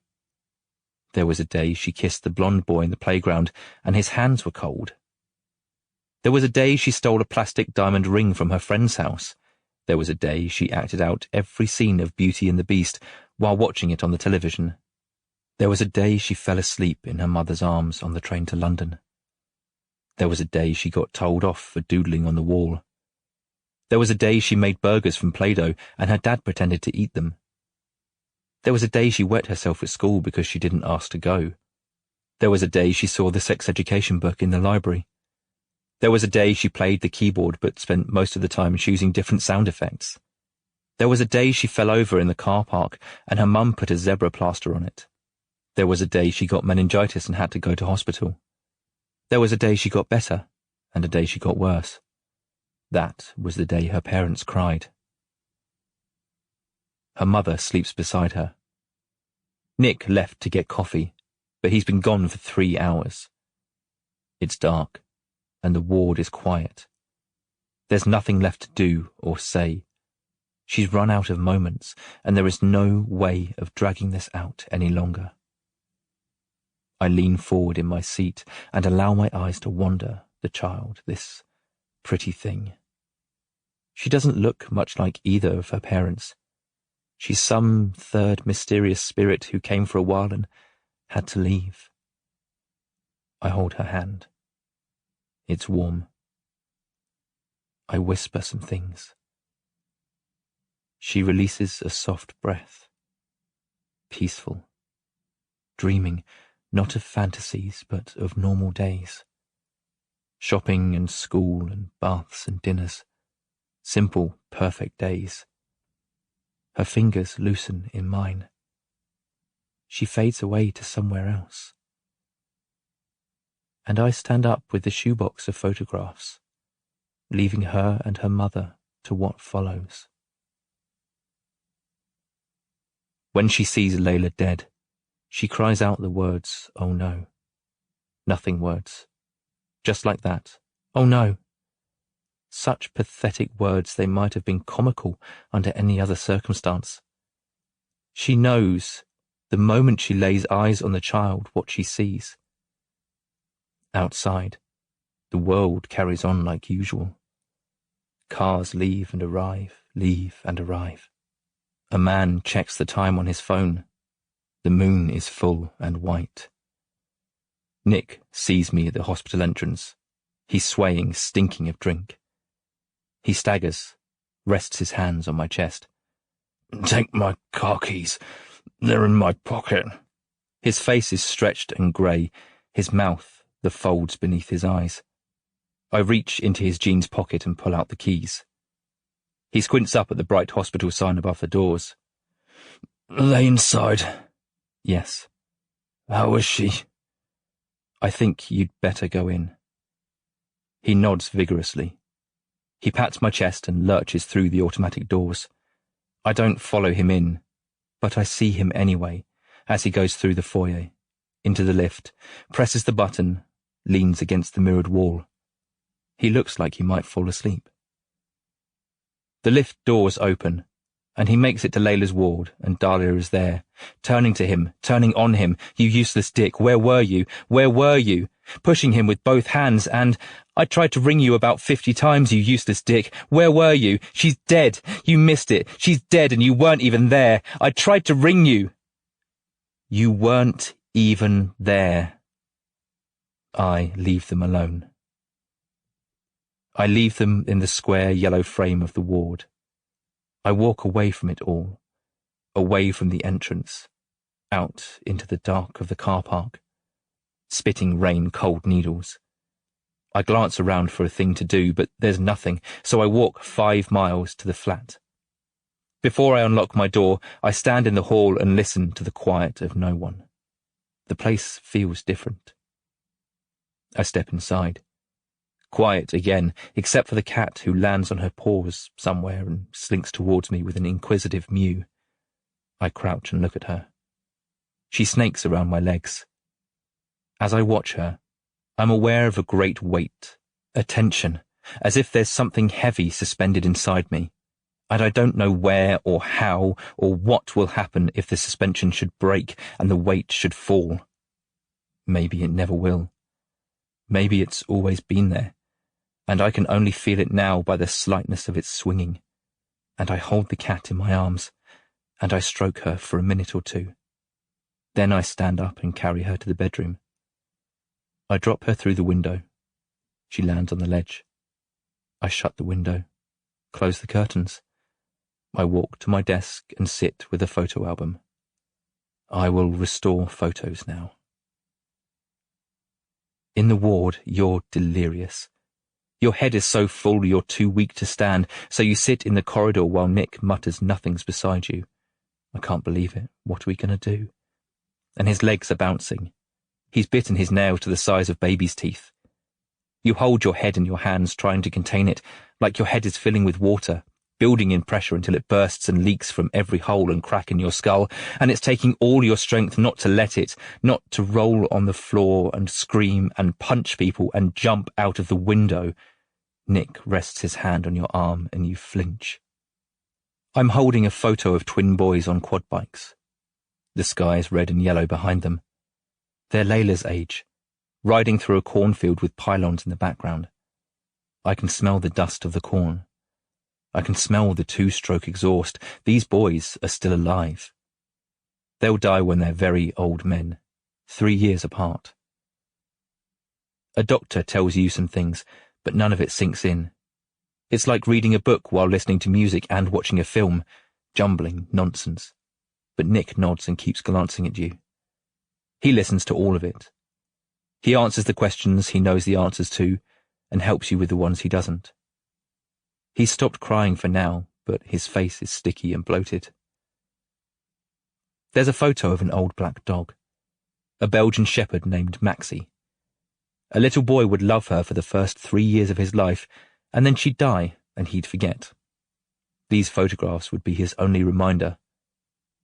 [SPEAKER 3] There was a day she kissed the blonde boy in the playground and his hands were cold. There was a day she stole a plastic diamond ring from her friend's house. There was a day she acted out every scene of Beauty and the Beast
[SPEAKER 1] while watching it on the television. There was a day she fell asleep in her mother's arms on the train to London. There was a day she got told off for doodling on the wall. There was a day she made burgers from Play-Doh and her dad pretended to eat them. There was a day she wet herself at school because she didn't ask to go. There was a day she saw the sex education book in the library. There was a day she played the keyboard but spent most of the time choosing different sound effects. There was a day she fell over in the car park and her mum put a zebra plaster on it. There was a day she got meningitis and had to go to hospital. There was a day she got better and a day she got worse. That was the day her parents cried. Her mother sleeps beside her. Nick left to get coffee, but he's been gone for 3 hours. It's dark, and the ward is quiet. There's nothing left to do or say. She's run out of moments, and there is no way of dragging this out any longer. I lean forward in my seat and allow my eyes to wander the child, this pretty thing. She doesn't look much like either of her parents. She's some third mysterious spirit who came for a while and had to leave. I hold her hand. It's warm. I whisper some things. She releases a soft breath. Peaceful. Dreaming, not of fantasies, but of normal days. Shopping and school and baths and dinners. Simple, perfect days. Her fingers loosen in mine. She fades away to somewhere else. And I stand up with the shoebox of photographs, leaving her and her mother to what follows. When she sees Layla dead, she cries out the words, "Oh no." Nothing words. Just like that. Oh no. Such pathetic words they might have been comical under any other circumstance. She knows, the moment she lays eyes on the child, what she sees. Outside, the world carries on like usual. Cars leave and arrive, leave and arrive. A man checks the time on his phone. The moon is full and white. Nick sees me at the hospital entrance. He's swaying, stinking of drink. He staggers, rests his hands on my chest. "Take my car keys. They're in my pocket." His face is stretched and grey, his mouth the folds beneath his eyes. I reach into his jeans pocket and pull out the keys. He squints up at the bright hospital sign above the doors. "Are they inside?" "Yes." "How is she?" "I think you'd better go in." He nods vigorously. He pats my chest and lurches through the automatic doors. I don't follow him in, but I see him anyway, as he goes through the foyer, into the lift, presses the button, leans against the mirrored wall. He looks like he might fall asleep. The lift doors open, and he makes it to Layla's ward, and Dahlia is there, turning to him, turning on him. "You useless dick, where were you? Where were you?" Pushing him with both hands, and "I tried to ring you about 50 times, you useless dick. Where were you? She's dead. You missed it. She's dead and you weren't even there. I tried to ring you." You weren't even there. I leave them alone. I leave them in the square yellow frame of the ward. I walk away from it all, away from the entrance, out into the dark of the car park, spitting rain cold needles. I glance around for a thing to do, but there's nothing, so I walk 5 miles to the flat. Before I unlock my door, I stand in the hall and listen to the quiet of no one. The place feels different. I step inside. Quiet again, except for the cat who lands on her paws somewhere and slinks towards me with an inquisitive mew. I crouch and look at her. She snakes around my legs. As I watch her, I'm aware of a great weight, a tension, as if there's something heavy suspended inside me, and I don't know where or how or what will happen if the suspension should break and the weight should fall. Maybe it never will. Maybe it's always been there, and I can only feel it now by the slightness of its swinging, and I hold the cat in my arms, and I stroke her for a minute or two. Then I stand up and carry her to the bedroom. I drop her through the window. She lands on the ledge. I shut the window, close the curtains. I walk to my desk and sit with a photo album. I will restore photos now. In the ward, you're delirious. Your head is so full you're too weak to stand, so you sit in the corridor while Nick mutters nothings beside you. I can't believe it. What are we going to do? And his legs are bouncing. He's bitten his nails to the size of baby's teeth. You hold your head in your hands, trying to contain it, like your head is filling with water, building in pressure until it bursts and leaks from every hole and crack in your skull, and it's taking all your strength not to let it, not to roll on the floor and scream and punch people and jump out of the window. Nick rests his hand on your arm and you flinch. I'm holding a photo of twin boys on quad bikes. The sky is red and yellow behind them. They're Layla's age, riding through a cornfield with pylons in the background. I can smell the dust of the corn. I can smell the two-stroke exhaust. These boys are still alive. They'll die when they're very old men, 3 years apart. A doctor tells you some things, but none of it sinks in. It's like reading a book while listening to music and watching a film, jumbling nonsense. But Nick nods and keeps glancing at you. He listens to all of it. He answers the questions he knows the answers to, and helps you with the ones he doesn't. He's stopped crying for now, but his face is sticky and bloated. There's a photo of an old black dog, a Belgian shepherd named Maxie. A little boy would love her for the first 3 years of his life, and then she'd die, and he'd forget. These photographs would be his only reminder.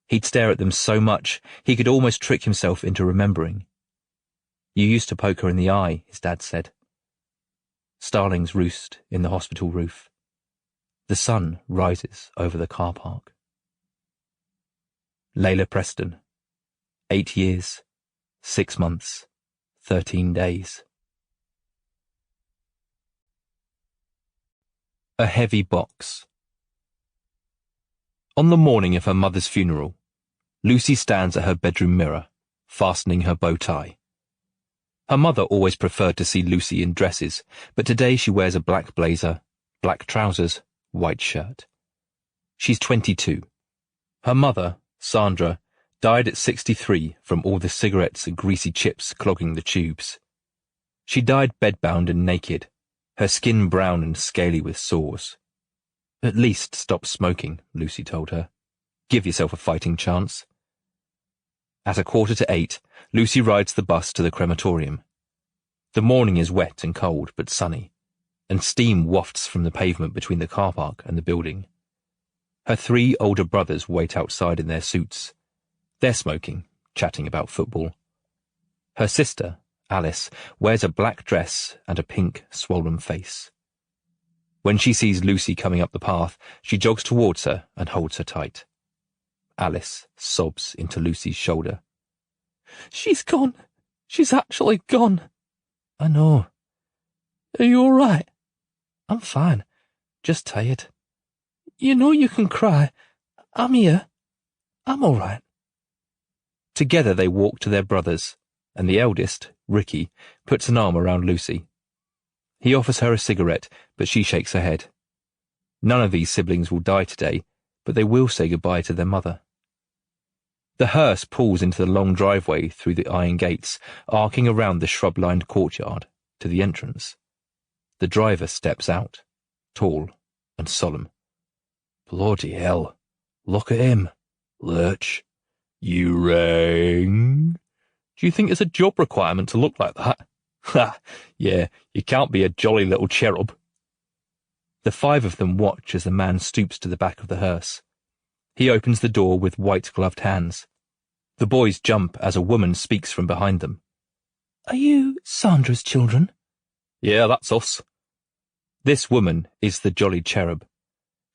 [SPEAKER 1] He'd stare at them so much, he could almost trick himself into remembering. You used to poke her in the eye, his dad said. Starlings roost in the hospital roof. The sun rises over the car park. Layla Preston, 8 years, 6 months, 13 days. A heavy box. On the morning of her mother's funeral, Lucy stands at her bedroom mirror, fastening her bow tie. Her mother always preferred to see Lucy in dresses, but today she wears a black blazer, black trousers, white shirt. She's 22. Her mother, Sandra, died at 63 from all the cigarettes and greasy chips clogging the tubes. She died bedbound and naked, her skin brown and scaly with sores. At least stop smoking, Lucy told her. Give yourself a fighting chance. At 7:45, Lucy rides the bus to the crematorium. The morning is wet and cold, but sunny, and steam wafts from the pavement between the car park and the building. Her 3 older brothers wait outside in their suits. They're smoking, chatting about football. Her sister, Alice, wears a black dress and a pink, swollen face. When she sees Lucy coming up the path, she jogs towards her and holds her tight. Alice sobs into Lucy's shoulder.
[SPEAKER 2] She's gone. She's actually gone.
[SPEAKER 3] I know.
[SPEAKER 2] Are you all right?
[SPEAKER 3] I'm fine. Just tired.
[SPEAKER 2] You know you can cry. I'm here. I'm all right.
[SPEAKER 1] Together they walk to their brothers, and the eldest, Ricky, puts an arm around Lucy. He offers her a cigarette, but she shakes her head. None of these siblings will die today, but they will say goodbye to their mother. The hearse pulls into the long driveway through the iron gates, arcing around the shrub-lined courtyard to the entrance. The driver steps out, tall and solemn.
[SPEAKER 2] Bloody hell. Look at him. Lurch. You rang? Do you think it's a job requirement to look like that? Ha! Yeah, you can't be a jolly little cherub.
[SPEAKER 1] The 5 of them watch as the man stoops to the back of the hearse. He opens the door with white-gloved hands. The boys jump as a woman speaks from behind them.
[SPEAKER 3] Are you Sandra's children?
[SPEAKER 2] Yeah, that's us.
[SPEAKER 1] This woman is the Jolly Cherub.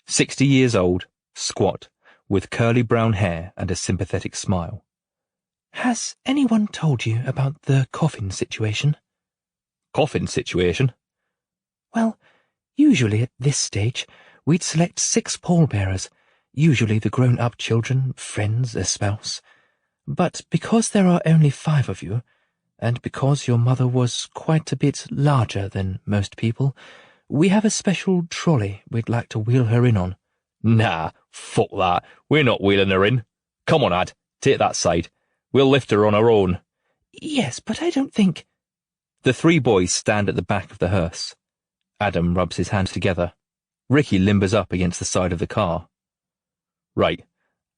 [SPEAKER 1] 60 years old, squat, with curly brown hair and a sympathetic smile.
[SPEAKER 3] Has anyone told you about the coffin situation?
[SPEAKER 2] Coffin situation?
[SPEAKER 3] Well, usually at this stage, we'd select 6 pallbearers,
[SPEAKER 2] usually the grown-up children, friends, a spouse. But because there are only 5 of you, and because your mother was quite a bit larger than most people, we have a special trolley we'd like to wheel her in on.
[SPEAKER 1] Nah, fuck that. We're not wheeling her in. Come on, Ad, take that side. We'll lift her on our own.
[SPEAKER 2] Yes, but I don't think...
[SPEAKER 1] The 3 boys stand at the back of the hearse. Adam rubs his hands together. Ricky limbers up against the side of the car. Right,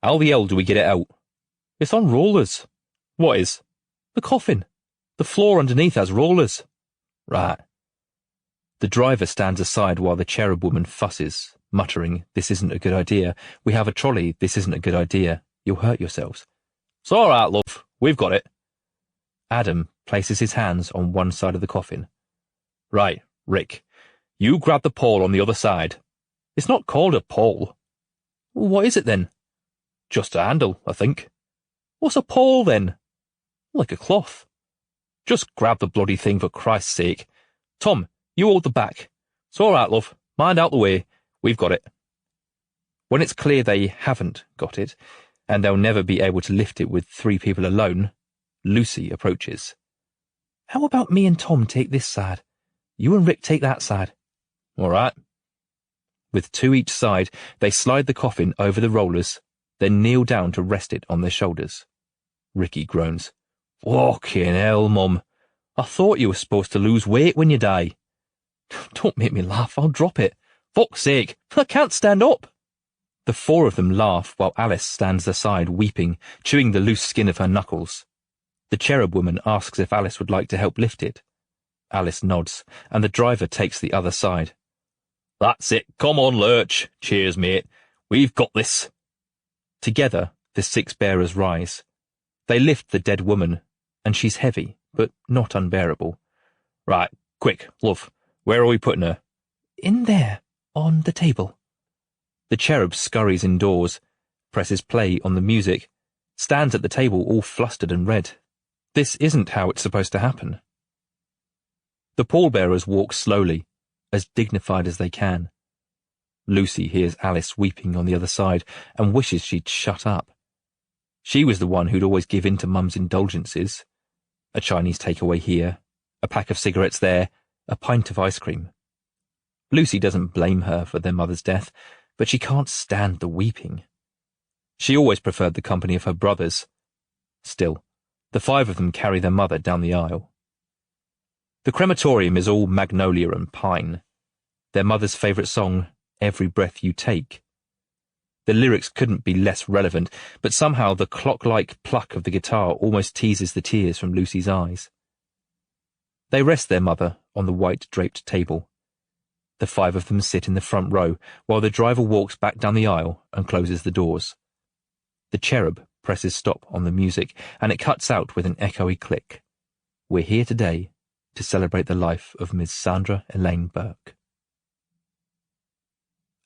[SPEAKER 1] how the hell do we get it out? It's on rollers. What is? The coffin. The floor underneath has rollers. Right. The driver stands aside while the cherub woman fusses, muttering, "This isn't a good idea. We have a trolley. This isn't a good idea. You'll hurt yourselves." "It's all right, love. We've got it." Adam places his hands on one side of the coffin. Right, Rick. You grab the pole on the other side. It's not called a pole. What is it then? Just a handle, I think. What's a pole then? Like a cloth. Just grab the bloody thing for Christ's sake. Tom, you hold the back. It's all right, love. Mind out the way. We've got it. When it's clear they haven't got it, and they'll never be able to lift it with 3 people alone, Lucy approaches.
[SPEAKER 2] How about me and Tom take this side? You and Rick take that side.
[SPEAKER 1] All right. With 2 each side, they slide the coffin over the rollers, then kneel down to rest it on their shoulders. Ricky groans. Fucking hell, Mum. I thought you were supposed to lose weight when you die.
[SPEAKER 2] Don't make me laugh, I'll drop it.
[SPEAKER 1] Fuck's sake, I can't stand up. The 4 of them laugh while Alice stands aside weeping, chewing the loose skin of her knuckles. The cherub woman asks if Alice would like to help lift it. Alice nods, and the driver takes the other side. That's it, come on, Lurch. Cheers, mate. We've got this. Together, the 6 bearers rise. They lift the dead woman, and she's heavy, but not unbearable. Right, quick, love, where are we putting her?
[SPEAKER 2] In there, on the table.
[SPEAKER 1] The cherub scurries indoors, presses play on the music, stands at the table all flustered and red. This isn't how it's supposed to happen. The pallbearers walk slowly, as dignified as they can. Lucy hears Alice weeping on the other side and wishes she'd shut up. She was the one who'd always give in to Mum's indulgences. A Chinese takeaway here, a pack of cigarettes there, a pint of ice cream. Lucy doesn't blame her for their mother's death, but she can't stand the weeping. She always preferred the company of her brothers. Still, the 5 of them carry their mother down the aisle. The crematorium is all magnolia and pine. Their mother's favourite song, Every Breath You Take. The lyrics couldn't be less relevant, but somehow the clock-like pluck of the guitar almost teases the tears from Lucy's eyes. They rest their mother on the white draped table. The 5 of them sit in the front row, while the driver walks back down the aisle and closes the doors. The cherub presses stop on the music, and it cuts out with an echoey click. We're here today to celebrate the life of Miss Sandra Elaine Burke.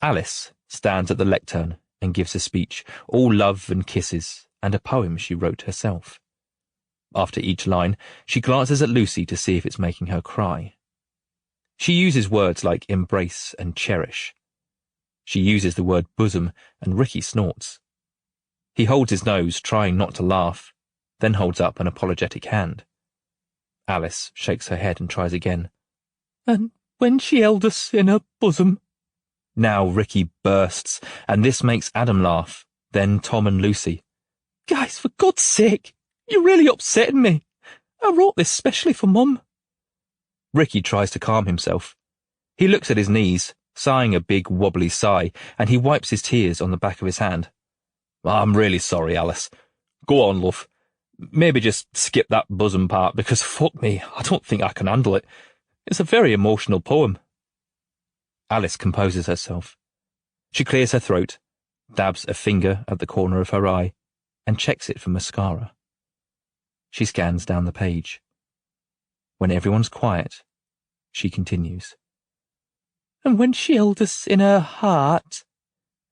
[SPEAKER 1] Alice stands at the lectern and gives a speech, all love and kisses, and a poem she wrote herself. After each line, she glances at Lucy to see if it's making her cry. She uses words like embrace and cherish. She uses the word bosom, and Ricky snorts. He holds his nose, trying not to laugh, then holds up an apologetic hand. Alice shakes her head and tries again. And when she held us in her bosom. Now Ricky bursts, and this makes Adam laugh, then Tom and Lucy. Guys, for God's sake, you're really upsetting me. I wrote this specially for Mum. Ricky tries to calm himself. He looks at his knees, sighing a big wobbly sigh, and he wipes his tears on the back of his hand. I'm really sorry, Alice. Go on, love. Maybe just skip that bosom part, because fuck me, I don't think I can handle it. It's a very emotional poem. Alice composes herself. She clears her throat, dabs a finger at the corner of her eye, and checks it for mascara. She scans down the page. When everyone's quiet, she continues. And when she held us in her heart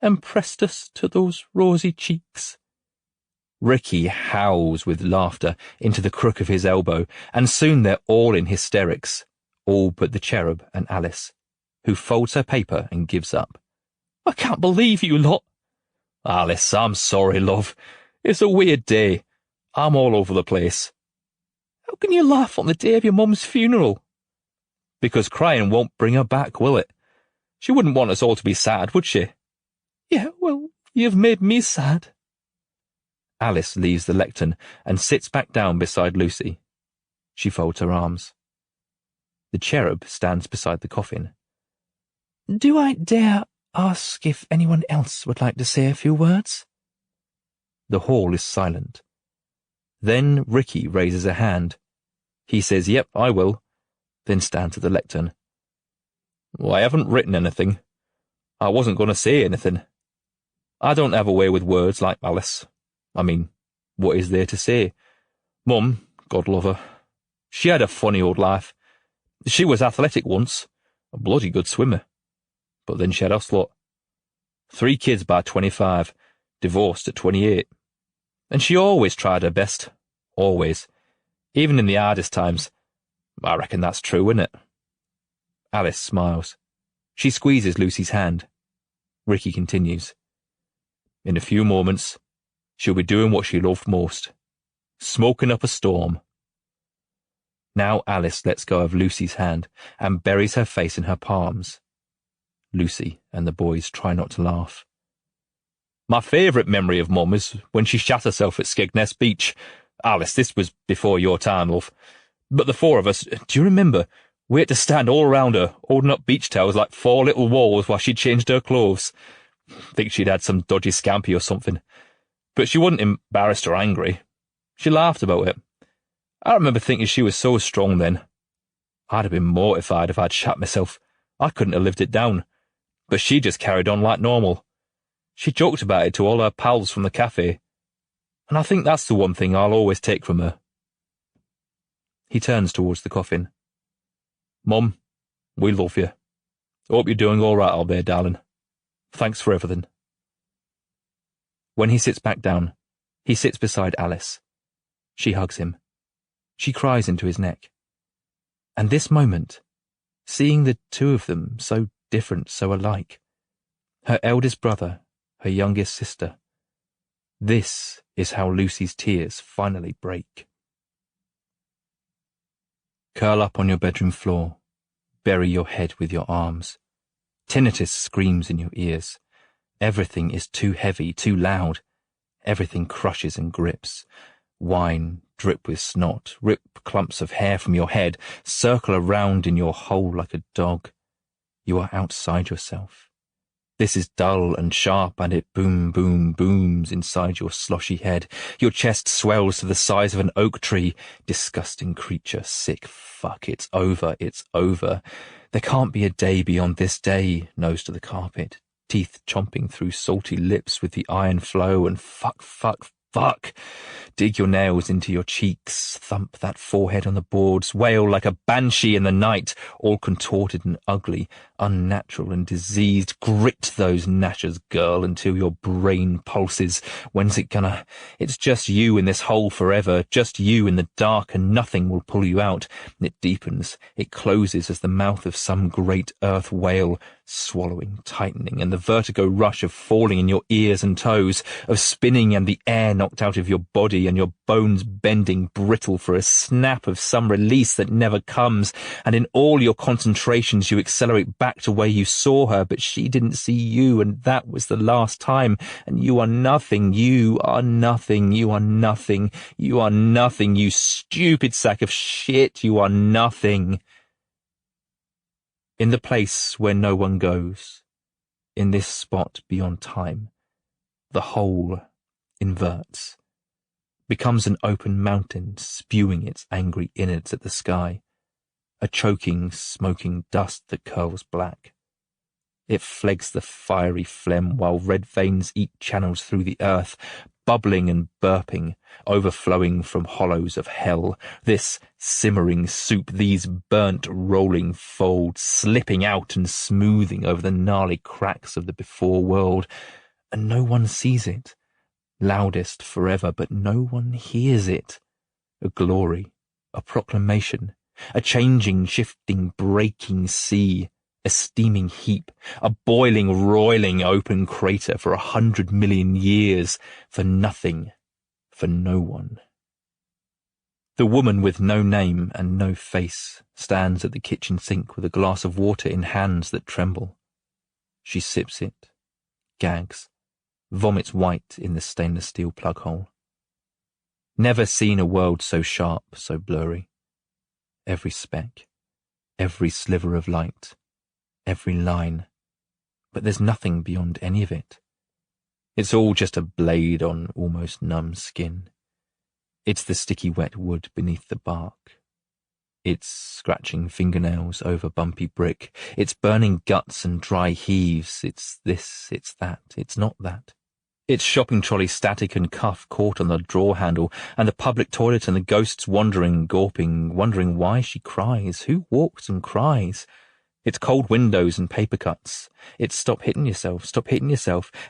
[SPEAKER 1] and pressed us to those rosy cheeks. Ricky howls with laughter into the crook of his elbow, and soon they're all in hysterics, all but the cherub and Alice, who folds her paper and gives up. I can't believe you lot. Alice, I'm sorry, love. It's a weird day. I'm all over the place.
[SPEAKER 2] How can you laugh on the day of your mum's funeral?
[SPEAKER 1] Because crying won't bring her back, will it? She wouldn't want us all to be sad, would she?
[SPEAKER 2] Yeah, well, you've made me sad.
[SPEAKER 1] Alice leaves the lectern and sits back down beside Lucy. She folds her arms. The cherub stands beside the coffin.
[SPEAKER 2] Do I dare ask if anyone else would like to say a few words?
[SPEAKER 1] The hall is silent. Then Ricky raises a hand. He says, "Yep, I will," then stands at the lectern. "Well, I haven't written anything. I wasn't going to say anything. I don't have a way with words like Alice. I mean, what is there to say? Mum, God love her, she had a funny old life. She was athletic once, a bloody good swimmer. But then she had us lot. 3 kids by 25, divorced at 28. And she always tried her best. Always. Even in the hardest times. I reckon that's true, isn't it?" Alice smiles. She squeezes Lucy's hand. Ricky continues. "In a few moments, she'll be doing what she loved most. Smoking up a storm." Now Alice lets go of Lucy's hand and buries her face in her palms. Lucy and the boys try not to laugh. "My favourite memory of Mum is when she shat herself at Skegness Beach. Alice, this was before your time, love. But the 4 of us, do you remember? We had to stand all around her, holding up beach towels like 4 little walls while she changed her clothes. Think she'd had some dodgy scampi or something. But she wasn't embarrassed or angry. She laughed about it. I remember thinking she was so strong then. I'd have been mortified if I'd shat myself. I couldn't have lived it down. But she just carried on like normal. She joked about it to all her pals from the cafe. And I think that's the one thing I'll always take from her." He turns towards the coffin. "Mum, we love you. Hope you're doing all right out there, darling. Thanks for everything." When he sits back down, he sits beside Alice. She hugs him. She cries into his neck. And this moment, seeing the 2 of them so different, so alike, her eldest brother, her youngest sister, this is how Lucy's tears finally break. Curl up on your bedroom floor. Bury your head with your arms. Tinnitus screams in your ears. Everything is too heavy, too loud. Everything crushes and grips. Whine, drip with snot, rip clumps of hair from your head, circle around in your hole like a dog. You are outside yourself. This is dull and sharp, and it boom, boom, booms inside your sloshy head. Your chest swells to the size of an oak tree. Disgusting creature, sick fuck, it's over, it's over. There can't be a day beyond this day, nose to the carpet, teeth chomping through salty lips with the iron flow, and fuck, fuck, fuck. Dig your nails into your cheeks, thump that forehead on the boards, wail like a banshee in the night, all contorted and ugly, unnatural and diseased. Grit those gnashers, girl, until your brain pulses. When's it gonna? It's just you in this hole forever, just you in the dark, and nothing will pull you out. It deepens, it closes as the mouth of some great earth whale, swallowing, tightening, and the vertigo rush of falling in your ears and toes, of spinning and the air knocked out of your body, and your bones bending brittle for a snap of some release that never comes, and in all your concentrations you accelerate back to where you saw her, but she didn't see you, and that was the last time, and you are nothing, you are nothing, you are nothing, you are nothing, you stupid sack of shit, you are nothing. In the place where no one goes, in this spot beyond time, the whole inverts, becomes an open mountain spewing its angry innards at the sky, a choking, smoking dust that curls black. It flegs the fiery phlegm while red veins eat channels through the earth, bubbling and burping, overflowing from hollows of hell, this simmering soup, these burnt rolling folds, slipping out and smoothing over the gnarly cracks of the before world, and no one sees it, loudest forever, but no one hears it. A glory, a proclamation, a changing, shifting, breaking sea, A steaming heap, a boiling, roiling open crater for 100 million years, for nothing, for no one. The woman with no name and no face stands at the kitchen sink with a glass of water in hands that tremble. She sips it, gags, vomits white in the stainless steel plug hole. Never seen a world so sharp, so blurry. Every speck, every sliver of light, every line, but there's nothing beyond any of it. It's all just a blade on almost numb skin. It's the sticky wet wood beneath the bark. It's scratching fingernails over bumpy brick. It's burning guts and dry heaves. It's this, it's that, it's not that. It's shopping trolley static and cuff caught on the drawer handle, and the public toilet and the ghosts wandering, gawping, wondering why she cries. Who walks and cries? It's cold windows and paper cuts. It's stop hitting yourself,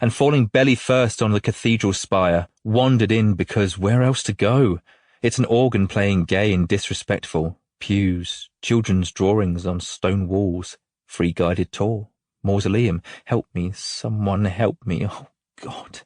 [SPEAKER 1] and falling belly first on the cathedral spire, wandered in because where else to go? It's an organ playing gay and disrespectful, pews, children's drawings on stone walls, free guided tour, mausoleum, help me, someone help me, oh God.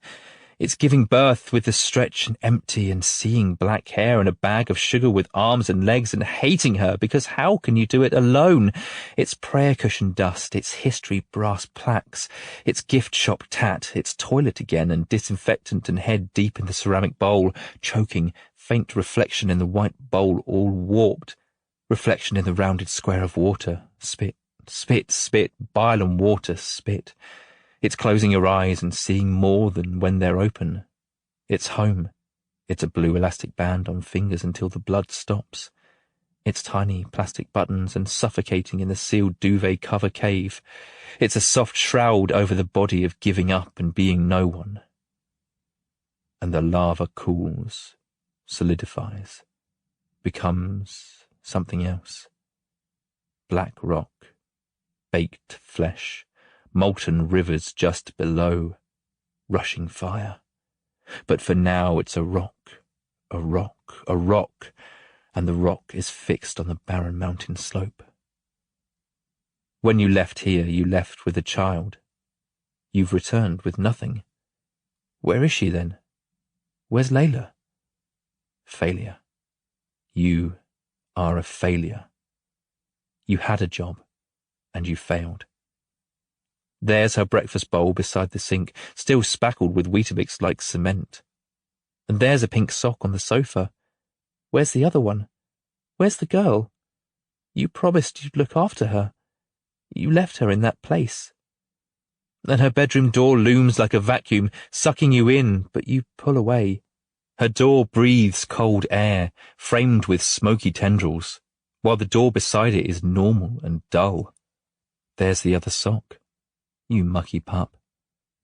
[SPEAKER 1] It's giving birth with the stretch and empty and seeing black hair and a bag of sugar with arms and legs and hating her because how can you do it alone? It's prayer cushion dust, it's history brass plaques, it's gift shop tat, it's toilet again and disinfectant and head deep in the ceramic bowl, choking, faint reflection in the white bowl all warped, reflection in the rounded square of water, spit, spit, spit, bile and water, spit. It's closing your eyes and seeing more than when they're open. It's home. It's a blue elastic band on fingers until the blood stops. It's tiny plastic buttons and suffocating in the sealed duvet cover cave. It's a soft shroud over the body of giving up and being no one. And the lava cools, solidifies, becomes something else. Black rock, baked flesh, molten rivers just below, rushing fire. But for now it's a rock, a rock, a rock, and the rock is fixed on the barren mountain slope. When you left here, you left with a child. You've returned with nothing. Where is she then? Where's Layla? Failure. You are a failure. You had a job, and you failed. There's her breakfast bowl beside the sink, still spackled with Weetabix like cement. And there's a pink sock on the sofa. Where's the other one? Where's the girl? You promised you'd look after her. You left her in that place. And her bedroom door looms like a vacuum, sucking you in, but you pull away. Her door breathes cold air, framed with smoky tendrils, while the door beside it is normal and dull. There's the other sock. You mucky pup.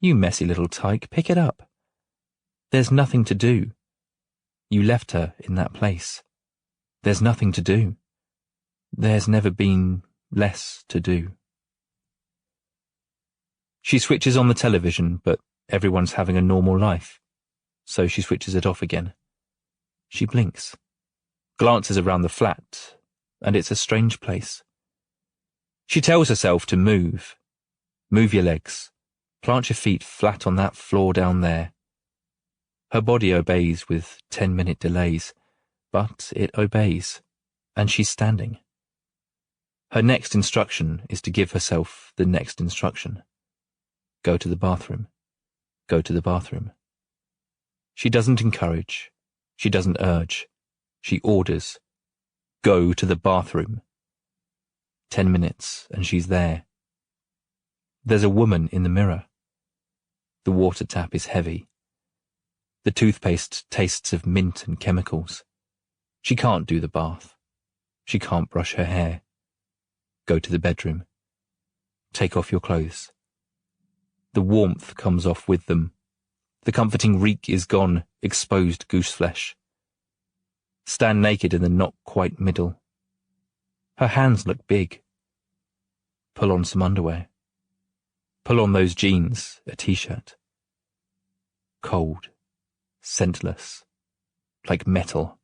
[SPEAKER 1] You messy little tyke, pick it up. There's nothing to do. You left her in that place. There's nothing to do. There's never been less to do. She switches on the television, but everyone's having a normal life, so she switches it off again. She blinks, glances around the flat, and it's a strange place. She tells herself to move. Move your legs. Plant your feet flat on that floor down there. Her body obeys with 10-minute delays, but it obeys, and she's standing. Her next instruction is to give herself the next instruction. Go to the bathroom. Go to the bathroom. She doesn't encourage. She doesn't urge. She orders. Go to the bathroom. 10 minutes, and she's there. There's a woman in the mirror. The water tap is heavy. The toothpaste tastes of mint and chemicals. She can't do the bath. She can't brush her hair. Go to the bedroom. Take off your clothes. The warmth comes off with them. The comforting reek is gone, exposed goose flesh. Stand naked in the not quite middle. Her hands look big. Pull on some underwear. Pull on those jeans, a t-shirt. Cold, scentless, like metal.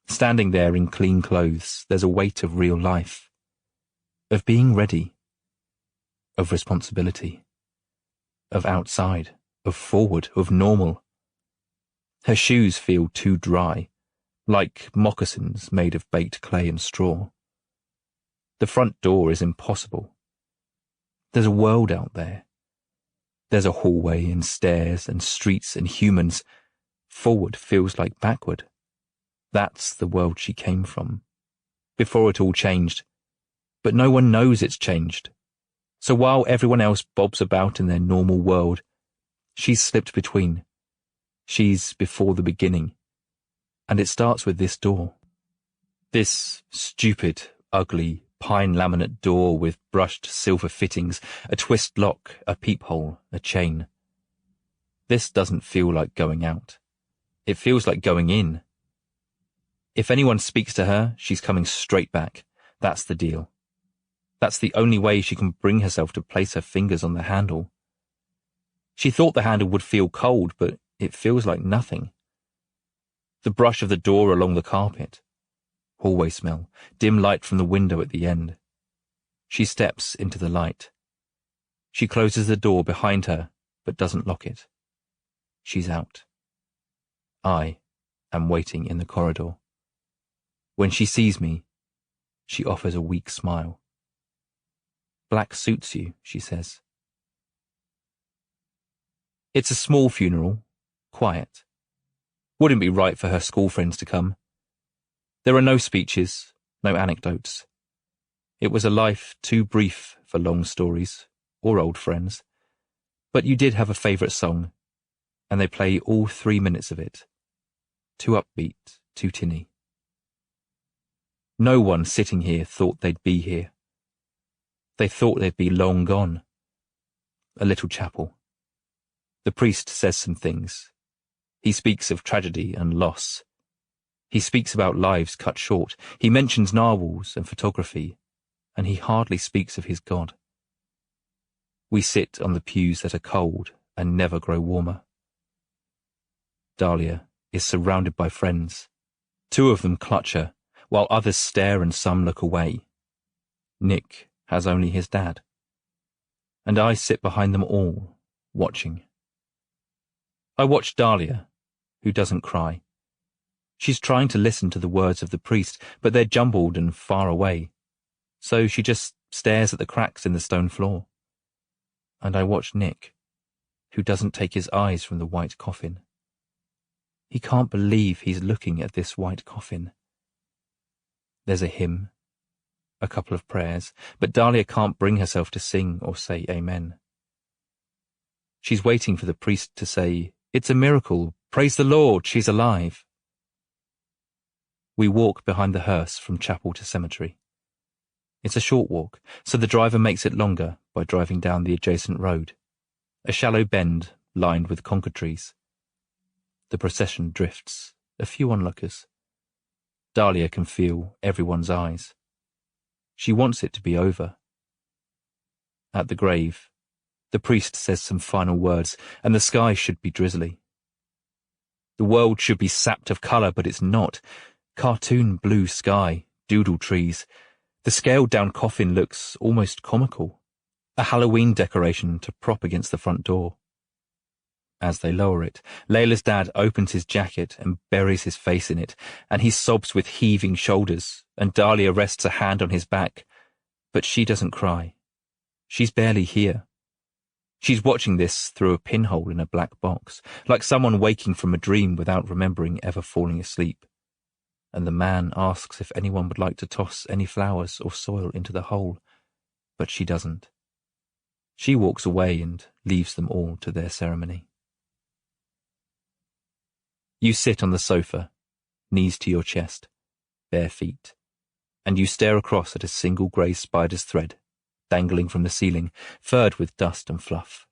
[SPEAKER 1] Standing there in clean clothes, there's a weight of real life. of being ready, of responsibility, of outside, of forward, of normal. Her shoes feel too dry, like moccasins made of baked clay and straw. The front door is impossible. There's a world out there. There's a hallway and stairs and streets and humans. Forward feels like backward. That's the world she came from, before it all changed. But no one knows it's changed. So while everyone else bobs about in their normal world, she's slipped between. She's before the beginning. And it starts with this door. This stupid, ugly, pine laminate door with brushed silver fittings, a twist lock, a peephole, a chain. This doesn't feel like going out. It feels like going in. If anyone speaks to her, she's coming straight back. That's the deal. That's the only way she can bring herself to place her fingers on the handle. She thought the handle would feel cold, but it feels like nothing. The brush of the door along the carpet. Hallway smell, dim light from the window at the end. She steps into the light. She closes the door behind her, but doesn't lock it. She's out. I am waiting in the corridor. When she sees me, she offers a weak smile. Black suits you, she says. It's a small funeral, quiet. Wouldn't be right for her school friends to come. There are no speeches, no anecdotes. It was a life too brief for long stories or old friends. But you did have a favourite song, and they play all 3 minutes of it. Too upbeat, too tinny. No one sitting here thought they'd be here. They thought they'd be long gone. A little chapel. The priest says some things. He speaks of tragedy and loss. He speaks about lives cut short. He mentions narwhals and photography, and he hardly speaks of his God. We sit on the pews that are cold and never grow warmer. Dahlia is surrounded by friends. 2 of them clutch her, while others stare and some look away. Nick has only his dad. And I sit behind them all, watching. I watch Dahlia, who doesn't cry. She's trying to listen to the words of the priest, but they're jumbled and far away, so she just stares at the cracks in the stone floor. And I watch Nick, who doesn't take his eyes from the white coffin. He can't believe he's looking at this white coffin. There's a hymn, a couple of prayers, but Dahlia can't bring herself to sing or say amen. She's waiting for the priest to say, "It's a miracle, praise the Lord, she's alive." We walk behind the hearse from chapel to cemetery. It's a short walk, so the driver makes it longer by driving down the adjacent road, a shallow bend lined with conker trees. The procession drifts, a few onlookers. Dahlia can feel everyone's eyes. She wants it to be over. At the grave, the priest says some final words, and the sky should be drizzly. The world should be sapped of colour, but it's not. Cartoon blue sky, doodle trees. The scaled-down coffin looks almost comical, a Halloween decoration to prop against the front door. As they lower it, Layla's dad opens his jacket and buries his face in it, and he sobs with heaving shoulders, and Dahlia rests a hand on his back. But she doesn't cry. She's barely here. She's watching this through a pinhole in a black box, like someone waking from a dream without remembering ever falling asleep. And the man asks if anyone would like to toss any flowers or soil into the hole, but she doesn't. She walks away and leaves them all to their ceremony. You sit on the sofa, knees to your chest, bare feet, and you stare across at a single grey spider's thread, dangling from the ceiling, furred with dust and fluff.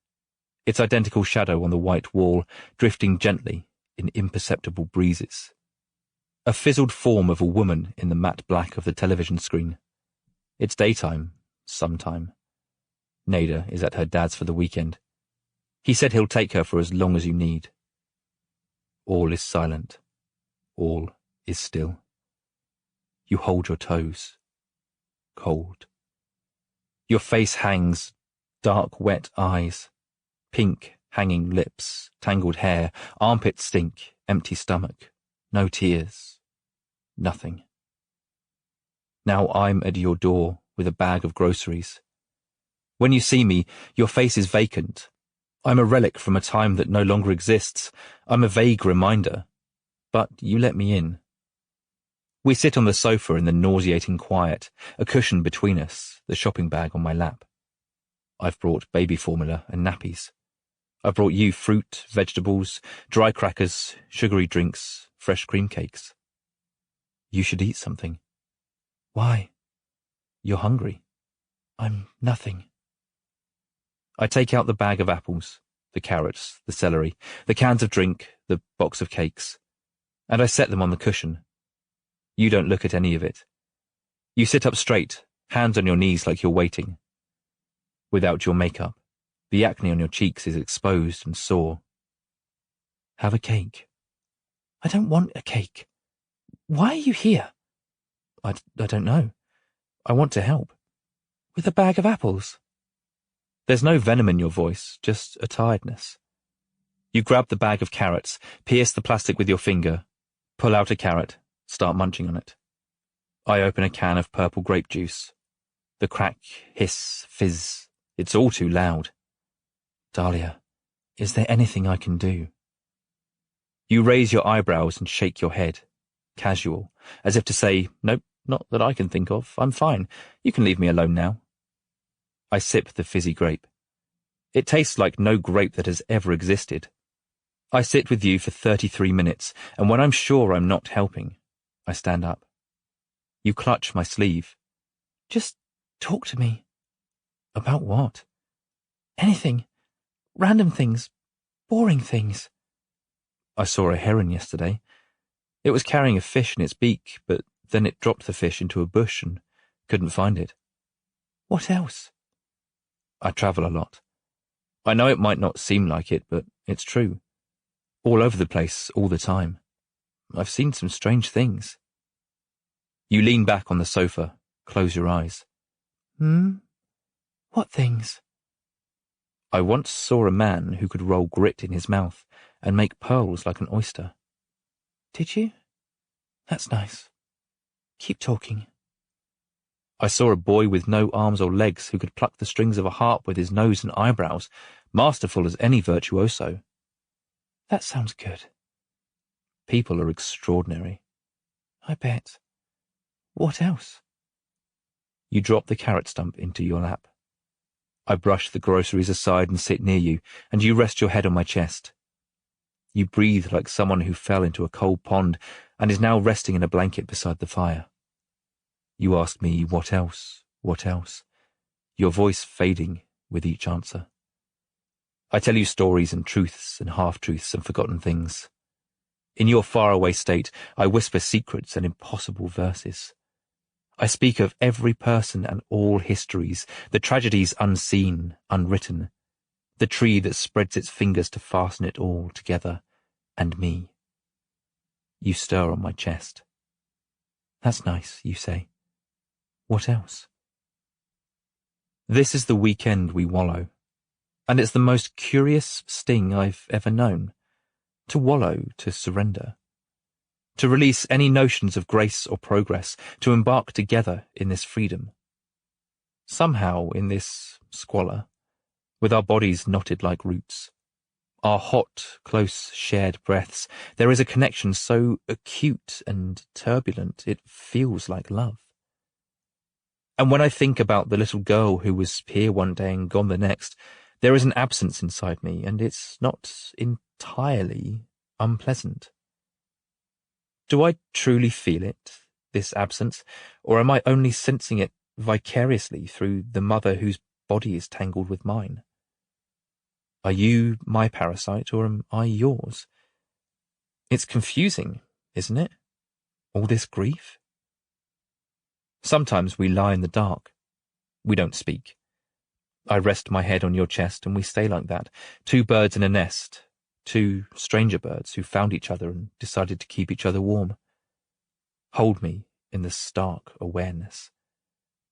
[SPEAKER 1] Its identical shadow on the white wall, drifting gently in imperceptible breezes. A fizzled form of a woman in the matte black of the television screen. It's daytime, sometime. Nada is at her dad's for the weekend. He said he'll take her for as long as you need. All is silent. All is still. You hold your toes. Cold. Your face hangs, dark, wet eyes, pink, hanging lips, tangled hair, armpits stink, empty stomach, no tears, nothing. Now I'm at your door with a bag of groceries. When you see me, your face is vacant. I'm a relic from a time that no longer exists. I'm a vague reminder. But you let me in. We sit on the sofa in the nauseating quiet, a cushion between us, the shopping bag on my lap. I've brought baby formula and nappies. I've brought you fruit, vegetables, dry crackers, sugary drinks, fresh cream cakes. You should eat something.
[SPEAKER 2] Why?
[SPEAKER 1] You're hungry.
[SPEAKER 2] I'm nothing.
[SPEAKER 1] I take out the bag of apples, the carrots, the celery, the cans of drink, the box of cakes, and I set them on the cushion. You don't look at any of it. You sit up straight, hands on your knees like you're waiting. Without your makeup, the acne on your cheeks is exposed and sore.
[SPEAKER 2] Have a cake. I don't want a cake. Why are you here?
[SPEAKER 1] I don't know. I want to help.
[SPEAKER 2] With a bag of apples?
[SPEAKER 1] There's no venom in your voice, just a tiredness. You grab the bag of carrots, pierce the plastic with your finger, pull out a carrot, start munching on it. I open a can of purple grape juice. The crack, hiss, fizz. It's all too loud.
[SPEAKER 2] Dahlia, is there anything I can do?
[SPEAKER 1] You raise your eyebrows and shake your head, casual, as if to say, nope, not that I can think of. I'm fine. You can leave me alone now. I sip the fizzy grape. It tastes like no grape that has ever existed. I sit with you for 33 minutes, and when I'm sure I'm not helping, I stand up. You clutch my sleeve.
[SPEAKER 2] Just talk to me.
[SPEAKER 1] About what?
[SPEAKER 2] Anything. Random things. Boring things.
[SPEAKER 1] I saw a heron yesterday. It was carrying a fish in its beak, but then it dropped the fish into a bush and couldn't find it.
[SPEAKER 2] What else?
[SPEAKER 1] I travel a lot. I know it might not seem like it, but it's true. All over the place, all the time. I've seen some strange things. You lean back on the sofa, close your eyes.
[SPEAKER 2] What things?
[SPEAKER 1] I once saw a man who could roll grit in his mouth and make pearls like an oyster.
[SPEAKER 2] Did you? That's nice. Keep talking.
[SPEAKER 1] I saw a boy with no arms or legs who could pluck the strings of a harp with his nose and eyebrows, masterful as any virtuoso.
[SPEAKER 2] That sounds good.
[SPEAKER 1] People are extraordinary.
[SPEAKER 2] I bet. What else?
[SPEAKER 1] You drop the carrot stump into your lap. I brush the groceries aside and sit near you, and you rest your head on my chest. You breathe like someone who fell into a cold pond and is now resting in a blanket beside the fire. You ask me, what else, your voice fading with each answer. I tell you stories and truths and half-truths and forgotten things. In your faraway state, I whisper secrets and impossible verses. I speak of every person and all histories, the tragedies unseen, unwritten, the tree that spreads its fingers to fasten it all together, and me. You stir on my chest.
[SPEAKER 2] That's nice, you say. What else?
[SPEAKER 1] This is the weekend we wallow, and it's the most curious sting I've ever known. To wallow, to surrender. To release any notions of grace or progress, to embark together in this freedom. Somehow, in this squalor, with our bodies knotted like roots, our hot, close, shared breaths, there is a connection so acute and turbulent it feels like love. And when I think about the little girl who was here one day and gone the next, there is an absence inside me, and it's not entirely unpleasant. Do I truly feel it, this absence, or am I only sensing it vicariously through the mother whose body is tangled with mine? Are you my parasite, or am I yours? It's confusing, isn't it? All this grief? Sometimes we lie in the dark. We don't speak. I rest my head on your chest and we stay like that, two birds in a nest, two stranger birds who found each other and decided to keep each other warm. Hold me in the stark awareness.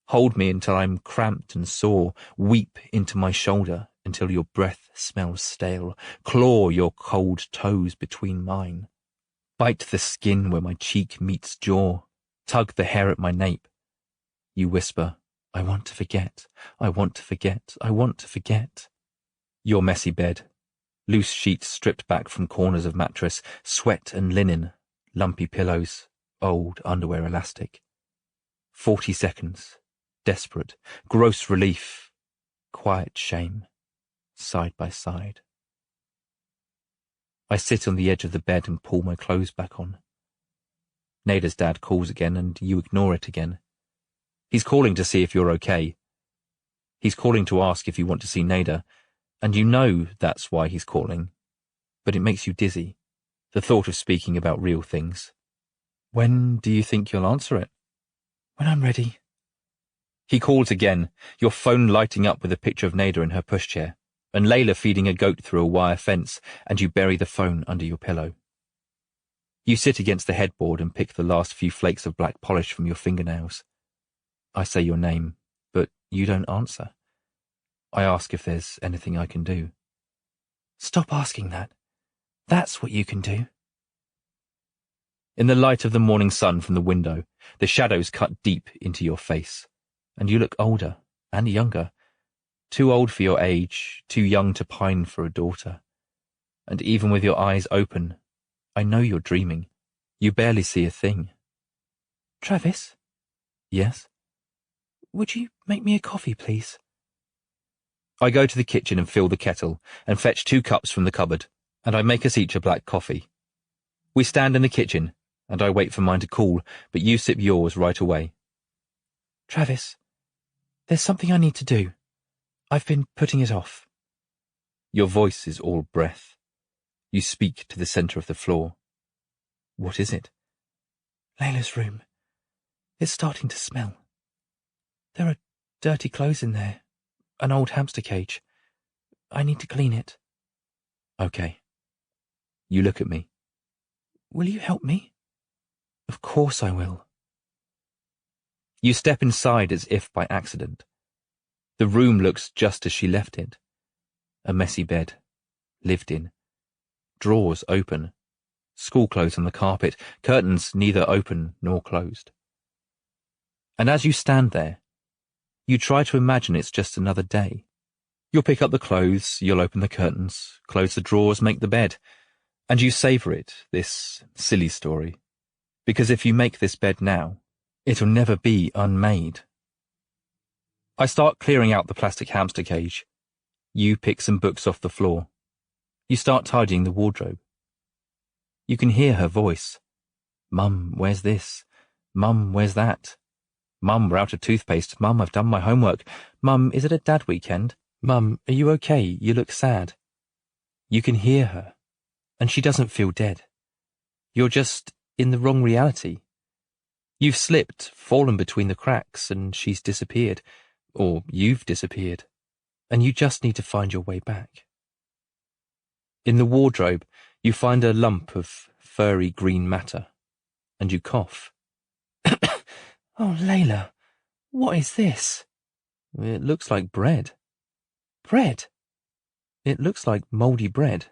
[SPEAKER 1] Hold me until I'm cramped and sore. Weep into my shoulder until your breath smells stale. Claw your cold toes between mine. Bite the skin where my cheek meets jaw. Tug the hair at my nape. You whisper, I want to forget. I want to forget. I want to forget. Your messy bed. Loose sheets stripped back from corners of mattress. Sweat and linen. Lumpy pillows. Old underwear elastic. 40 seconds. Desperate. Gross relief. Quiet shame. Side by side. I sit on the edge of the bed and pull my clothes back on. Nada's dad calls again and you ignore it again. He's calling to see if you're okay. He's calling to ask if you want to see Nada, and you know that's why he's calling. But it makes you dizzy, the thought of speaking about real things. When do you think you'll answer it?
[SPEAKER 2] When I'm ready.
[SPEAKER 1] He calls again, your phone lighting up with a picture of Nada in her pushchair, and Layla feeding a goat through a wire fence, and you bury the phone under your pillow. You sit against the headboard and pick the last few flakes of black polish from your fingernails. I say your name, but you don't answer. I ask if there's anything I can do.
[SPEAKER 2] Stop asking that. That's what you can do.
[SPEAKER 1] In the light of the morning sun from the window, the shadows cut deep into your face, and you look older and younger. Too old for your age, too young to pine for a daughter. And even with your eyes open, I know you're dreaming. You barely see a thing.
[SPEAKER 2] Travis?
[SPEAKER 1] Yes?
[SPEAKER 2] Would you make me a coffee, please?
[SPEAKER 1] I go to the kitchen and fill the kettle, and fetch 2 cups from the cupboard, and I make us each a black coffee. We stand in the kitchen, and I wait for mine to cool, but you sip yours right away.
[SPEAKER 2] Travis, there's something I need to do. I've been putting it off.
[SPEAKER 1] Your voice is all breath. You speak to the centre of the floor. What is it?
[SPEAKER 2] Layla's room. It's starting to smell. There are dirty clothes in there. An old hamster cage. I need to clean it.
[SPEAKER 1] Okay. You look at me.
[SPEAKER 2] Will you help me? Of course I will.
[SPEAKER 1] You step inside as if by accident. The room looks just as she left it. A messy bed. Lived in. Drawers open. School clothes on the carpet. Curtains neither open nor closed. And as you stand there, you try to imagine it's just another day. You'll pick up the clothes, you'll open the curtains, close the drawers, make the bed. And you savour it, this silly story. Because if you make this bed now, it'll never be unmade. I start clearing out the plastic hamster cage. You pick some books off the floor. You start tidying the wardrobe. You can hear her voice. Mum, where's this? Mum, where's that? Mum, we're out of toothpaste. Mum, I've done my homework. Mum, is it a dad weekend? Mum, are you okay? You look sad. You can hear her, and she doesn't feel dead. You're just in the wrong reality. You've slipped, fallen between the cracks, and she's disappeared. Or you've disappeared, and you just need to find your way back. In the wardrobe, you find a lump of furry green matter, and you cough.
[SPEAKER 2] Oh, Layla, what is this?
[SPEAKER 1] It looks like bread.
[SPEAKER 2] Bread?
[SPEAKER 1] It looks like mouldy bread.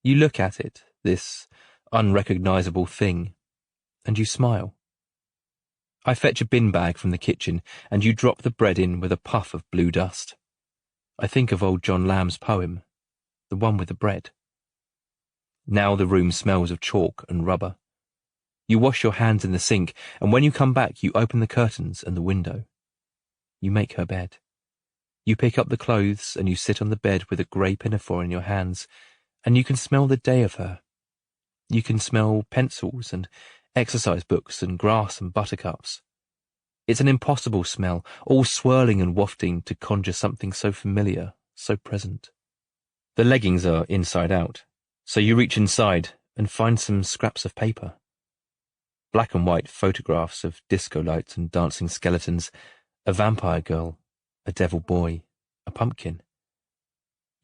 [SPEAKER 1] You look at it, this unrecognisable thing, and you smile. I fetch a bin bag from the kitchen, and you drop the bread in with a puff of blue dust. I think of old John Lamb's poem, the one with the bread. Now the room smells of chalk and rubber. You wash your hands in the sink, and when you come back, you open the curtains and the window. You make her bed. You pick up the clothes, and you sit on the bed with a grey pinafore in your hands, and you can smell the day of her. You can smell pencils and exercise books and grass and buttercups. It's an impossible smell, all swirling and wafting to conjure something so familiar, so present. The leggings are inside out, so you reach inside and find some scraps of paper. Black and white photographs of disco lights and dancing skeletons, a vampire girl, a devil boy, a pumpkin.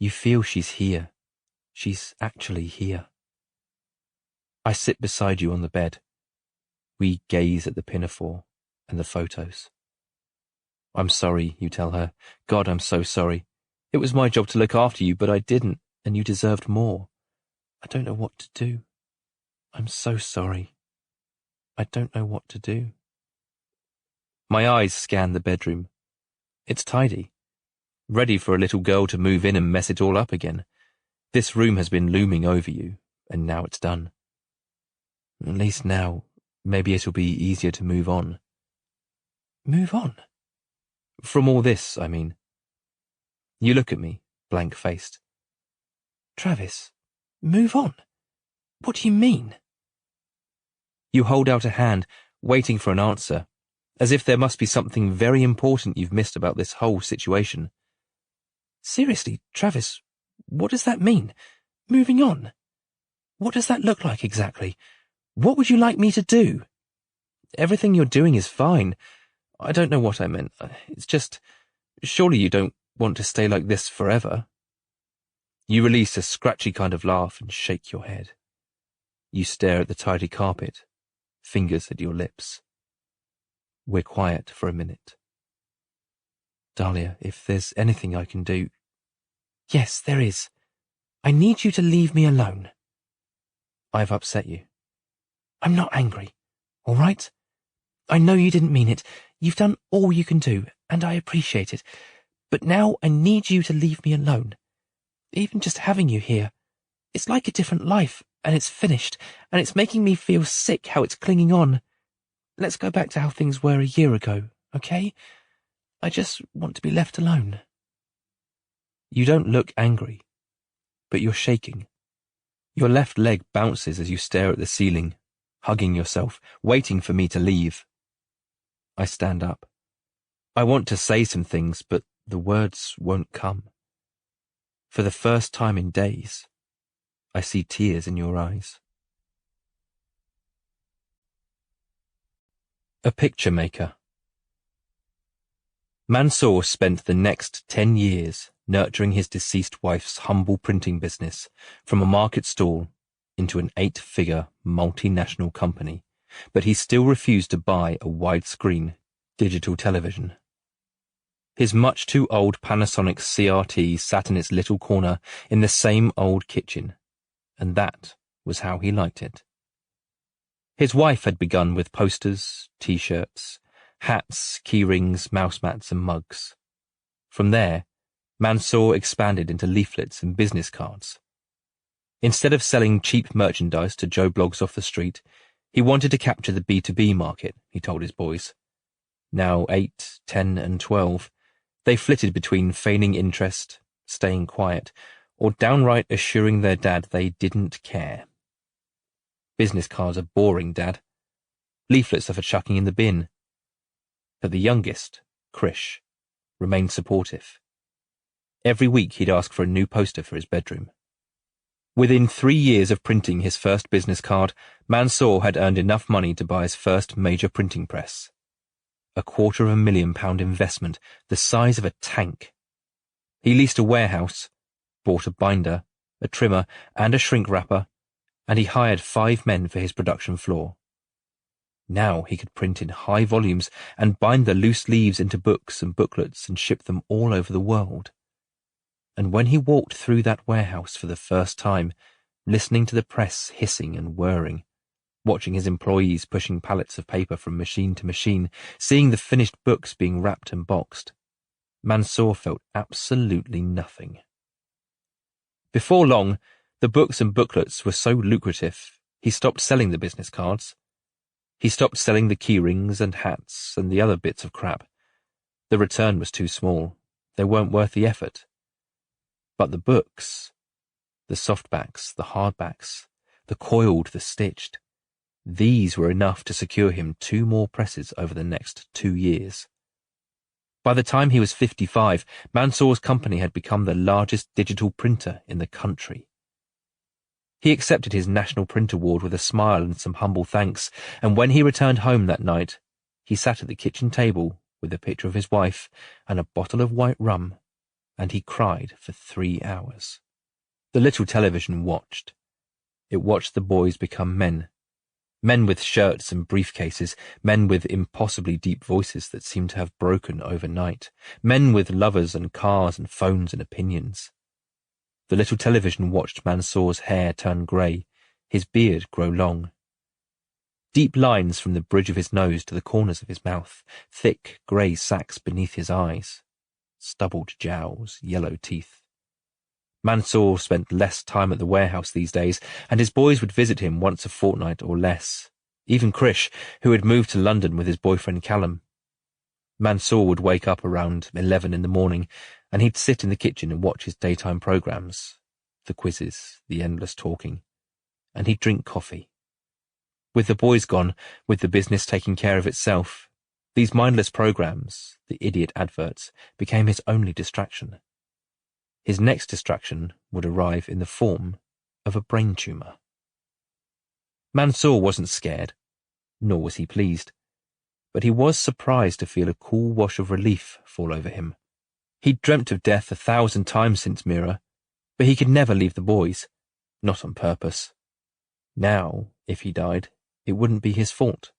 [SPEAKER 1] You feel she's here. She's actually here. I sit beside you on the bed. We gaze at the pinafore and the photos. I'm sorry, you tell her. God, I'm so sorry. It was my job to look after you, but I didn't, and you deserved more. I don't know what to do. I'm so sorry. I don't know what to do. My eyes scan the bedroom. It's tidy, ready for a little girl to move in and mess it all up again. This room has been looming over you, and now it's done. At least now, maybe it'll be easier to move on.
[SPEAKER 2] Move on?
[SPEAKER 1] From all this, I mean. You look at me, blank-faced.
[SPEAKER 2] Travis, move on? What do you mean?
[SPEAKER 1] You hold out a hand, waiting for an answer, as if there must be something very important you've missed about this whole situation.
[SPEAKER 2] Seriously, Travis, what does that mean? Moving on? What does that look like exactly? What would you like me to do?
[SPEAKER 1] Everything you're doing is fine. I don't know what I meant. It's just, surely you don't want to stay like this forever. You release a scratchy kind of laugh and shake your head. You stare at the tidy carpet, fingers at your lips. We're quiet for a minute.
[SPEAKER 2] Dahlia, if there's anything I can do... Yes, there is. I need you to leave me alone.
[SPEAKER 1] I've upset you.
[SPEAKER 2] I'm not angry, all right? I know you didn't mean it. You've done all you can do, and I appreciate it. But now I need you to leave me alone. Even just having you here, it's like a different life, and it's finished, and it's making me feel sick how it's clinging on. Let's go back to how things were a year ago, okay? I just want to be left alone.
[SPEAKER 1] You don't look angry, but you're shaking. Your left leg bounces as you stare at the ceiling, hugging yourself, waiting for me to leave. I stand up. I want to say some things, but the words won't come. For the first time in days, I see tears in your eyes. A picture maker. Mansour spent the next 10 years nurturing his deceased wife's humble printing business from a market stall into an 8-figure multinational company, but he still refused to buy a widescreen digital television. His much too old Panasonic CRT sat in its little corner in the same old kitchen, and that was how he liked it. His wife had begun with posters, T-shirts, hats, keyrings, mouse mats, and mugs. From there, Mansour expanded into leaflets and business cards. Instead of selling cheap merchandise to Joe Bloggs off the street, he wanted to capture the B2B market, he told his boys. Now 8, 10, and 12, they flitted between feigning interest, staying quiet, or downright assuring their dad they didn't care. Business cards are boring, Dad. Leaflets are for chucking in the bin. But the youngest, Krish, remained supportive. Every week he'd ask for a new poster for his bedroom. Within 3 years of printing his first business card, Mansour had earned enough money to buy his first major printing press. A £250,000 investment, the size of a tank. He leased a warehouse, bought a binder, a trimmer, and a shrink wrapper, and he hired 5 men for his production floor. Now he could print in high volumes and bind the loose leaves into books and booklets and ship them all over the world. And when he walked through that warehouse for the first time, listening to the press hissing and whirring, watching his employees pushing pallets of paper from machine to machine, seeing the finished books being wrapped and boxed, Mansour felt absolutely nothing. Before long, the books and booklets were so lucrative, he stopped selling the business cards. He stopped selling the keyrings and hats and the other bits of crap. The return was too small. They weren't worth the effort. But the books, the softbacks, the hardbacks, the coiled, the stitched, these were enough to secure him 2 more presses over the next 2 years. By the time he was 55, Mansour's company had become the largest digital printer in the country. He accepted his National Print Award with a smile and some humble thanks, and when he returned home that night, he sat at the kitchen table with a picture of his wife and a bottle of white rum, and he cried for 3 hours. The little television watched. It watched the boys become men, Men with shirts and briefcases, men with impossibly deep voices that seemed to have broken overnight, men with lovers and cars and phones and opinions. The little television watched Mansour's hair turn grey, his beard grow long. Deep lines from the bridge of his nose to the corners of his mouth, thick grey sacs beneath his eyes, stubbled jowls, yellow teeth. Mansour spent less time at the warehouse these days, and his boys would visit him once a fortnight or less. Even Krish, who had moved to London with his boyfriend Callum. Mansour would wake up around 11 in the morning, and he'd sit in the kitchen and watch his daytime programmes, the quizzes, the endless talking, and he'd drink coffee. With the boys gone, with the business taking care of itself, these mindless programmes, the idiot adverts, became his only distraction. His next distraction would arrive in the form of a brain tumour. Mansour wasn't scared, nor was he pleased, but he was surprised to feel a cool wash of relief fall over him. He'd dreamt of death 1,000 times since Mira, but he could never leave the boys, not on purpose. Now, if he died, it wouldn't be his fault.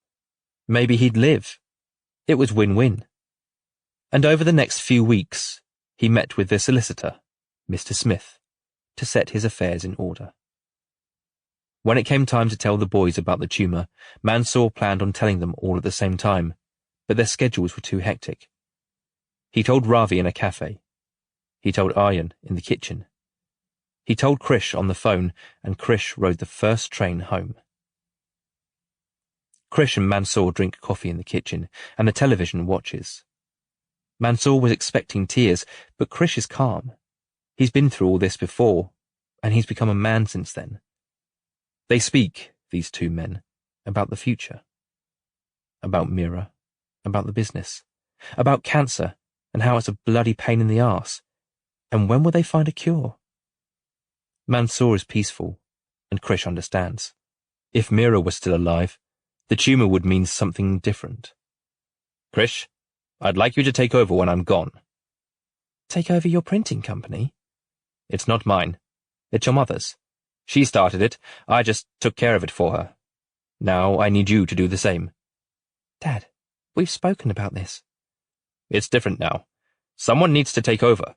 [SPEAKER 1] Maybe he'd live. It was win-win. And over the next few weeks, he met with their solicitor, Mr. Smith, to set his affairs in order. When it came time to tell the boys about the tumour, Mansour planned on telling them all at the same time, but their schedules were too hectic. He told Ravi in a cafe. He told Aryan in the kitchen. He told Krish on the phone, and Krish rode the first train home. Krish and Mansour drink coffee in the kitchen, and the television watches. Mansour was expecting tears, but Krish is calm. He's been through all this before, and he's become a man since then. They speak, these two men, about the future. About Mira, about the business, about cancer, and how it's a bloody pain in the arse. And when will they find a cure? Mansour is peaceful, and Krish understands. If Mira was still alive, the tumour would mean something different. Krish, I'd like you to take over when I'm gone.
[SPEAKER 3] Take over your printing company?
[SPEAKER 1] It's not mine. It's your mother's. She started it. I just took care of it for her. Now I need you to do the same.
[SPEAKER 3] Dad, we've spoken about this.
[SPEAKER 1] It's different now. Someone needs to take over.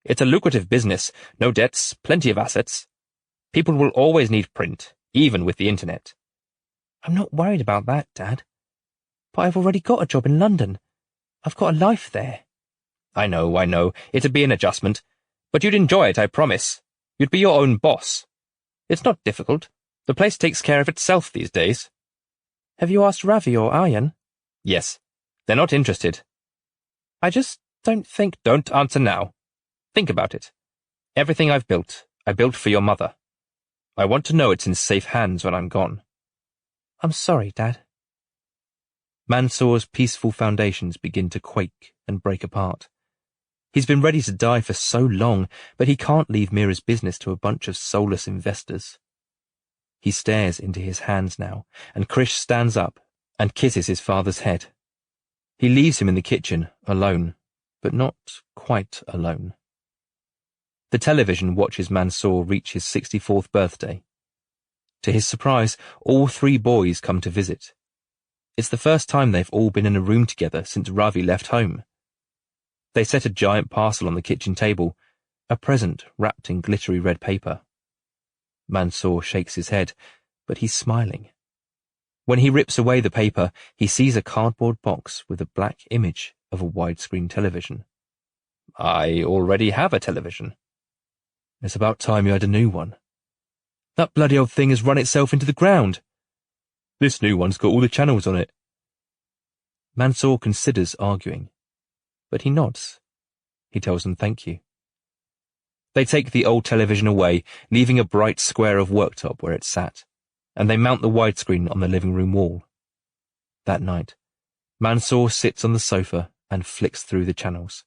[SPEAKER 1] It's a lucrative business, no debts, plenty of assets. People will always need print, even with the internet.
[SPEAKER 3] I'm not worried about that, Dad. But I've already got a job in London. I've got a life there.
[SPEAKER 1] I know. It'd be an adjustment. But you'd enjoy it, I promise. You'd be your own boss. It's not difficult. The place takes care of itself these days.
[SPEAKER 3] Have you asked Ravi or Aryan?
[SPEAKER 1] Yes. They're not interested.
[SPEAKER 3] I just don't think...
[SPEAKER 1] Don't answer now. Think about it. Everything I've built, I built for your mother. I want to know it's in safe hands when I'm gone.
[SPEAKER 3] I'm sorry, Dad.
[SPEAKER 1] Mansour's peaceful foundations begin to quake and break apart. He's been ready to die for so long, but he can't leave Mira's business to a bunch of soulless investors. He stares into his hands now, and Krish stands up and kisses his father's head. He leaves him in the kitchen, alone, but not quite alone. The television watches Mansour reach his 64th birthday. To his surprise, all 3 boys come to visit. It's the first time they've all been in a room together since Ravi left home. They set a giant parcel on the kitchen table, a present wrapped in glittery red paper. Mansour shakes his head, but he's smiling. When he rips away the paper, he sees a cardboard box with a black image of a widescreen television. I already have a television. It's about time you had a new one. That bloody old thing has run itself into the ground. This new one's got all the channels on it. Mansour considers arguing, but he nods. He tells them thank you. They take the old television away, leaving a bright square of worktop where it sat, and they mount the widescreen on the living room wall. That night, Mansour sits on the sofa and flicks through the channels.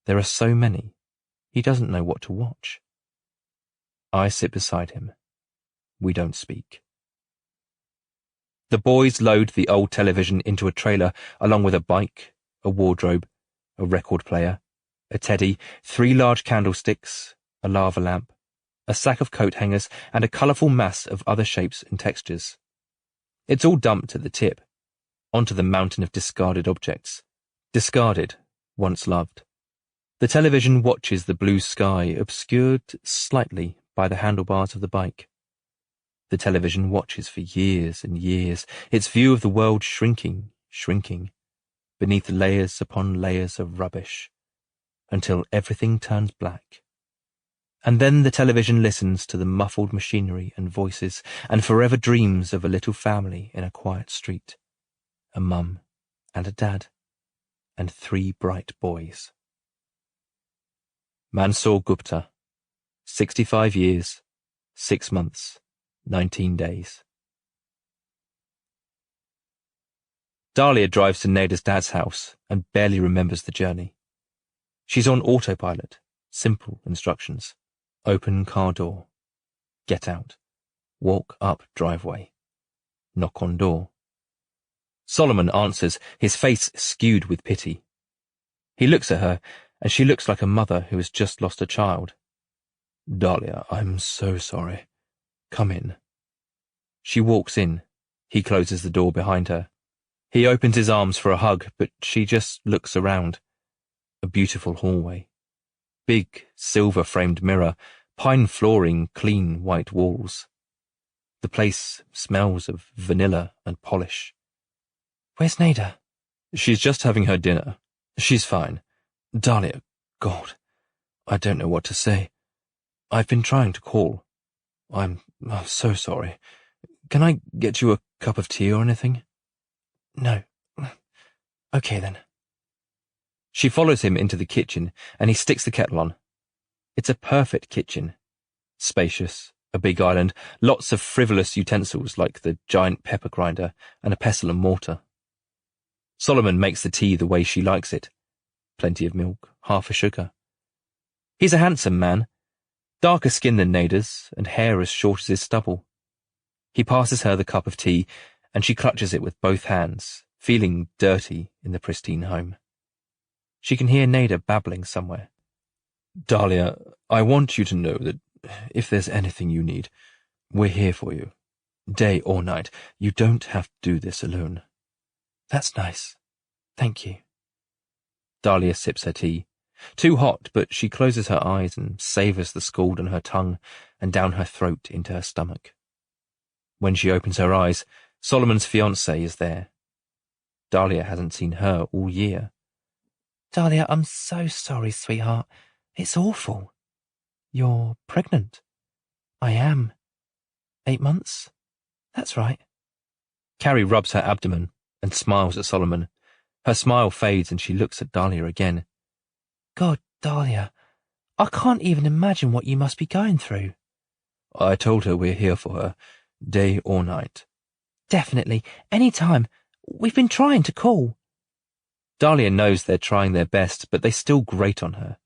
[SPEAKER 1] There are so many, he doesn't know what to watch. I sit beside him. We don't speak. The boys load the old television into a trailer along with a bike, a wardrobe, a record player, a teddy, 3 large candlesticks, a lava lamp, a sack of coat hangers, and a colourful mass of other shapes and textures. It's all dumped at the tip, onto the mountain of discarded objects. Discarded, once loved. The television watches the blue sky obscured slightly by the handlebars of the bike. The television watches for years and years, its view of the world shrinking, beneath layers upon layers of rubbish, until everything turns black. And then the television listens to the muffled machinery and voices, and forever dreams of a little family in a quiet street, a mum and a dad, and 3 bright boys. Mansoor Gupta, 65 years, 6 months, 19 days. Dahlia drives to Nada's dad's house and barely remembers the journey. She's on autopilot, simple instructions. Open car door. Get out. Walk up driveway. Knock on door. Solomon answers, his face skewed with pity. He looks at her, and she looks like a mother who has just lost a child. Dahlia, I'm so sorry. Come in. She walks in. He closes the door behind her. He opens his arms for a hug, but she just looks around. A beautiful hallway. Big, silver-framed mirror, pine flooring, clean white walls. The place smells of vanilla and polish.
[SPEAKER 2] Where's Nada?
[SPEAKER 1] She's just having her dinner. She's fine. Dahlia, God, I don't know what to say. I've been trying to call. I'm so sorry. Can I get you a cup of tea or anything?
[SPEAKER 2] No. Okay then.
[SPEAKER 1] She follows him into the kitchen, and he sticks the kettle on. It's a perfect kitchen. Spacious, a big island, lots of frivolous utensils like the giant pepper grinder and a pestle and mortar. Solomon makes the tea the way she likes it. Plenty of milk, half a sugar. He's a handsome man, darker skin than Nada's, and hair as short as his stubble. He passes her the cup of tea, and she clutches it with both hands, feeling dirty in the pristine home. She can hear Nada babbling somewhere. Dahlia, I want you to know that if there's anything you need, we're here for you. Day or night. You don't have to do this alone.
[SPEAKER 2] That's nice. Thank you.
[SPEAKER 1] Dahlia sips her tea. Too hot, but she closes her eyes and savours the scald on her tongue and down her throat into her stomach. When she opens her eyes, Solomon's fiancée is there. Dahlia hasn't seen her all year.
[SPEAKER 2] Dahlia, I'm so sorry, sweetheart. It's awful. You're pregnant. I am. 8 months? That's right.
[SPEAKER 1] Carrie rubs her abdomen and smiles at Solomon. Her smile fades and she looks at Dahlia again.
[SPEAKER 2] God, Dahlia, I can't even imagine what you must be going through.
[SPEAKER 1] I told her we're here for her, day or night.
[SPEAKER 2] Definitely, any time. We've been trying to call.
[SPEAKER 1] Dahlia knows they're trying their best, but they still grate on her.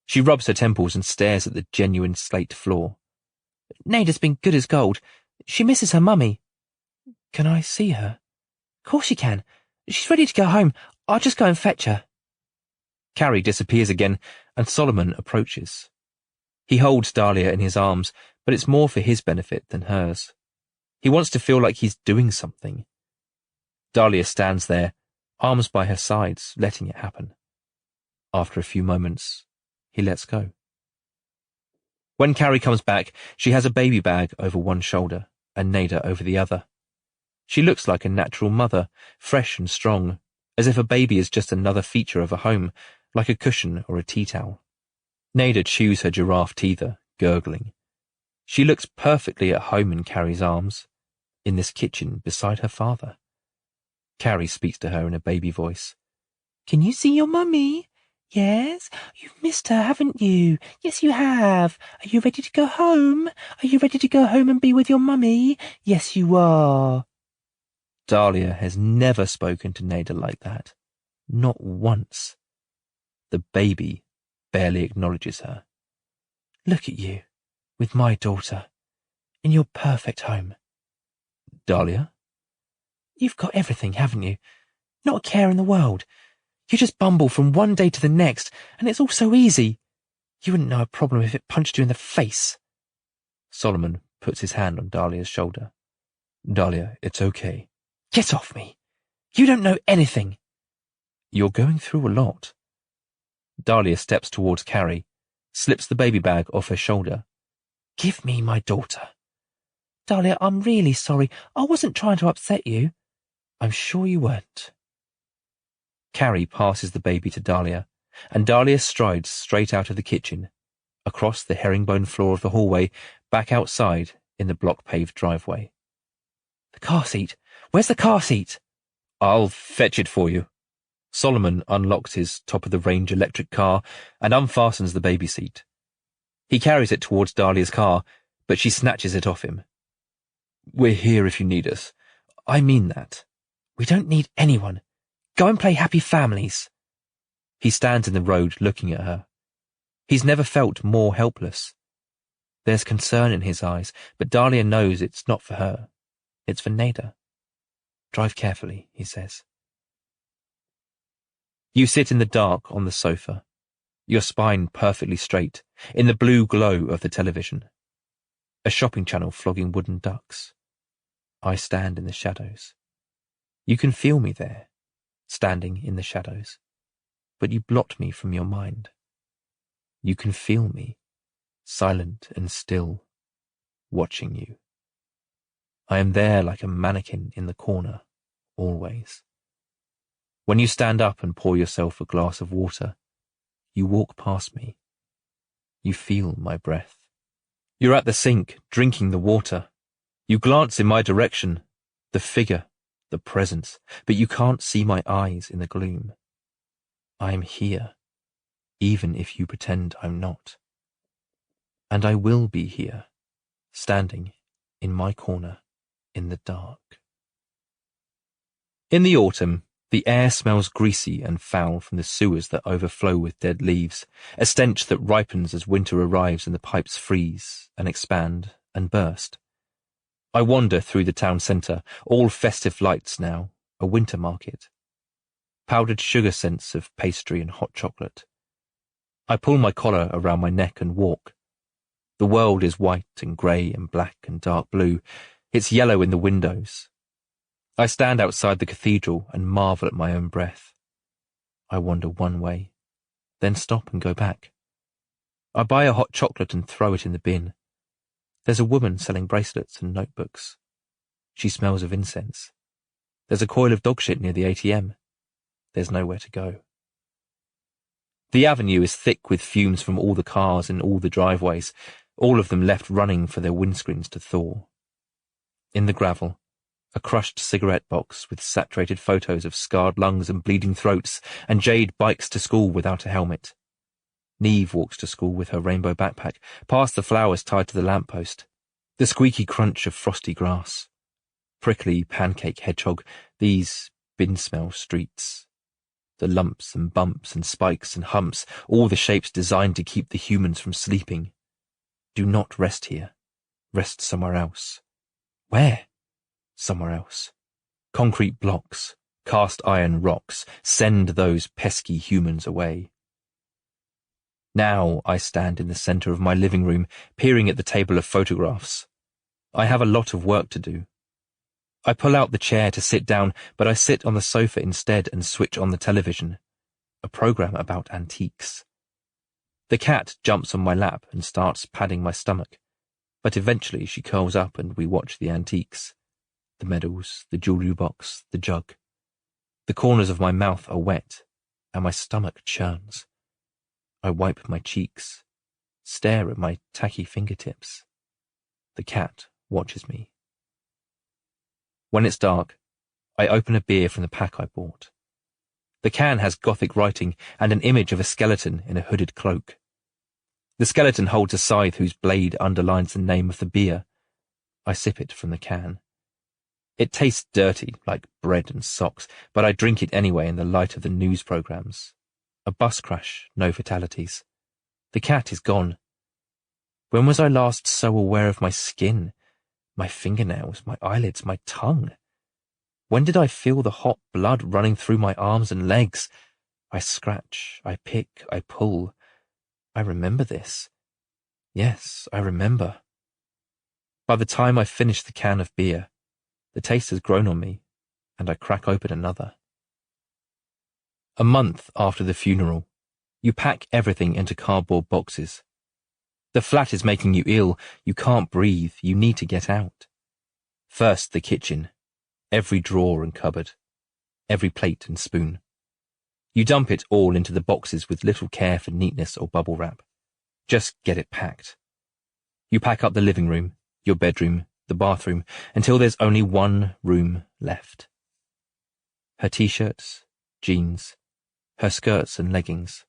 [SPEAKER 1] She rubs her temples and stares at the genuine slate floor.
[SPEAKER 2] Nada's been good as gold. She misses her mummy. Can I see her? Of course you can. She's ready to go home. I'll just go and fetch her.
[SPEAKER 1] Carrie disappears again, and Solomon approaches. He holds Dahlia in his arms, but it's more for his benefit than hers. He wants to feel like he's doing something. Dahlia stands there, arms by her sides, letting it happen. After a few moments, he lets go. When Carrie comes back, she has a baby bag over one shoulder and Nada over the other. She looks like a natural mother, fresh and strong, as if a baby is just another feature of a home, like a cushion or a tea towel. Nada chews her giraffe teether, gurgling. She looks perfectly at home in Carrie's arms, in this kitchen beside her father. Carrie speaks to her in a baby voice.
[SPEAKER 2] Can you see your mummy? Yes? You've missed her, haven't you? Yes, you have. Are you ready to go home? Are you ready to go home and be with your mummy? Yes, you are.
[SPEAKER 1] Dahlia has never spoken to Nada like that. Not once. The baby barely acknowledges her.
[SPEAKER 2] Look at you, with my daughter, in your perfect home.
[SPEAKER 1] Dahlia?
[SPEAKER 2] You've got everything, haven't you? Not a care in the world. You just bumble from one day to the next, and it's all so easy. You wouldn't know a problem if it punched you in the face.
[SPEAKER 1] Solomon puts his hand on Dahlia's shoulder. Dahlia, it's okay.
[SPEAKER 3] Get off me. You don't know anything.
[SPEAKER 1] You're going through a lot. Dahlia steps towards Carrie, slips the baby bag off her shoulder.
[SPEAKER 3] Give me my daughter. Dahlia, I'm really sorry. I wasn't trying to upset you.
[SPEAKER 1] I'm sure you weren't. Carrie passes the baby to Dahlia, and Dahlia strides straight out of the kitchen, across the herringbone floor of the hallway, back outside in the block-paved driveway.
[SPEAKER 3] The car seat. Where's the car seat?
[SPEAKER 1] I'll fetch it for you. Solomon unlocks his top-of-the-range electric car and unfastens the baby seat. He carries it towards Dahlia's car, but she snatches it off him. We're here if you need us. I mean that.
[SPEAKER 3] We don't need anyone. Go and play Happy Families.
[SPEAKER 1] He stands in the road looking at her. He's never felt more helpless. There's concern in his eyes, but Dahlia knows it's not for her. It's for Nada. Drive carefully, he says. You sit in the dark on the sofa, your spine perfectly straight, in the blue glow of the television. A shopping channel flogging wooden ducks. I stand in the shadows. You can feel me there, standing in the shadows, but you blot me from your mind. You can feel me, silent and still, watching you. I am there like a mannequin in the corner, always. When you stand up and pour yourself a glass of water, you walk past me. You feel my breath. You're at the sink, drinking the water. You glance in my direction, the figure, the presence, but you can't see my eyes in the gloom. I am here, even if you pretend I'm not. And I will be here, standing in my corner in the dark. In the autumn, the air smells greasy and foul from the sewers that overflow with dead leaves, a stench that ripens as winter arrives and the pipes freeze and expand and burst. I wander through the town centre, all festive lights now, a winter market. Powdered sugar scents of pastry and hot chocolate. I pull my collar around my neck and walk. The world is white and grey and black and dark blue. It's yellow in the windows. I stand outside the cathedral and marvel at my own breath. I wander one way, then stop and go back. I buy a hot chocolate and throw it in the bin. There's a woman selling bracelets and notebooks. She smells of incense. There's a coil of dog shit near the ATM. There's nowhere to go. The avenue is thick with fumes from all the cars in all the driveways, all of them left running for their windscreens to thaw. In the gravel, a crushed cigarette box with saturated photos of scarred lungs and bleeding throats, and Jade bikes to school without a helmet. Neve walks to school with her rainbow backpack, past the flowers tied to the lamppost, the squeaky crunch of frosty grass. Prickly pancake hedgehog, these bin-smell streets. The lumps and bumps and spikes and humps, all the shapes designed to keep the humans from sleeping. Do not rest here. Rest somewhere else. Where? Somewhere else. Concrete blocks, cast iron rocks, send those pesky humans away. Now I stand in the centre of my living room, peering at the table of photographs. I have a lot of work to do. I pull out the chair to sit down, but I sit on the sofa instead and switch on the television. A program about antiques. The cat jumps on my lap and starts padding my stomach, but eventually she curls up and we watch the antiques. The medals, the jewellery box, the jug. The corners of my mouth are wet, and my stomach churns. I wipe my cheeks, stare at my tacky fingertips. The cat watches me. When it's dark, I open a beer from the pack I bought. The can has Gothic writing and an image of a skeleton in a hooded cloak. The skeleton holds a scythe whose blade underlines the name of the beer. I sip it from the can. It tastes dirty, like bread and socks, but I drink it anyway in the light of the news programs. A bus crash, no fatalities. The cat is gone. When was I last so aware of my skin, my fingernails, my eyelids, my tongue? When did I feel the hot blood running through my arms and legs? I scratch, I pick, I pull. I remember this. Yes, I remember. By the time I finish the can of beer, The taste has grown on me, and I crack open another. A month after the funeral, you pack everything into cardboard boxes. The flat is making you ill. You can't breathe. You need to get out. First, the kitchen. Every drawer and cupboard. Every plate and spoon. You dump it all into the boxes with little care for neatness or bubble wrap. Just get it packed. You pack up the living room, your bedroom, the bathroom, until there's only one room left. Her t-shirts, jeans, her skirts and leggings,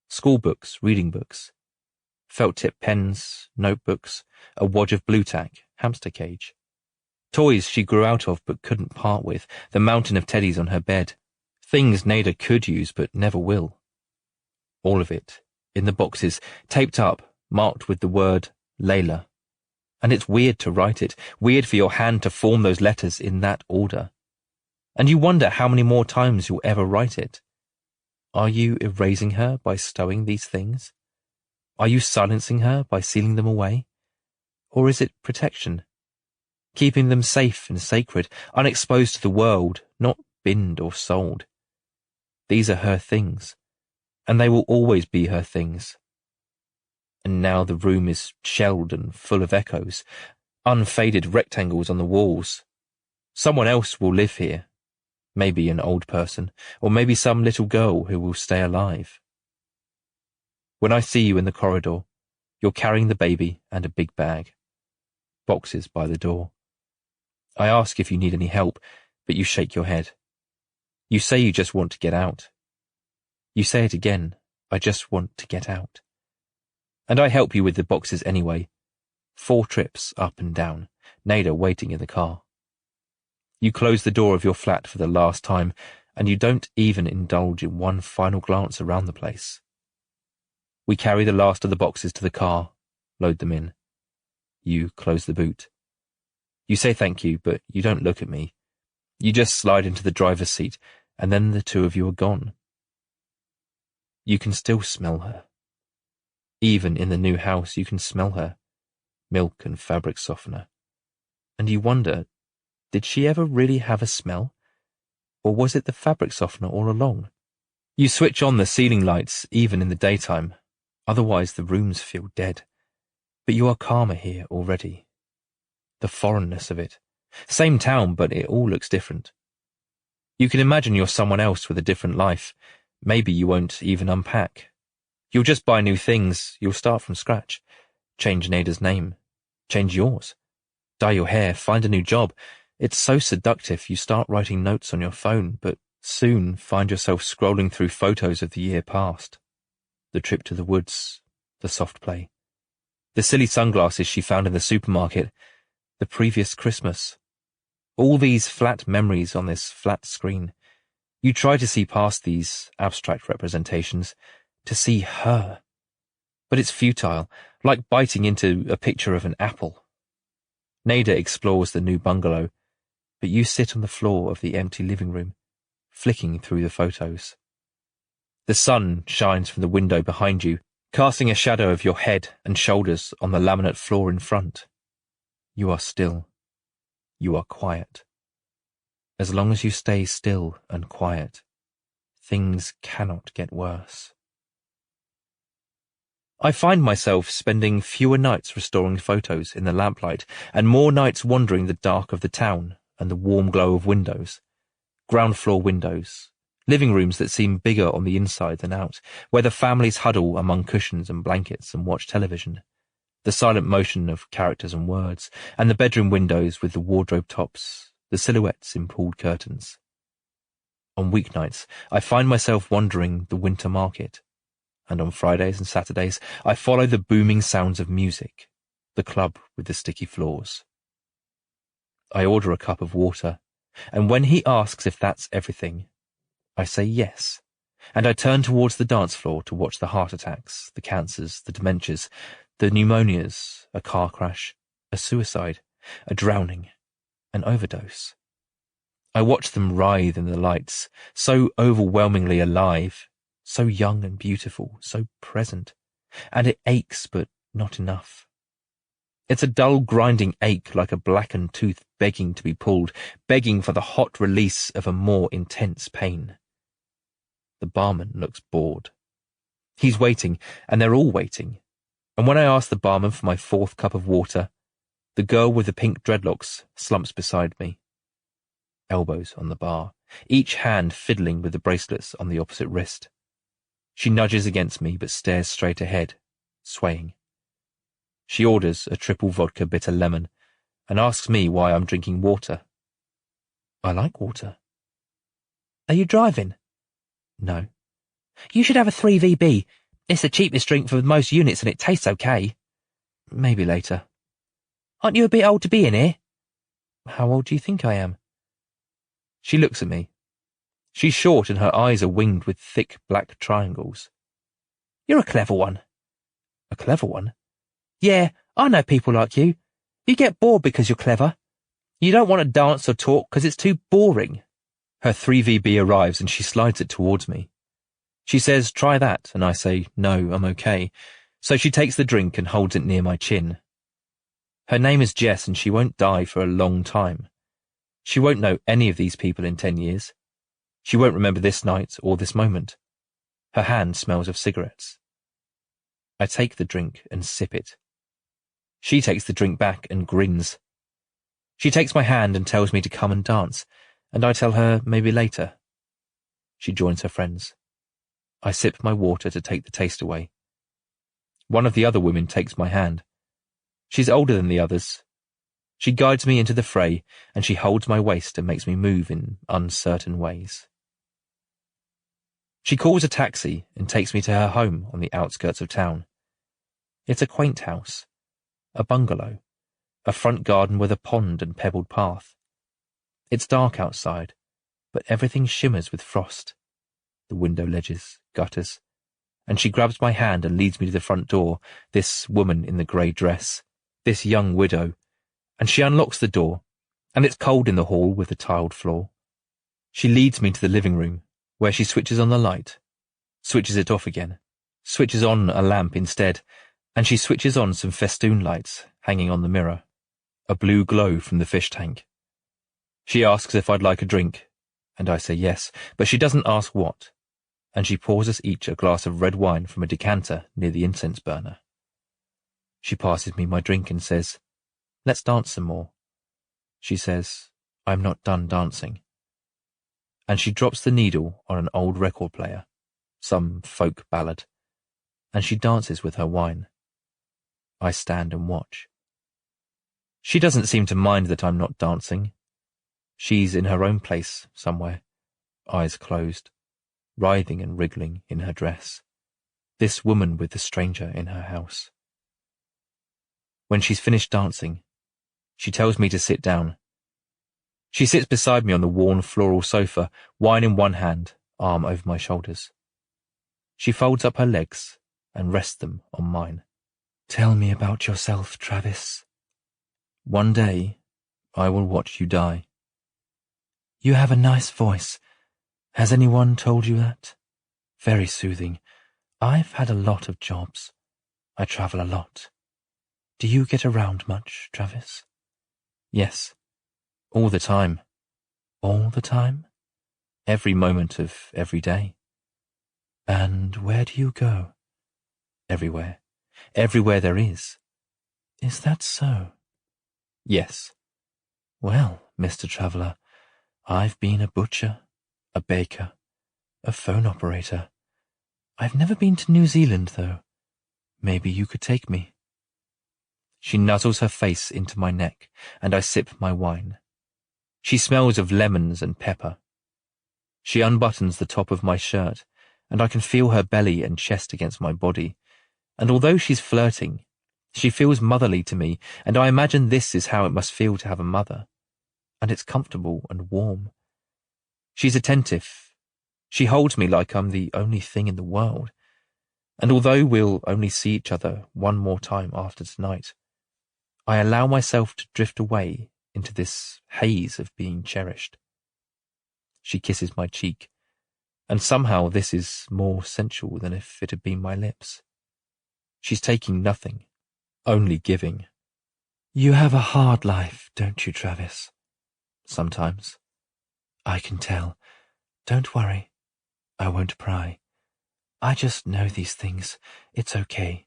[SPEAKER 1] school books, reading books, felt-tip pens, notebooks, a wad of blue tack, hamster cage. Toys she grew out of but couldn't part with, the mountain of teddies on her bed, things Nada could use but never will. All of it, in the boxes, taped up, marked with the word Layla. And it's weird to write it, weird for your hand to form those letters in that order. And you wonder how many more times you'll ever write it. Are you erasing her by stowing these things? Are you silencing her by sealing them away? Or is it protection? Keeping them safe and sacred, unexposed to the world, not binned or sold. These are her things, and they will always be her things. And now the room is shelled and full of echoes, unfaded rectangles on the walls. Someone else will live here, maybe an old person, or maybe some little girl who will stay alive. When I see you in the corridor, you're carrying the baby and a big bag. Boxes by the door. I ask if you need any help, but you shake your head. You say you just want to get out. You say it again, I just want to get out. And I help you with the boxes anyway. 4 trips up and down, Nada waiting in the car. You close the door of your flat for the last time, and you don't even indulge in one final glance around the place. We carry the last of the boxes to the car, load them in. You close the boot. You say thank you, but you don't look at me. You just slide into the driver's seat, and then the two of you are gone. You can still smell her. Even in the new house, you can smell her. Milk and fabric softener. And you wonder, did she ever really have a smell? Or was it the fabric softener all along? You switch on the ceiling lights even in the daytime, otherwise the rooms feel dead. But you are calmer here already. The foreignness of it. Same town, but it all looks different. You can imagine you're someone else with a different life. Maybe you won't even unpack. You'll just buy new things, you'll start from scratch. Change Nada's name. Change yours. Dye your hair, find a new job. It's so seductive you start writing notes on your phone, but soon find yourself scrolling through photos of the year past. The trip to the woods, the soft play. The silly sunglasses she found in the supermarket, the previous Christmas. All these flat memories on this flat screen. You try to see past these abstract representations, to see her. But it's futile, like biting into a picture of an apple. Nada explores the new bungalow, but you sit on the floor of the empty living room, flicking through the photos. The sun shines from the window behind you, casting a shadow of your head and shoulders on the laminate floor in front. You are still. You are quiet. As long as you stay still and quiet, things cannot get worse. I find myself spending fewer nights restoring photos in the lamplight and more nights wandering the dark of the town and the warm glow of windows. Ground floor windows, living rooms that seem bigger on the inside than out, where the families huddle among cushions and blankets and watch television. The silent motion of characters and words, and the bedroom windows with the wardrobe tops, the silhouettes in pulled curtains. On weeknights, I find myself wandering the winter market, and on Fridays and Saturdays, I follow the booming sounds of music, the club with the sticky floors. I order a cup of water, and when he asks if that's everything, I say yes, and I turn towards the dance floor to watch the heart attacks, the cancers, the dementias, the pneumonias, a car crash, a suicide, a drowning, an overdose. I watch them writhe in the lights, so overwhelmingly alive, so young and beautiful, so present, and it aches but not enough. It's a dull, grinding ache like a blackened tooth begging to be pulled, begging for the hot release of a more intense pain. The barman looks bored. He's waiting, and they're all waiting. And when I ask the barman for my fourth cup of water, the girl with the pink dreadlocks slumps beside me. Elbows on the bar, each hand fiddling with the bracelets on the opposite wrist. She nudges against me but stares straight ahead, swaying. She orders a triple vodka bitter lemon and asks me why I'm drinking water. I like water.
[SPEAKER 3] Are you driving?
[SPEAKER 1] No.
[SPEAKER 3] You should have a 3VB. It's the cheapest drink for most units and it tastes okay.
[SPEAKER 1] Maybe later.
[SPEAKER 3] Aren't you a bit old to be in here?
[SPEAKER 1] How old do you think I am? She looks at me. She's short and her eyes are winged with thick black triangles.
[SPEAKER 3] You're a clever one.
[SPEAKER 1] A clever one?
[SPEAKER 3] Yeah, I know people like you. You get bored because you're clever. You don't want to dance or talk because it's too boring.
[SPEAKER 1] Her 3VB arrives and she slides it towards me. She says, try that, and I say, no, I'm okay. So she takes the drink and holds it near my chin. Her name is Jess and she won't die for a long time. She won't know any of these people in 10 years. She won't remember this night or this moment. Her hand smells of cigarettes. I take the drink and sip it. She takes the drink back and grins. She takes my hand and tells me to come and dance, and I tell her maybe later. She joins her friends. I sip my water to take the taste away. One of the other women takes my hand. She's older than the others. She guides me into the fray, and she holds my waist and makes me move in uncertain ways. She calls a taxi and takes me to her home on the outskirts of town. It's a quaint house, a bungalow, a front garden with a pond and pebbled path. It's dark outside, but everything shimmers with frost. The window ledges, gutters, and she grabs my hand and leads me to the front door, this woman in the grey dress, this young widow, and she unlocks the door, and it's cold in the hall with the tiled floor. She leads me to the living room, where she switches on the light, switches it off again, switches on a lamp instead, and she switches on some festoon lights hanging on the mirror, a blue glow from the fish tank. She asks if I'd like a drink, and I say yes, but she doesn't ask what, and she pours us each a glass of red wine from a decanter near the incense burner. She passes me my drink and says, let's dance some more. She says, I'm not done dancing. And she drops the needle on an old record player, some folk ballad, and she dances with her wine. I stand and watch. She doesn't seem to mind that I'm not dancing. She's in her own place somewhere, eyes closed, writhing and wriggling in her dress, this woman with the stranger in her house. When she's finished dancing, she tells me to sit down. She sits beside me on the worn floral sofa, wine in one hand, arm over my shoulders. She folds up her legs and rests them on mine. Tell me about yourself, Travis. One day, I will watch you die. You have a nice voice. Has anyone told you that? Very soothing. I've had a lot of jobs. I travel a lot. Do you get around much, Travis? Yes. All the time. All the time? Every moment of every day. And where do you go? Everywhere. Everywhere there is. Is that so? Yes. Well, Mr. Traveller, I've been a butcher, a baker, a phone operator. I've never been to New Zealand, though. Maybe you could take me. She nuzzles her face into my neck, and I sip my wine. She smells of lemons and pepper. She unbuttons the top of my shirt, and I can feel her belly and chest against my body. And although she's flirting, she feels motherly to me, and I imagine this is how it must feel to have a mother. And it's comfortable and warm. She's attentive. She holds me like I'm the only thing in the world. And although we'll only see each other one more time after tonight, I allow myself to drift away into this haze of being cherished. She kisses my cheek, and somehow this is more sensual than if it had been my lips. She's taking nothing, only giving.
[SPEAKER 2] You have a hard life, don't you, Travis?
[SPEAKER 1] Sometimes.
[SPEAKER 2] I can tell. Don't worry. I won't pry. I just know these things. It's okay.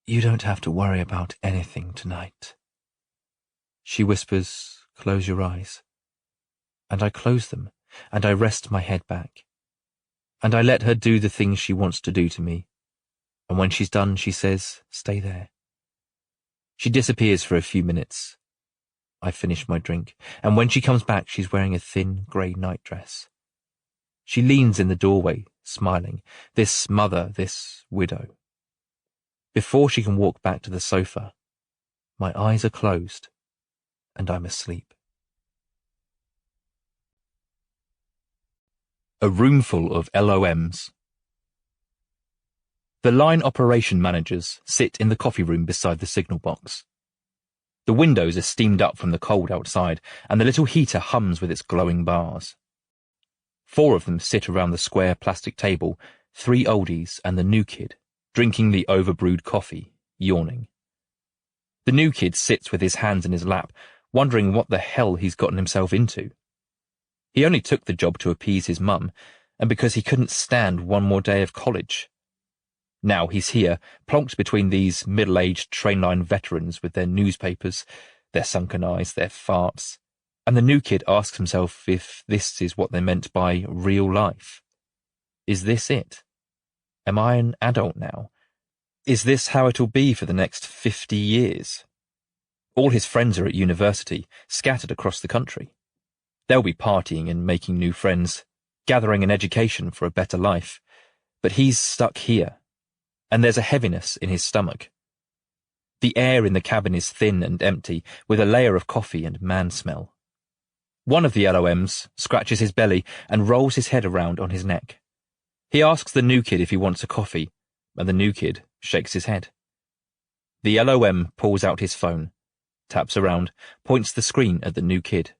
[SPEAKER 2] You don't have to worry about anything tonight.
[SPEAKER 1] She whispers, close your eyes. And I close them, and I rest my head back. And I let her do the things she wants to do to me. And when she's done, she says, stay there. She disappears for a few minutes. I finish my drink, and when she comes back, she's wearing a thin grey nightdress. She leans in the doorway, smiling, this mother, this widow. Before she can walk back to the sofa, my eyes are closed, and I'm asleep. A roomful of LOMs. The line operation managers sit in the coffee room beside the signal box. The windows are steamed up from the cold outside, and the little heater hums with its glowing bars. 4 of them sit around the square plastic table, 3 oldies and the new kid, drinking the overbrewed coffee, yawning. The new kid sits with his hands in his lap, wondering what the hell he's gotten himself into. He only took the job to appease his mum, and because he couldn't stand one more day of college. Now he's here, plonked between these middle-aged train-line veterans with their newspapers, their sunken eyes, their farts, and the new kid asks himself if this is what they meant by real life. Is this it? Am I an adult now? Is this how it'll be for the next 50 years? All his friends are at university, scattered across the country. They'll be partying and making new friends, gathering an education for a better life. But he's stuck here, and there's a heaviness in his stomach. The air in the cabin is thin and empty, with a layer of coffee and man smell. One of the LOMs scratches his belly and rolls his head around on his neck. He asks the new kid if he wants a coffee, and the new kid shakes his head. The LOM pulls out his phone, taps around, points the screen at the new kid.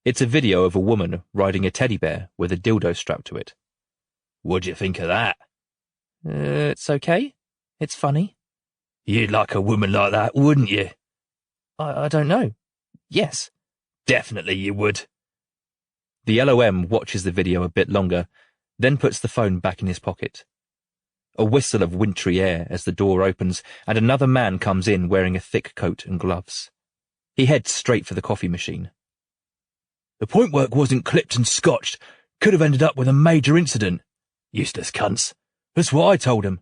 [SPEAKER 1] It's a video of a woman riding a teddy bear with a dildo strapped to it. What'd you think of that?
[SPEAKER 3] It's okay. It's funny.
[SPEAKER 2] You'd like a woman like that, wouldn't you?
[SPEAKER 3] I don't know. Yes.
[SPEAKER 2] Definitely you would.
[SPEAKER 1] The LOM watches the video a bit longer, then puts the phone back in his pocket. A whistle of wintry air as the door opens, and another man comes in wearing a thick coat and gloves. He heads straight for the coffee machine.
[SPEAKER 2] The point work wasn't clipped and scotched. Could have ended up with a major incident. Useless cunts. That's what I told him.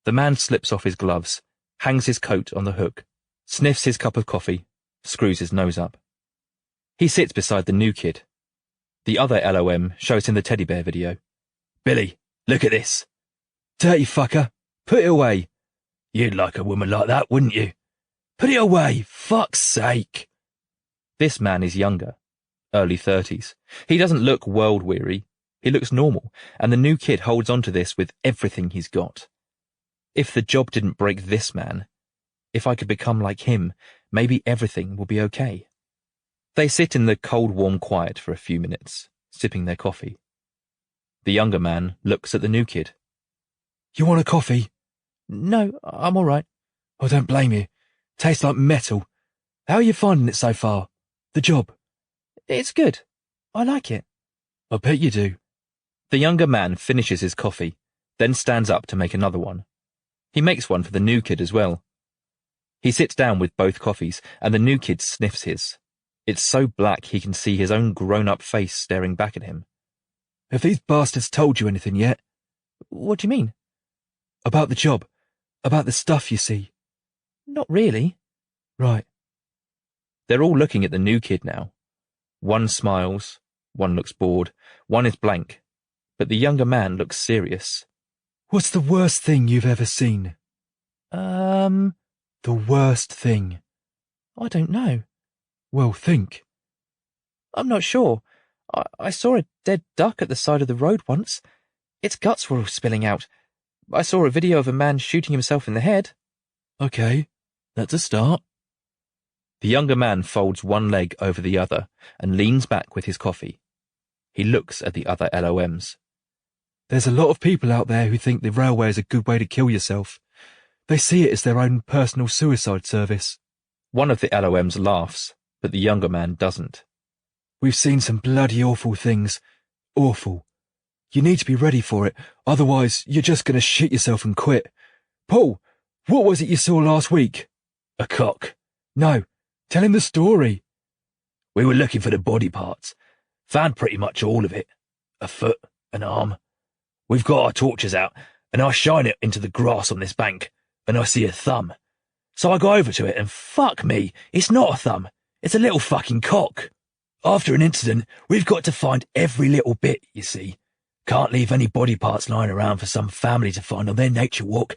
[SPEAKER 1] The man slips off his gloves, hangs his coat on the hook, sniffs his cup of coffee, screws his nose up. He sits beside the new kid. The other LOM shows him the teddy bear video.
[SPEAKER 2] Billy, look at this. Dirty fucker. Put it away. You'd like a woman like that, wouldn't you? Put it away. Fuck's sake.
[SPEAKER 1] This man is younger, early 30s. He doesn't look world-weary. He looks normal, and the new kid holds on to this with everything he's got. If the job didn't break this man, if I could become like him, maybe everything will be okay. They sit in the cold, warm quiet for a few minutes, sipping their coffee. The younger man looks at the new kid.
[SPEAKER 2] You want a coffee?
[SPEAKER 3] No, I'm all right.
[SPEAKER 2] I don't blame you. Tastes like metal. How are you finding it so far? The job?
[SPEAKER 3] It's good. I like it.
[SPEAKER 2] I bet you do.
[SPEAKER 1] The younger man finishes his coffee, then stands up to make another one. He makes one for the new kid as well. He sits down with both coffees, and the new kid sniffs his. It's so black he can see his own grown-up face staring back at him.
[SPEAKER 2] Have these bastards told you anything yet?
[SPEAKER 3] What do you mean?
[SPEAKER 2] About the job. About the stuff you see.
[SPEAKER 3] Not really.
[SPEAKER 2] Right.
[SPEAKER 1] They're all looking at the new kid now. One smiles, one looks bored, one is blank, but the younger man looks serious.
[SPEAKER 2] What's the worst thing you've ever seen? The worst thing.
[SPEAKER 3] I don't know.
[SPEAKER 2] Well, think.
[SPEAKER 3] I'm not sure. I saw a dead duck at the side of the road once. Its guts were all spilling out. I saw a video of a man shooting himself in the head.
[SPEAKER 2] Okay, that's a start.
[SPEAKER 1] The younger man folds one leg over the other and leans back with his coffee. He looks at the other LOMs.
[SPEAKER 2] There's a lot of people out there who think the railway is a good way to kill yourself. They see it as their own personal suicide service.
[SPEAKER 1] One of the LOMs laughs, but the younger man doesn't.
[SPEAKER 2] We've seen some bloody awful things. Awful. You need to be ready for it, otherwise you're just going to shit yourself and quit. Paul, what was it you saw last week? A cock. No, tell him the story. We were looking for the body parts. Found pretty much all of it. A foot, an arm. We've got our torches out, and I shine it into the grass on this bank, and I see a thumb. So I go over to it, and fuck me, it's not a thumb. It's a little fucking cock. After an incident, we've got to find every little bit, you see. Can't leave any body parts lying around for some family to find on their nature walk.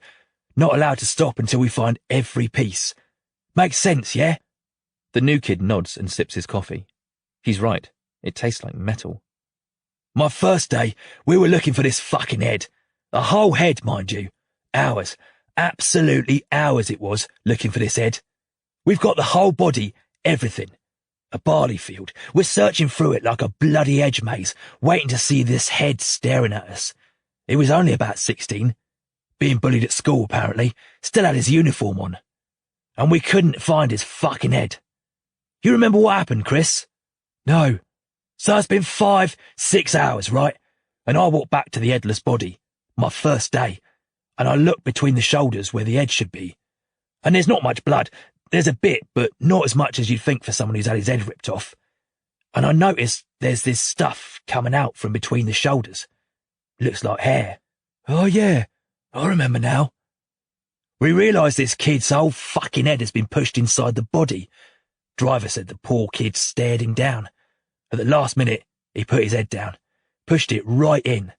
[SPEAKER 2] Not allowed to stop until we find every piece. Makes sense, yeah?
[SPEAKER 1] The new kid nods and sips his coffee. He's right. It tastes like metal.
[SPEAKER 2] My first day, we were looking for this fucking head. A whole head, mind you. Hours. Absolutely hours it was, looking for this head. We've got the whole body, everything. A barley field. We're searching through it like a bloody edge maze, waiting to see this head staring at us. He was only about 16. Being bullied at school, apparently. Still had his uniform on. And we couldn't find his fucking head. You remember what happened, Chris? No. So it's been 5, 6 hours, right? And I walked back to the headless body, my first day, and I looked between the shoulders where the head should be. And there's not much blood. There's a bit, but not as much as you'd think for someone who's had his head ripped off. And I noticed there's this stuff coming out from between the shoulders. Looks like hair. Oh yeah, I remember now. We realised this kid's whole fucking head has been pushed inside the body. Driver said the poor kid stared him down. At the last minute, he put his head down, pushed it right in.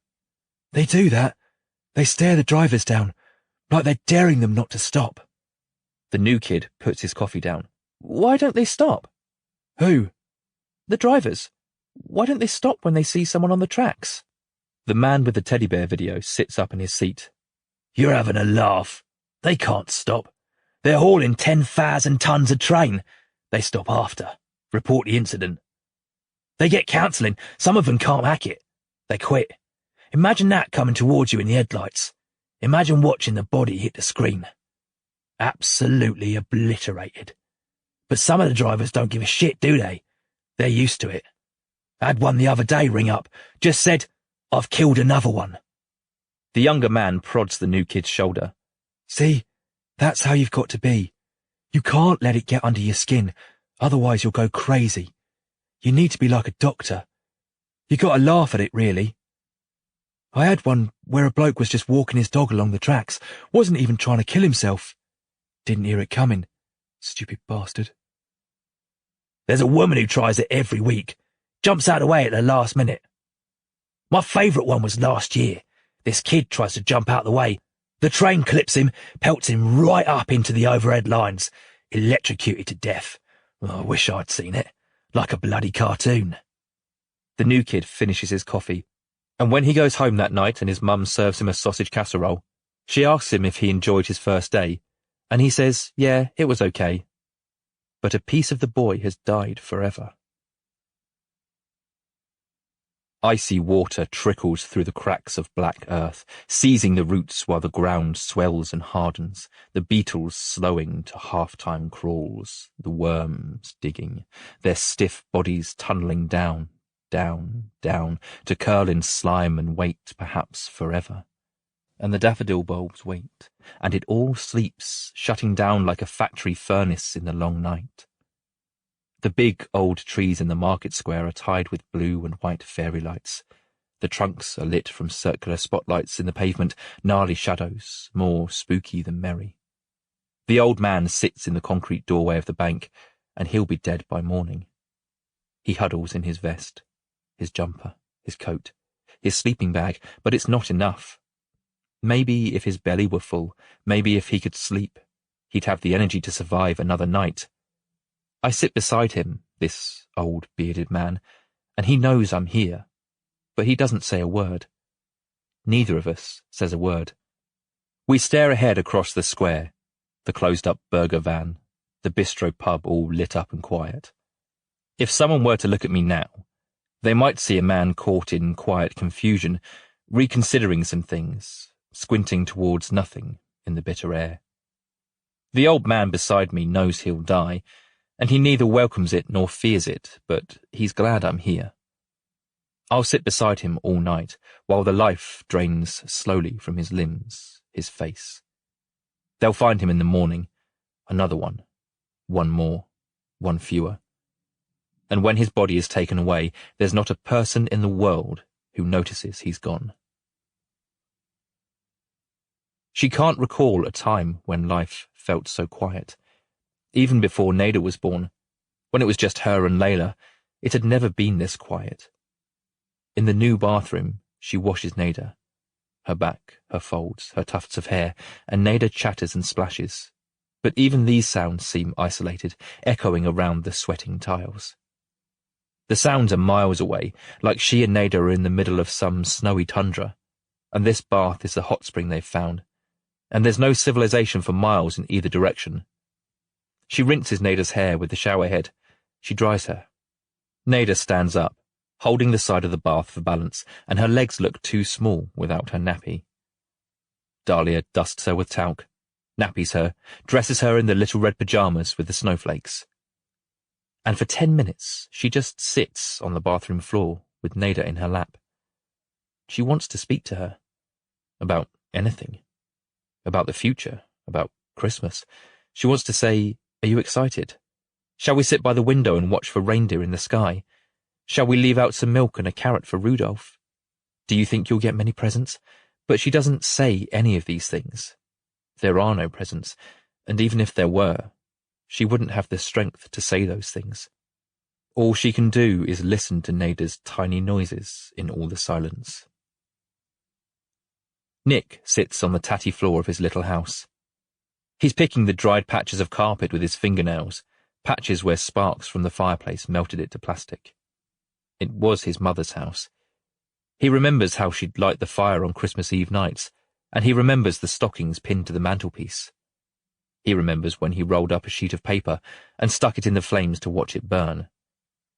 [SPEAKER 2] They do that. They stare the drivers down, like they're daring them not to stop.
[SPEAKER 1] The new kid puts his coffee down. Why don't they stop?
[SPEAKER 2] Who?
[SPEAKER 1] The drivers. Why don't they stop when they see someone on the tracks? The man with the teddy bear video sits up in his seat.
[SPEAKER 2] You're having a laugh. They can't stop. They're hauling 10,000 tons of train. They stop after. Report the incident. They get counselling. Some of them can't hack it. They quit. Imagine that coming towards you in the headlights. Imagine watching the body hit the screen. Absolutely obliterated. But some of the drivers don't give a shit, do they? They're used to it. I had one the other day ring up. Just said, I've killed another one.
[SPEAKER 1] The younger man prods the new kid's shoulder.
[SPEAKER 2] See, that's how you've got to be. You can't let it get under your skin, otherwise you'll go crazy. You need to be like a doctor. You got to laugh at it, really. I had one where a bloke was just walking his dog along the tracks, wasn't even trying to kill himself. Didn't hear it coming. Stupid bastard. There's a woman who tries it every week. Jumps out of the way at the last minute. My favourite one was last year. This kid tries to jump out of the way. The train clips him, pelts him right up into the overhead lines. Electrocuted to death. Oh, I wish I'd seen it. Like a bloody cartoon.
[SPEAKER 1] The new kid finishes his coffee, and when he goes home that night and his mum serves him a sausage casserole, she asks him if he enjoyed his first day, and he says, yeah, it was okay. But a piece of the boy has died forever. Icy water trickles through the cracks of black earth, seizing the roots while the ground swells and hardens, the beetles slowing to half-time crawls, the worms digging, their stiff bodies tunneling down, down, down, to curl in slime and wait perhaps forever. And the daffodil bulbs wait, and it all sleeps, shutting down like a factory furnace in the long night. The big old trees in the market square are tied with blue and white fairy lights. The trunks are lit from circular spotlights in the pavement, gnarly shadows, more spooky than merry. The old man sits in the concrete doorway of the bank, and he'll be dead by morning. He huddles in his vest, his jumper, his coat, his sleeping bag, but it's not enough. Maybe if his belly were full, maybe if he could sleep, he'd have the energy to survive another night. I sit beside him, this old bearded man, and he knows I'm here, but he doesn't say a word. Neither of us says a word. We stare ahead across the square, the closed-up burger van, the bistro pub all lit up and quiet. If someone were to look at me now, they might see a man caught in quiet confusion, reconsidering some things, squinting towards nothing in the bitter air. The old man beside me knows he'll die, and he neither welcomes it nor fears it, but he's glad I'm here. I'll sit beside him all night, while the life drains slowly from his limbs, his face. They'll find him in the morning, another one more, one fewer. And when his body is taken away, there's not a person in the world who notices he's gone. She can't recall a time when life felt so quiet. Even before Nada was born, when it was just her and Layla, it had never been this quiet. In the new bathroom, she washes Nada. Her back, her folds, her tufts of hair, and Nada chatters and splashes. But even these sounds seem isolated, echoing around the sweating tiles. The sounds are miles away, like she and Nada are in the middle of some snowy tundra, and this bath is the hot spring they've found, and there's no civilization for miles in either direction. She rinses Nada's hair with the shower head. She dries her. Nada stands up, holding the side of the bath for balance, and her legs look too small without her nappy. Dahlia dusts her with talc, nappies her, dresses her in the little red pyjamas with the snowflakes. And for 10 minutes she just sits on the bathroom floor with Nada in her lap. She wants to speak to her. About anything. About the future. About Christmas. She wants to say, "Are you excited? Shall we sit by the window and watch for reindeer in the sky? Shall we leave out some milk and a carrot for Rudolph? Do you think you'll get many presents?" But she doesn't say any of these things. There are no presents, and even if there were, she wouldn't have the strength to say those things. All she can do is listen to Nada's tiny noises in all the silence. Nick sits on the tatty floor of his little house. He's picking the dried patches of carpet with his fingernails, patches where sparks from the fireplace melted it to plastic. It was his mother's house. He remembers how she'd light the fire on Christmas Eve nights, and he remembers the stockings pinned to the mantelpiece. He remembers when he rolled up a sheet of paper and stuck it in the flames to watch it burn,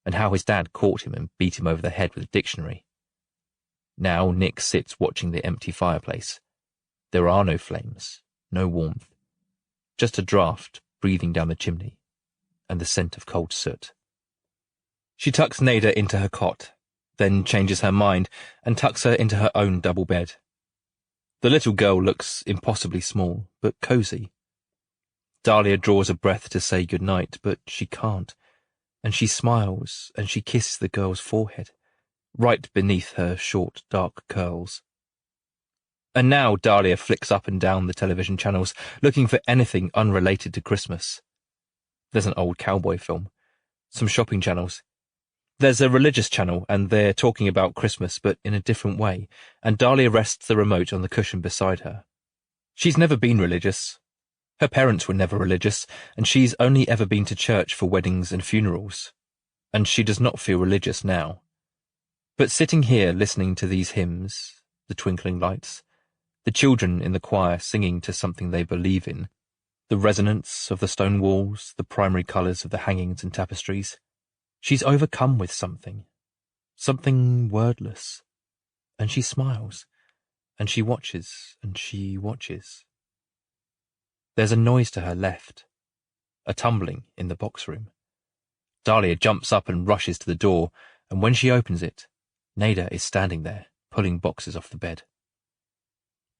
[SPEAKER 1] and how his dad caught him and beat him over the head with a dictionary. Now Nick sits watching the empty fireplace. There are no flames, no warmth, just a draught breathing down the chimney, and the scent of cold soot. She tucks Nada into her cot, then changes her mind and tucks her into her own double bed. The little girl looks impossibly small, but cosy. Dahlia draws a breath to say good night, but she can't, and she smiles and she kisses the girl's forehead, right beneath her short, dark curls. And now Dahlia flicks up and down the television channels, looking for anything unrelated to Christmas. There's an old cowboy film, some shopping channels. There's a religious channel, and they're talking about Christmas, but in a different way, and Dahlia rests the remote on the cushion beside her. She's never been religious. Her parents were never religious, and she's only ever been to church for weddings and funerals, and she does not feel religious now. But sitting here listening to these hymns, the twinkling lights, the children in the choir singing to something they believe in, the resonance of the stone walls, the primary colours of the hangings and tapestries, she's overcome with something wordless, and she smiles, and she watches, and she watches. There's a noise to her left, a tumbling in the box room. Dahlia jumps up and rushes to the door, and when she opens it, Nada is standing there, pulling boxes off the bed.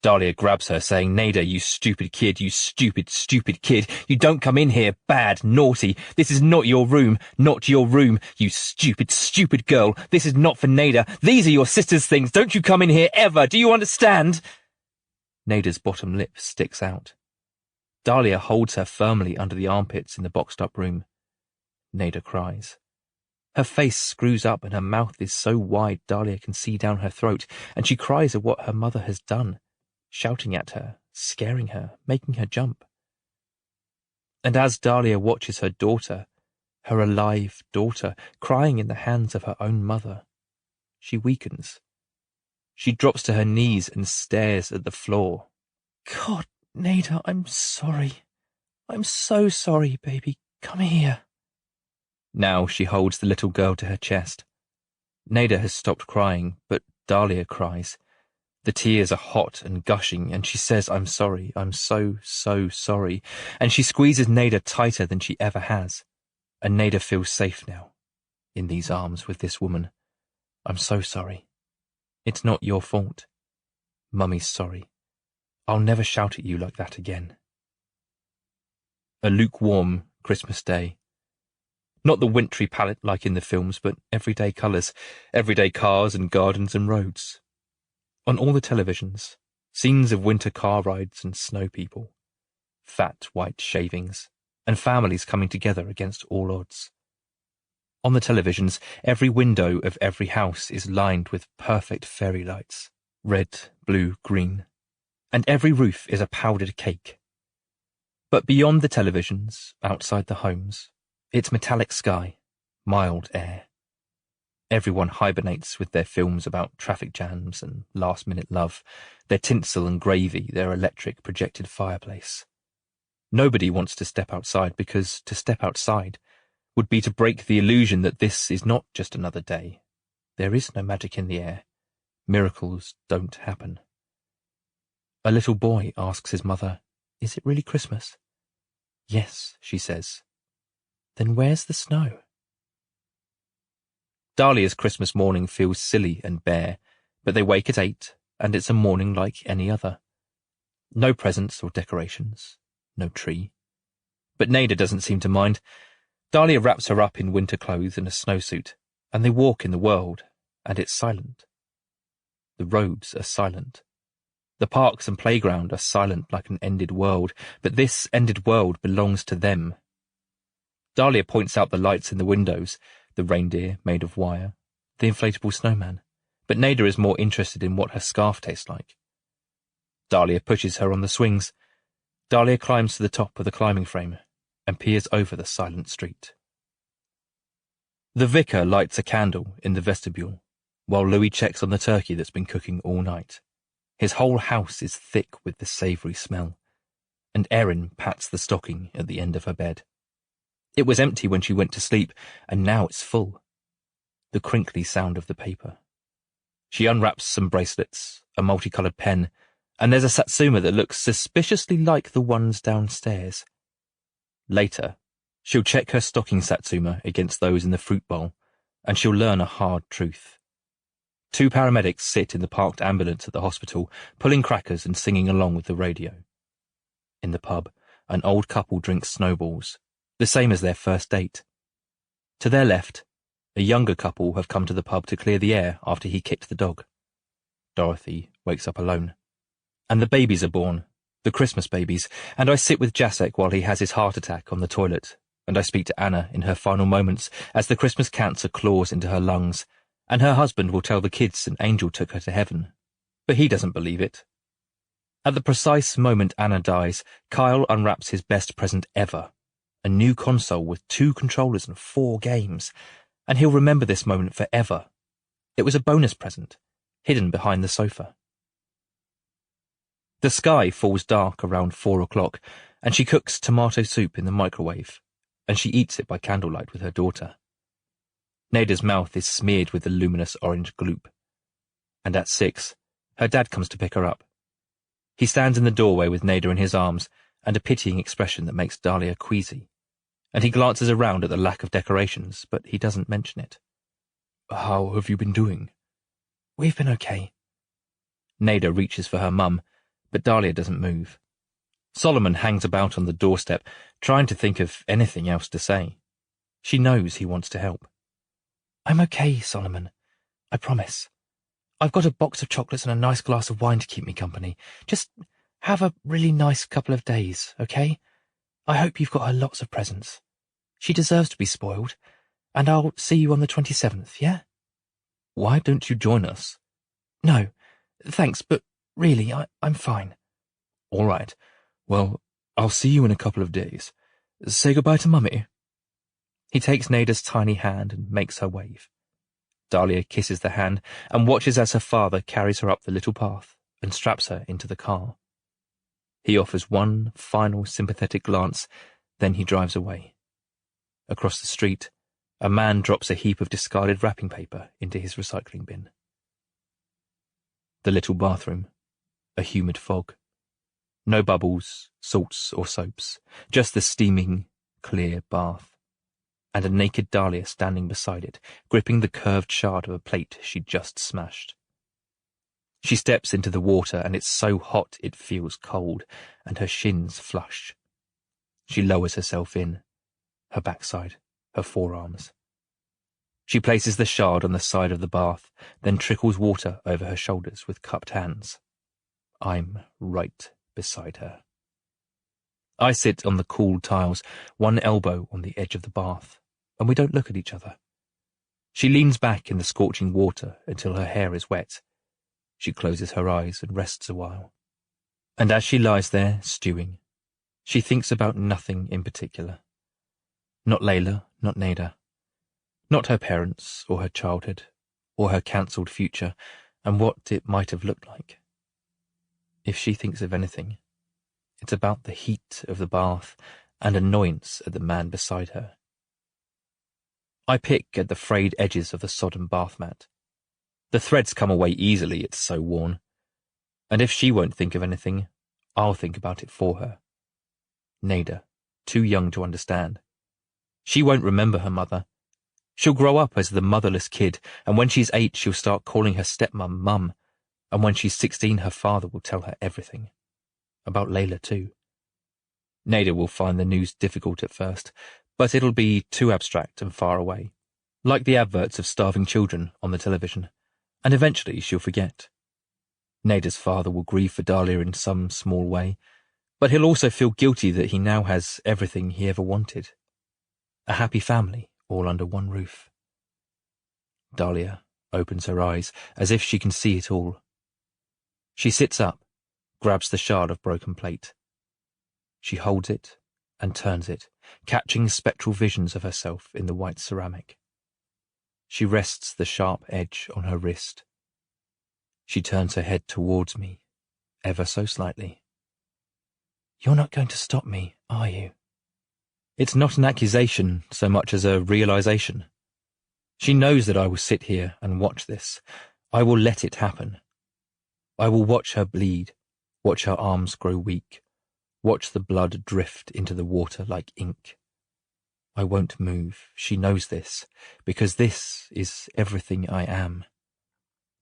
[SPEAKER 1] Dahlia grabs her, saying, "Nada, you stupid kid, you stupid, stupid kid. You don't come in here, bad, naughty. This is not your room, you stupid, stupid girl. This is not for Nada. These are your sister's things. Don't you come in here ever. Do you understand?" Nada's bottom lip sticks out. Dahlia holds her firmly under the armpits in the boxed-up room. Nada cries. Her face screws up and her mouth is so wide Dahlia can see down her throat, and she cries at what her mother has done, shouting at her, scaring her, making her jump. And as Dahlia watches her daughter, her alive daughter, crying in the hands of her own mother, she weakens. She drops to her knees and stares at the floor. "God, Nada, I'm sorry. I'm so sorry, baby. Come here." Now she holds the little girl to her chest. Nada has stopped crying, but Dahlia cries. The tears are hot and gushing, and she says, "I'm sorry, I'm so, so sorry." And she squeezes Nada tighter than she ever has. And Nada feels safe now, in these arms with this woman. "I'm so sorry. It's not your fault. Mummy's sorry. I'll never shout at you like that again." A lukewarm Christmas day. Not the wintry palette like in the films, but everyday colours, everyday cars and gardens and roads. On all the televisions, scenes of winter car rides and snow people, fat white shavings, and families coming together against all odds. On the televisions, every window of every house is lined with perfect fairy lights, red, blue, green, and every roof is a powdered cake. But beyond the televisions, outside the homes, it's metallic sky, mild air. Everyone hibernates with their films about traffic jams and last-minute love, their tinsel and gravy, their electric projected fireplace. Nobody wants to step outside because to step outside would be to break the illusion that this is not just another day. There is no magic in the air. Miracles don't happen. A little boy asks his mother, "Is it really Christmas?" "Yes," she says. "Then where's the snow?" Dahlia's Christmas morning feels silly and bare, but they wake at 8, and it's a morning like any other. No presents or decorations, no tree. But Nada doesn't seem to mind. Dahlia wraps her up in winter clothes and a snowsuit, and they walk in the world, and it's silent. The roads are silent. The parks and playground are silent like an ended world, but this ended world belongs to them. Dahlia points out the lights in the windows, the reindeer made of wire, the inflatable snowman, but Nada is more interested in what her scarf tastes like. Dahlia pushes her on the swings. Dahlia climbs to the top of the climbing frame and peers over the silent street. The vicar lights a candle in the vestibule, while Louis checks on the turkey that's been cooking all night. His whole house is thick with the savoury smell, and Erin pats the stocking at the end of her bed. It was empty when she went to sleep, and now it's full. The crinkly sound of the paper. She unwraps some bracelets, a multicoloured pen, and there's a satsuma that looks suspiciously like the ones downstairs. Later, she'll check her stocking satsuma against those in the fruit bowl, and she'll learn a hard truth. 2 paramedics sit in the parked ambulance at the hospital, pulling crackers and singing along with the radio. In the pub, an old couple drinks snowballs, the same as their first date. To their left, a younger couple have come to the pub to clear the air after he kicked the dog. Dorothy wakes up alone. And the babies are born, the Christmas babies, and I sit with Jacek while he has his heart attack on the toilet, and I speak to Anna in her final moments as the Christmas cancer claws into her lungs, and her husband will tell the kids an angel took her to heaven. But he doesn't believe it. At the precise moment Anna dies, Kyle unwraps his best present ever, a new console with 2 controllers and 4 games, and he'll remember this moment forever. It was a bonus present, hidden behind the sofa. The sky falls dark around 4 o'clock, and she cooks tomato soup in the microwave, and she eats it by candlelight with her daughter. Nada's mouth is smeared with the luminous orange gloop. And at 6, her dad comes to pick her up. He stands in the doorway with Nada in his arms, and a pitying expression that makes Dahlia queasy. And he glances around at the lack of decorations, but he doesn't mention it. "How have you been doing?" "We've been okay." Nada reaches for her mum, but Dahlia doesn't move. Solomon hangs about on the doorstep, trying to think of anything else to say. She knows he wants to help. "I'm okay, Solomon. I promise. I've got a box of chocolates and a nice glass of wine to keep me company. Just have a really nice couple of days, okay? I hope you've got her lots of presents. She deserves to be spoiled, and I'll see you on the 27th, yeah?" "Why don't you join us?"
[SPEAKER 2] "No, thanks, but really, I'm fine."
[SPEAKER 1] "All right. Well, I'll see you in a couple of days. Say goodbye to Mummy." He takes Nada's tiny hand and makes her wave. Dahlia kisses the hand and watches as her father carries her up the little path and straps her into the car. He offers one final sympathetic glance, then he drives away. Across the street, a man drops a heap of discarded wrapping paper into his recycling bin. The little bathroom. A humid fog. No bubbles, salts or soaps. Just the steaming, clear bath. And a naked Dahlia standing beside it, gripping the curved shard of a plate she'd just smashed. She steps into the water, and it's so hot it feels cold, and her shins flush. She lowers herself in, her backside, her forearms. She places the shard on the side of the bath, then trickles water over her shoulders with cupped hands. I'm right beside her. I sit on the cool tiles, one elbow on the edge of the bath, and we don't look at each other. She leans back in the scorching water until her hair is wet. She closes her eyes and rests a while. And as she lies there, stewing, she thinks about nothing in particular. Not Layla, not Nada. Not her parents, or her childhood, or her cancelled future, and what it might have looked like. If she thinks of anything, it's about the heat of the bath and annoyance at the man beside her. I pick at the frayed edges of the sodden bath mat. The threads come away easily, it's so worn. And if she won't think of anything, I'll think about it for her. Nada, too young to understand. She won't remember her mother. She'll grow up as the motherless kid, and when she's 8 she'll start calling her stepmum Mum, and when she's 16 her father will tell her everything. About Layla too. Nada will find the news difficult at first, but it'll be too abstract and far away, like the adverts of starving children on the television, and eventually she'll forget. Nada's father will grieve for Dahlia in some small way, but he'll also feel guilty that he now has everything he ever wanted. A happy family, all under one roof. Dahlia opens her eyes, as if she can see it all. She sits up, grabs the shard of broken plate. She holds it and turns it, catching spectral visions of herself in the white ceramic. She rests the sharp edge on her wrist. She turns her head towards me, ever so slightly. You're not going to stop me, are you? It's not an accusation so much as a realization. She knows that I will sit here and watch this. I will let it happen. I will watch her bleed, watch her arms grow weak, watch the blood drift into the water like ink. I won't move, she knows this, because this is everything I am.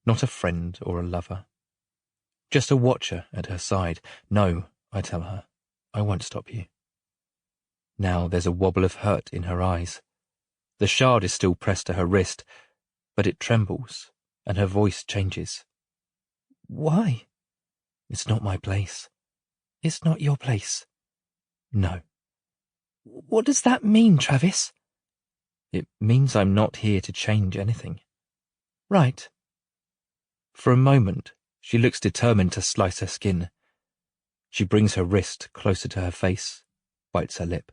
[SPEAKER 1] Not a friend or a lover. Just a watcher at her side. No, I tell her, I won't stop you. Now there's a wobble of hurt in her eyes. The shard is still pressed to her wrist, but it trembles, and her voice changes. Why? It's not my place. It's not your place. No. What does that mean, Travis? It means I'm not here to change anything. Right. For a moment, she looks determined to slice her skin. She brings her wrist closer to her face, bites her lip.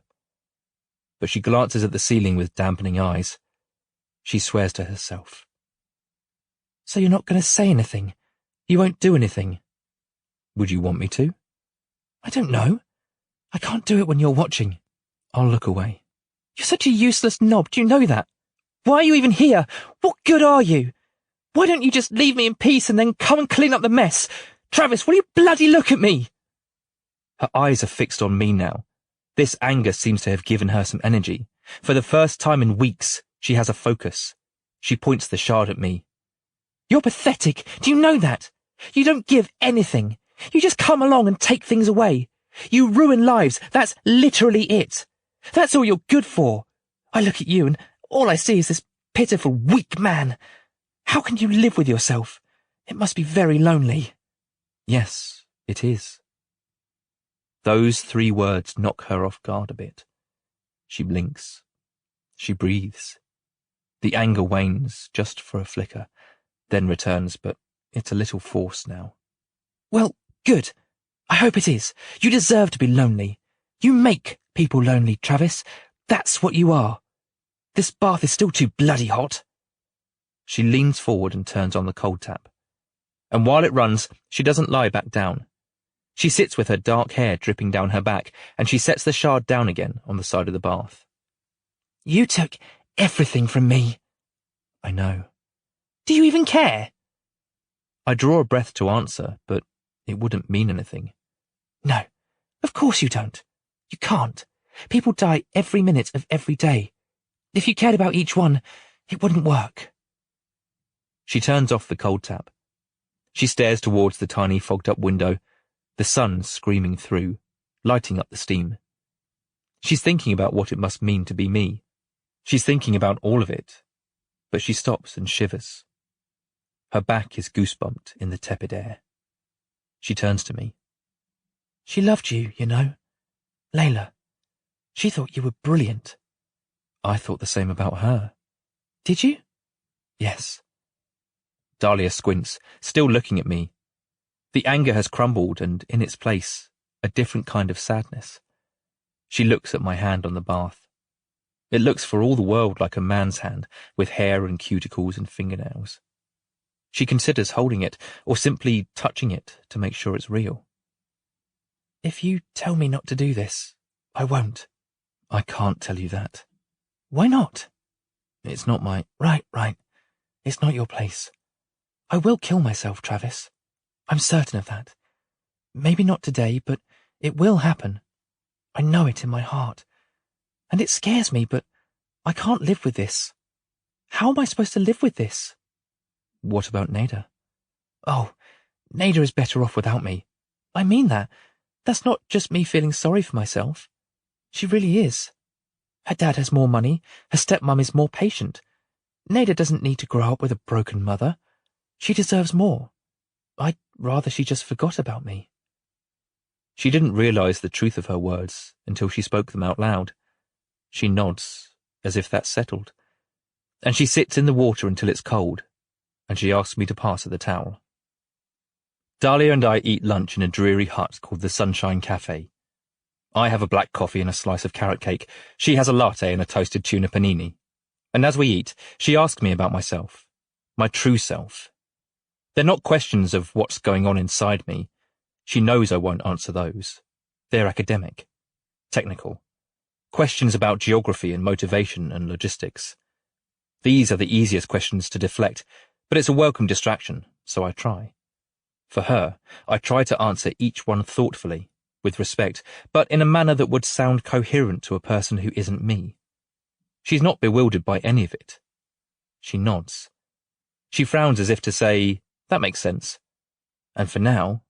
[SPEAKER 1] But she glances at the ceiling with dampening eyes. She swears to herself. So you're not going to say anything? You won't do anything? Would you want me to? I don't know. I can't do it when you're watching. I'll look away. You're such a useless knob, do you know that? Why are you even here? What good are you? Why don't you just leave me in peace and then come and clean up the mess? Travis, will you bloody look at me? Her eyes are fixed on me now. This anger seems to have given her some energy. For the first time in weeks, she has a focus. She points the shard at me. You're pathetic. Do you know that? You don't give anything. You just come along and take things away. You ruin lives. That's literally it. That's all you're good for. I look at you and all I see is this pitiful, weak man. How can you live with yourself? It must be very lonely. Yes, it is. Those 3 words knock her off guard a bit. She blinks. She breathes. The anger wanes just for a flicker, then returns, but it's a little forced now. Well, good. I hope it is. You deserve to be lonely. You make people lonely, Travis. That's what you are. This bath is still too bloody hot. She leans forward and turns on the cold tap. And while it runs, she doesn't lie back down. She sits with her dark hair dripping down her back, and she sets the shard down again on the side of the bath. You took everything from me. I know. Do you even care? I draw a breath to answer, but it wouldn't mean anything.
[SPEAKER 3] No, of course you don't. You can't. People die every minute of every day. If you cared about each one, it wouldn't work.
[SPEAKER 1] She turns off the cold tap. She stares towards the tiny fogged-up window, the sun screaming through, lighting up the steam. She's thinking about what it must mean to be me. She's thinking about all of it, but she stops and shivers. Her back is goosebumped in the tepid air. She turns to me.
[SPEAKER 3] She loved you, you know. Layla. She thought you were brilliant.
[SPEAKER 1] I thought the same about her.
[SPEAKER 3] Did you?
[SPEAKER 1] Yes. Dahlia squints, still looking at me. The anger has crumbled and, in its place, a different kind of sadness. She looks at my hand on the bath. It looks for all the world like a man's hand, with hair and cuticles and fingernails. She considers holding it, or simply touching it to make sure it's real.
[SPEAKER 3] If you tell me not to do this, I won't.
[SPEAKER 1] I can't tell you that.
[SPEAKER 3] Why not?
[SPEAKER 1] It's not my...
[SPEAKER 3] Right. It's not your place. I will kill myself, Travis. I'm certain of that. Maybe not today, but it will happen. I know it in my heart. And it scares me, but I can't live with this. How am I supposed to live with this?
[SPEAKER 1] What about Nada?
[SPEAKER 3] Oh, Nada is better off without me. I mean that. That's not just me feeling sorry for myself. She really is. Her dad has more money. Her stepmom is more patient. Nada doesn't need to grow up with a broken mother. She deserves more. I'd rather she just forgot about me.
[SPEAKER 1] She didn't realize the truth of her words until she spoke them out loud. She nods, as if that's settled. And she sits in the water until it's cold, and she asks me to pass her the towel. Dahlia and I eat lunch in a dreary hut called the Sunshine Cafe. I have a black coffee and a slice of carrot cake. She has a latte and a toasted tuna panini. And as we eat, she asks me about myself, my true self. They're not questions of what's going on inside me. She knows I won't answer those. They're academic, technical. Questions about geography and motivation and logistics. These are the easiest questions to deflect, but it's a welcome distraction, so I try. For her, I try to answer each one thoughtfully, with respect, but in a manner that would sound coherent to a person who isn't me. She's not bewildered by any of it. She nods. She frowns as if to say, that makes sense. And for now,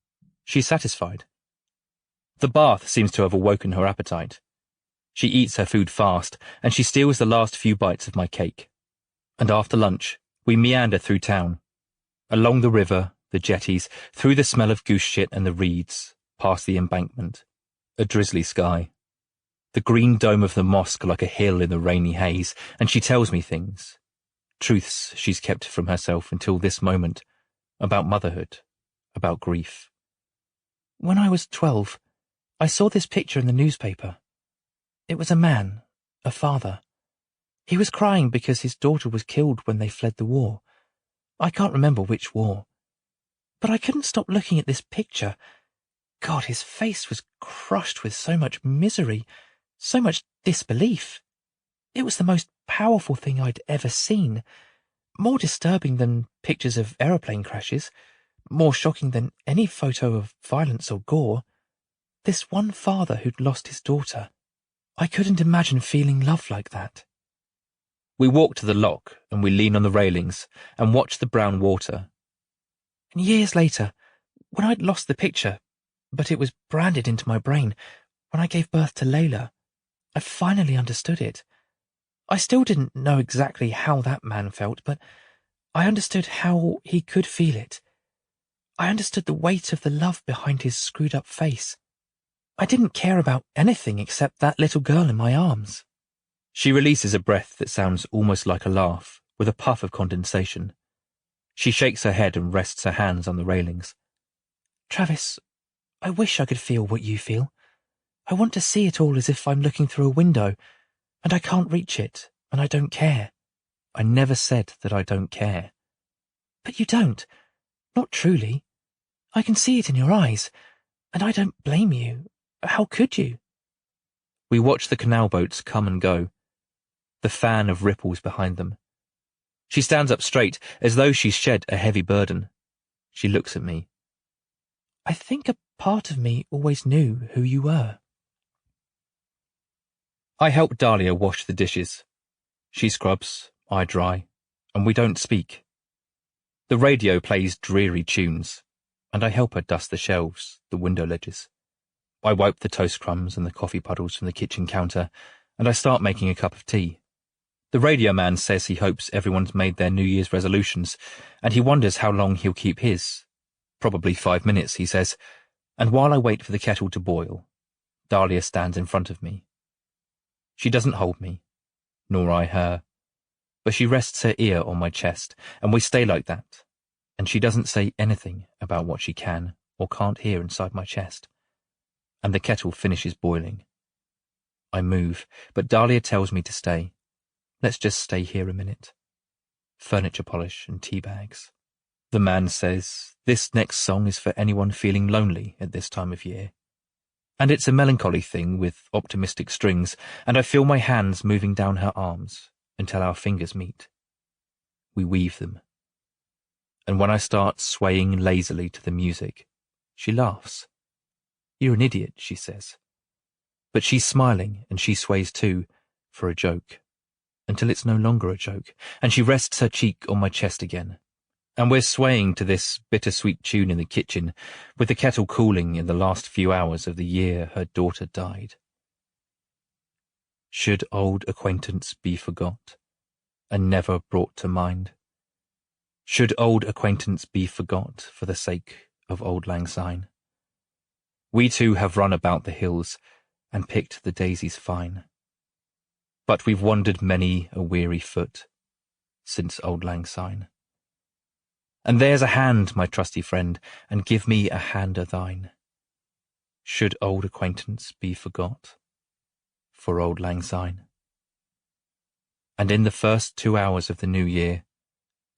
[SPEAKER 1] she's satisfied. The bath seems to have awoken her appetite. She eats her food fast, and she steals the last few bites of my cake. And after lunch, we meander through town. Along the river, the jetties, through the smell of goose shit and the reeds, past the embankment. A drizzly sky. The green dome of the mosque like a hill in the rainy haze, and she tells me things. Truths she's kept from herself until this moment. About motherhood. About grief.
[SPEAKER 3] When I was 12, I saw this picture in the newspaper. It was a man, a father. He was crying because his daughter was killed when they fled the war. I can't remember which war. But I couldn't stop looking at this picture. God, his face was crushed with so much misery, so much disbelief. It was the most powerful thing I'd ever seen. More disturbing than pictures of aeroplane crashes. More shocking than any photo of violence or gore. This one father who'd lost his daughter. I couldn't imagine feeling love like that.
[SPEAKER 1] We walk to the lock and we lean on the railings and watch the brown water.
[SPEAKER 3] And years later, when I'd lost the picture, but it was branded into my brain, when I gave birth to Layla, I finally understood it. I still didn't know exactly how that man felt, but I understood how he could feel it. I understood the weight of the love behind his screwed-up face. I didn't care about anything except that little girl in my arms.
[SPEAKER 1] She releases a breath that sounds almost like a laugh, with a puff of condensation. She shakes her head and rests her hands on the railings.
[SPEAKER 3] Travis, I wish I could feel what you feel. I want to see it all as if I'm looking through a window, and I can't reach it, and I don't care.
[SPEAKER 1] I never said that I don't care.
[SPEAKER 3] But you don't. Not truly. I can see it in your eyes, and I don't blame you. How could you?
[SPEAKER 1] We watch the canal boats come and go, the fan of ripples behind them. She stands up straight, as though she's shed a heavy burden. She looks at me.
[SPEAKER 2] I think a part of me always knew who you were.
[SPEAKER 1] I help Dahlia wash the dishes. She scrubs, I dry, and we don't speak. The radio plays dreary tunes, and I help her dust the shelves, the window ledges. I wipe the toast crumbs and the coffee puddles from the kitchen counter, and I start making a cup of tea. The radio man says he hopes everyone's made their New Year's resolutions, and he wonders how long he'll keep his. Probably 5 minutes, he says, and while I wait for the kettle to boil, Dahlia stands in front of me. She doesn't hold me, nor I her, but she rests her ear on my chest, and we stay like that, and she doesn't say anything about what she can or can't hear inside my chest. And the kettle finishes boiling. I move, but Dahlia tells me to stay. Let's just stay here a minute. Furniture polish and tea bags. The man says, this next song is for anyone feeling lonely at this time of year. And it's a melancholy thing with optimistic strings, and I feel my hands moving down her arms until our fingers meet. We weave them. And when I start swaying lazily to the music, she laughs. You're an idiot, she says. But she's smiling, and she sways too, for a joke, until it's no longer a joke, and she rests her cheek on my chest again. And we're swaying to this bittersweet tune in the kitchen, with the kettle cooling in the last few hours of the year her daughter died. Should old acquaintance be forgot, and never brought to mind? Should old acquaintance be forgot for the sake of auld lang syne? We two have run about the hills, and picked the daisies fine. But we've wandered many a weary foot, since auld lang syne. And there's a hand, my trusty friend, and give me a hand o' thine. Should old acquaintance be forgot, for auld lang syne? And in the first 2 hours of the new year,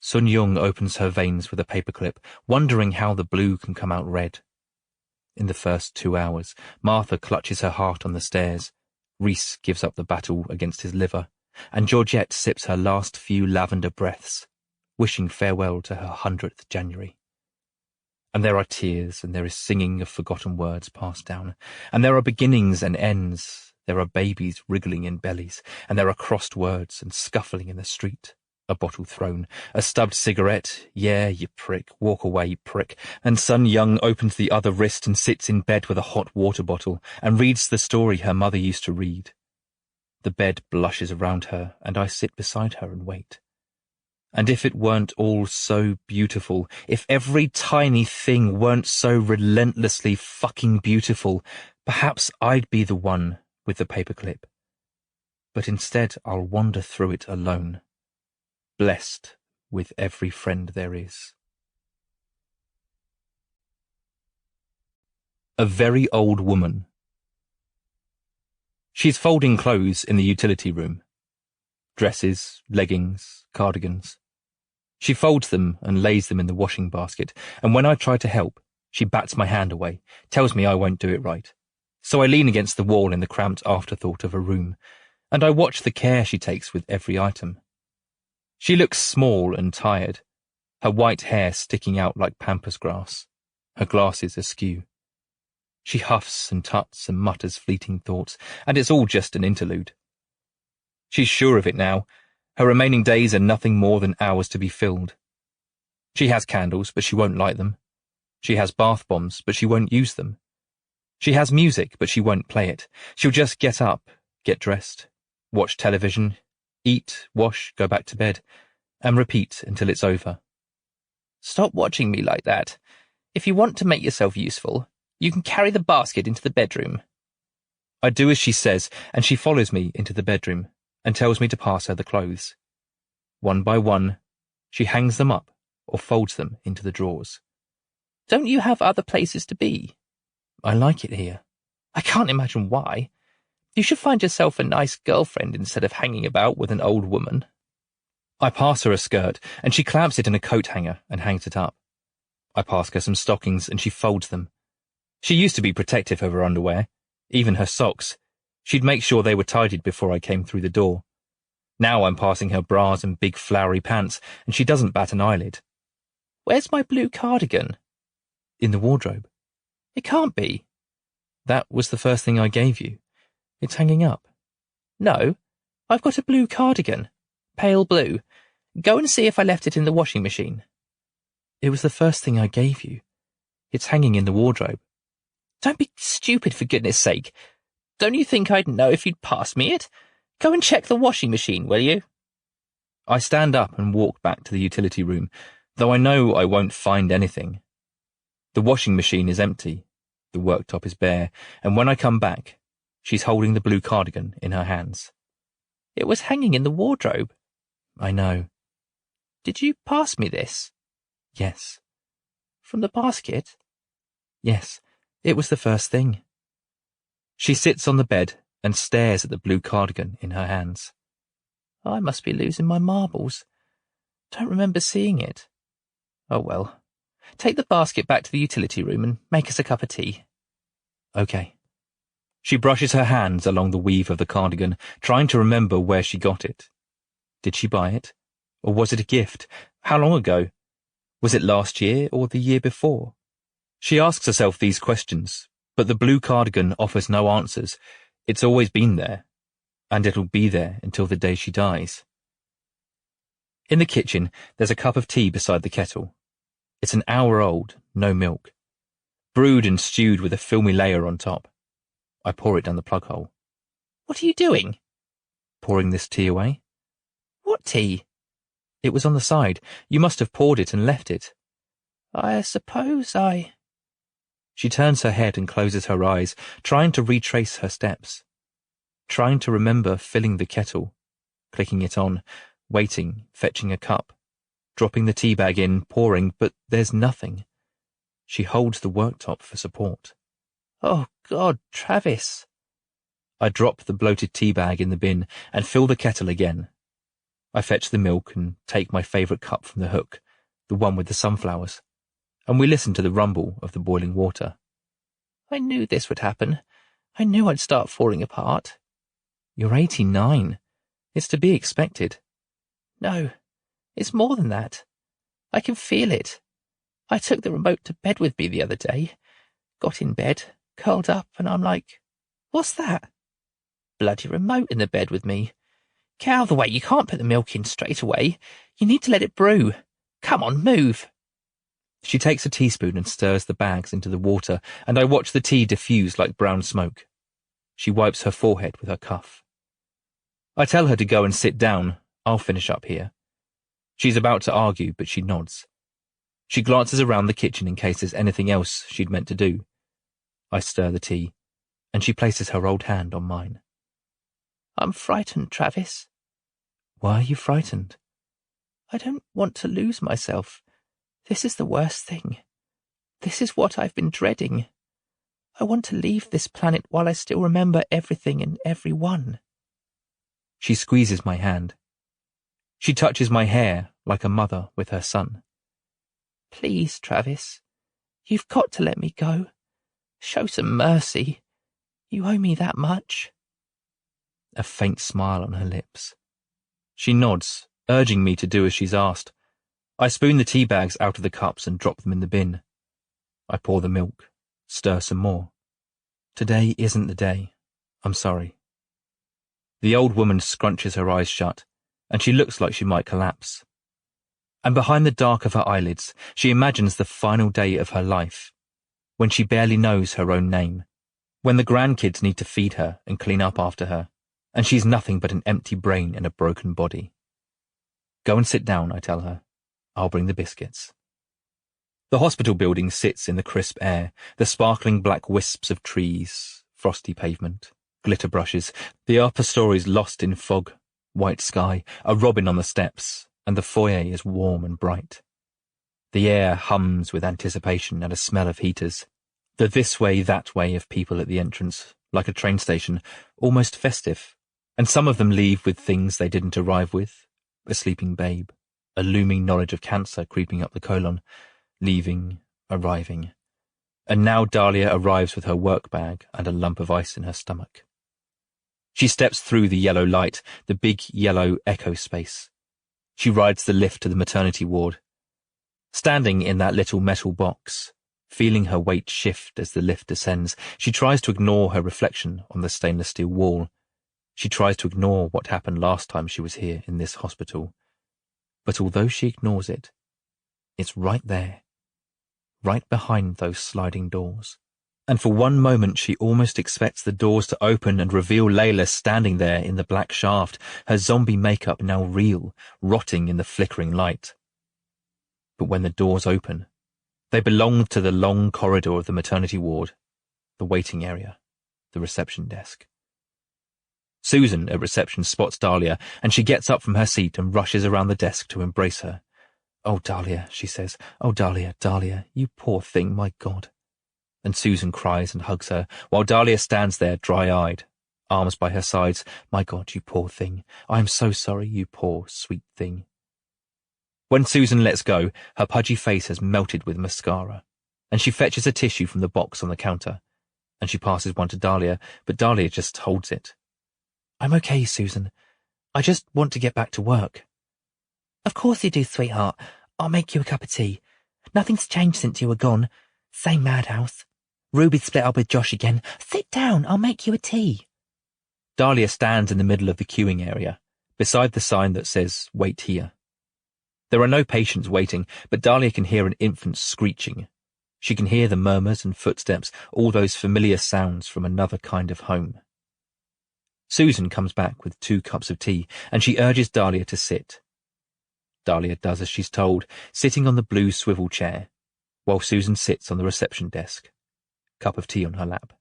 [SPEAKER 1] Sun Yung opens her veins with a paperclip, wondering how the blue can come out red. In the first 2 hours, Martha clutches her heart on the stairs, Reese gives up the battle against his liver, and Georgette sips her last few lavender breaths, wishing farewell to her 100th January. And there are tears, and there is singing of forgotten words passed down, and there are beginnings and ends, there are babies wriggling in bellies, and there are crossed words and scuffling in the street, a bottle thrown, a stubbed cigarette, yeah, you prick, walk away, you prick, and Sun Yung opens the other wrist and sits in bed with a hot water bottle, and reads the story her mother used to read. The bed blushes around her, and I sit beside her and wait. And if it weren't all so beautiful, if every tiny thing weren't so relentlessly fucking beautiful, perhaps I'd be the one with the paperclip. But instead I'll wander through it alone, blessed with every friend there is. A very old woman. She's folding clothes in the utility room. Dresses, leggings, cardigans. She folds them and lays them in the washing basket, and when I try to help, she bats my hand away, tells me I won't do it right. So I lean against the wall in the cramped afterthought of a room, and I watch the care she takes with every item. She looks small and tired, her white hair sticking out like pampas grass, her glasses askew. She huffs and tuts and mutters fleeting thoughts, and it's all just an interlude. She's sure of it now. Her remaining days are nothing more than hours to be filled. She has candles, but she won't light them. She has bath bombs, but she won't use them. She has music, but she won't play it. She'll just get up, get dressed, watch television, eat, wash, go back to bed, and repeat until it's over.
[SPEAKER 3] Stop watching me like that. If you want to make yourself useful, you can carry the basket into the bedroom.
[SPEAKER 1] I do as she says, and she follows me into the bedroom and tells me to pass her the clothes. One by one, she hangs them up or folds them into the drawers.
[SPEAKER 3] Don't you have other places to be?
[SPEAKER 1] I like it here.
[SPEAKER 3] I can't imagine why. You should find yourself a nice girlfriend instead of hanging about with an old woman.
[SPEAKER 1] I pass her a skirt, and she clamps it in a coat hanger and hangs it up. I pass her some stockings, and she folds them. She used to be protective of her underwear, even her socks. She'd make sure they were tidied before I came through the door. Now I'm passing her bras and big flowery pants, and she doesn't bat an eyelid.
[SPEAKER 3] Where's my blue cardigan?
[SPEAKER 2] In the wardrobe.
[SPEAKER 3] It can't be.
[SPEAKER 2] That was the first thing I gave you. It's hanging up.
[SPEAKER 3] No, I've got a blue cardigan. Pale blue. Go and see if I left it in the washing machine.
[SPEAKER 2] It was the first thing I gave you. It's hanging in the wardrobe.
[SPEAKER 3] Don't be stupid, for goodness sake. Don't you think I'd know if you'd passed me it? Go and check the washing machine, will you?
[SPEAKER 2] I stand up and walk back to the utility room, though I know I won't find anything. The washing machine is empty, the worktop is bare, and when I come back, she's holding the blue cardigan in her hands.
[SPEAKER 3] It was hanging in the wardrobe.
[SPEAKER 2] I know.
[SPEAKER 3] Did you pass me this?
[SPEAKER 2] Yes.
[SPEAKER 3] From the basket?
[SPEAKER 2] Yes, it was the first thing. She sits on the bed and stares at the blue cardigan in her hands.
[SPEAKER 3] I must be losing my marbles. Don't remember seeing it. Oh well. Take the basket back to the utility room and make us a cup of tea.
[SPEAKER 2] Okay. She brushes her hands along the weave of the cardigan, trying to remember where she got it. Did she buy it? Or was it a gift? How long ago? Was it last year or the year before? She asks herself these questions, but the blue cardigan offers no answers. It's always been there, and it'll be there until the day she dies. In the kitchen, there's a cup of tea beside the kettle. It's an hour old, no milk. Brewed and stewed with a filmy layer on top. I pour it down the plug hole.
[SPEAKER 3] What are you doing?
[SPEAKER 2] Pouring this tea away.
[SPEAKER 3] What tea?
[SPEAKER 2] It was on the side. You must have poured it and left it.
[SPEAKER 3] I suppose I...
[SPEAKER 2] She turns her head and closes her eyes, trying to retrace her steps. Trying to remember filling the kettle, clicking it on, waiting, fetching a cup, dropping the tea bag in, pouring, but there's nothing. She holds the worktop for support.
[SPEAKER 3] Oh, God, Travis.
[SPEAKER 2] I drop the bloated tea bag in the bin and fill the kettle again. I fetch the milk and take my favourite cup from the hook, the one with the sunflowers, and we listen to the rumble of the boiling water.
[SPEAKER 3] I knew this would happen. I knew I'd start falling apart.
[SPEAKER 2] You're 89. It's to be expected.
[SPEAKER 3] No, it's more than that. I can feel it. I took the remote to bed with me the other day, got in bed, curled up, and I'm like, what's that? Bloody remote in the bed with me. Get out of the way, you can't put the milk in straight away. You need to let it brew. Come on, move.
[SPEAKER 2] She takes a teaspoon and stirs the bags into the water, and I watch the tea diffuse like brown smoke. She wipes her forehead with her cuff. I tell her to go and sit down. I'll finish up here. She's about to argue, but she nods. She glances around the kitchen in case there's anything else she'd meant to do. I stir the tea, and she places her old hand on mine.
[SPEAKER 3] I'm frightened, Travis.
[SPEAKER 2] Why are you frightened?
[SPEAKER 3] I don't want to lose myself. This is the worst thing. This is what I've been dreading. I want to leave this planet while I still remember everything and everyone.
[SPEAKER 2] She squeezes my hand. She touches my hair like a mother with her son.
[SPEAKER 3] Please, Travis, you've got to let me go. Show some mercy. You owe me that much.
[SPEAKER 2] A faint smile on her lips. She nods, urging me to do as she's asked. I spoon the tea bags out of the cups and drop them in the bin. I pour the milk, stir some more. Today isn't the day. I'm sorry. The old woman scrunches her eyes shut, and she looks like she might collapse. And behind the dark of her eyelids, she imagines the final day of her life, when she barely knows her own name, when the grandkids need to feed her and clean up after her, and she's nothing but an empty brain and a broken body. Go and sit down, I tell her. I'll bring the biscuits. The hospital building sits in the crisp air, the sparkling black wisps of trees, frosty pavement, glitter brushes, the upper stories lost in fog, white sky, a robin on the steps, and the foyer is warm and bright. The air hums with anticipation and a smell of heaters. The this way, that way of people at the entrance, like a train station, almost festive, and some of them leave with things they didn't arrive with, a sleeping babe, a looming knowledge of cancer creeping up the colon, leaving, arriving. And now Dahlia arrives with her work bag and a lump of ice in her stomach. She steps through the yellow light, the big yellow echo space. She rides the lift to the maternity ward.
[SPEAKER 1] Standing in that little metal box, feeling her weight shift as the lift descends, she tries to ignore her reflection on the stainless steel wall. She tries to ignore what happened last time she was here in this hospital. But although she ignores it, it's right there, right behind those sliding doors. And for one moment she almost expects the doors to open and reveal Layla standing there in the black shaft, her zombie makeup now real, rotting in the flickering light. But when the doors open, they belong to the long corridor of the maternity ward, the waiting area, the reception desk. Susan at reception spots Dahlia, and she gets up from her seat and rushes around the desk to embrace her. "Oh, Dahlia," she says. "Oh, Dahlia, Dahlia, you poor thing, my God." And Susan cries and hugs her, while Dahlia stands there dry-eyed, arms by her sides. "My God, you poor thing. I am so sorry, you poor, sweet thing." When Susan lets go, her pudgy face has melted with mascara, and she fetches a tissue from the box on the counter, and she passes one to Dahlia, but Dahlia just holds it. "I'm okay, Susan. I just want to get back to work." "Of course you do, sweetheart. I'll make you a cup of tea. Nothing's changed since you were gone. Same madhouse. Ruby's split up with Josh again. Sit down, I'll make you a tea." Dahlia stands in the middle of the queuing area, beside the sign that says, "Wait here." There are no patients waiting, but Dahlia can hear an infant screeching. She can hear the murmurs and footsteps, all those familiar sounds from another kind of home. Susan comes back with 2 cups of tea, and she urges Dahlia to sit. Dahlia does as she's told, sitting on the blue swivel chair, while Susan sits on the reception desk, cup of tea on her lap.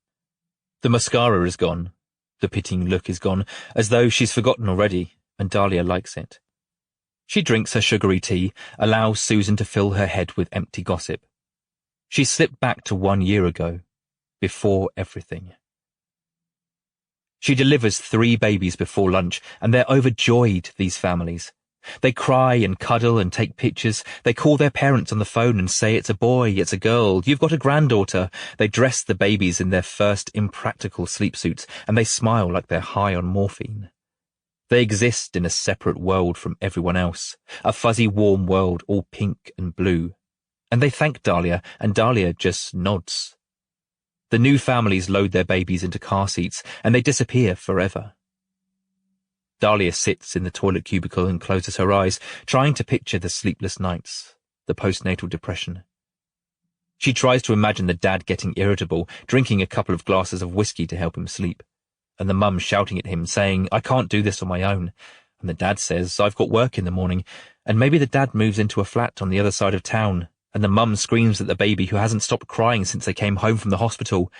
[SPEAKER 1] The mascara is gone, the pitying look is gone, as though she's forgotten already, and Dahlia likes it. She drinks her sugary tea, allows Susan to fill her head with empty gossip. She slipped back to 1 year ago, before everything. She delivers 3 babies before lunch, and they're overjoyed, these families. They cry and cuddle and take pictures. They call their parents on the phone and say it's a boy, it's a girl, you've got a granddaughter. They dress the babies in their first impractical sleep suits, and they smile like they're high on morphine. They exist in a separate world from everyone else, a fuzzy warm world all pink and blue. And they thank Dahlia, and Dahlia just nods. The new families load their babies into car seats, and they disappear forever. Dahlia sits in the toilet cubicle and closes her eyes, trying to picture the sleepless nights, the postnatal depression. She tries to imagine the dad getting irritable, drinking a couple of glasses of whiskey to help him sleep, and the mum shouting at him, saying, "I can't do this on my own." And the dad says, "I've got work in the morning." And maybe the dad moves into a flat on the other side of town, and the mum screams at the baby who hasn't stopped crying since they came home from the hospital.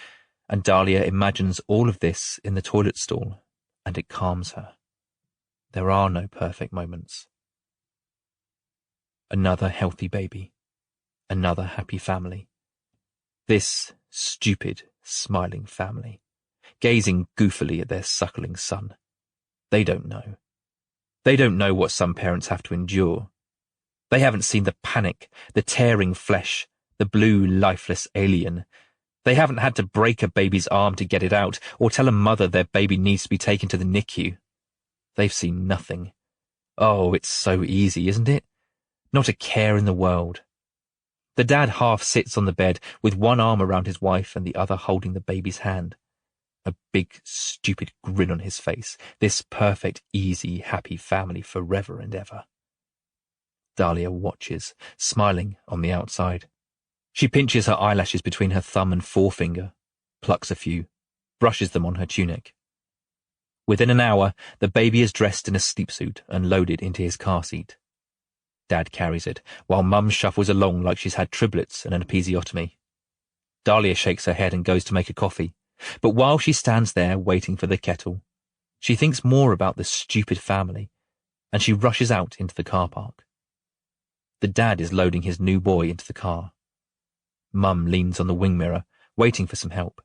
[SPEAKER 1] And Dahlia imagines all of this in the toilet stall, and it calms her. There are no perfect moments. Another healthy baby. Another happy family. This stupid, smiling family, gazing goofily at their suckling son. They don't know. They don't know what some parents have to endure. They haven't seen the panic, the tearing flesh, the blue, lifeless alien. They haven't had to break a baby's arm to get it out, or tell a mother their baby needs to be taken to the NICU. They've seen nothing. Oh, it's so easy, isn't it? Not a care in the world. The dad half sits on the bed, with one arm around his wife and the other holding the baby's hand. A big, stupid grin on his face. This perfect, easy, happy family forever and ever. Dahlia watches, smiling on the outside. She pinches her eyelashes between her thumb and forefinger, plucks a few, brushes them on her tunic. Within an hour, the baby is dressed in a sleep suit and loaded into his car seat. Dad carries it, while Mum shuffles along like she's had triplets and an episiotomy. Dahlia shakes her head and goes to make a coffee, but while she stands there waiting for the kettle, she thinks more about the stupid family, and she rushes out into the car park. The dad is loading his new boy into the car. Mum leans on the wing mirror, waiting for some help.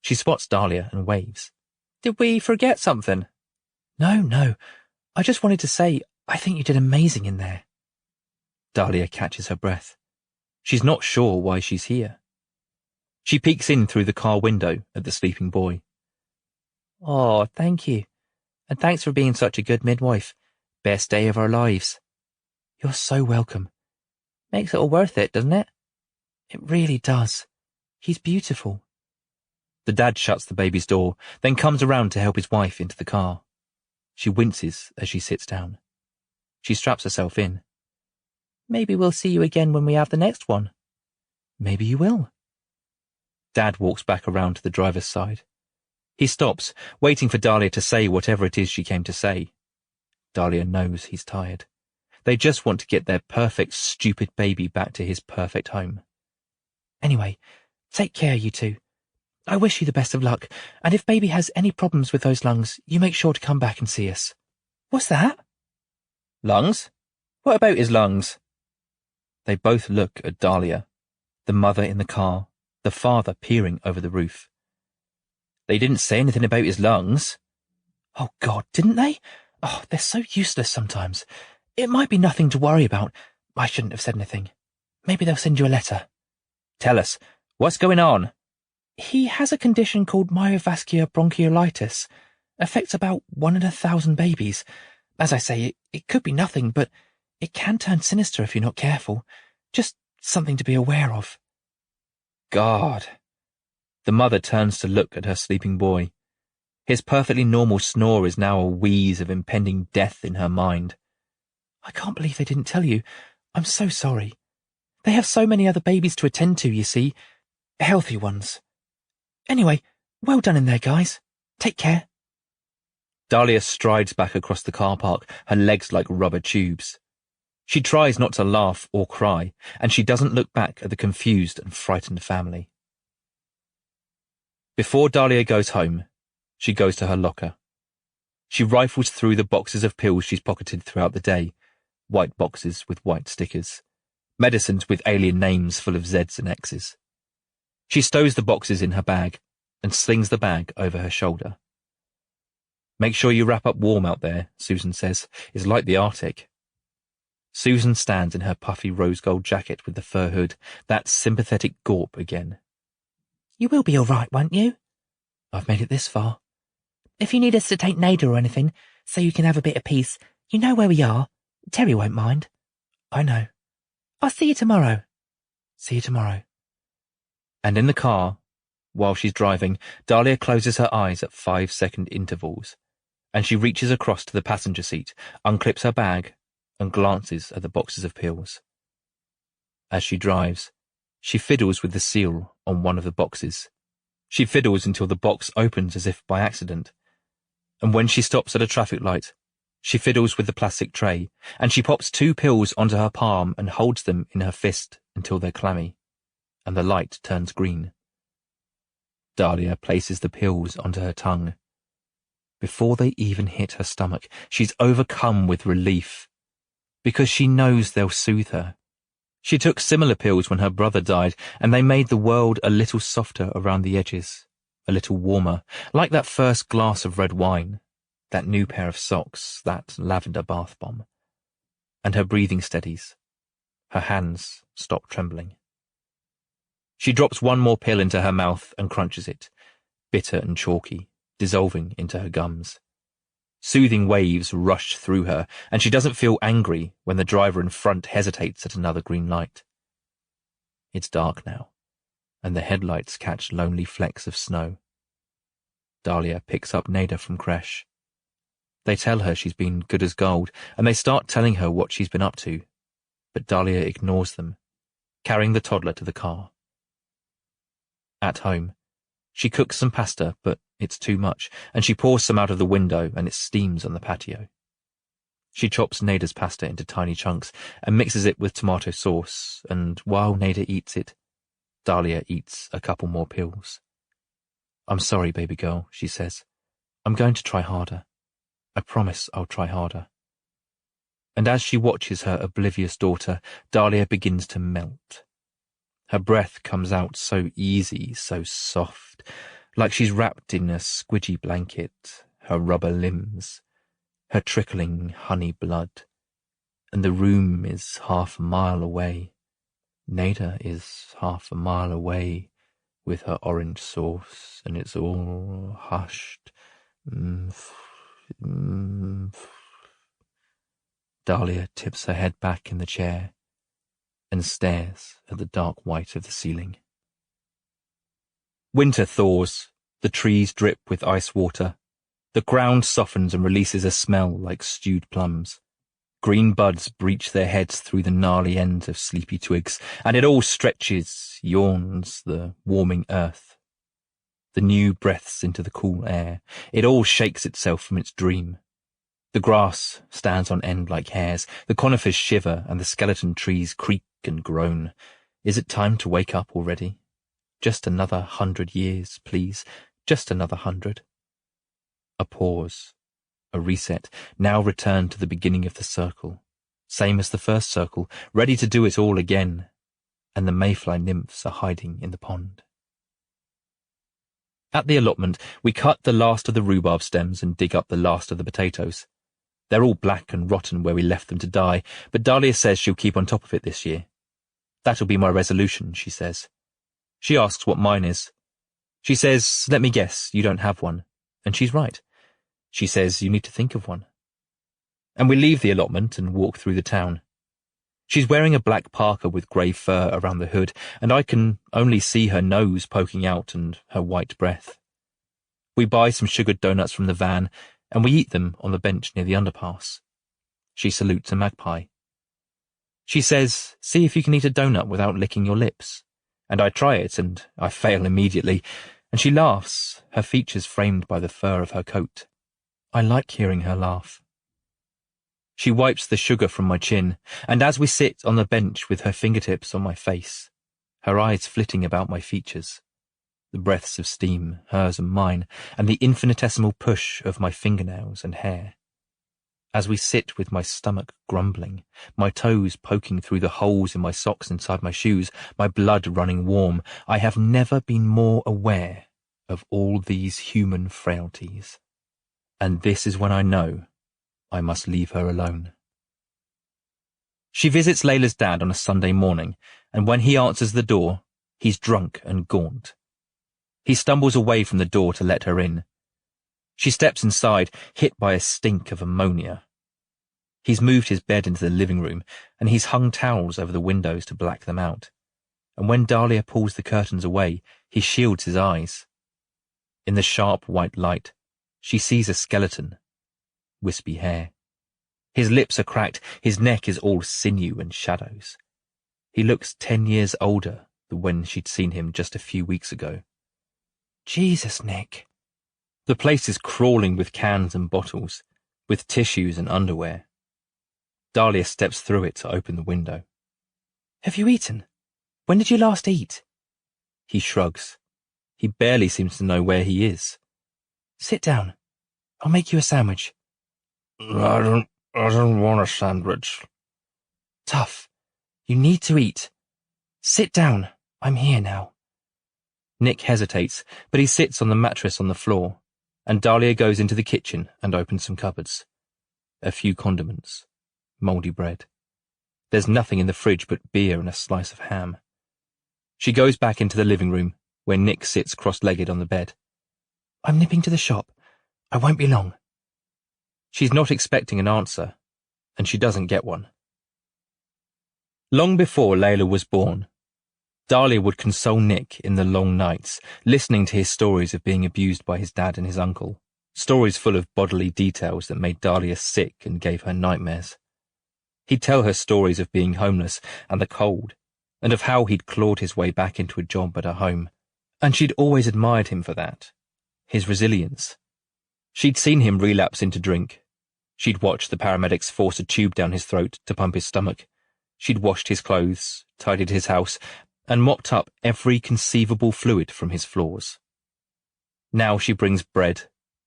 [SPEAKER 1] She spots Dahlia and waves.
[SPEAKER 3] "Did we forget something?"
[SPEAKER 2] No. I just wanted to say, I think you did amazing in there."
[SPEAKER 1] Dahlia catches her breath. She's not sure why she's here. She peeks in through the car window at the sleeping boy.
[SPEAKER 3] "Oh, thank you. And thanks for being such a good midwife. Best day of our lives."
[SPEAKER 2] "You're so welcome.
[SPEAKER 3] Makes it all worth it, doesn't it?
[SPEAKER 2] It really does. He's beautiful.
[SPEAKER 1] The dad shuts the baby's door, then comes around to help his wife into the car. She winces as she sits down. She straps herself in.
[SPEAKER 3] Maybe we'll see you again when we have the next one.
[SPEAKER 2] Maybe you will.
[SPEAKER 1] Dad walks back around to the driver's side. He stops, waiting for Dahlia to say whatever it is she came to say. Dahlia knows he's tired. They just want to get their perfect, stupid baby back to his perfect home.
[SPEAKER 2] Anyway, take care, you two. I wish you the best of luck, and if baby has any problems with those lungs, you make sure to come back and see us.
[SPEAKER 3] What's that?
[SPEAKER 1] Lungs? What about his lungs? They both look at Dahlia, the mother in the car, the father peering over the roof. They didn't say anything about his lungs.
[SPEAKER 2] Oh, God, didn't they? Oh, they're so useless sometimes. It might be nothing to worry about. I shouldn't have said anything. Maybe they'll send you a letter.
[SPEAKER 1] Tell us, what's going on?
[SPEAKER 2] He has a condition called myovascular bronchiolitis. Affects about 1 in 1,000 babies. As I say, it could be nothing, but it can turn sinister if you're not careful. Just something to be aware of.
[SPEAKER 1] God. The mother turns to look at her sleeping boy. His perfectly normal snore is now a wheeze of impending death in her mind.
[SPEAKER 2] I can't believe they didn't tell you. I'm so sorry. They have so many other babies to attend to, you see. Healthy ones. Anyway, well done in there, guys. Take care.
[SPEAKER 1] Dahlia strides back across the car park, her legs like rubber tubes. She tries not to laugh or cry, and she doesn't look back at the confused and frightened family. Before Dahlia goes home, she goes to her locker. She rifles through the boxes of pills she's pocketed throughout the day, white boxes with white stickers, medicines with alien names full of Zs and Xs. She stows the boxes in her bag and slings the bag over her shoulder. Make sure you wrap up warm out there, Susan says. It's like the Arctic. Susan stands in her puffy rose gold jacket with the fur hood, that sympathetic gawp again.
[SPEAKER 3] You will be all right, won't you?
[SPEAKER 2] I've made it this far.
[SPEAKER 3] If you need us to take Nada or anything, so you can have a bit of peace, you know where we are. Terry won't mind.
[SPEAKER 2] I know.
[SPEAKER 3] I'll see you tomorrow.
[SPEAKER 2] See you tomorrow.
[SPEAKER 1] And in the car, while she's driving, Dahlia closes her eyes at 5-second intervals, and she reaches across to the passenger seat, unclips her bag, and glances at the boxes of pills. As she drives, she fiddles with the seal on one of the boxes. She fiddles until the box opens as if by accident. And when she stops at a traffic light, she fiddles with the plastic tray, and she pops 2 pills onto her palm and holds them in her fist until they're clammy, and the light turns green. Dahlia places the pills onto her tongue. Before they even hit her stomach, she's overcome with relief, because she knows they'll soothe her. She took similar pills when her brother died, and they made the world a little softer around the edges, a little warmer, like that first glass of red wine, that new pair of socks, that lavender bath bomb. And her breathing steadies. Her hands stop trembling. She drops 1 more pill into her mouth and crunches it, bitter and chalky, dissolving into her gums. Soothing waves rush through her, and she doesn't feel angry when the driver in front hesitates at another green light. It's dark now, and the headlights catch lonely flecks of snow. Dahlia picks up Nada from creche. They tell her she's been good as gold, and they start telling her what she's been up to, but Dahlia ignores them, carrying the toddler to the car. At home, she cooks some pasta, but it's too much, and she pours some out of the window and it steams on the patio. She chops Nada's pasta into tiny chunks and mixes it with tomato sauce, and while Nada eats it, Dahlia eats a couple more pills. "I'm sorry, baby girl," she says. "I'm going to try harder. I promise I'll try harder." And as she watches her oblivious daughter, Dahlia begins to melt. Her breath comes out so easy, so soft, like she's wrapped in a squidgy blanket, her rubber limbs, her trickling honey blood. And the room is half a mile away. Nada is half a mile away with her orange sauce, and it's all hushed. Dahlia tips her head back in the chair. and stares at the dark white of the ceiling. Winter thaws, the trees drip with ice water, the ground softens and releases a smell like stewed plums. Green buds breach their heads through the gnarly ends of sleepy twigs, and it all stretches, yawns the warming earth. The new breaths into the cool air, it all shakes itself from its dream. The grass stands on end like hairs, the conifers shiver and the skeleton trees creak and groan. Is it time to wake up already? Just another 100 years, please, just another 100. A pause, a reset, now return to the beginning of the circle, same as the first circle, ready to do it all again, and the mayfly nymphs are hiding in the pond. At the allotment, we cut the last of the rhubarb stems and dig up the last of the potatoes. They're all black and rotten where we left them to die, but Dahlia says she'll keep on top of it this year. That'll be my resolution, she says. She asks what mine is. She says, let me guess, you don't have one. And she's right. She says you need to think of one. And we leave the allotment and walk through the town. She's wearing a black parka with grey fur around the hood, and I can only see her nose poking out and her white breath. We buy some sugared doughnuts from the van, and we eat them on the bench near the underpass. She salutes a magpie. She says, see if you can eat a doughnut without licking your lips. And I try it, and I fail immediately, and she laughs, her features framed by the fur of her coat. I like hearing her laugh. She wipes the sugar from my chin, and as we sit on the bench with her fingertips on my face, her eyes flitting about my features, the breaths of steam, hers and mine, and the infinitesimal push of my fingernails and hair. As we sit with my stomach grumbling, my toes poking through the holes in my socks inside my shoes, my blood running warm, I have never been more aware of all these human frailties. And this is when I know I must leave her alone. She visits Layla's dad on a Sunday morning, and when he answers the door, he's drunk and gaunt. He stumbles away from the door to let her in. She steps inside, hit by a stink of ammonia. He's moved his bed into the living room, and he's hung towels over the windows to black them out. And when Dahlia pulls the curtains away, he shields his eyes. In the sharp white light, she sees a skeleton, wispy hair. His lips are cracked, his neck is all sinew and shadows. He looks 10 years older than when she'd seen him just a few weeks ago.
[SPEAKER 3] Jesus, Nick.
[SPEAKER 1] The place is crawling with cans and bottles, with tissues and underwear. Dahlia steps through it to open the window.
[SPEAKER 3] Have you eaten? When did you last eat?
[SPEAKER 1] He shrugs. He barely seems to know where he is.
[SPEAKER 3] Sit down. I'll make you a sandwich.
[SPEAKER 2] I don't want a sandwich.
[SPEAKER 3] Tough. You need to eat. Sit down. I'm here now.
[SPEAKER 1] Nick hesitates, but he sits on the mattress on the floor, and Dahlia goes into the kitchen and opens some cupboards. A few condiments. Mouldy bread. There's nothing in the fridge but beer and a slice of ham. She goes back into the living room, where Nick sits cross-legged on the bed.
[SPEAKER 3] I'm nipping to the shop. I won't be long.
[SPEAKER 1] She's not expecting an answer, and she doesn't get one. Long before Layla was born, Dahlia would console Nick in the long nights, listening to his stories of being abused by his dad and his uncle, stories full of bodily details that made Dahlia sick and gave her nightmares. He'd tell her stories of being homeless and the cold, and of how he'd clawed his way back into a job at her home, and she'd always admired him for that, his resilience. She'd seen him relapse into drink. She'd watched the paramedics force a tube down his throat to pump his stomach. She'd washed his clothes, tidied his house, and mopped up every conceivable fluid from his floors. Now she brings bread,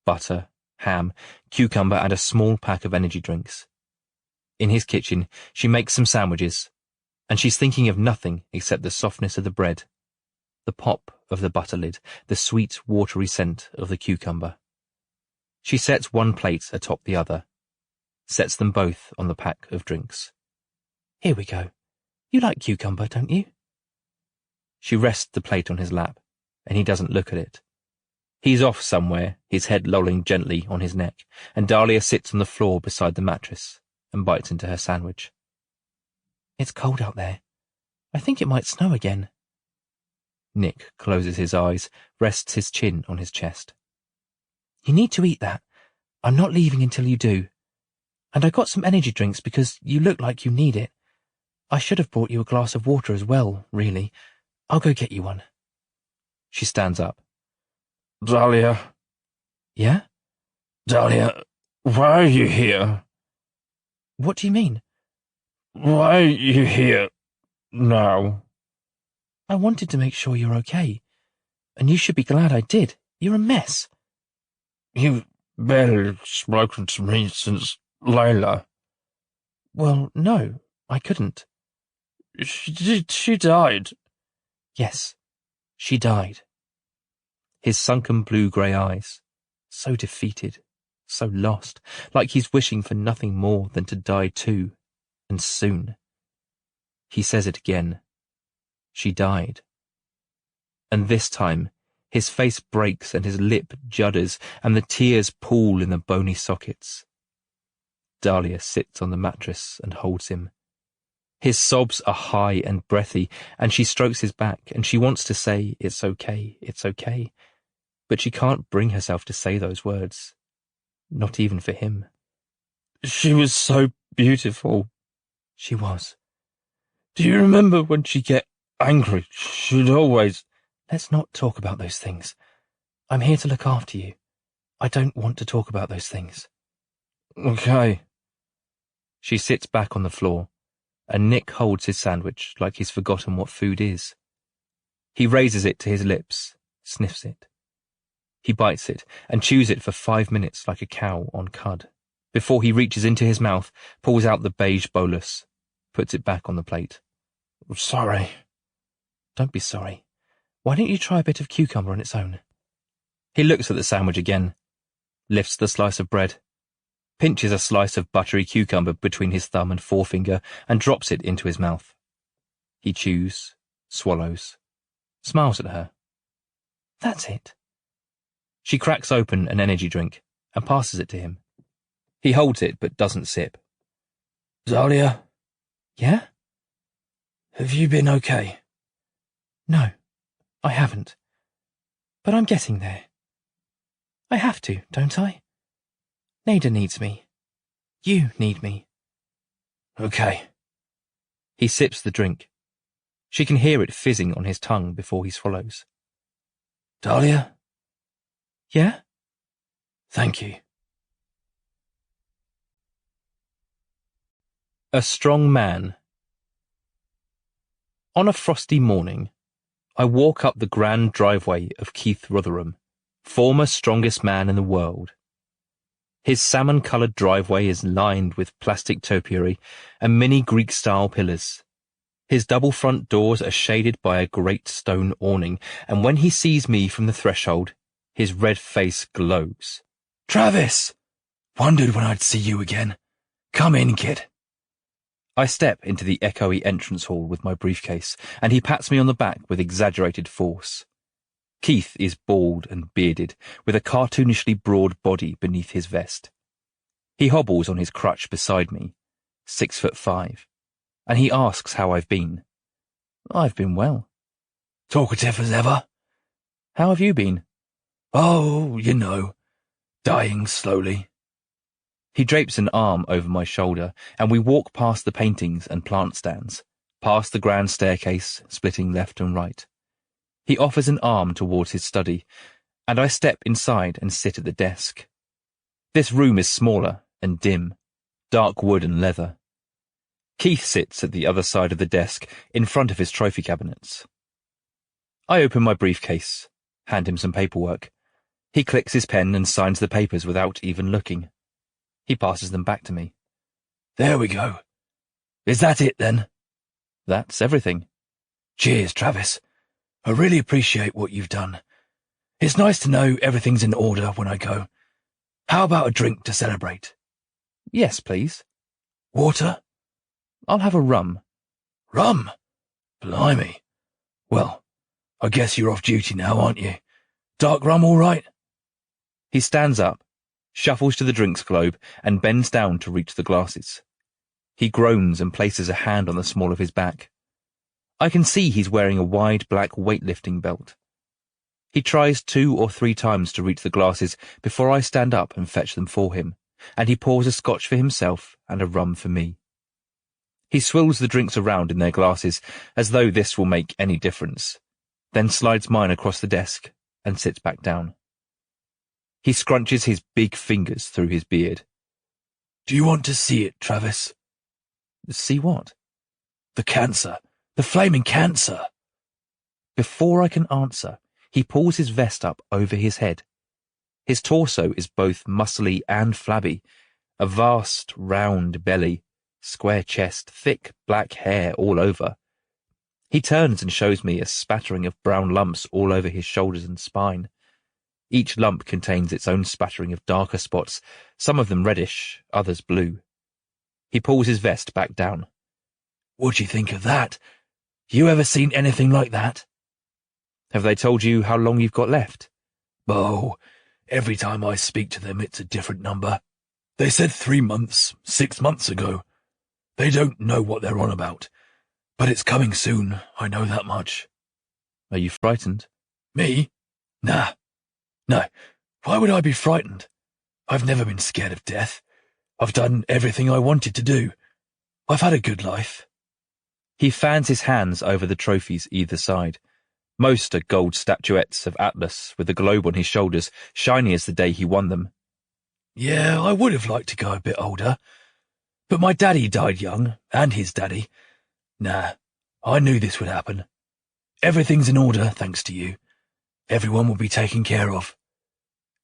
[SPEAKER 1] butter, ham, cucumber, and a small pack of energy drinks. In his kitchen, she makes some sandwiches, and she's thinking of nothing except the softness of the bread, the pop of the butter lid, the sweet, watery scent of the cucumber. She sets one plate atop the other, sets them both on the pack of drinks.
[SPEAKER 3] Here we go. You like cucumber, don't you?
[SPEAKER 1] She rests the plate on his lap, and he doesn't look at it. He's off somewhere, his head lolling gently on his neck, and Dahlia sits on the floor beside the mattress and bites into her sandwich.
[SPEAKER 3] It's cold out there.
[SPEAKER 2] I think it might snow again.
[SPEAKER 1] Nick closes his eyes, rests his chin on his chest.
[SPEAKER 2] You need to eat that. I'm not leaving until you do. And I got some energy drinks because you look like you need it. I should have brought you a glass of water as well, really. I'll go get you one.
[SPEAKER 1] She stands up.
[SPEAKER 4] Dahlia.
[SPEAKER 2] Yeah?
[SPEAKER 4] Dahlia, why are you here?
[SPEAKER 2] What do you mean?
[SPEAKER 4] Why are you here now?
[SPEAKER 2] I wanted to make sure you're okay. And you should be glad I did. You're a mess.
[SPEAKER 4] You've barely spoken to me since Layla.
[SPEAKER 2] Well, no, I couldn't.
[SPEAKER 4] She died.
[SPEAKER 2] Yes, she died.
[SPEAKER 1] His sunken blue-grey eyes, so defeated, so lost, like he's wishing for nothing more than to die too, and soon. He says it again. She died. And this time, his face breaks and his lip judders, and the tears pool in the bony sockets. Dahlia sits on the mattress and holds him. His sobs are high and breathy, and she strokes his back, and she wants to say, "It's okay, it's okay." But she can't bring herself to say those words. Not even for him.
[SPEAKER 4] She was so beautiful.
[SPEAKER 2] She was.
[SPEAKER 4] Do you remember when she'd get angry? She'd always...
[SPEAKER 2] Let's not talk about those things. I'm here to look after you. I don't want to talk about those things.
[SPEAKER 4] Okay.
[SPEAKER 1] She sits back on the floor, and Nick holds his sandwich like he's forgotten what food is. He raises it to his lips, sniffs it. He bites it and chews it for 5 minutes like a cow on cud, before he reaches into his mouth, pulls out the beige bolus, puts it back on the plate.
[SPEAKER 4] I'm sorry.
[SPEAKER 2] Don't be sorry. Why don't you try a bit of cucumber on its own?
[SPEAKER 1] He looks at the sandwich again, lifts the slice of bread, pinches a slice of buttery cucumber between his thumb and forefinger, and drops it into his mouth. He chews, swallows, smiles at her.
[SPEAKER 2] That's it.
[SPEAKER 1] She cracks open an energy drink and passes it to him. He holds it but doesn't sip.
[SPEAKER 4] Dahlia?
[SPEAKER 2] Yeah?
[SPEAKER 4] Have you been okay?
[SPEAKER 2] No, I haven't. But I'm getting there. I have to, don't I? Nada needs me. You need me.
[SPEAKER 4] Okay.
[SPEAKER 1] He sips the drink. She can hear it fizzing on his tongue before he swallows.
[SPEAKER 4] Dahlia?
[SPEAKER 2] Yeah?
[SPEAKER 4] Thank you.
[SPEAKER 1] A strong man. On a frosty morning, I walk up the grand driveway of Keith Rotherham, former strongest man in the world. His salmon-coloured driveway is lined with plastic topiary and mini Greek-style pillars. His double front doors are shaded by a great stone awning, and when he sees me from the threshold, his red face glows.
[SPEAKER 4] Travis! Wondered when I'd see you again. Come in, kid.
[SPEAKER 1] I step into the echoey entrance hall with my briefcase, and he pats me on the back with exaggerated force. Keith is bald and bearded, with a cartoonishly broad body beneath his vest. He hobbles on his crutch beside me, 6'5", and he asks how I've been. I've been well.
[SPEAKER 4] Talkative as ever?
[SPEAKER 1] How have you been?
[SPEAKER 4] Oh, you know, dying slowly.
[SPEAKER 1] He drapes an arm over my shoulder, and we walk past the paintings and plant stands, past the grand staircase, splitting left and right. He offers an arm towards his study, and I step inside and sit at the desk. This room is smaller and dim, dark wood and leather. Keith sits at the other side of the desk, in front of his trophy cabinets. I open my briefcase, hand him some paperwork. He clicks his pen and signs the papers without even looking. He passes them back to me.
[SPEAKER 4] There we go. Is that it, then?
[SPEAKER 1] That's everything.
[SPEAKER 4] Cheers, Travis. I really appreciate what you've done. It's nice to know everything's in order when I go. How about a drink to celebrate?
[SPEAKER 1] Yes, please.
[SPEAKER 4] Water?
[SPEAKER 1] I'll have a rum.
[SPEAKER 4] Rum? Blimey. Well, I guess you're off duty now, aren't you? Dark rum all right?
[SPEAKER 1] He stands up, shuffles to the drinks globe, and bends down to reach the glasses. He groans and places a hand on the small of his back. I can see he's wearing a wide black weightlifting belt. He tries 2 or 3 times to reach the glasses before I stand up and fetch them for him, and he pours a scotch for himself and a rum for me. He swills the drinks around in their glasses as though this will make any difference, then slides mine across the desk and sits back down. He scrunches his big fingers through his beard.
[SPEAKER 4] Do you want to see it, Travis?
[SPEAKER 1] See what?
[SPEAKER 4] The cancer. The flaming cancer.
[SPEAKER 1] Before I can answer, he pulls his vest up over his head. His torso is both muscly and flabby, a vast, round belly, square chest, thick black hair all over. He turns and shows me a spattering of brown lumps all over his shoulders and spine. Each lump contains its own spattering of darker spots, some of them reddish, others blue. He pulls his vest back down.
[SPEAKER 4] What do you think of that? You ever seen anything like that?
[SPEAKER 1] Have they told you how long you've got left?
[SPEAKER 4] Oh, every time I speak to them it's a different number. They said 3 months, 6 months ago. They don't know what they're on about. But it's coming soon, I know that much.
[SPEAKER 1] Are you frightened?
[SPEAKER 4] Me? Nah. No, why would I be frightened? I've never been scared of death. I've done everything I wanted to do. I've had a good life.
[SPEAKER 1] He fans his hands over the trophies either side. Most are gold statuettes of Atlas with a globe on his shoulders, shiny as the day he won them.
[SPEAKER 4] Yeah, I would have liked to go a bit older. But my daddy died young, and his daddy. Nah, I knew this would happen. Everything's in order, thanks to you. Everyone will be taken care of.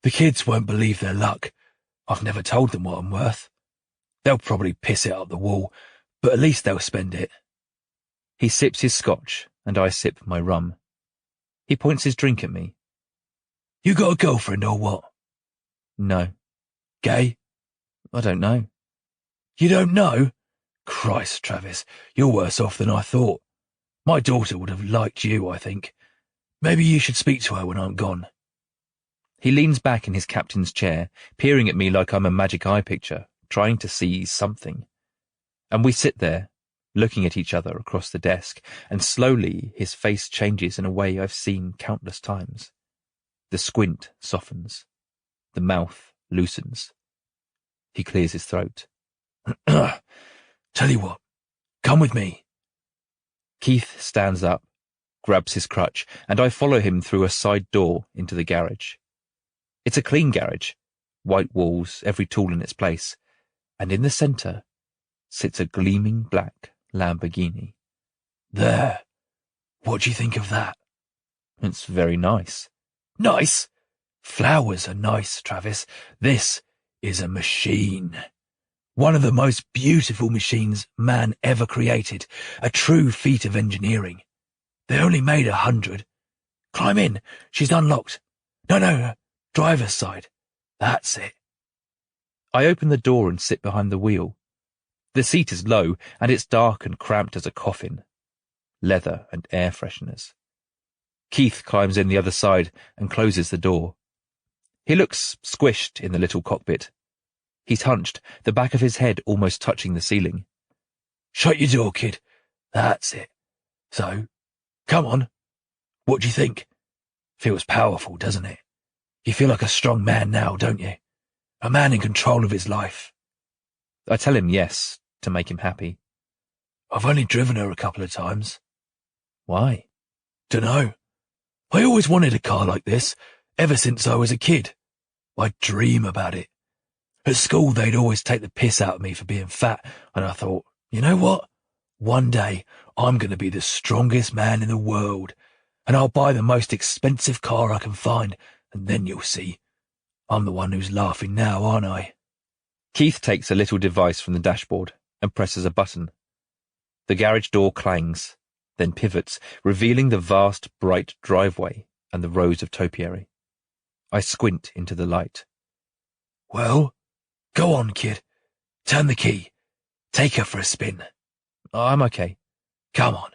[SPEAKER 4] The kids won't believe their luck. I've never told them what I'm worth. They'll probably piss it up the wall, but at least they'll spend it.
[SPEAKER 1] He sips his scotch, and I sip my rum. He points his drink at me.
[SPEAKER 4] You got a girlfriend or what?
[SPEAKER 1] No.
[SPEAKER 4] Gay?
[SPEAKER 1] I don't know.
[SPEAKER 4] You don't know? Christ, Travis, you're worse off than I thought. My daughter would have liked you, I think. Maybe you should speak to her when I'm gone.
[SPEAKER 1] He leans back in his captain's chair, peering at me like I'm a magic eye picture, trying to see something. And we sit there, looking at each other across the desk, and slowly his face changes in a way I've seen countless times. The squint softens. The mouth loosens. He clears his throat.
[SPEAKER 4] Tell you what, come with me.
[SPEAKER 1] Keith stands up, grabs his crutch, and I follow him through a side door into the garage. It's a clean garage, white walls, every tool in its place, and in the centre sits a gleaming black Lamborghini.
[SPEAKER 4] There. What do you think of that?
[SPEAKER 1] It's very nice.
[SPEAKER 4] Nice? Flowers are nice, Travis. This is a machine. One of the most beautiful machines man ever created. A true feat of engineering. They only made 100. Climb in. She's unlocked. No. Driver's side. That's it.
[SPEAKER 1] I open the door and sit behind the wheel. The seat is low, and it's dark and cramped as a coffin. Leather and air fresheners. Keith climbs in the other side and closes the door. He looks squished in the little cockpit. He's hunched, the back of his head almost touching the ceiling.
[SPEAKER 4] Shut your door, kid. That's it. So, come on. What do you think? Feels powerful, doesn't it? You feel like a strong man now, don't you? A man in control of his life.
[SPEAKER 1] I tell him yes, to make him happy.
[SPEAKER 4] I've only driven her a couple of times.
[SPEAKER 1] Why?
[SPEAKER 4] Dunno. I always wanted a car like this, ever since I was a kid. I'd dream about it. At school, they'd always take the piss out of me for being fat, and I thought, you know what? One day, I'm going to be the strongest man in the world, and I'll buy the most expensive car I can find, and then you'll see. I'm the one who's laughing now, aren't I?
[SPEAKER 1] Keith takes a little device from the dashboard and presses a button. The garage door clangs, then pivots, revealing the vast, bright driveway and the rows of topiary. I squint into the light.
[SPEAKER 4] Well, go on, kid. Turn the key. Take her for a spin.
[SPEAKER 1] I'm okay.
[SPEAKER 4] Come on.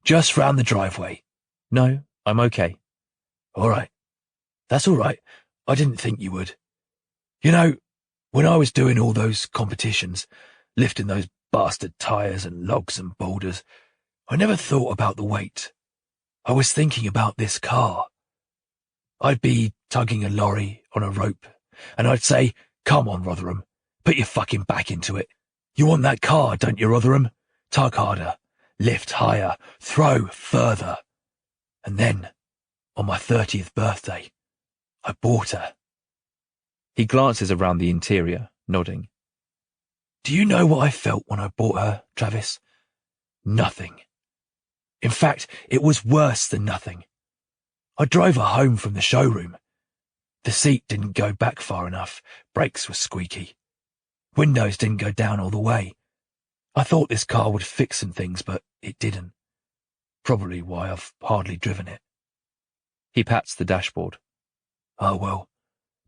[SPEAKER 4] Just round the driveway.
[SPEAKER 1] No, I'm okay.
[SPEAKER 4] All right. That's all right. I didn't think you would. You know, when I was doing all those competitions, lifting those bastard tyres and logs and boulders, I never thought about the weight. I was thinking about this car. I'd be tugging a lorry on a rope, and I'd say, come on, Rotherham, put your fucking back into it. You want that car, don't you, Rotherham? Tug harder, lift higher, throw further. And then, on my 30th birthday, I bought her.
[SPEAKER 1] He glances around the interior, nodding.
[SPEAKER 4] Do you know what I felt when I bought her, Travis? Nothing. In fact, it was worse than nothing. I drove her home from the showroom. The seat didn't go back far enough, brakes were squeaky. Windows didn't go down all the way. I thought this car would fix some things, but it didn't. Probably why I've hardly driven it.
[SPEAKER 1] He pats the dashboard.
[SPEAKER 4] Oh well,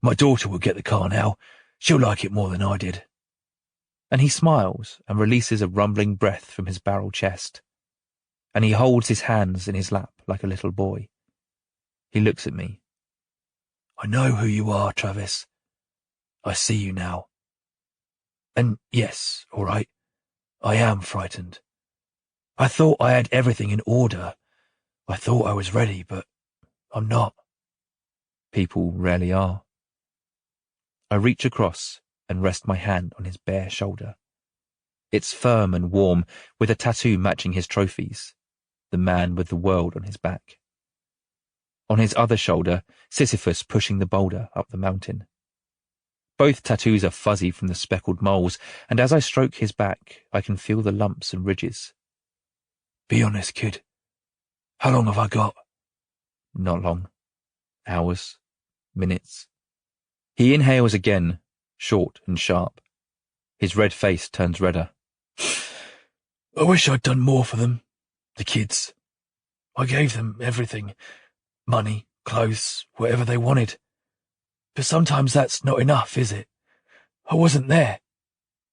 [SPEAKER 4] my daughter will get the car now. She'll like it more than I did.
[SPEAKER 1] And he smiles and releases a rumbling breath from his barrel chest. And he holds his hands in his lap like a little boy. He looks at me.
[SPEAKER 4] I know who you are, Travis. I see you now. And yes, all right, I am frightened. I thought I had everything in order. I thought I was ready, but I'm not.
[SPEAKER 1] People rarely are. I reach across and rest my hand on his bare shoulder. It's firm and warm, with a tattoo matching his trophies, the man with the world on his back. On his other shoulder, Sisyphus pushing the boulder up the mountain. Both tattoos are fuzzy from the speckled moles, and as I stroke his back, I can feel the lumps and ridges.
[SPEAKER 4] Be honest, kid. How long have I got?
[SPEAKER 1] Not long. Hours. Minutes. He inhales again, short and sharp. His red face turns redder.
[SPEAKER 4] I wish I'd done more for them, the kids. I gave them everything. Money, clothes, whatever they wanted. But sometimes that's not enough, is it? I wasn't there.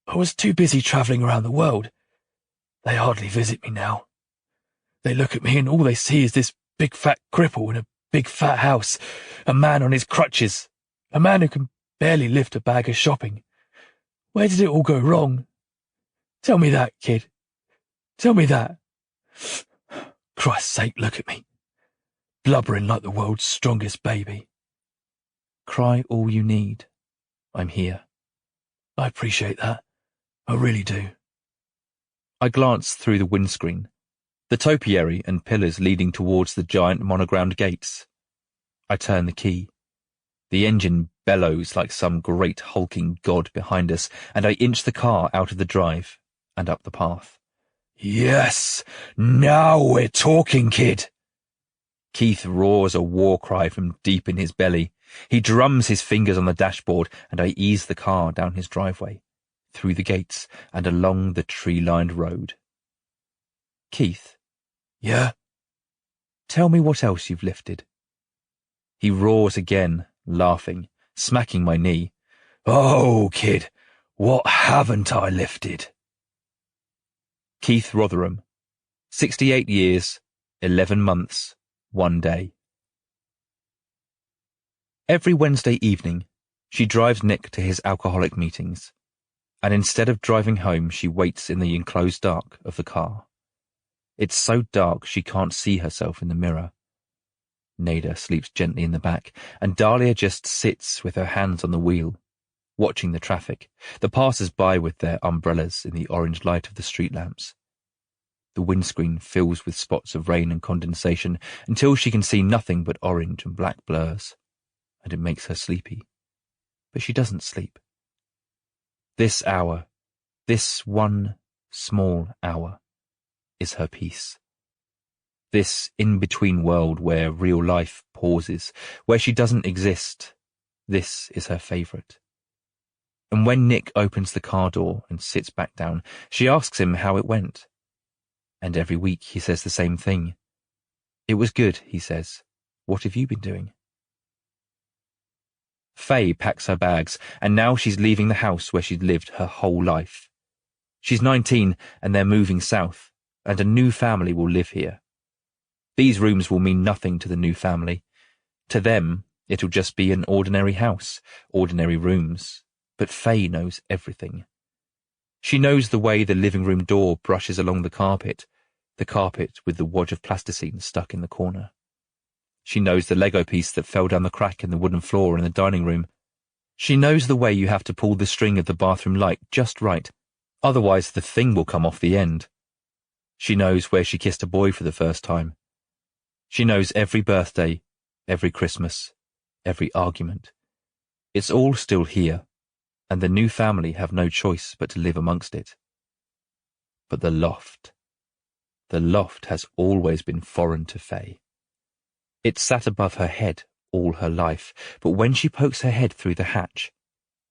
[SPEAKER 4] I was too busy travelling around the world. They hardly visit me now. They look at me and all they see is this big fat cripple in a big fat house, a man on his crutches, a man who can barely lift a bag of shopping. Where did it all go wrong? Tell me that, kid. Tell me that. Christ's sake, look at me. Blubbering like the world's strongest baby.
[SPEAKER 1] Cry all you need. I'm here.
[SPEAKER 4] I appreciate that. I really do.
[SPEAKER 1] I glance through the windscreen, the topiary and pillars leading towards the giant monogrammed gates. I turn the key. The engine bellows like some great hulking god behind us, and I inch the car out of the drive and up the path.
[SPEAKER 4] Yes! Now we're talking, kid!
[SPEAKER 1] Keith roars a war cry from deep in his belly. He drums his fingers on the dashboard, and I ease the car down his driveway, through the gates and along the tree-lined road. Keith.
[SPEAKER 4] Yeah?
[SPEAKER 1] Tell me what else you've lifted. He roars again, laughing, smacking my knee.
[SPEAKER 4] Oh, kid, what haven't I lifted?
[SPEAKER 1] Keith Rotherham, 68 years, 11 months, 1 day. Every Wednesday evening, she drives Nick to his alcoholic meetings, and instead of driving home, she waits in the enclosed dark of the car. It's so dark she can't see herself in the mirror. Nada sleeps gently in the back, and Dahlia just sits with her hands on the wheel, watching the traffic, the passers-by with their umbrellas in the orange light of the street lamps. The windscreen fills with spots of rain and condensation until she can see nothing but orange and black blurs, and it makes her sleepy. But she doesn't sleep. This hour, this one small hour, is her peace. This in-between world where real life pauses, where she doesn't exist, this is her favourite. And when Nick opens the car door and sits back down, she asks him how it went. And every week he says the same thing. It was good, he says. What have you been doing? Faye packs her bags, and now she's leaving the house where she'd lived her whole life. She's 19, and they're moving south, and a new family will live here. These rooms will mean nothing to the new family. To them, it'll just be an ordinary house, ordinary rooms. But Faye knows everything. She knows the way the living room door brushes along the carpet, the carpet with the wad of plasticine stuck in the corner. She knows the Lego piece that fell down the crack in the wooden floor in the dining room. She knows the way you have to pull the string of the bathroom light just right, otherwise the thing will come off the end. She knows where she kissed a boy for the first time. She knows every birthday, every Christmas, every argument. It's all still here, and the new family have no choice but to live amongst it. But the loft has always been foreign to Faye. It sat above her head all her life, but when she pokes her head through the hatch,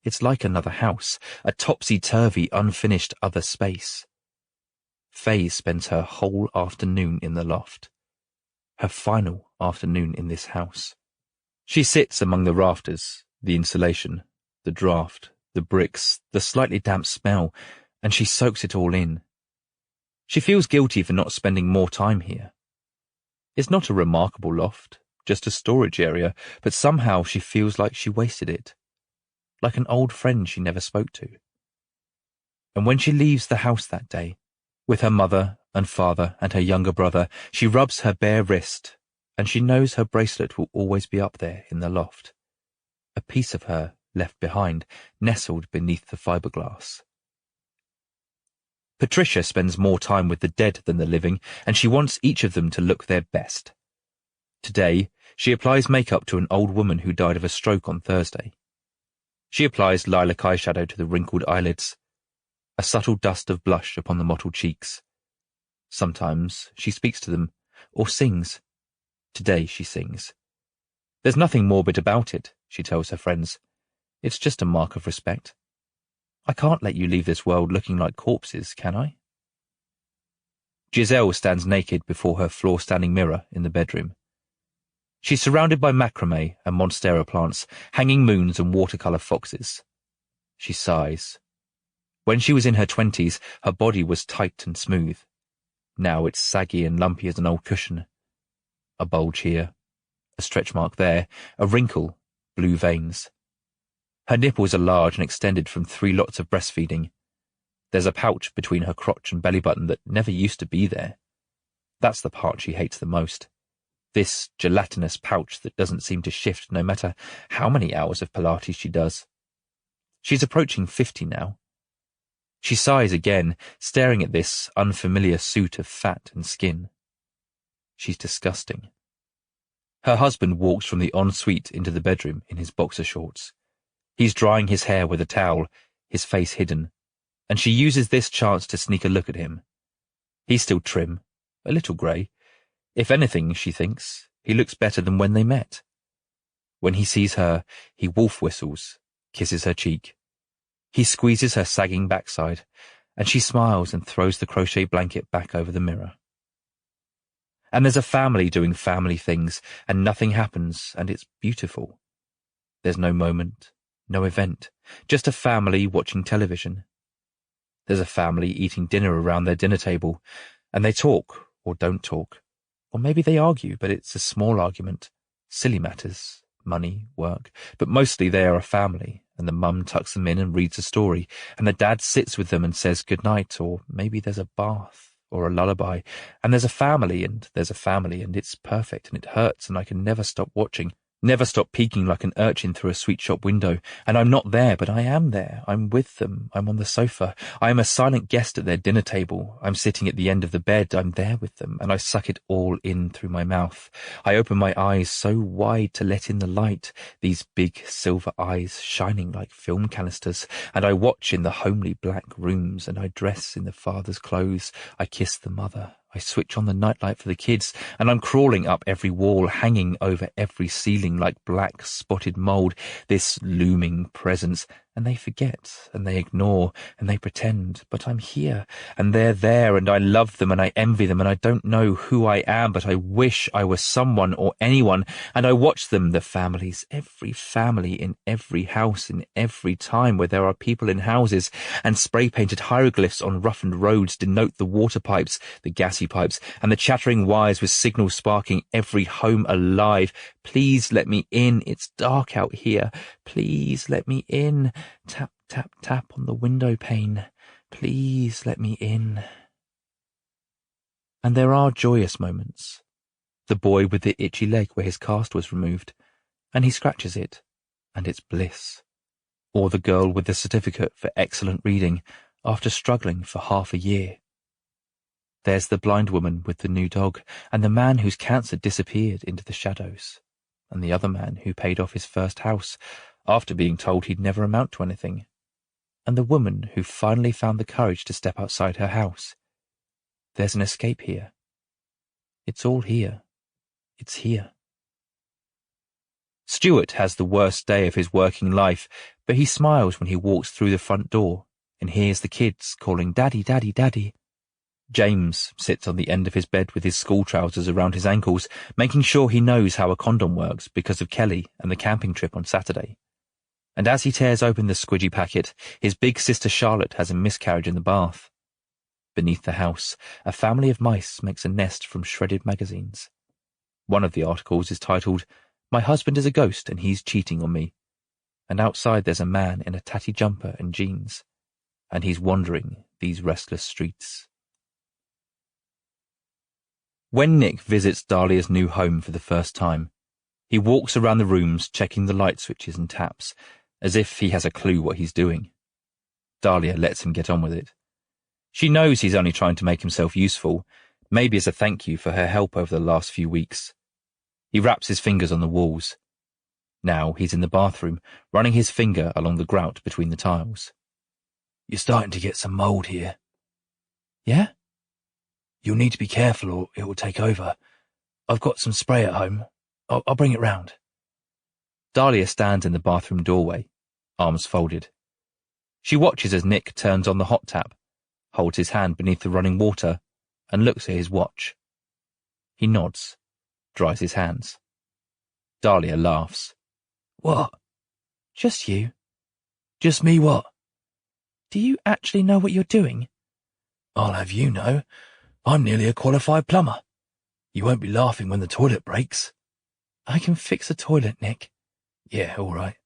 [SPEAKER 1] it's like another house, a topsy-turvy, unfinished other space. Faye spends her whole afternoon in the loft, her final afternoon in this house. She sits among the rafters, the insulation, the draught, the bricks, the slightly damp smell, and she soaks it all in. She feels guilty for not spending more time here. It's not a remarkable loft, just a storage area, but somehow she feels like she wasted it, like an old friend she never spoke to. And when she leaves the house that day, with her mother and father and her younger brother, she rubs her bare wrist, and she knows her bracelet will always be up there in the loft, a piece of her left behind, nestled beneath the fiberglass. Patricia spends more time with the dead than the living, and she wants each of them to look their best. Today, she applies makeup to an old woman who died of a stroke on Thursday. She applies lilac eyeshadow to the wrinkled eyelids, a subtle dust of blush upon the mottled cheeks. Sometimes she speaks to them, or sings. Today she sings. There's nothing morbid about it, she tells her friends. It's just a mark of respect. I can't let you leave this world looking like corpses, can I? Giselle stands naked before her floor-standing mirror in the bedroom. She's surrounded by macrame and monstera plants, hanging moons and watercolour foxes. She sighs. When she was in her 20s, her body was tight and smooth. Now it's saggy and lumpy as an old cushion. A bulge here, a stretch mark there, a wrinkle, blue veins. Her nipples are large and extended from 3 lots of breastfeeding. There's a pouch between her crotch and belly button that never used to be there. That's the part she hates the most. This gelatinous pouch that doesn't seem to shift no matter how many hours of Pilates she does. She's approaching 50 now. She sighs again, staring at this unfamiliar suit of fat and skin. She's disgusting. Her husband walks from the ensuite into the bedroom in his boxer shorts. He's drying his hair with a towel, his face hidden, and she uses this chance to sneak a look at him. He's still trim, a little grey. If anything, she thinks, he looks better than when they met. When he sees her, he wolf whistles, kisses her cheek. He squeezes her sagging backside, and she smiles and throws the crochet blanket back over the mirror. And there's a family doing family things, and nothing happens, and it's beautiful. There's no moment, no event, just a family watching television. There's a family eating dinner around their dinner table, and they talk, or don't talk. Or maybe they argue, but it's a small argument. Silly matters, money, work. But mostly they are a family, and the mum tucks them in and reads a story, and the dad sits with them and says goodnight, or maybe there's a bath, or a lullaby. And there's a family, and there's a family, and it's perfect, and it hurts, and I can never stop watching. Never stop peeking like an urchin through a sweet shop window. And I'm not there, but I am there. I'm with them. I'm on the sofa. I am a silent guest at their dinner table. I'm sitting at the end of the bed. I'm there with them, and I suck it all in through my mouth. I open my eyes so wide to let in the light, these big silver eyes shining like film canisters, and I watch in the homely black rooms, and I dress in the father's clothes. I kiss the mother. I switch on the nightlight for the kids, and I'm crawling up every wall, hanging over every ceiling like black spotted mould, this looming presence. And they forget, and they ignore, and they pretend, but I'm here, and they're there, and I love them, and I envy them, and I don't know who I am, but I wish I were someone or anyone, and I watch them, the families, every family in every house, in every time where there are people in houses, and spray-painted hieroglyphs on roughened roads denote the water pipes, the gassy pipes, and the chattering wires with signals sparking, every home alive. Please let me in, it's dark out here. Please let me in. Tap, tap, tap on the window pane. Please let me in. And there are joyous moments. The boy with the itchy leg where his cast was removed, and he scratches it, and it's bliss. Or the girl with the certificate for excellent reading after struggling for half a year. There's the blind woman with the new dog, and the man whose cancer disappeared into the shadows, and the other man who paid off his first house after being told he'd never amount to anything, and the woman who finally found the courage to step outside her house. There's an escape here. It's all here. It's here. Stuart has the worst day of his working life, but he smiles when he walks through the front door and hears the kids calling "Daddy, Daddy, Daddy." James sits on the end of his bed with his school trousers around his ankles, making sure he knows how a condom works because of Kelly and the camping trip on Saturday. And as he tears open the squidgy packet, his big sister Charlotte has a miscarriage in the bath. Beneath the house, a family of mice makes a nest from shredded magazines. One of the articles is titled, "My husband is a ghost and he's cheating on me." And outside there's a man in a tatty jumper and jeans, and he's wandering these restless streets. When Nick visits Dahlia's new home for the first time, he walks around the rooms checking the light switches and taps, as if he has a clue what he's doing. Dahlia lets him get on with it. She knows he's only trying to make himself useful, maybe as a thank you for her help over the last few weeks. He wraps his fingers on the walls. Now he's in the bathroom, running his finger along the grout between the tiles.
[SPEAKER 2] "You're starting to get some mould here."
[SPEAKER 3] "Yeah?"
[SPEAKER 2] "You'll need to be careful or it will take over. I've got some spray at home. I'll bring it round."
[SPEAKER 1] Dahlia stands in the bathroom doorway, arms folded. She watches as Nick turns on the hot tap, holds his hand beneath the running water, and looks at his watch. He nods, dries his hands. Dahlia laughs.
[SPEAKER 2] "What?
[SPEAKER 3] "Just you.
[SPEAKER 2] Just me what?"
[SPEAKER 3] Do you actually know what you're doing?"
[SPEAKER 2] "I'll have you know. I'm nearly a qualified plumber. You won't be laughing when the toilet breaks."
[SPEAKER 3] "I can fix a toilet, Nick."
[SPEAKER 2] "Yeah, all right."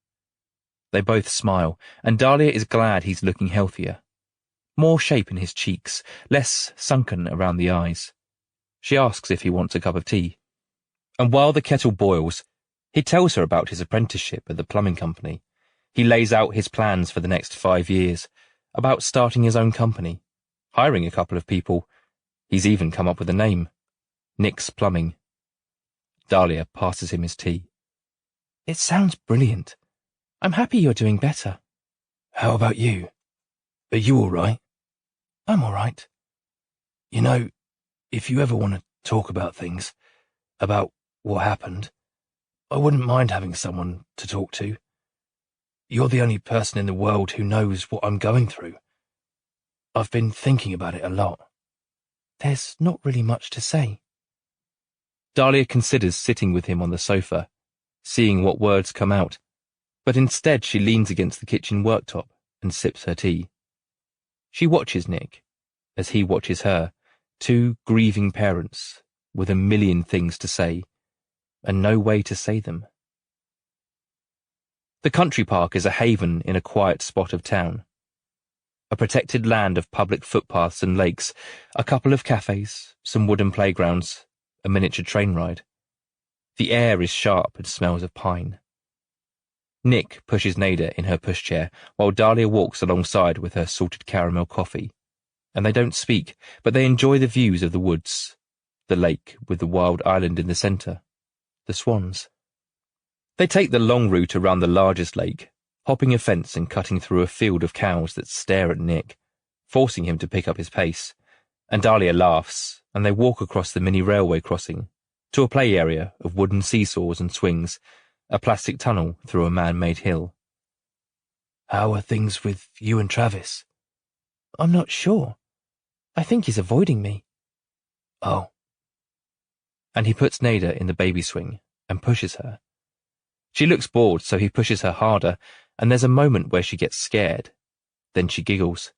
[SPEAKER 1] They both smile, and Dahlia is glad he's looking healthier. More shape in his cheeks, less sunken around the eyes. She asks if he wants a cup of tea. And while the kettle boils, he tells her about his apprenticeship at the plumbing company. He lays out his plans for the next 5 years, about starting his own company, hiring a couple of people. He's even come up with a name, Nick's Plumbing. Dahlia passes him his tea.
[SPEAKER 3] "It sounds brilliant. I'm happy you're doing better."
[SPEAKER 2] "How about you? Are you all right?"
[SPEAKER 3] "I'm all right."
[SPEAKER 2] "You know, if you ever want to talk about things, about what happened, I wouldn't mind having someone to talk to. You're the only person in the world who knows what I'm going through. I've been thinking about it a lot."
[SPEAKER 3] "There's not really much to say."
[SPEAKER 1] Dahlia considers sitting with him on the sofa, seeing what words come out, but instead she leans against the kitchen worktop and sips her tea. She watches Nick, as he watches her, two grieving parents with a million things to say, and no way to say them. The country park is a haven in a quiet spot of town. A protected land of public footpaths and lakes, a couple of cafes, some wooden playgrounds, a miniature train ride. The air is sharp and smells of pine. Nick pushes Nada in her pushchair while Dahlia walks alongside with her salted caramel coffee, and they don't speak, but they enjoy the views of the woods, the lake with the wild island in the centre, the swans. They take the long route around the largest lake, hopping a fence and cutting through a field of cows that stare at Nick, forcing him to pick up his pace, and Dahlia laughs, and they walk across the mini railway crossing, to a play area of wooden seesaws and swings, a plastic tunnel through a man-made hill.
[SPEAKER 2] "How are things with you and Travis?"
[SPEAKER 3] "I'm not sure. I think he's avoiding me."
[SPEAKER 2] "Oh."
[SPEAKER 1] And he puts Nada in the baby swing and pushes her. She looks bored, so he pushes her harder, and there's a moment where she gets scared. Then she giggles.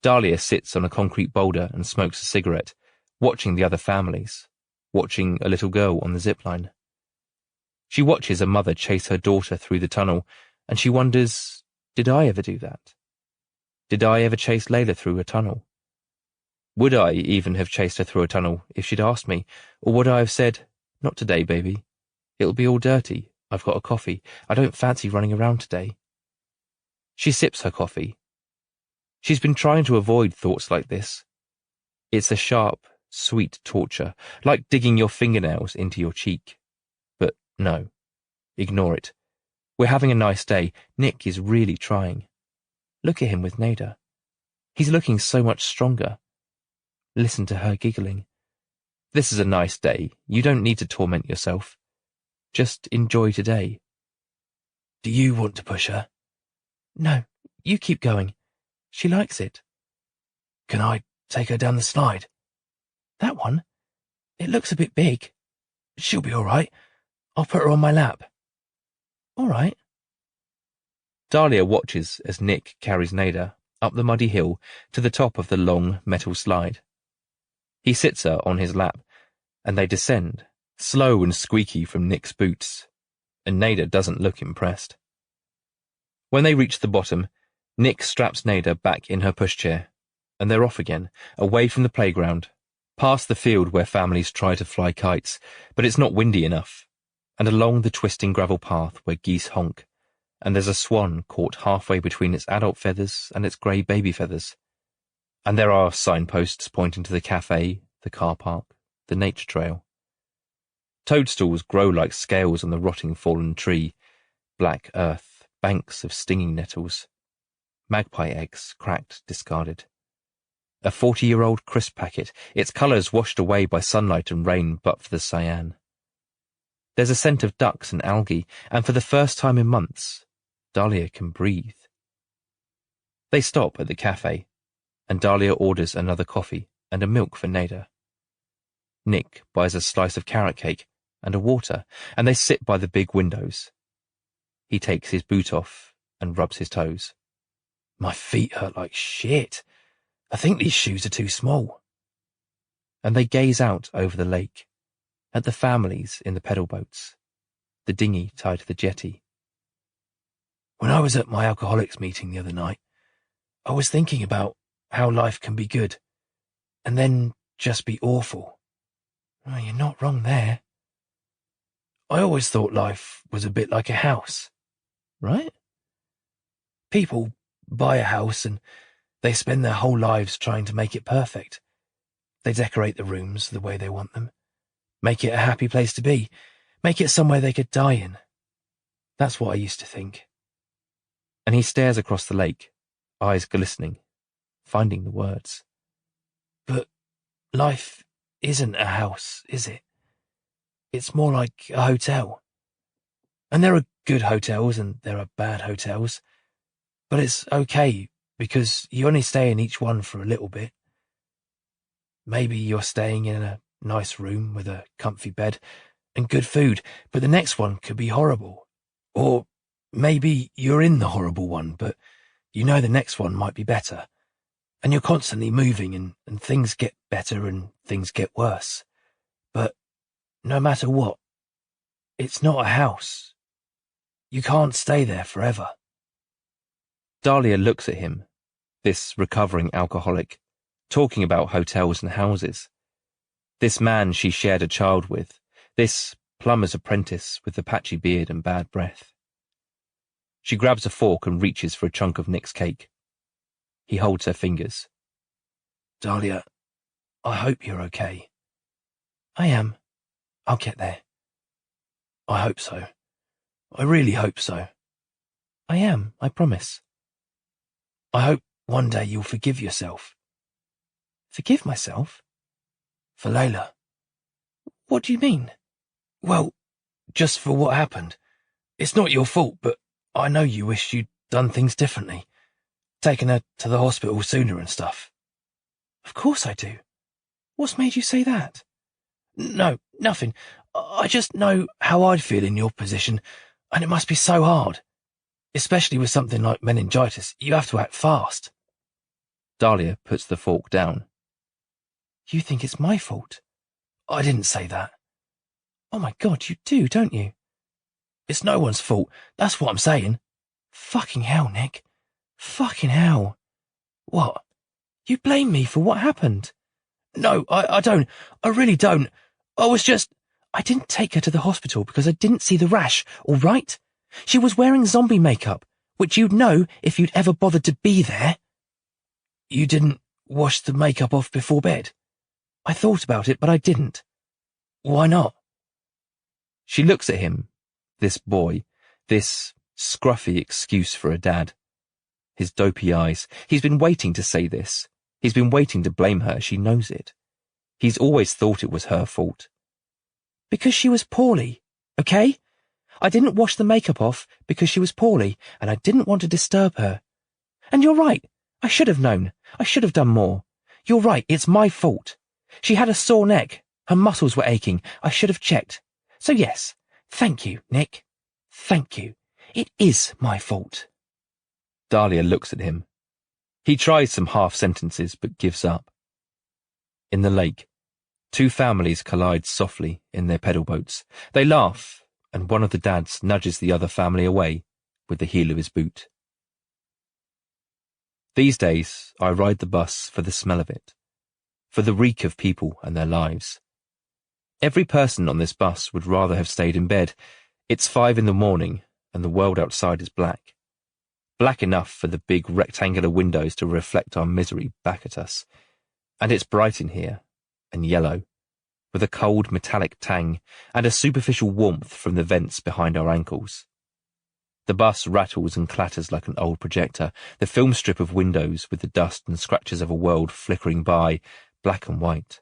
[SPEAKER 1] Dahlia sits on a concrete boulder and smokes a cigarette, watching the other families, watching a little girl on the zipline. She watches a mother chase her daughter through the tunnel, and she wonders, did I ever do that? Did I ever chase Layla through a tunnel? Would I even have chased her through a tunnel if she'd asked me, or would I have said, "Not today, baby. It'll be all dirty. I've got a coffee. I don't fancy running around today." She sips her coffee. She's been trying to avoid thoughts like this. It's a sharp, sweet torture, like digging your fingernails into your cheek. But no, ignore it. We're having a nice day. Nick is really trying. Look at him with Nada. He's looking so much stronger. Listen to her giggling. This is a nice day. You don't need to torment yourself. Just enjoy today.
[SPEAKER 2] Do you want to push her?
[SPEAKER 3] No, you keep going. She likes it.
[SPEAKER 2] Can I take her down the slide?
[SPEAKER 3] That one? It looks a bit big.
[SPEAKER 2] She'll be all right. I'll put her on my lap.
[SPEAKER 3] All right.
[SPEAKER 1] Dahlia watches as Nick carries Nada up the muddy hill to the top of the long metal slide. He sits her on his lap, and they descend, slow and squeaky from Nick's boots, and Nada doesn't look impressed. When they reach the bottom, Nick straps Nada back in her pushchair, and they're off again, away from the playground, past the field where families try to fly kites, but it's not windy enough, and along the twisting gravel path where geese honk, and there's a swan caught halfway between its adult feathers and its grey baby feathers. And there are signposts pointing to the cafe, the car park, the nature trail. Toadstools grow like scales on the rotting fallen tree, black earth, banks of stinging nettles. Magpie eggs, cracked, discarded. A 40-year-old crisp packet, its colours washed away by sunlight and rain but for the cyan. There's a scent of ducks and algae, and for the first time in months, Dahlia can breathe. They stop at the cafe, and Dahlia orders another coffee and a milk for Nada. Nick buys a slice of carrot cake and a water, and they sit by the big windows. He takes his boot off and rubs his toes.
[SPEAKER 2] My feet hurt like shit. I think these shoes are too small.
[SPEAKER 1] And they gaze out over the lake, at the families in the pedal boats, the dinghy tied to the jetty.
[SPEAKER 2] When I was at my alcoholics meeting the other night, I was thinking about how life can be good, and then just be awful.
[SPEAKER 3] Oh, you're not wrong there.
[SPEAKER 2] I always thought life was a bit like a house.
[SPEAKER 3] Right?
[SPEAKER 2] People buy a house and they spend their whole lives trying to make it perfect. They decorate the rooms the way they want them, make it a happy place to be, make it somewhere they could die in. That's what I used to think.
[SPEAKER 1] And he stares across the lake, eyes glistening, finding the words.
[SPEAKER 2] But life isn't a house, is it? It's more like a hotel. And there are good hotels and there are bad hotels. But it's okay because you only stay in each one for a little bit. Maybe you're staying in a nice room with a comfy bed and good food, but the next one could be horrible. Or maybe you're in the horrible one, but you know the next one might be better. And you're constantly moving and things get better and things get worse. But no matter what, it's not a house. You can't stay there forever.
[SPEAKER 1] Dahlia looks at him, this recovering alcoholic, talking about hotels and houses. This man she shared a child with, this plumber's apprentice with the patchy beard and bad breath. She grabs a fork and reaches for a chunk of Nick's cake. He holds her fingers.
[SPEAKER 2] Dahlia, I hope you're okay.
[SPEAKER 3] I am.
[SPEAKER 2] I'll get there. I hope so. I really hope so.
[SPEAKER 3] I am, I promise.
[SPEAKER 2] I hope one day you'll forgive yourself.
[SPEAKER 3] Forgive myself?
[SPEAKER 2] For Layla.
[SPEAKER 3] What do you mean?
[SPEAKER 2] Well, just for what happened. It's not your fault, but I know you wish you'd done things differently. Taken her to the hospital sooner and stuff.
[SPEAKER 3] Of course I do. What's made you say that?
[SPEAKER 2] No, nothing. I just know how I'd feel in your position, and it must be so hard. Especially with something like meningitis, you have to act fast.
[SPEAKER 1] Dahlia puts the fork down.
[SPEAKER 3] You think it's my fault?
[SPEAKER 2] I didn't say that.
[SPEAKER 3] Oh my God, you do, don't you?
[SPEAKER 2] It's no one's fault, that's what I'm saying.
[SPEAKER 3] Fucking hell, Nick. Fucking hell.
[SPEAKER 2] What?
[SPEAKER 3] You blame me for what happened.
[SPEAKER 2] No, I don't. I really don't. I was just...
[SPEAKER 3] I didn't take her to the hospital because I didn't see the rash, all right? She was wearing zombie makeup, which you'd know if you'd ever bothered to be there.
[SPEAKER 2] You didn't wash the makeup off before bed?
[SPEAKER 3] I thought about it, but I didn't.
[SPEAKER 2] Why not?
[SPEAKER 1] She looks at him, this boy, this scruffy excuse for a dad. His dopey eyes. He's been waiting to say this. He's been waiting to blame her. She knows it. He's always thought it was her fault.
[SPEAKER 3] Because she was poorly, okay? I didn't wash the makeup off because she was poorly, and I didn't want to disturb her. And you're right. I should have known. I should have done more. You're right. It's my fault. She had a sore neck. Her muscles were aching. I should have checked. So yes, thank you, Nick. Thank you. It is my fault.
[SPEAKER 1] Dahlia looks at him. He tries some half sentences but gives up. In the lake, two families collide softly in their pedal boats. They laugh, and one of the dads nudges the other family away with the heel of his boot. These days, I ride the bus for the smell of it, for the reek of people and their lives. Every person on this bus would rather have stayed in bed. It's 5 a.m, and the world outside is black. Black enough for the big rectangular windows to reflect our misery back at us. And it's bright in here, and yellow, with a cold metallic tang and a superficial warmth from the vents behind our ankles. The bus rattles and clatters like an old projector, the film strip of windows with the dust and scratches of a world flickering by, black and white.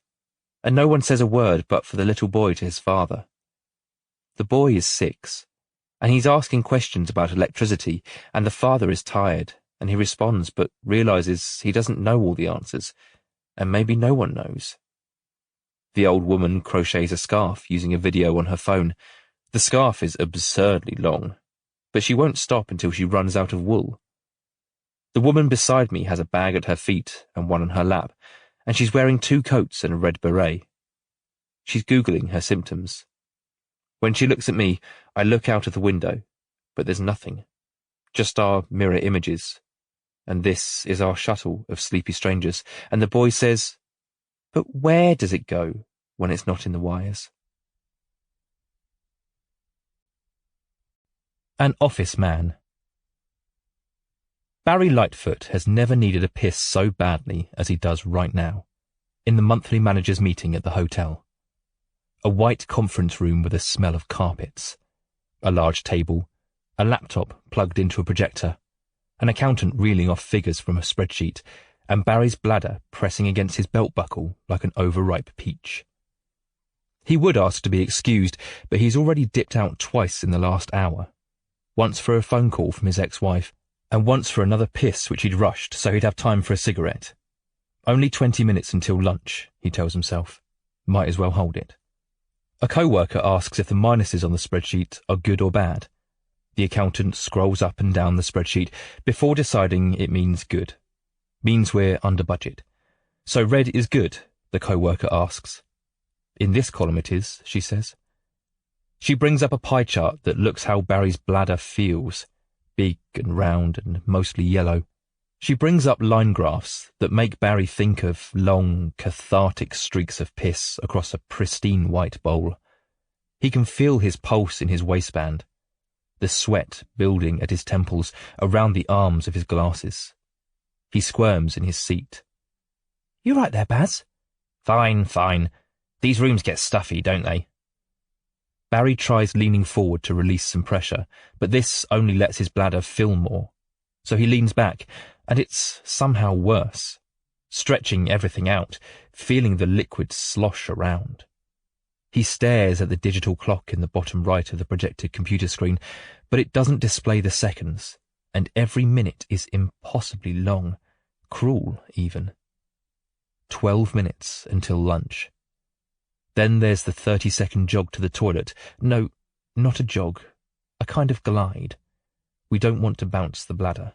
[SPEAKER 1] And no one says a word but for the little boy to his father. The boy is 6, and he's asking questions about electricity, and the father is tired, and he responds but realizes he doesn't know all the answers, and maybe no one knows. The old woman crochets a scarf using a video on her phone. The scarf is absurdly long, but she won't stop until she runs out of wool. The woman beside me has a bag at her feet and one on her lap, and she's wearing 2 coats and a red beret. She's Googling her symptoms. When she looks at me, I look out of the window, but there's nothing. Just our mirror images. And this is our shuttle of sleepy strangers, and the boy says, "But where does it go when it's not in the wires?" An office man. Barry Lightfoot has never needed a piss so badly as he does right now, in the monthly managers' meeting at the hotel. A white conference room with a smell of carpets, a large table, a laptop plugged into a projector, an accountant reeling off figures from a spreadsheet, and Barry's bladder pressing against his belt buckle like an overripe peach. He would ask to be excused, but he's already dipped out twice in the last hour. Once for a phone call from his ex-wife, and once for another piss which he'd rushed so he'd have time for a cigarette. Only 20 minutes until lunch, he tells himself. Might as well hold it. A co-worker asks if the minuses on the spreadsheet are good or bad. The accountant scrolls up and down the spreadsheet before deciding it means good. Means we're under budget. So red is good, the co-worker asks. In this column it is, she says. She brings up a pie chart that looks how Barry's bladder feels, big and round and mostly yellow. She brings up line graphs that make Barry think of long, cathartic streaks of piss across a pristine white bowl. He can feel his pulse in his waistband, the sweat building at his temples around the arms of his glasses. He squirms in his seat.
[SPEAKER 3] "You right there, Baz?"
[SPEAKER 1] "Fine, fine. These rooms get stuffy, don't they?" Barry tries leaning forward to release some pressure, but this only lets his bladder fill more. So he leans back, and it's somehow worse, stretching everything out, feeling the liquid slosh around. He stares at the digital clock in the bottom right of the projected computer screen, but it doesn't display the seconds, and every minute is impossibly long, cruel even. 12 minutes until lunch. Then there's the 30-second jog to the toilet. No, not a jog, a kind of glide. We don't want to bounce the bladder.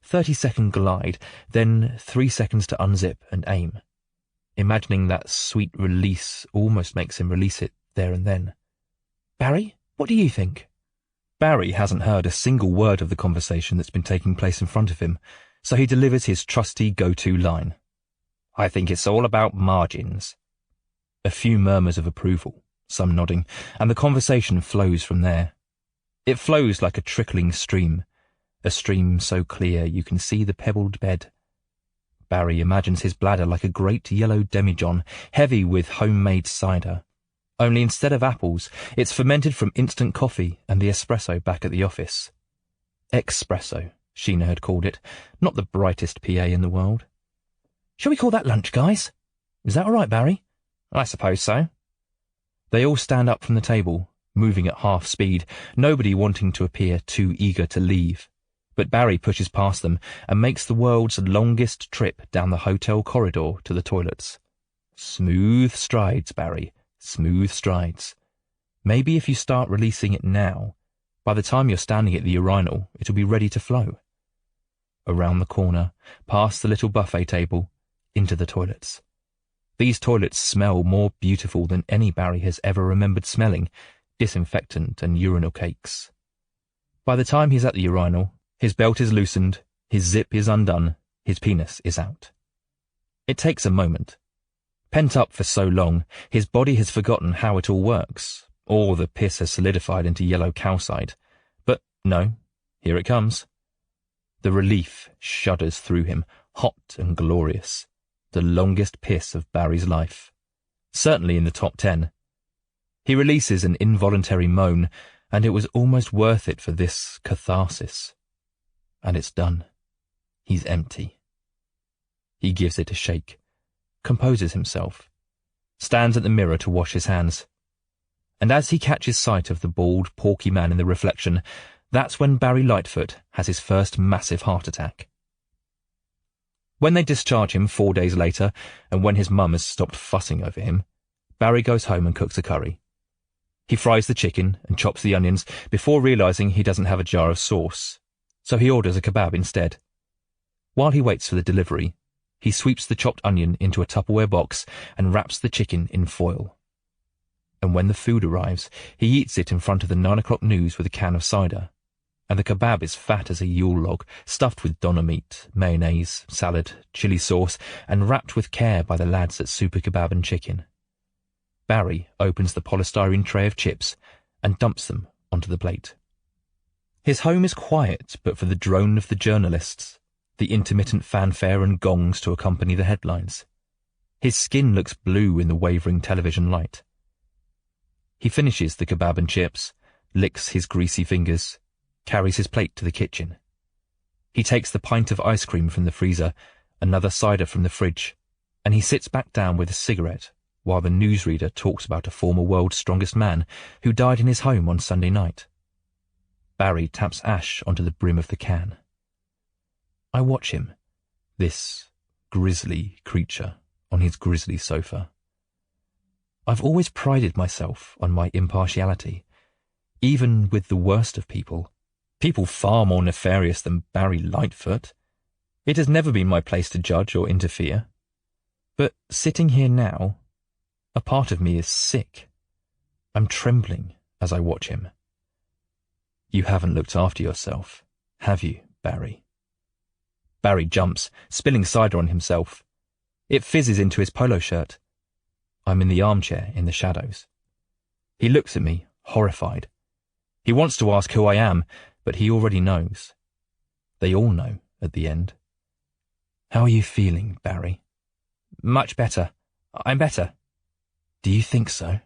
[SPEAKER 1] 30-second glide, then 3 seconds to unzip and aim. Imagining that sweet release almost makes him release it there and then.
[SPEAKER 3] "Barry, what do you think?"
[SPEAKER 1] Barry hasn't heard a single word of the conversation that's been taking place in front of him, so he delivers his trusty go-to line. I think it's all about margins. A few murmurs of approval, some nodding, and the conversation flows from there. It flows like a trickling stream, a stream so clear you can see the pebbled bed. Barry imagines his bladder like a great yellow demijohn, heavy with homemade cider. Only instead of apples, it's fermented from instant coffee and the espresso back at the office. Espresso, Sheena had called it, not the brightest PA in the world.
[SPEAKER 2] Shall we call that lunch, guys? Is that all right, Barry?
[SPEAKER 3] I suppose so.
[SPEAKER 1] They all stand up from the table, moving at half speed, nobody wanting to appear too eager to leave. But Barry pushes past them and makes the world's longest trip down the hotel corridor to the toilets. Smooth strides, Barry, smooth strides. Maybe if you start releasing it now, by the time you're standing at the urinal, it'll be ready to flow. Around the corner, past the little buffet table, into the toilets. These toilets smell more beautiful than any Barry has ever remembered smelling, disinfectant and urinal cakes. By the time he's at the urinal, his belt is loosened, his zip is undone, his penis is out. It takes a moment. Pent up for so long, his body has forgotten how it all works, or the piss has solidified into yellow calcite. But no, here it comes. The relief shudders through him, hot and glorious. The longest piss of Barry's life. Certainly in the top 10. He releases an involuntary moan, and it was almost worth it for this catharsis. And it's done. He's empty. He gives it a shake, composes himself, stands at the mirror to wash his hands. And as he catches sight of the bald, porky man in the reflection, that's when Barry Lightfoot has his first massive heart attack. When they discharge him 4 days later, and when his mum has stopped fussing over him, Barry goes home and cooks a curry. He fries the chicken and chops the onions before realising he doesn't have a jar of sauce, so he orders a kebab instead. While he waits for the delivery, he sweeps the chopped onion into a Tupperware box and wraps the chicken in foil. And when the food arrives, he eats it in front of the 9 o'clock news with a can of cider. And the kebab is fat as a Yule log, stuffed with doner meat, mayonnaise, salad, chili sauce, and wrapped with care by the lads at Super Kebab and Chicken. Barry opens the polystyrene tray of chips and dumps them onto the plate. His home is quiet but for the drone of the journalists, the intermittent fanfare and gongs to accompany the headlines. His skin looks blue in the wavering television light. He finishes the kebab and chips, licks his greasy fingers, carries his plate to the kitchen. He takes the pint of ice cream from the freezer, another cider from the fridge, and he sits back down with a cigarette while the newsreader talks about a former world's strongest man who died in his home on Sunday night. Barry taps ash onto the brim of the can. I watch him, this grisly creature, on his grisly sofa. I've always prided myself on my impartiality, even with the worst of people far more nefarious than Barry Lightfoot. It has never been my place to judge or interfere. But sitting here now, a part of me is sick. I'm trembling as I watch him. You haven't looked after yourself, have you, Barry? Barry jumps, spilling cider on himself. It fizzes into his polo shirt. I'm in the armchair in the shadows. He looks at me, horrified. He wants to ask who I am, but he already knows. They all know at the end. How are you feeling, Barry?
[SPEAKER 3] Much better. I'm better.
[SPEAKER 1] Do you think so?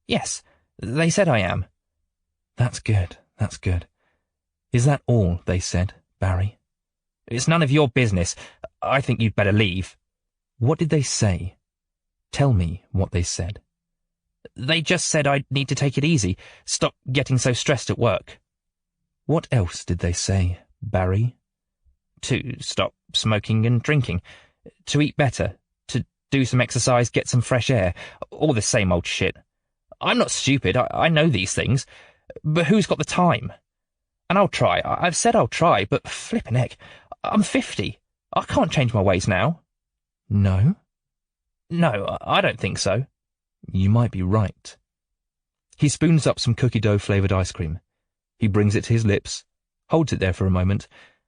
[SPEAKER 3] Yes, they said I am.
[SPEAKER 1] That's good, that's good. Is that all they said, Barry?
[SPEAKER 3] It's none of your business. I think you'd better leave.
[SPEAKER 1] What did they say? Tell me what they said.
[SPEAKER 3] They just said I'd need to take it easy, stop getting so stressed at work.
[SPEAKER 1] What else did they say, Barry?
[SPEAKER 3] To stop smoking and drinking, to eat better, to do some exercise, get some fresh air, all the same old shit. I'm not stupid, I know these things, but who's got the time? And I'll try, I've said I'll try, but flippin' heck, I'm 50. I can't change my ways now.
[SPEAKER 1] No?
[SPEAKER 3] No, I don't think so.
[SPEAKER 1] You might be right. He spoons up some cookie dough-flavoured ice cream. He brings it to his lips, holds it there for a moment,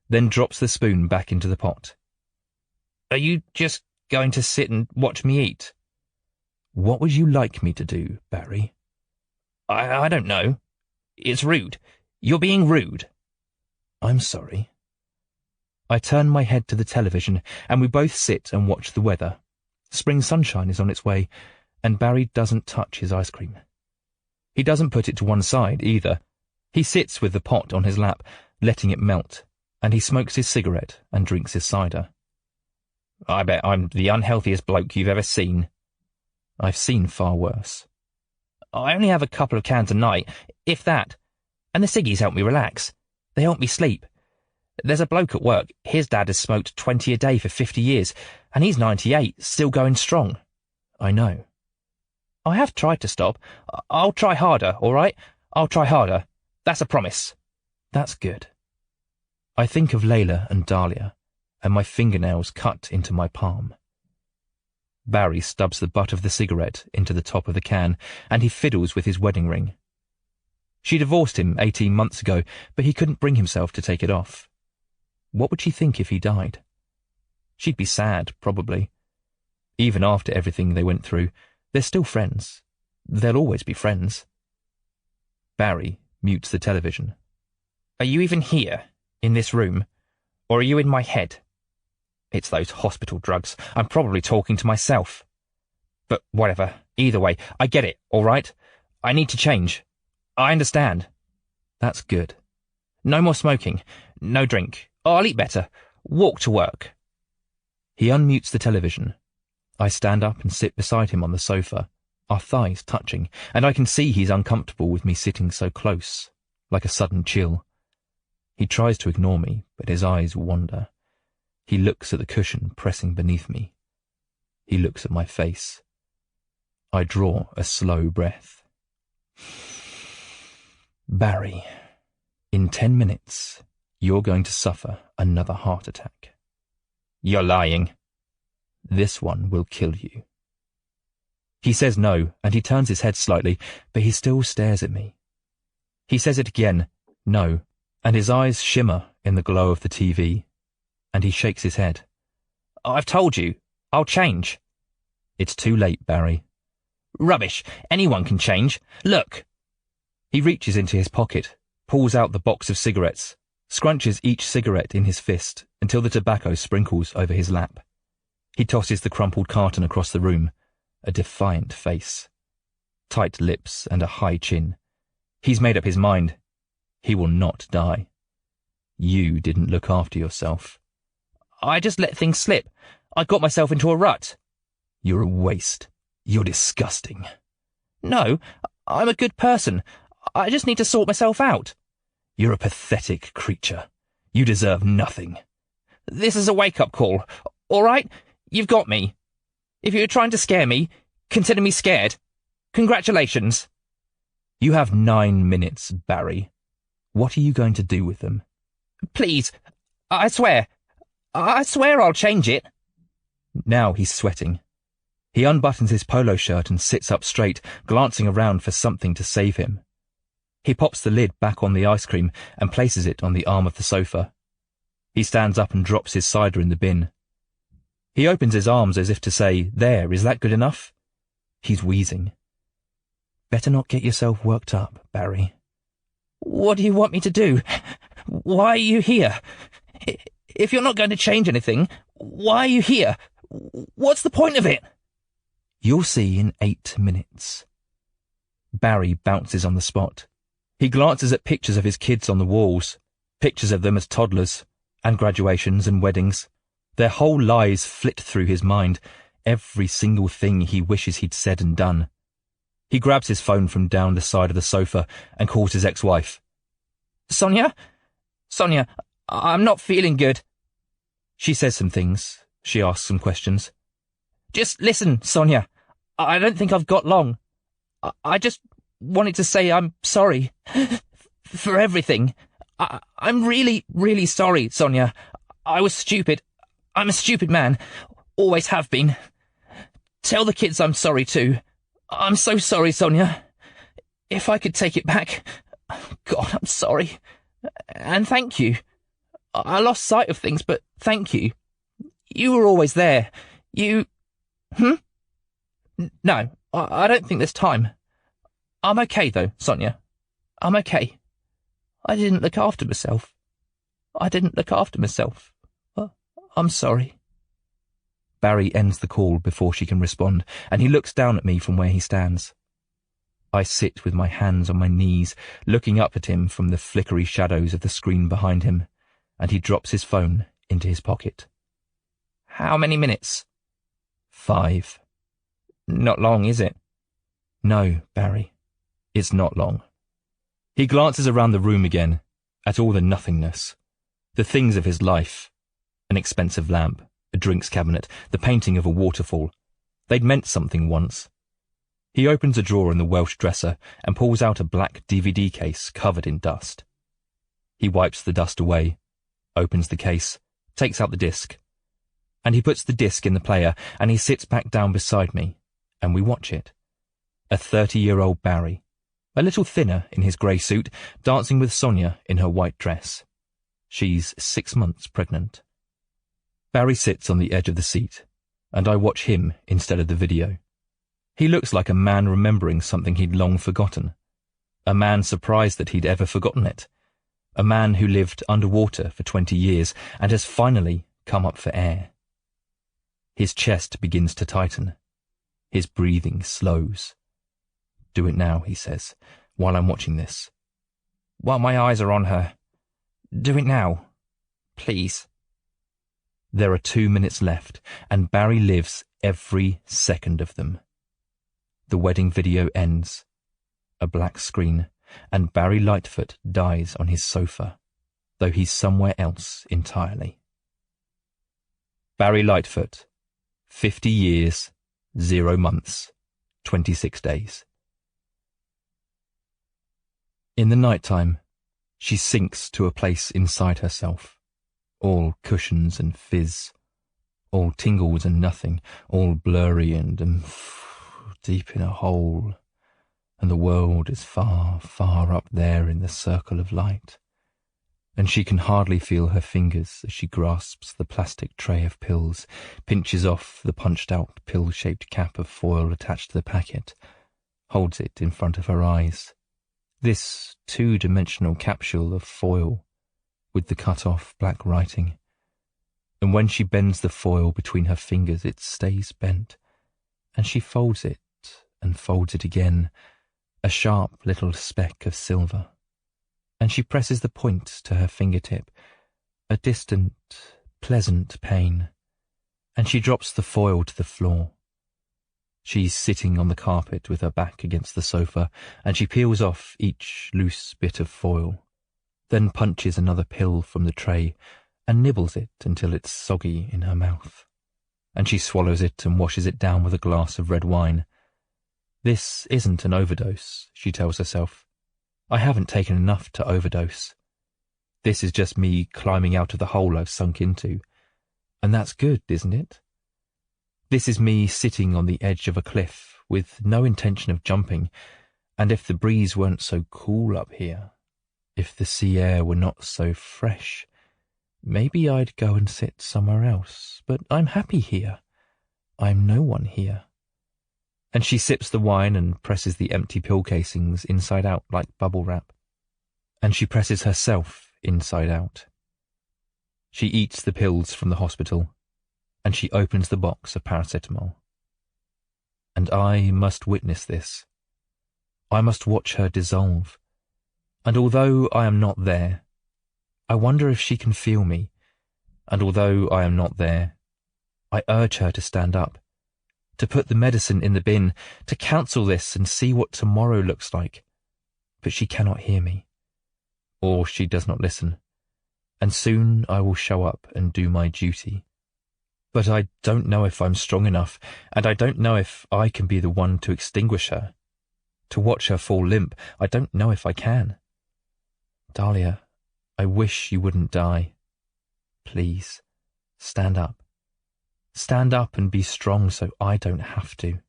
[SPEAKER 1] then drops the spoon back into the pot.
[SPEAKER 3] Are you just
[SPEAKER 1] going to sit and watch me eat?
[SPEAKER 2] What would you like me to do, Barry?
[SPEAKER 1] I don't know. It's rude. You're being rude.
[SPEAKER 2] I'm sorry. I turn my head to the television, and we both sit and watch the weather. Spring sunshine is on its way, and Barry doesn't touch his ice cream. He doesn't put it to one side, either. He sits with the pot on his lap, letting it melt, and he smokes his cigarette and drinks his cider.
[SPEAKER 1] I bet I'm the unhealthiest bloke you've ever seen.
[SPEAKER 2] I've seen far worse.
[SPEAKER 1] I only have a couple of cans a night, if that, and the ciggies help me relax. They help me sleep. There's a bloke at work. His dad has smoked 20 a day for 50 years, and he's 98, still going strong.
[SPEAKER 2] I know.
[SPEAKER 1] I have tried to stop. I'll try harder, all right? I'll try harder. That's a promise.
[SPEAKER 2] That's good. I think of Layla and Dahlia, and my fingernails cut into my palm. Barry stubs the butt of the cigarette into the top of the can, and he fiddles with his wedding ring. She divorced him 18 months ago, but he couldn't bring himself to take it off. What would she think if he died? She'd be sad, probably. Even after everything they went through, they're still friends. They'll always be friends. Barry mutes the television.
[SPEAKER 1] Are you even here, in this room, or are you in my head? It's those hospital drugs. I'm probably talking to myself. But whatever, either way, I get it, all right? I need to change. I understand.
[SPEAKER 2] That's good.
[SPEAKER 1] No more smoking, no drink. I'll eat better. Walk to work.
[SPEAKER 2] He unmutes the television. I stand up and sit beside him on the sofa, our thighs touching, and I can see he's uncomfortable with me sitting so close, like a sudden chill. He tries to ignore me, but his eyes wander. He looks at the cushion pressing beneath me. He looks at my face. I draw a slow breath. Barry, in 10 minutes, you're going to suffer another heart attack.
[SPEAKER 1] You're lying.
[SPEAKER 2] This one will kill you. He says no, and he turns his head slightly, but he still stares at me. He says it again, no, and his eyes shimmer in the glow of the TV, and he shakes his head.
[SPEAKER 1] I've told you. I'll change.
[SPEAKER 2] It's too late, Barry.
[SPEAKER 1] Rubbish. Anyone can change. Look.
[SPEAKER 2] He reaches into his pocket, pulls out the box of cigarettes, scrunches each cigarette in his fist until the tobacco sprinkles over his lap. He tosses the crumpled carton across the room, a defiant face, tight lips and a high chin. He's made up his mind. He will not die. You didn't look after yourself.
[SPEAKER 1] I just let things slip. I got myself into a rut.
[SPEAKER 2] You're a waste. You're disgusting.
[SPEAKER 1] No, I'm a good person. I just need to sort myself out.
[SPEAKER 2] You're a pathetic creature. You deserve nothing.
[SPEAKER 1] This is a wake-up call. All right? You've got me. If you're trying to scare me, consider me scared. Congratulations.
[SPEAKER 2] You have 9 minutes, Barry. What are you going to do with them?
[SPEAKER 1] Please, I swear I'll change it.
[SPEAKER 2] Now he's sweating. He unbuttons his polo shirt and sits up straight, glancing around for something to save him. He pops the lid back on the ice cream and places it on the arm of the sofa. He stands up and drops his cider in the bin. He opens his arms as if to say, "There, is that good enough?" He's wheezing. Better not get yourself worked up, Barry.
[SPEAKER 1] What do you want me to do? Why are you here? If you're not going to change anything, why are you here? What's the point of it?
[SPEAKER 2] You'll see in 8 minutes. Barry bounces on the spot. He glances at pictures of his kids on the walls, pictures of them as toddlers, and graduations and weddings. Their whole lives flit through his mind, every single thing he wishes he'd said and done. He grabs his phone from down the side of the sofa and calls his ex-wife.
[SPEAKER 1] Sonia? Sonia, I'm not feeling good.
[SPEAKER 2] She says some things. She asks some questions.
[SPEAKER 1] Just listen, Sonia. I don't think I've got long. I just wanted to say I'm sorry for everything. I'm really, really sorry, Sonia. I was stupid. I'm a stupid man. Always have been. Tell the kids I'm sorry too. I'm so sorry, Sonia. If I could take it back. God, I'm sorry. And thank you. I lost sight of things, but thank you. You were always there.
[SPEAKER 3] You... No, I don't think there's time. I'm okay, though, Sonia. I'm okay. I didn't look after myself. I'm sorry.
[SPEAKER 1] Barry ends the call before she can respond, and he looks down at me from where he stands. I sit with my hands on my knees, looking up at him from the flickery shadows of the screen behind him, and he drops his phone into his pocket.
[SPEAKER 3] How many minutes?
[SPEAKER 1] 5.
[SPEAKER 3] Not long, is it?
[SPEAKER 1] No, Barry. It's not long. He glances around the room again, at all the nothingness, the things of his life, an expensive lamp, a drinks cabinet, the painting of a waterfall. They'd meant something once. He opens a drawer in the Welsh dresser and pulls out a black DVD case covered in dust. He wipes the dust away, opens the case, takes out the disc, and he puts the disc in the player, and he sits back down beside me, and we watch it. A 30-year-old Barry, a little thinner in his grey suit, dancing with Sonia in her white dress. She's 6 months pregnant. Barry sits on the edge of the seat, and I watch him instead of the video. He looks like a man remembering something he'd long forgotten, a man surprised that he'd ever forgotten it, a man who lived underwater for 20 years and has finally come up for air. His chest begins to tighten. His breathing slows. "Do it now," he says, while I'm watching this.
[SPEAKER 3] While my eyes are on her. Do it now. Please.
[SPEAKER 1] There are 2 minutes left, and Barry lives every second of them. The wedding video ends. A black screen, and Barry Lightfoot dies on his sofa, though he's somewhere else entirely. Barry Lightfoot, 50 years, 0 months, 26 days. In the night-time, she sinks to a place inside herself, all cushions and fizz, all tingles and nothing, all blurry and deep in a hole, and the world is far, far up there in the circle of light, and she can hardly feel her fingers as she grasps the plastic tray of pills, pinches off the punched-out pill-shaped cap of foil attached to the packet, holds it in front of her eyes. This two-dimensional capsule of foil with the cut-off black writing, and when she bends the foil between her fingers it stays bent, and she folds it and folds it again, a sharp little speck of silver, and she presses the point to her fingertip, a distant, pleasant pain, and she drops the foil to the floor. She's sitting on the carpet with her back against the sofa, and she peels off each loose bit of foil, then punches another pill from the tray and nibbles it until it's soggy in her mouth, and she swallows it and washes it down with a glass of red wine. This isn't an overdose, she tells herself. I haven't taken enough to overdose. This is just me climbing out of the hole I've sunk into, and that's good, isn't it? This is me sitting on the edge of a cliff with no intention of jumping, and if the breeze weren't so cool up here, if the sea air were not so fresh, maybe I'd go and sit somewhere else, but I'm happy here. I'm no one here. And she sips the wine and presses the empty pill casings inside out like bubble wrap. And she presses herself inside out. She eats the pills from the hospital, and she opens the box of paracetamol. And I must witness this. I must watch her dissolve. And although I am not there, I wonder if she can feel me. And although I am not there, I urge her to stand up, to put the medicine in the bin, to cancel this and see what tomorrow looks like. But she cannot hear me, or she does not listen, and soon I will show up and do my duty. But I don't know if I'm strong enough, and I don't know if I can be the one to extinguish her. To watch her fall limp, I don't know if I can. Dahlia, I wish you wouldn't die. Please, stand up. Stand up and be strong so I don't have to.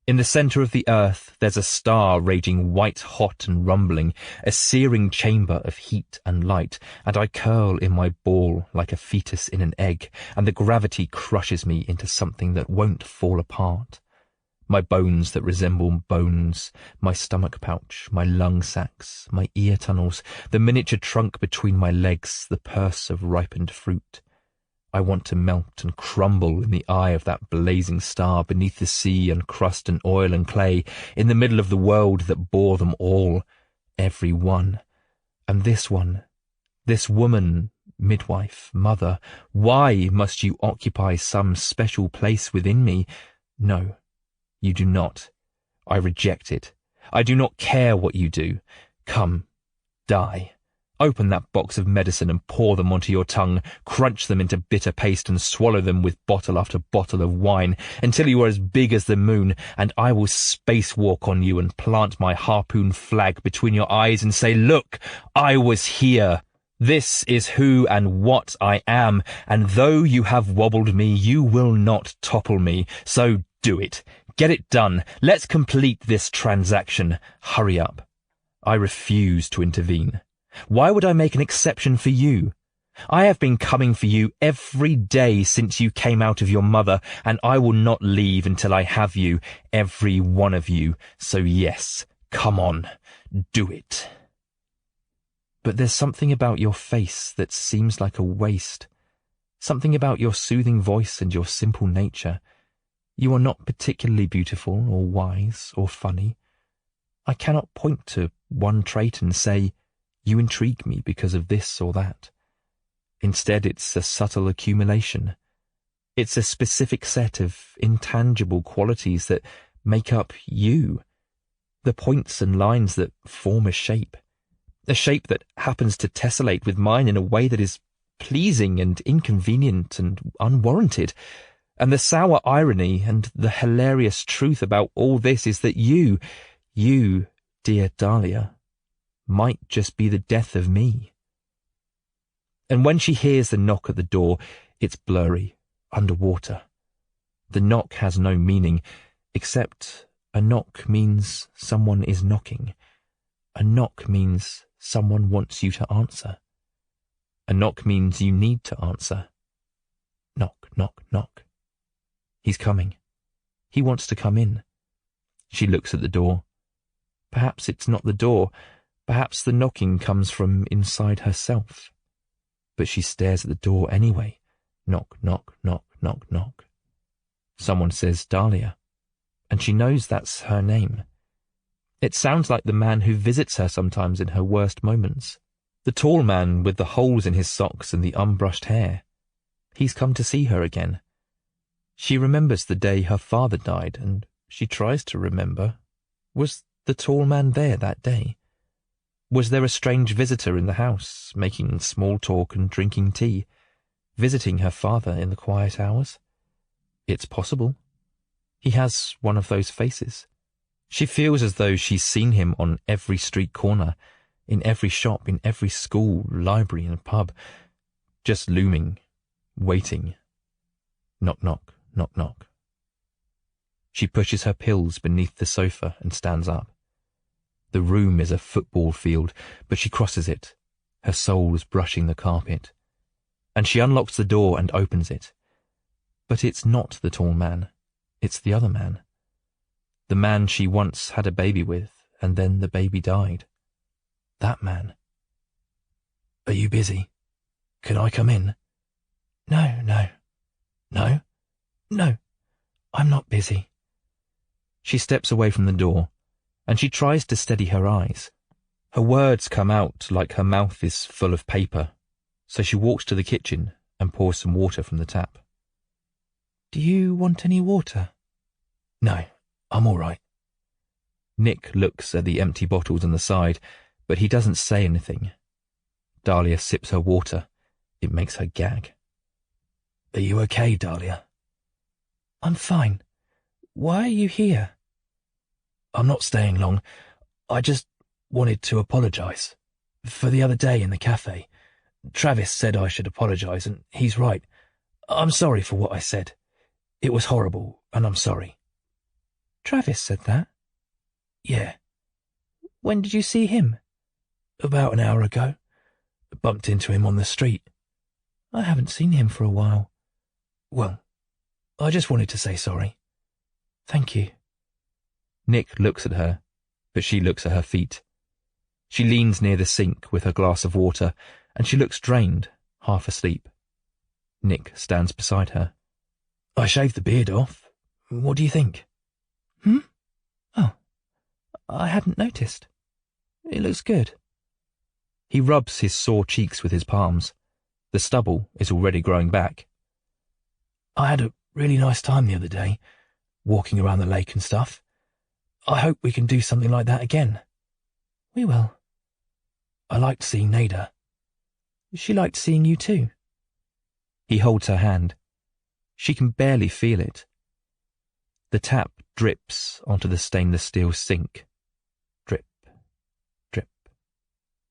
[SPEAKER 1] In the centre of the earth there's a star raging white-hot and rumbling, a searing chamber of heat and light, and I curl in my ball like a fetus in an egg, and the gravity crushes me into something that won't fall apart. My bones that resemble bones, my stomach pouch, my lung sacs, my ear tunnels, the miniature trunk between my legs, the purse of ripened fruit. I want to melt and crumble in the eye of that blazing star beneath the sea and crust and oil and clay, in the middle of the world that bore them all, every one. And this one, this woman, midwife, mother, why must you occupy some special place within me? No, you do not. I reject it. I do not care what you do. Come, die. Open that box of medicine and pour them onto your tongue, crunch them into bitter paste and swallow them with bottle after bottle of wine, until you are as big as the moon, and I will spacewalk on you and plant my harpoon flag between your eyes and say, look, I was here. This is who and what I am, and though you have wobbled me, you will not topple me. So do it. Get it done. Let's complete this transaction. Hurry up. I refuse to intervene. Why would I make an exception for you? I have been coming for you every day since you came out of your mother, and I will not leave until I have you, every one of you. So yes, come on, do it. But there's something about your face that seems like a waste. Something about your soothing voice and your simple nature. You are not particularly beautiful or wise or funny. I cannot point to one trait and say, you intrigue me because of this or that. Instead, it's a subtle accumulation. It's a specific set of intangible qualities that make up you, the points and lines that form a shape that happens to tessellate with mine in a way that is pleasing and inconvenient and unwarranted. And the sour irony and the hilarious truth about all this is that you, dear Dahlia, might just be the death of me. And when she hears the knock at the door, it's blurry, underwater. The knock has no meaning, except a knock means someone is knocking. A knock means someone wants you to answer. A knock means you need to answer. Knock, knock, knock. He's coming. He wants to come in. She looks at the door. Perhaps it's not the door. Perhaps the knocking comes from inside herself. But she stares at the door anyway. Knock, knock, knock, knock, knock. Someone says Dahlia, and she knows that's her name. It sounds like the man who visits her sometimes in her worst moments. The tall man with the holes in his socks and the unbrushed hair. He's come to see her again. She remembers the day her father died, and she tries to remember. Was the tall man there that day? Was there a strange visitor in the house, making small talk and drinking tea, visiting her father in the quiet hours? It's possible. He has one of those faces. She feels as though she's seen him on every street corner, in every shop, in every school, library and pub, just looming, waiting. Knock, knock, knock, knock. She pushes her pills beneath the sofa and stands up. The room is a football field, but she crosses it, her soles brushing the carpet. And she unlocks the door and opens it. But it's not the tall man. It's the other man. The man she once had a baby with, and then the baby died. That man.
[SPEAKER 4] Are you busy? Can I come in?
[SPEAKER 2] No, no.
[SPEAKER 4] No?
[SPEAKER 2] No, I'm not busy.
[SPEAKER 1] She steps away from the door, and she tries to steady her eyes. Her words come out like her mouth is full of paper, so she walks to the kitchen and pours some water from the tap.
[SPEAKER 2] Do you want any water?
[SPEAKER 4] No, I'm all right.
[SPEAKER 1] Nick looks at the empty bottles on the side, but he doesn't say anything. Dahlia sips her water. It makes her gag.
[SPEAKER 4] Are you okay, Dahlia?
[SPEAKER 2] I'm fine. Why are you here?
[SPEAKER 4] I'm not staying long. I just wanted to apologise. For the other day in the cafe. Travis said I should apologise, and he's right. I'm sorry for what I said. It was horrible, and I'm sorry.
[SPEAKER 3] Travis said that?
[SPEAKER 2] Yeah,
[SPEAKER 3] When did you see him?
[SPEAKER 2] about an hour ago. Bumped into him on the street.
[SPEAKER 3] I haven't seen him for a while.
[SPEAKER 2] Well, I just wanted to say sorry.
[SPEAKER 3] Thank you.
[SPEAKER 1] Nick looks at her, but she looks at her feet. She leans near the sink with her glass of water, and she looks drained, half asleep. Nick stands beside her.
[SPEAKER 2] I shaved the beard off. What do you think?
[SPEAKER 3] Oh, I hadn't noticed. It looks good.
[SPEAKER 1] He rubs his sore cheeks with his palms. The stubble is already growing back.
[SPEAKER 2] I had a really nice time the other day, walking around the lake and stuff. I hope we can do something like that again.
[SPEAKER 3] We will.
[SPEAKER 2] I liked seeing Nada.
[SPEAKER 3] She liked seeing you too.
[SPEAKER 1] He holds her hand. She can barely feel it. The tap drips onto the stainless steel sink. Drip, drip,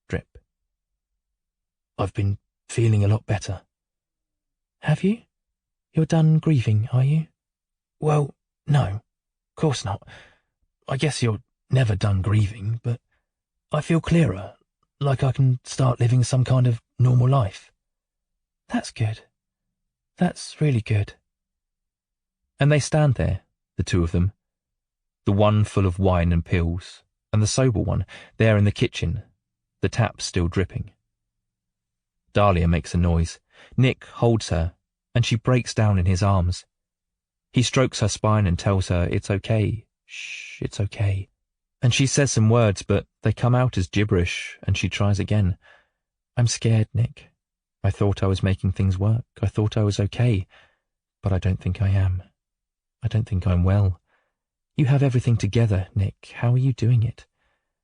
[SPEAKER 1] drip.
[SPEAKER 2] I've been feeling a lot better.
[SPEAKER 3] Have you? You're done grieving, are you?
[SPEAKER 2] Well, no, of course not. I guess you're never done grieving, but I feel clearer, like I can start living some kind of normal life.
[SPEAKER 3] That's good. That's really good.
[SPEAKER 1] And they stand there, the two of them, the one full of wine and pills, and the sober one there in the kitchen, the tap still dripping. Dahlia makes a noise. Nick holds her, and she breaks down in his arms. He strokes her spine and tells her it's okay. Shh, it's okay. And she says some words, but they come out as gibberish, and she tries again. I'm scared, Nick. I thought I was making things work. I thought I was okay, but I don't think I am. I don't think I'm well. You have everything together, Nick. How are you doing it?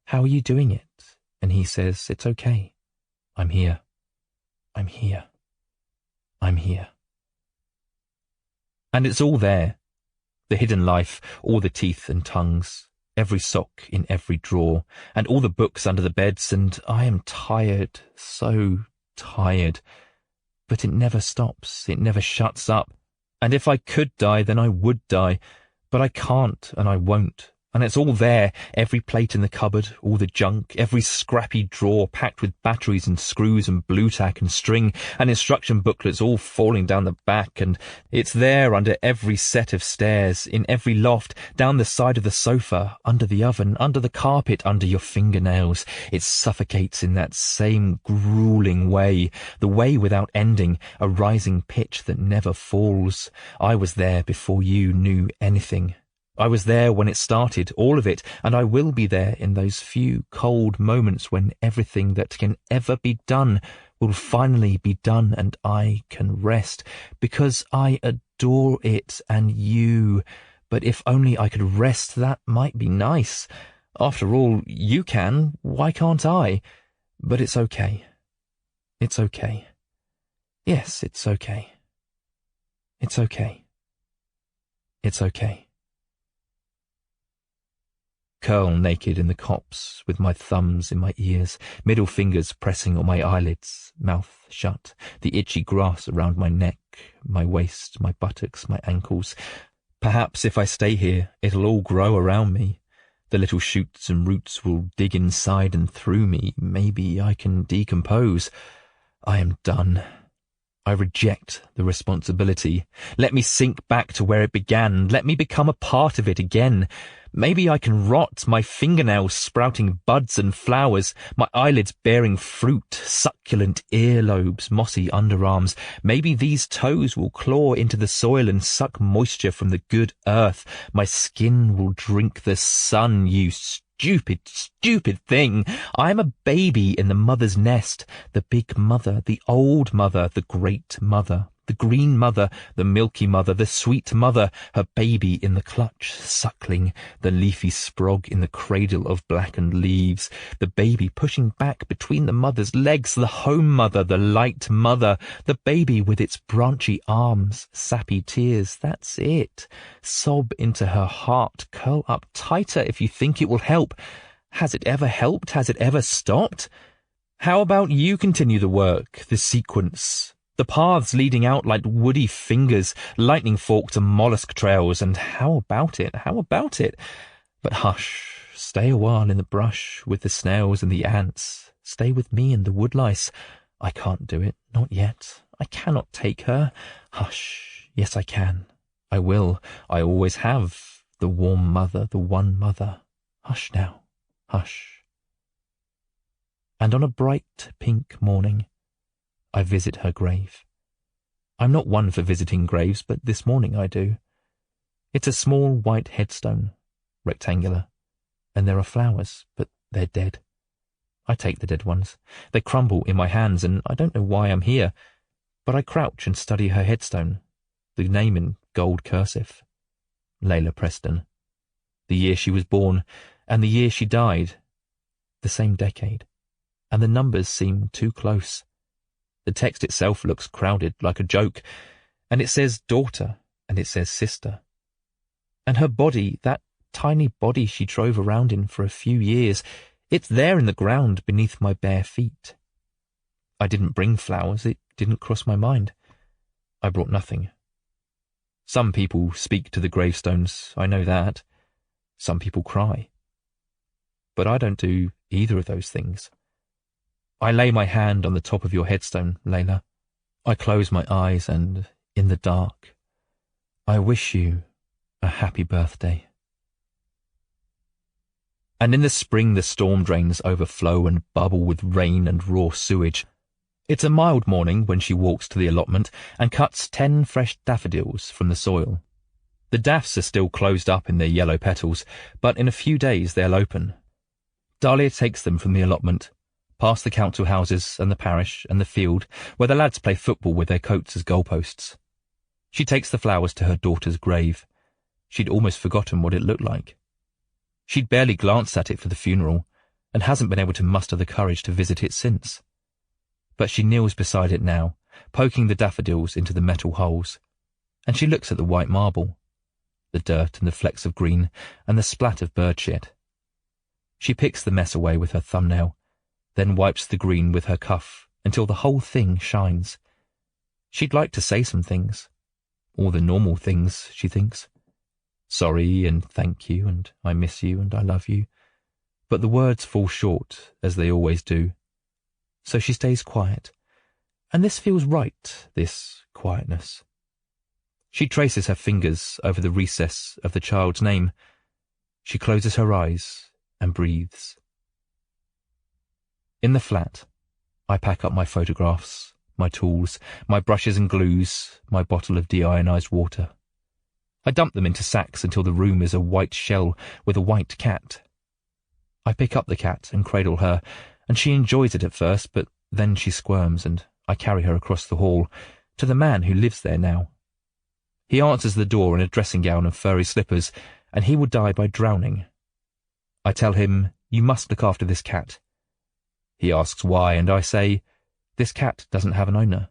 [SPEAKER 1] How are you doing it? And he says, it's okay. I'm here. I'm here. I'm here. And it's all there. The hidden life, all the teeth and tongues, every sock in every drawer, and all the books under the beds, and I am tired, so tired. But it never stops, it never shuts up. And if I could die, then I would die. But I can't, and I won't. And it's all there, every plate in the cupboard, all the junk, every scrappy drawer packed with batteries and screws and blue tack and string, and instruction booklets all falling down the back, and it's there under every set of stairs, in every loft, down the side of the sofa, under the oven, under the carpet, under your fingernails. It suffocates in that same grueling way, the way without ending, a rising pitch that never falls. I was there before you knew anything. I was there when it started, all of it, and I will be there in those few cold moments when everything that can ever be done will finally be done and I can rest, because I adore it and you. But if only I could rest, that might be nice. After all, you can, why can't I? But it's okay. It's okay. Yes, it's okay. It's okay. It's okay. Curl naked in the copse, with my thumbs in my ears, middle fingers pressing on my eyelids, mouth shut, the itchy grass around my neck, my waist, my buttocks, my ankles. Perhaps if I stay here, it'll all grow around me. The little shoots and roots will dig inside and through me. Maybe I can decompose. I am done. I reject the responsibility. Let me sink back to where it began. Let me become a part of it again. Maybe I can rot, my fingernails sprouting buds and flowers, my eyelids bearing fruit, succulent earlobes, mossy underarms. Maybe these toes will claw into the soil and suck moisture from the good earth. My skin will drink the sun, you stupid, stupid thing. I am a baby in the mother's nest, the big mother, the old mother, the great mother, the green mother, the milky mother, the sweet mother, her baby in the clutch, suckling, the leafy sprog in the cradle of blackened leaves, the baby pushing back between the mother's legs, the home mother, the light mother, the baby with its branchy arms, sappy tears. That's it. Sob into her heart, curl up tighter if you think it will help. Has it ever helped? Has it ever stopped? How about you continue the work, the sequence? The paths leading out like woody fingers, lightning-forked and mollusk trails, and how about it? How about it? But hush, stay a while in the brush with the snails and the ants. Stay with me and the woodlice. I can't do it, not yet. I cannot take her. Hush, yes I can. I will, I always have. The warm mother, the one mother. Hush now, hush. And on a bright pink morning, I visit her grave. I'm not one for visiting graves, but this morning I do. It's a small white headstone, rectangular, and there are flowers, but they're dead. I take the dead ones. They crumble in my hands, and I don't know why I'm here, but I crouch and study her headstone, the name in gold cursive. Layla Preston. The year she was born, and the year she died. The same decade. And the numbers seem too close. The text itself looks crowded, like a joke, and it says daughter, and it says sister. And her body, that tiny body she drove around in for a few years, it's there in the ground beneath my bare feet. I didn't bring flowers, it didn't cross my mind. I brought nothing. Some people speak to the gravestones, I know that. Some people cry. But I don't do either of those things. I lay my hand on the top of your headstone, Layla. I close my eyes and, in the dark, I wish you a happy birthday. And in the spring the storm drains overflow and bubble with rain and raw sewage. It's a mild morning when she walks to the allotment and cuts 10 fresh daffodils from the soil. The daffs are still closed up in their yellow petals, but in a few days they'll open. Dahlia takes them from the allotment, past the council houses and the parish and the field, where the lads play football with their coats as goalposts. She takes the flowers to her daughter's grave. She'd almost forgotten what it looked like. She'd barely glanced at it for the funeral, and hasn't been able to muster the courage to visit it since. But she kneels beside it now, poking the daffodils into the metal holes, and she looks at the white marble, the dirt and the flecks of green, and the splat of bird shit. She picks the mess away with her thumbnail, then wipes the green with her cuff until the whole thing shines. She'd like to say some things, all the normal things, she thinks. Sorry and thank you and I miss you and I love you. But the words fall short, as they always do. So she stays quiet, and this feels right, this quietness. She traces her fingers over the recess of the child's name. She closes her eyes and breathes. In the flat, I pack up my photographs, my tools, my brushes and glues, my bottle of deionized water. I dump them into sacks until the room is a white shell with a white cat. I pick up the cat and cradle her, and she enjoys it at first, but then she squirms, and I carry her across the hall to the man who lives there now. He answers the door in a dressing gown and furry slippers, and he will die by drowning. I tell him, you must look after this cat. He asks why, and I say, this cat doesn't have an owner,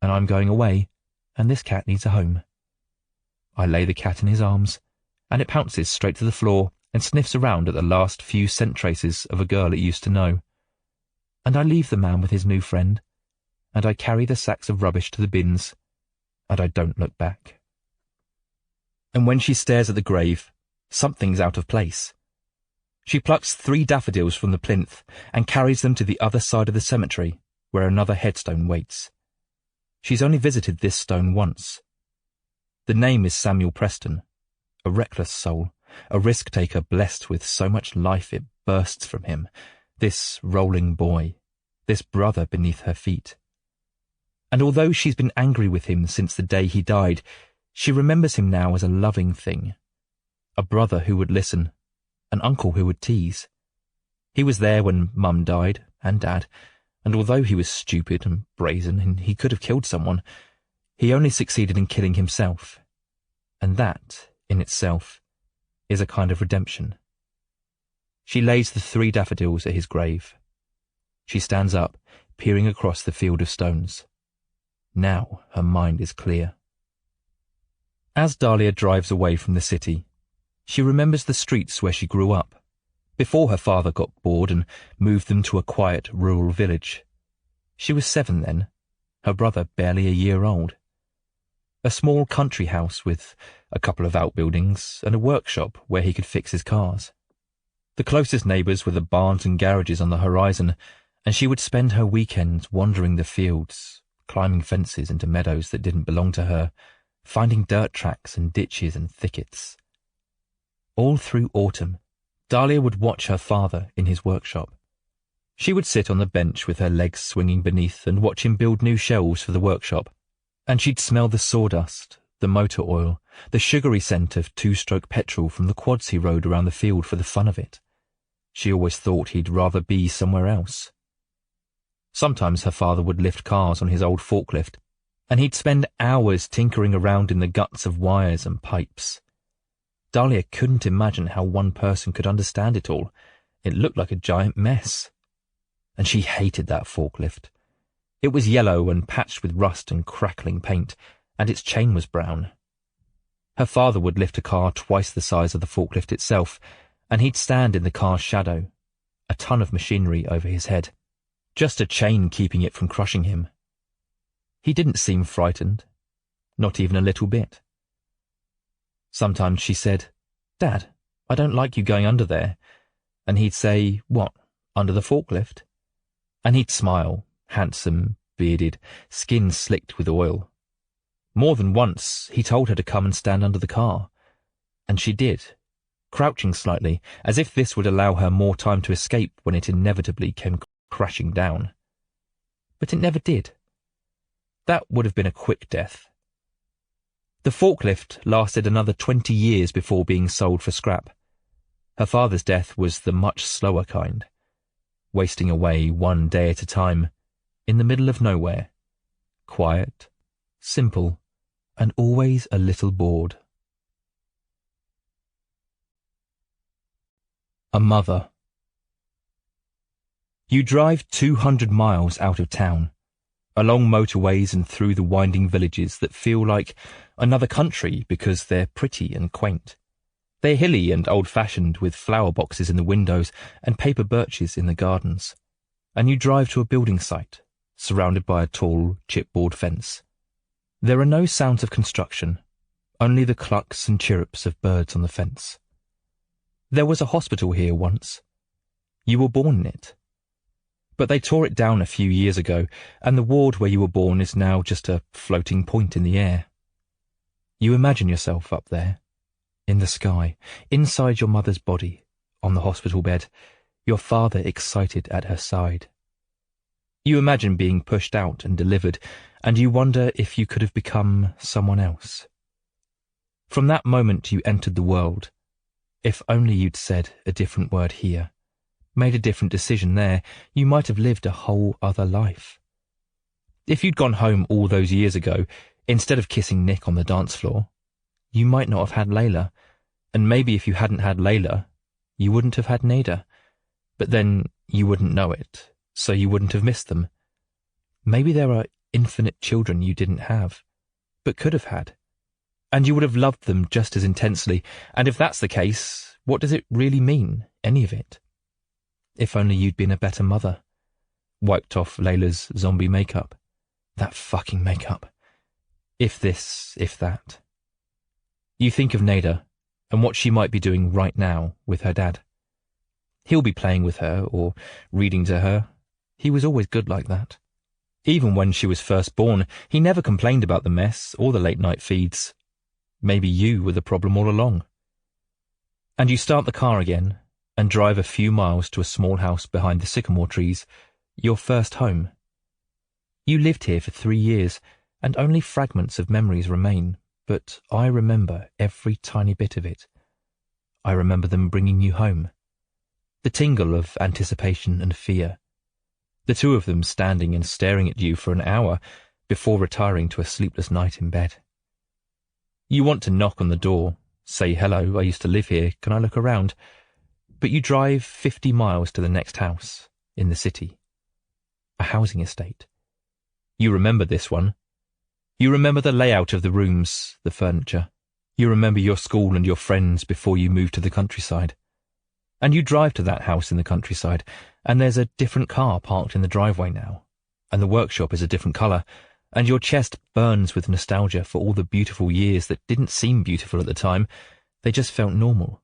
[SPEAKER 1] and I'm going away, and this cat needs a home. I lay the cat in his arms, and it pounces straight to the floor and sniffs around at the last few scent traces of a girl it used to know. And I leave the man with his new friend, and I carry the sacks of rubbish to the bins, and I don't look back. And when she stares at the grave, something's out of place. She plucks 3 daffodils from the plinth and carries them to the other side of the cemetery, where another headstone waits. She's only visited this stone once. The name is Samuel Preston, a reckless soul, a risk-taker blessed with so much life it bursts from him, this rolling boy, this brother beneath her feet. And although she's been angry with him since the day he died, she remembers him now as a loving thing, a brother who would listen, an uncle who would tease. He was there when Mum died, and Dad, and although he was stupid and brazen and he could have killed someone, he only succeeded in killing himself. And that, in itself, is a kind of redemption. She lays the 3 daffodils at his grave. She stands up, peering across the field of stones. Now her mind is clear. As Dahlia drives away from the city, she remembers the streets where she grew up, before her father got bored and moved them to a quiet rural village. She was 7 then, her brother barely a year old. A small country house with a couple of outbuildings and a workshop where he could fix his cars. The closest neighbours were the barns and garages on the horizon, and she would spend her weekends wandering the fields, climbing fences into meadows that didn't belong to her, finding dirt tracks and ditches and thickets. All through autumn, Dahlia would watch her father in his workshop. She would sit on the bench with her legs swinging beneath and watch him build new shelves for the workshop, and she'd smell the sawdust, the motor oil, the sugary scent of two-stroke petrol from the quads he rode around the field for the fun of it. She always thought he'd rather be somewhere else. Sometimes her father would lift cars on his old forklift, and he'd spend hours tinkering around in the guts of wires and pipes. Dahlia couldn't imagine how one person could understand it all. It looked like a giant mess. And she hated that forklift. It was yellow and patched with rust and crackling paint, and its chain was brown. Her father would lift a car twice the size of the forklift itself, and he'd stand in the car's shadow, a ton of machinery over his head, just a chain keeping it from crushing him. He didn't seem frightened, not even a little bit. Sometimes she said, "Dad, I don't like you going under there." And he'd say, "What, under the forklift?" And he'd smile, handsome, bearded, skin slicked with oil. More than once he told her to come and stand under the car. And she did, crouching slightly, as if this would allow her more time to escape when it inevitably came crashing down. But it never did. That would have been a quick death. The forklift lasted another 20 years before being sold for scrap. Her father's death was the much slower kind, wasting away one day at a time, in the middle of nowhere, quiet, simple, and always a little bored. A mother. You drive 200 miles out of town, along motorways and through the winding villages that feel like another country because they're pretty and quaint. They're hilly and old-fashioned with flower boxes in the windows and paper birches in the gardens. And you drive to a building site, surrounded by a tall, chipboard fence. There are no sounds of construction, only the clucks and chirrups of birds on the fence. There was a hospital here once. You were born in it. But they tore it down a few years ago, and the ward where you were born is now just a floating point in the air. You imagine yourself up there, in the sky, inside your mother's body, on the hospital bed, your father excited at her side. You imagine being pushed out and delivered, and you wonder if you could have become someone else. From that moment you entered the world. If only you'd said a different word here, made a different decision there, you might have lived a whole other life. If you'd gone home all those years ago, instead of kissing Nick on the dance floor, you might not have had Layla, and maybe if you hadn't had Layla, you wouldn't have had Nada. But then you wouldn't know it, so you wouldn't have missed them. Maybe there are infinite children you didn't have, but could have had, and you would have loved them just as intensely, and if that's the case, what does it really mean, any of it? If only you'd been a better mother. Wiped off Layla's zombie makeup. That fucking makeup. If this, if that. You think of Nada, and what she might be doing right now with her dad. He'll be playing with her, or reading to her. He was always good like that. Even when she was first born, he never complained about the mess or the late-night feeds. Maybe you were the problem all along. And you start the car again, and drive a few miles to a small house behind the sycamore trees, your first home. You lived here for 3 years, and only fragments of memories remain, but I remember every tiny bit of it. I remember them bringing you home. The tingle of anticipation and fear. The two of them standing and staring at you for an hour before retiring to a sleepless night in bed. You want to knock on the door, say, "Hello, I used to live here, can I look around?" But you drive 50 miles to the next house, in the city. A housing estate. You remember this one. You remember the layout of the rooms, the furniture. You remember your school and your friends before you moved to the countryside. And you drive to that house in the countryside, and there's a different car parked in the driveway now, and the workshop is a different colour, and your chest burns with nostalgia for all the beautiful years that didn't seem beautiful at the time. They just felt normal.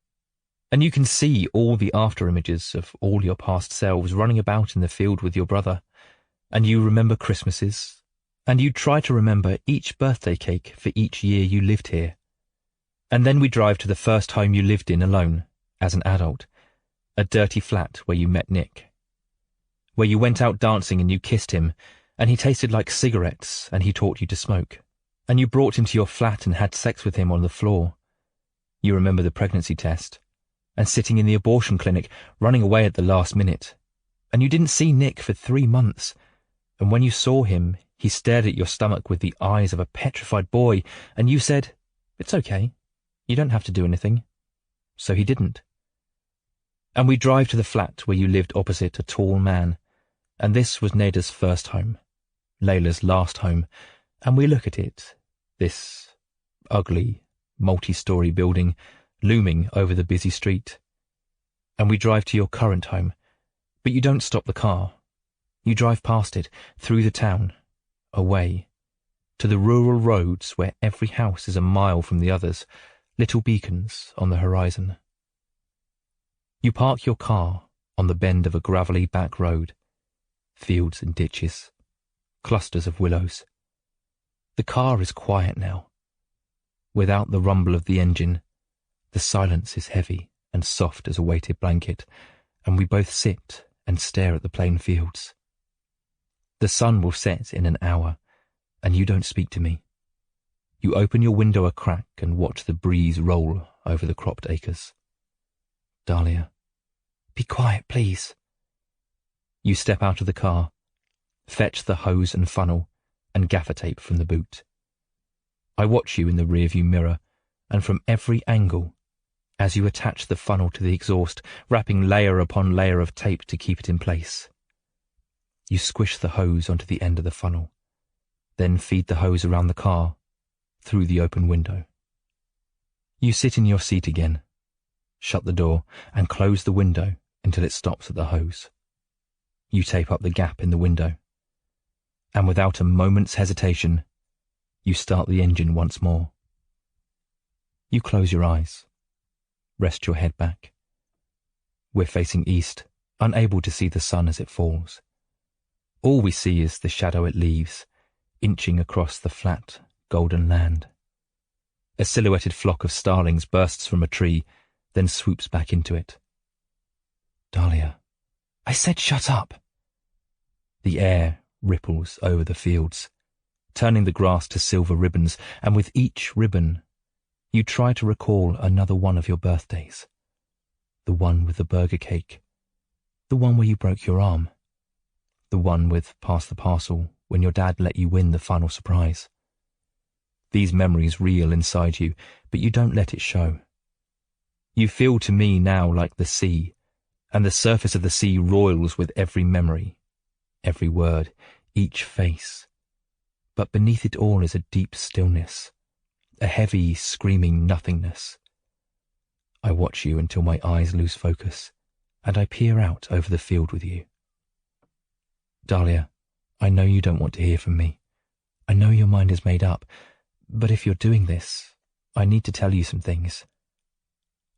[SPEAKER 1] And you can see all the after-images of all your past selves running about in the field with your brother. And you remember Christmases, and you try to remember each birthday cake for each year you lived here. And then we drive to the first home you lived in alone, as an adult, a dirty flat where you met Nick. Where you went out dancing and you kissed him, and he tasted like cigarettes and he taught you to smoke. And you brought him to your flat and had sex with him on the floor. You remember the pregnancy test, and sitting in the abortion clinic, running away at the last minute. And you didn't see Nick for 3 months, and when you saw him, he stared at your stomach with the eyes of a petrified boy, and you said, "It's okay, you don't have to do anything." So he didn't. And we drive to the flat where you lived opposite a tall man, and this was Neda's first home, Layla's last home, and we look at it, this ugly, multi-story building looming over the busy street. And we drive to your current home, but you don't stop the car. You drive past it, through the town, away, to the rural roads where every house is a mile from the others, little beacons on the horizon. You park your car on the bend of a gravelly back road, fields and ditches, clusters of willows. The car is quiet now. Without the rumble of the engine, the silence is heavy and soft as a weighted blanket, and we both sit and stare at the plain fields. The sun will set in an hour, and you don't speak to me. You open your window a crack and watch the breeze roll over the cropped acres. Dahlia, be quiet, please. You step out of the car, fetch the hose and funnel, and gaffer tape from the boot. I watch you in the rearview mirror, and from every angle, as you attach the funnel to the exhaust, wrapping layer upon layer of tape to keep it in place. You squish the hose onto the end of the funnel, then feed the hose around the car, through the open window. You sit in your seat again, shut the door, and close the window until it stops at the hose. You tape up the gap in the window, and without a moment's hesitation, you start the engine once more. You close your eyes, rest your head back. We're facing east, unable to see the sun as it falls. All we see is the shadow it leaves, inching across the flat, golden land. A silhouetted flock of starlings bursts from a tree, then swoops back into it. Dahlia, I said shut up. The air ripples over the fields, turning the grass to silver ribbons, and with each ribbon, you try to recall another one of your birthdays. The one with the burger cake, the one where you broke your arm, the one with Pass the Parcel when your dad let you win the final surprise. These memories reel inside you, but you don't let it show. You feel to me now like the sea, and the surface of the sea roils with every memory, every word, each face. But beneath it all is a deep stillness, a heavy, screaming nothingness. I watch you until my eyes lose focus, and I peer out over the field with you. Dahlia, I know you don't want to hear from me. I know your mind is made up, but if you're doing this, I need to tell you some things.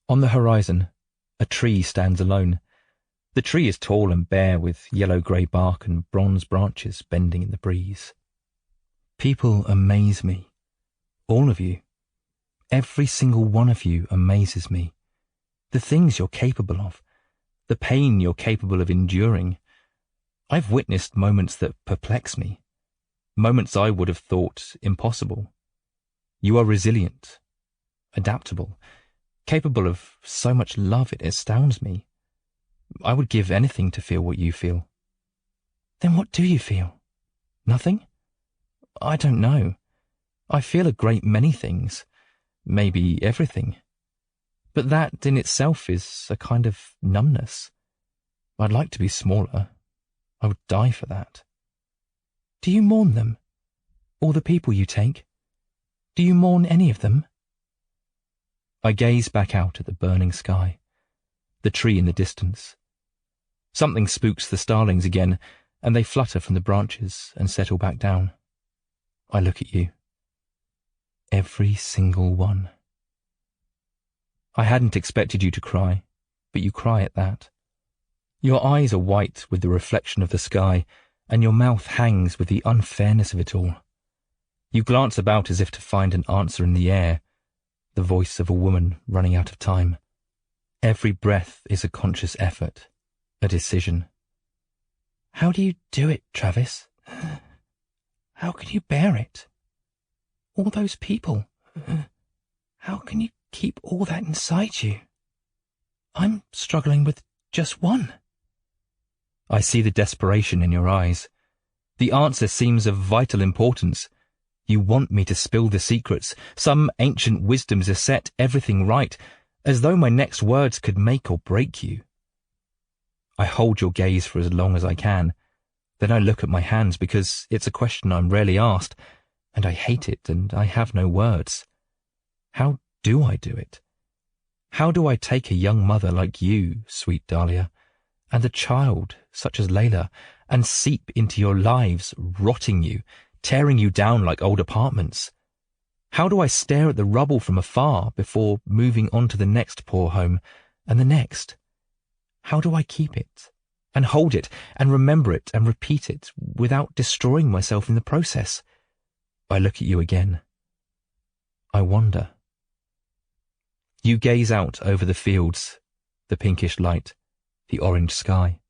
[SPEAKER 1] On the horizon, a tree stands alone. The tree is tall and bare, with yellow-grey bark and bronze branches bending in the breeze. People amaze me. All of you. Every single one of you amazes me. The things you're capable of. The pain you're capable of enduring. I've witnessed moments that perplex me. Moments I would have thought impossible. You are resilient, adaptable, capable of so much love it astounds me. I would give anything to feel what you feel. Then what do you feel? Nothing? I don't know. I feel a great many things, maybe everything. But that in itself is a kind of numbness. I'd like to be smaller. I would die for that. Do you mourn them? All the people you take? Do you mourn any of them? I gaze back out at the burning sky, the tree in the distance. Something spooks the starlings again, and they flutter from the branches and settle back down. I look at you. Every single one. I hadn't expected you to cry, but you cry at that. Your eyes are white with the reflection of the sky, and your mouth hangs with the unfairness of it all. You glance about as if to find an answer in the air, the voice of a woman running out of time. Every breath is a conscious effort, a decision.
[SPEAKER 3] How do you do it, Travis? How can you bear it? All those people. How can you keep all that inside you? I'm struggling with just one.
[SPEAKER 1] I see the desperation in your eyes. The answer seems of vital importance. You want me to spill the secrets, some ancient wisdom to set everything right, as though my next words could make or break you. I hold your gaze for as long as I can. Then I look at my hands because it's a question I'm rarely asked, and I hate it and I have no words. How do I do it? How do I take a young mother like you, sweet Dahlia, and a child such as Layla, and seep into your lives, rotting you, tearing you down like old apartments? How do I stare at the rubble from afar before moving on to the next poor home, and the next? How do I keep it, and hold it, and remember it, and repeat it, without destroying myself in the process? I look at you again. I wonder. You gaze out over the fields, the pinkish light, the orange sky.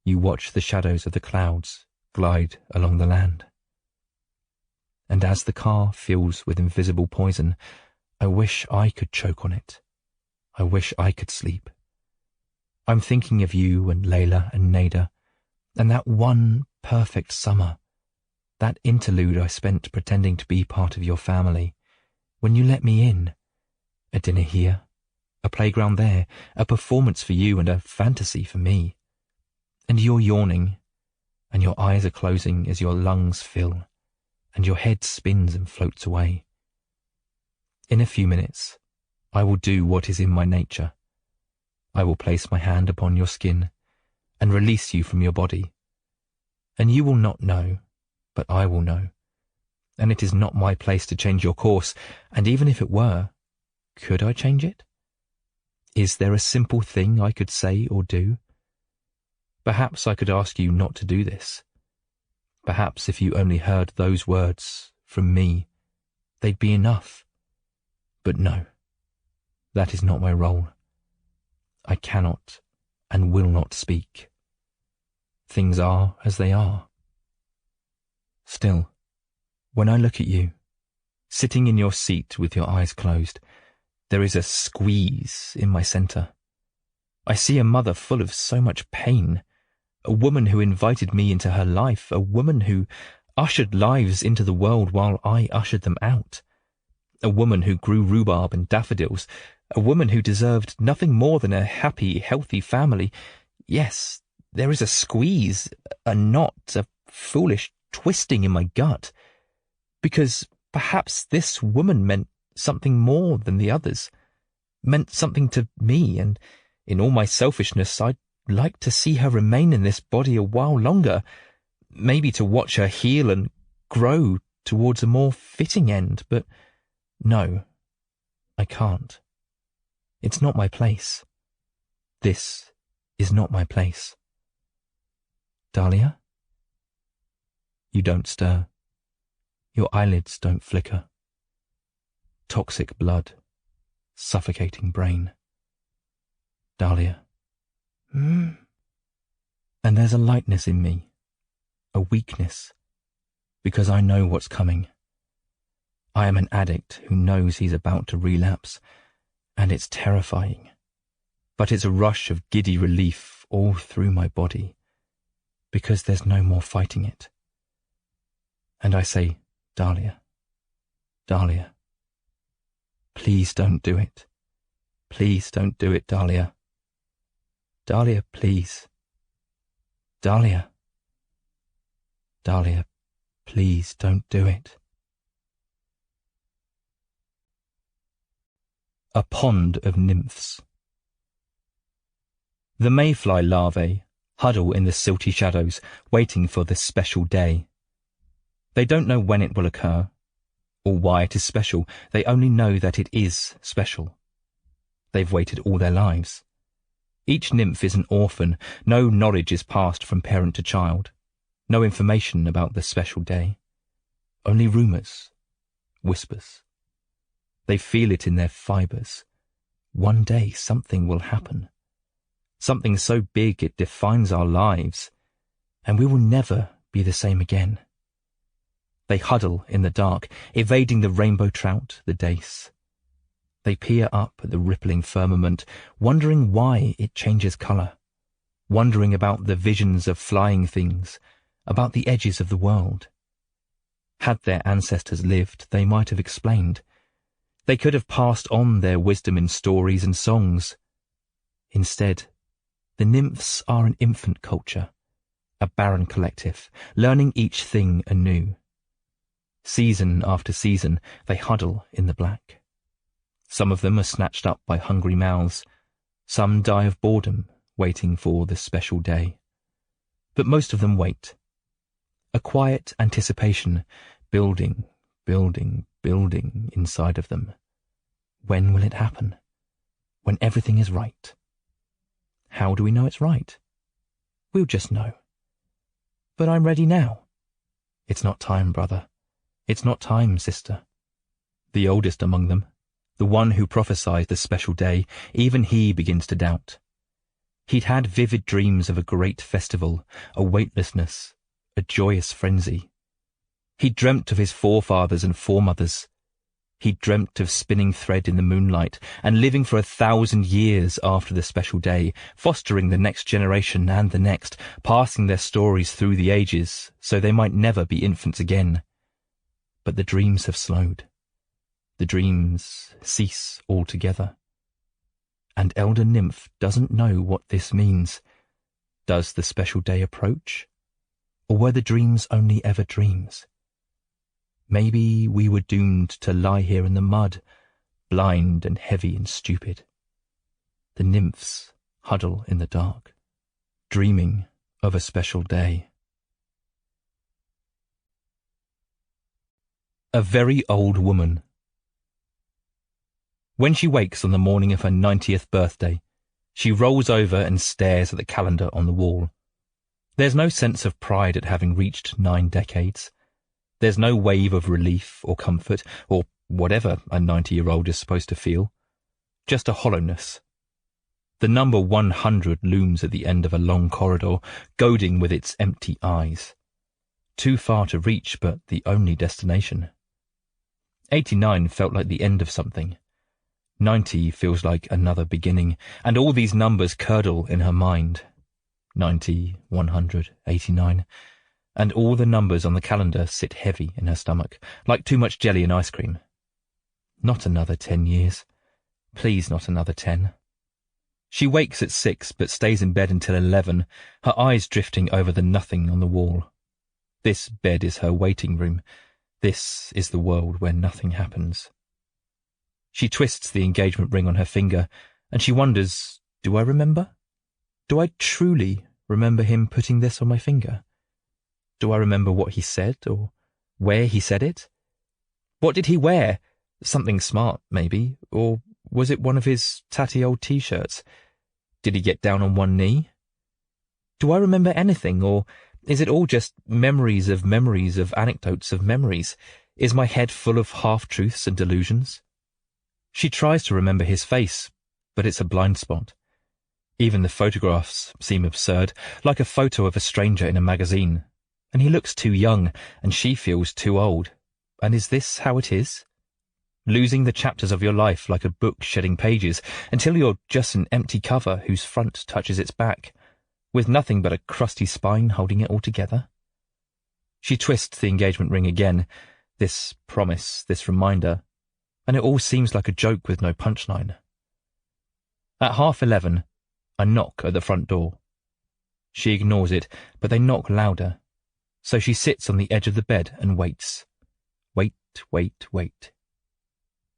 [SPEAKER 1] You watch the shadows of the clouds glide along the land. And as the car fills with invisible poison, I wish I could choke on it. I wish I could sleep. I'm thinking of you and Layla and Nada, and that one perfect summer, that interlude I spent pretending to be part of your family, when you let me in. A dinner here, a playground there, a performance for you and a fantasy for me. And you're yawning, and your eyes are closing as your lungs fill, and your head spins and floats away. In a few minutes, I will do what is in my nature. I will place my hand upon your skin and release you from your body. And you will not know, but I will know. And it is not my place to change your course, and even if it were, could I change it? Is there a simple thing I could say or do? Perhaps I could ask you not to do this. Perhaps if you only heard those words from me, they'd be enough. But no, that is not my role. I cannot and will not speak. Things are as they are. Still, when I look at you, sitting in your seat with your eyes closed, there is a squeeze in my center. I see a mother full of so much pain, a woman who invited me into her life, a woman who ushered lives into the world while I ushered them out, a woman who grew rhubarb and daffodils, a woman who deserved nothing more than a happy, healthy family. Yes, there is a squeeze, a knot, a foolish twisting in my gut, because perhaps this woman meant something more than the others, meant something to me, and in all my selfishness I'd like to see her remain in this body a while longer, maybe to watch her heal and grow towards a more fitting end, but no, I can't. It's not my place. This is not my place. Dahlia? You don't stir. Your eyelids don't flicker. Toxic blood, suffocating brain. Dahlia. And there's a lightness in me, a weakness, because I know what's coming. I am an addict who knows he's about to relapse, and it's terrifying. But it's a rush of giddy relief all through my body, because there's no more fighting it. And I say, Dahlia, Dahlia, please don't do it. Please don't do it, Dahlia. Dahlia, please. Dahlia. Dahlia, please don't do it. A pond of nymphs. The mayfly larvae huddle in the silty shadows, waiting for this special day. They don't know when it will occur, or why it is special. They only know that it is special. They've waited all their lives. Each nymph is an orphan. No knowledge is passed from parent to child. No information about the special day. Only rumours, whispers. They feel it in their fibres. One day something will happen. Something so big it defines our lives, and we will never be the same again. They huddle in the dark, evading the rainbow trout, the dace. They peer up at the rippling firmament, wondering why it changes colour, wondering about the visions of flying things, about the edges of the world. Had their ancestors lived, they might have explained. They could have passed on their wisdom in stories and songs. Instead, the nymphs are an infant culture, a barren collective, learning each thing anew. Season after season, they huddle in the black. Some of them are snatched up by hungry mouths. Some die of boredom, waiting for the special day. But most of them wait. A quiet anticipation, building, building, building inside of them. When will it happen? When everything is right. How do we know it's right? We'll just know. But I'm ready now. It's not time, brother. It's not time, sister. The oldest among them, the one who prophesied the special day, even he begins to doubt. He'd had vivid dreams of a great festival, a weightlessness, a joyous frenzy. He'd dreamt of his forefathers and foremothers. He'd dreamt of spinning thread in the moonlight and living for 1,000 years after the special day, fostering the next generation and the next, passing their stories through the ages so they might never be infants again. But the dreams have slowed. The dreams cease altogether. And Elder Nymph doesn't know what this means. Does the special day approach? Or were the dreams only ever dreams? Maybe we were doomed to lie here in the mud, blind and heavy and stupid. The nymphs huddle in the dark, dreaming of a special day. A very old woman. When she wakes on the morning of her 90th birthday, she rolls over and stares at the calendar on the wall. There's no sense of pride at having reached 9 decades. There's no wave of relief or comfort, or whatever a 90-year-old is supposed to feel. Just a hollowness. The number 100 looms at the end of a long corridor, goading with its empty eyes. Too far to reach, but the only destination. 89 felt like the end of something. 90 feels like another beginning, and all these numbers curdle in her mind. 90, 100, 89, and all the numbers on the calendar sit heavy in her stomach, like too much jelly and ice cream. Not another 10 years. Please, not another 10. She wakes at 6, but stays in bed until 11, her eyes drifting over the nothing on the wall. This bed is her waiting room. This is the world where nothing happens. She twists the engagement ring on her finger, and she wonders, do I remember? Do I truly remember him putting this on my finger? Do I remember what he said, or where he said it? What did he wear? Something smart, maybe, or was it one of his tatty old T-shirts? Did he get down on one knee? Do I remember anything, or is it all just memories of anecdotes of memories? Is my head full of half-truths and delusions? She tries to remember his face, but it's a blind spot. Even the photographs seem absurd, like a photo of a stranger in a magazine. And he looks too young, and she feels too old. And is this how it is? Losing the chapters of your life like a book shedding pages, until you're just an empty cover whose front touches its back, with nothing but a crusty spine holding it all together? She twists the engagement ring again, this promise, this reminder, and it all seems like a joke with no punchline. At 11:30, a knock at the front door. She ignores it, but they knock louder, so she sits on the edge of the bed and waits. Wait, wait, wait.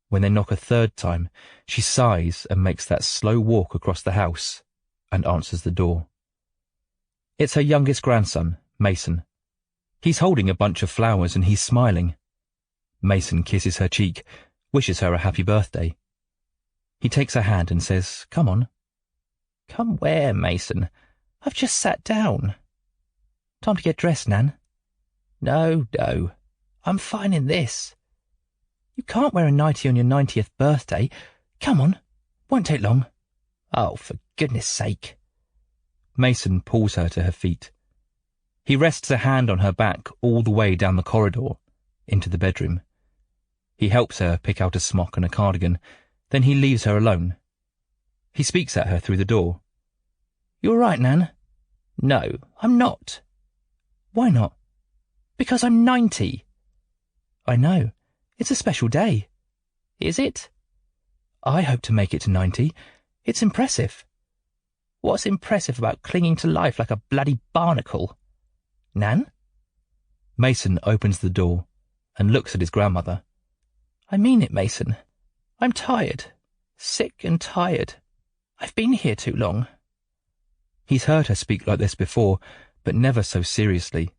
[SPEAKER 1] When they knock a third time, she sighs and makes that slow walk across the house and answers the door. It's her youngest grandson, Mason. He's holding a bunch of flowers and he's smiling. Mason kisses her cheek, wishes her a happy birthday. He takes her hand and says, "Come on."
[SPEAKER 3] Come where, Mason? I've just sat down. Time to get dressed, Nan. No, I'm fine in this. You can't wear a nightie on your 90th birthday. Come on, won't take long. Oh, for goodness sake.
[SPEAKER 1] Mason pulls her to her feet. He rests a hand on her back all the way down the corridor, into the bedroom. He helps her pick out a smock and a cardigan, then he leaves her alone. He speaks at her through the door.
[SPEAKER 3] You all right, Nan? No, I'm not. Why not? Because I'm 90. I know. It's a special day. Is it? I hope to make it to 90. It's impressive. What's impressive about clinging to life like a bloody barnacle? Nan?
[SPEAKER 1] Mason opens the door and looks at his grandmother.
[SPEAKER 3] I mean it, Mason. I'm tired. Sick and tired. I've been here too long.
[SPEAKER 1] He's heard her speak like this before, but never so seriously.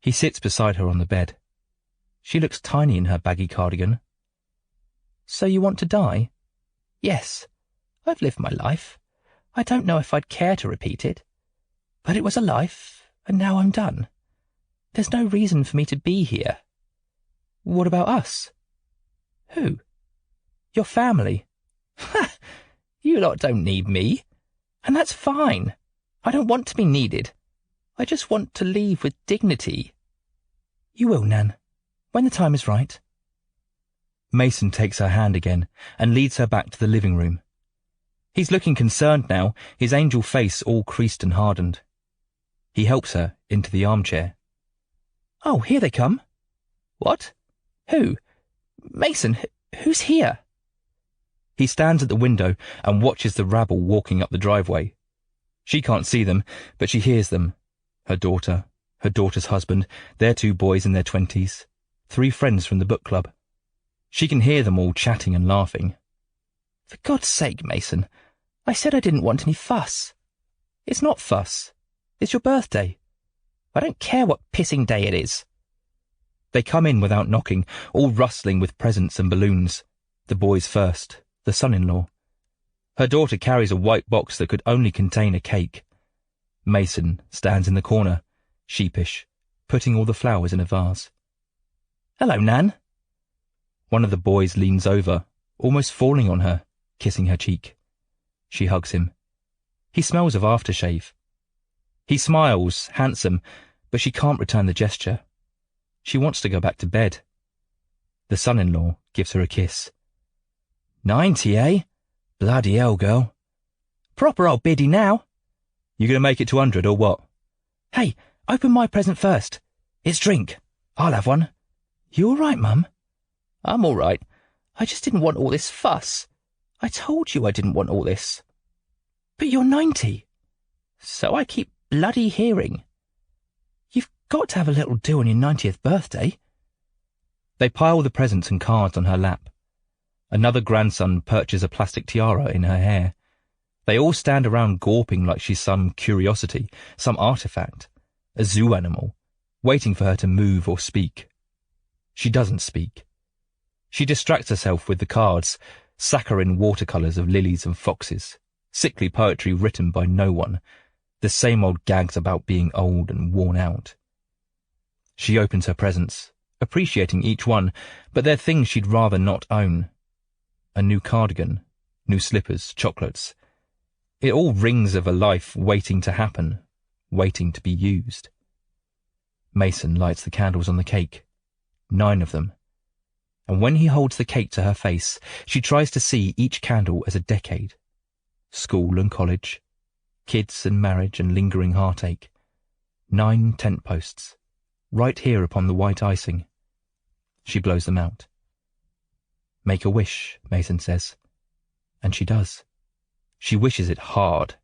[SPEAKER 1] He sits beside her on the bed. She looks tiny in her baggy cardigan.
[SPEAKER 3] So you want to die? Yes. I've lived my life. I don't know if I'd care to repeat it. But it was a life, and now I'm done. There's no reason for me to be here.
[SPEAKER 1] What about us?
[SPEAKER 3] Who? Your family. Ha! You lot don't need me. And that's fine. I don't want to be needed. I just want to leave with dignity. You will, Nan, when the time is right.
[SPEAKER 1] Mason takes her hand again and leads her back to the living room. He's looking concerned now, his angel face all creased and hardened. He helps her into the armchair.
[SPEAKER 3] Oh, here they come. What? Who? Mason, who's here?
[SPEAKER 1] He stands at the window and watches the rabble walking up the driveway. She can't see them, but she hears them. Her daughter, her daughter's husband, their 2 boys in their 20s, 3 friends from the book club. She can hear them all chatting and laughing.
[SPEAKER 3] For God's sake, Mason, I said I didn't want any fuss. It's not fuss. It's your birthday. I don't care what pissing day it is.
[SPEAKER 1] They come in without knocking, all rustling with presents and balloons. The boys first, the son-in-law. Her daughter carries a white box that could only contain a cake. Mason stands in the corner, sheepish, putting all the flowers in a vase.
[SPEAKER 3] Hello, Nan.
[SPEAKER 1] One of the boys leans over, almost falling on her, kissing her cheek. She hugs him. He smells of aftershave. He smiles, handsome, but she can't return the gesture. She wants to go back to bed. The son-in-law gives her a kiss.
[SPEAKER 3] 90, eh? Bloody hell, girl. Proper old biddy now.
[SPEAKER 1] You gonna make it to 100 or what?
[SPEAKER 3] Hey, open my present first. It's drink. I'll have one. You all right, Mum? I'm all right. I just didn't want all this fuss. I told you I didn't want all this. But you're 90. So I keep bloody hearing. You've got to have a little do on your 90th birthday.
[SPEAKER 1] They pile the presents and cards on her lap. Another grandson perches a plastic tiara in her hair. They all stand around gawping like she's some curiosity, some artifact, a zoo animal, waiting for her to move or speak. She doesn't speak. She distracts herself with the cards, saccharine watercolours of lilies and foxes, sickly poetry written by no one, the same old gags about being old and worn out. She opens her presents, appreciating each one, but they're things she'd rather not own. A new cardigan, new slippers, chocolates. It all rings of a life waiting to happen, waiting to be used. Mason lights the candles on the cake, 9 of them. And when he holds the cake to her face, she tries to see each candle as a decade. School and college, kids and marriage and lingering heartache. 9 tent posts, right here upon the white icing. She blows them out. Make a wish, Mason says. And she does. She wishes it hard.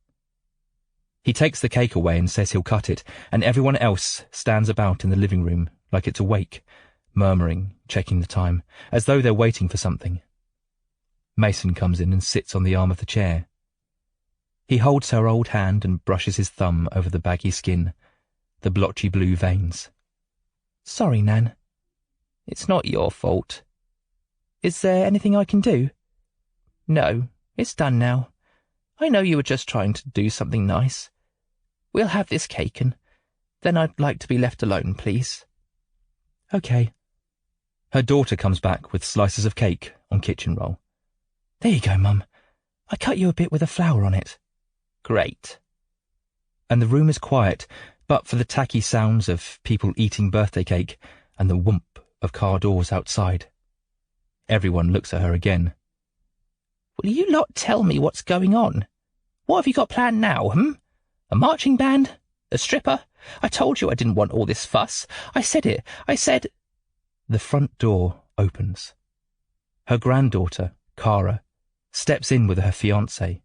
[SPEAKER 1] He takes the cake away and says he'll cut it, and everyone else stands about in the living room like it's awake, murmuring, checking the time, as though they're waiting for something. Mason comes in and sits on the arm of the chair. He holds her old hand and brushes his thumb over the baggy skin, the blotchy blue veins.
[SPEAKER 3] Sorry, Nan. It's not your fault. Is there anything I can do? No, it's done now. I know you were just trying to do something nice. We'll have this cake, and then I'd like to be left alone, please.
[SPEAKER 1] OK. Her daughter comes back with slices of cake on kitchen roll.
[SPEAKER 2] There you go, Mum. I cut you a bit with a flower on it.
[SPEAKER 3] Great.
[SPEAKER 1] And the room is quiet, but for the tacky sounds of people eating birthday cake and the whoomp of car doors outside. Everyone looks at her again.
[SPEAKER 3] Will you lot tell me what's going on? What have you got planned now, A marching band? A stripper? I told you I didn't want all this fuss. I said it. I said...
[SPEAKER 1] The front door opens. Her granddaughter, Cara, steps in with her fiancé.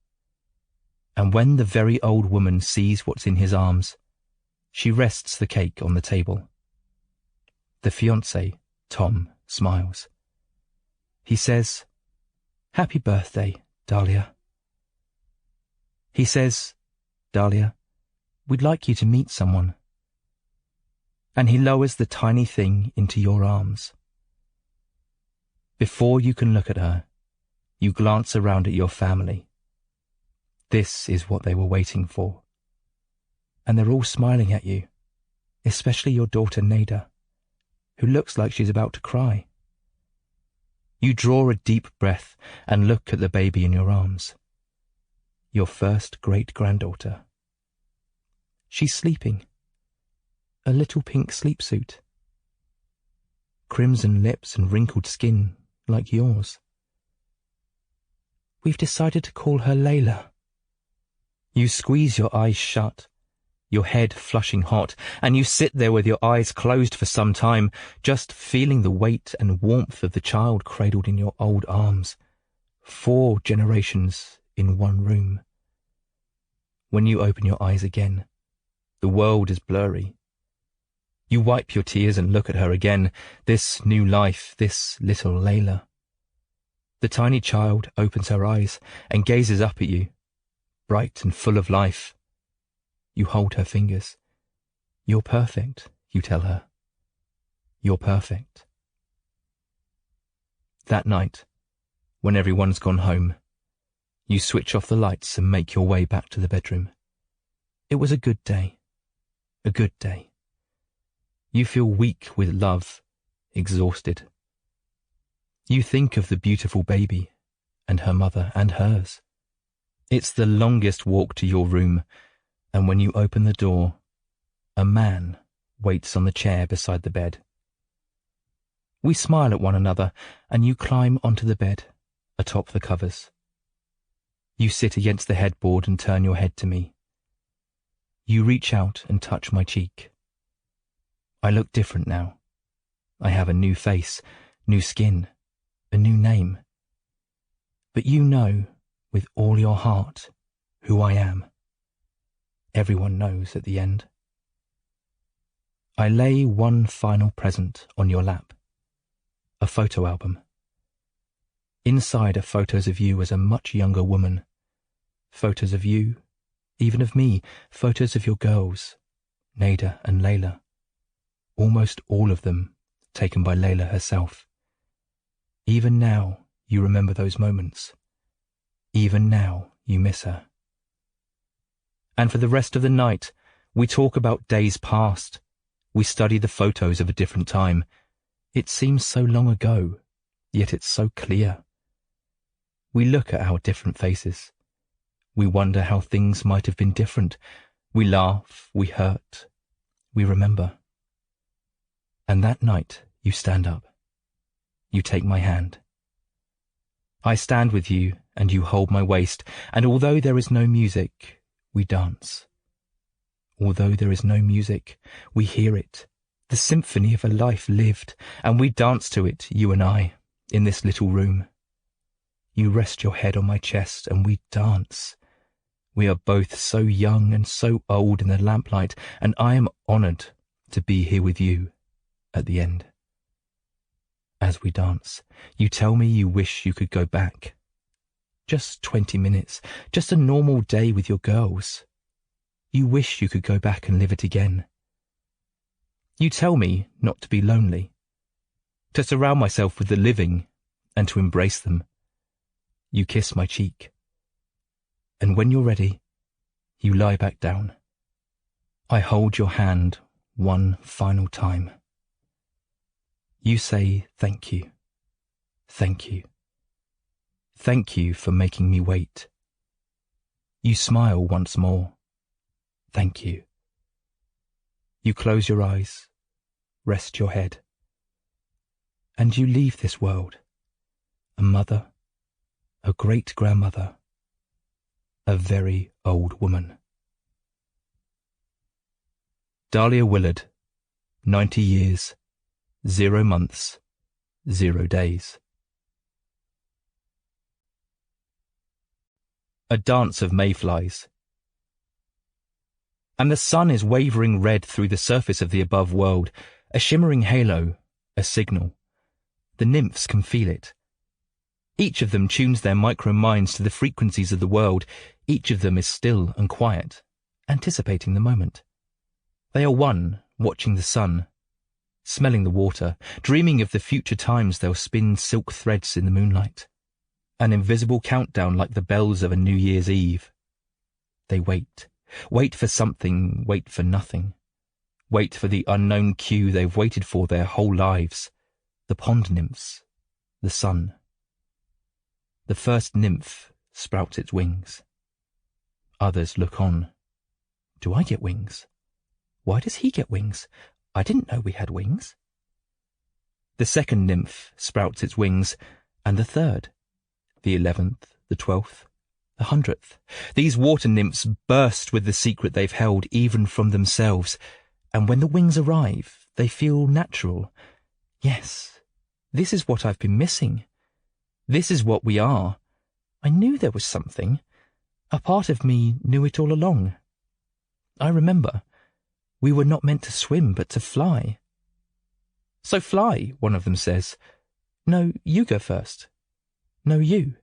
[SPEAKER 1] And when the very old woman sees what's in his arms, she rests the cake on the table. The fiancé, Tom, smiles. He says, "Happy birthday, Dahlia." He says, "Dahlia, we'd like you to meet someone." And he lowers the tiny thing into your arms. Before you can look at her, you glance around at your family. This is what they were waiting for. And they're all smiling at you, especially your daughter Nada, who looks like she's about to cry. You draw a deep breath and look at the baby in your arms. Your first great-granddaughter. She's sleeping. A little pink sleep-suit. Crimson lips and wrinkled skin like yours. We've decided to call her Layla. You squeeze your eyes shut, your head flushing hot, and you sit there with your eyes closed for some time, just feeling the weight and warmth of the child cradled in your old arms. 4 generations in one room. When you open your eyes again, the world is blurry. You wipe your tears and look at her again, this new life, this little Layla. The tiny child opens her eyes and gazes up at you, bright and full of life. You hold her fingers. "You're perfect," you tell her. "You're perfect." That night, when everyone's gone home, you switch off the lights and make your way back to the bedroom. It was a good day. A good day. You feel weak with love, exhausted. You think of the beautiful baby, and her mother and hers. It's the longest walk to your room, and when you open the door, a man waits on the chair beside the bed. We smile at one another, and you climb onto the bed, atop the covers. You sit against the headboard and turn your head to me. You reach out and touch my cheek. I look different now. I have a new face, new skin, a new name. But you know, with all your heart, who I am. Everyone knows at the end. I lay one final present on your lap. A photo album. Inside are photos of you as a much younger woman. Photos of you, even of me, photos of your girls, Nada and Layla. Almost all of them taken by Layla herself. Even now you remember those moments. Even now you miss her. And for the rest of the night, we talk about days past. We study the photos of a different time. It seems so long ago, yet it's so clear. We look at our different faces. We wonder how things might have been different. We laugh, we hurt, we remember. And that night you stand up. You take my hand. I stand with you and you hold my waist, and although there is no music, we dance. Although there is no music, we hear it, the symphony of a life lived, and we dance to it, you and I, in this little room. You rest your head on my chest and we dance. We are both so young and so old in the lamplight, and I am honoured to be here with you at the end. As we dance, you tell me you wish you could go back. Just 20 minutes, just a normal day with your girls. You wish you could go back and live it again. You tell me not to be lonely, to surround myself with the living and to embrace them. You kiss my cheek, and when you're ready, you lie back down. I hold your hand one final time. You say thank you, thank you, thank you for making me wait. You smile once more. Thank you. You close your eyes, rest your head, and you leave this world, a mother, a great-grandmother, a very old woman. Dahlia Willard, 90 years, 0 months, 0 days. A dance of mayflies. And the sun is wavering red through the surface of the above world, a shimmering halo, a signal. The nymphs can feel it. Each of them tunes their micro-minds to the frequencies of the world. Each of them is still and quiet, anticipating the moment. They are one, watching the sun, smelling the water, dreaming of the future times they'll spin silk threads in the moonlight. An invisible countdown like the bells of a New Year's Eve. They wait. Wait for something, wait for nothing. Wait for the unknown cue they've waited for their whole lives. The pond nymphs, the sun. The first nymph sprouts its wings. Others look on. Do I get wings? Why does he get wings? I didn't know we had wings. The second nymph sprouts its wings, and the third, the 11th, the 12th, the 100th. These water nymphs burst with the secret they've held even from themselves, and when the wings arrive, they feel natural. Yes, this is what I've been missing. This is what we are. I knew there was something. A part of me knew it all along. I remember. We were not meant to swim, but to fly. So fly, one of them says. No, you go first. No, you.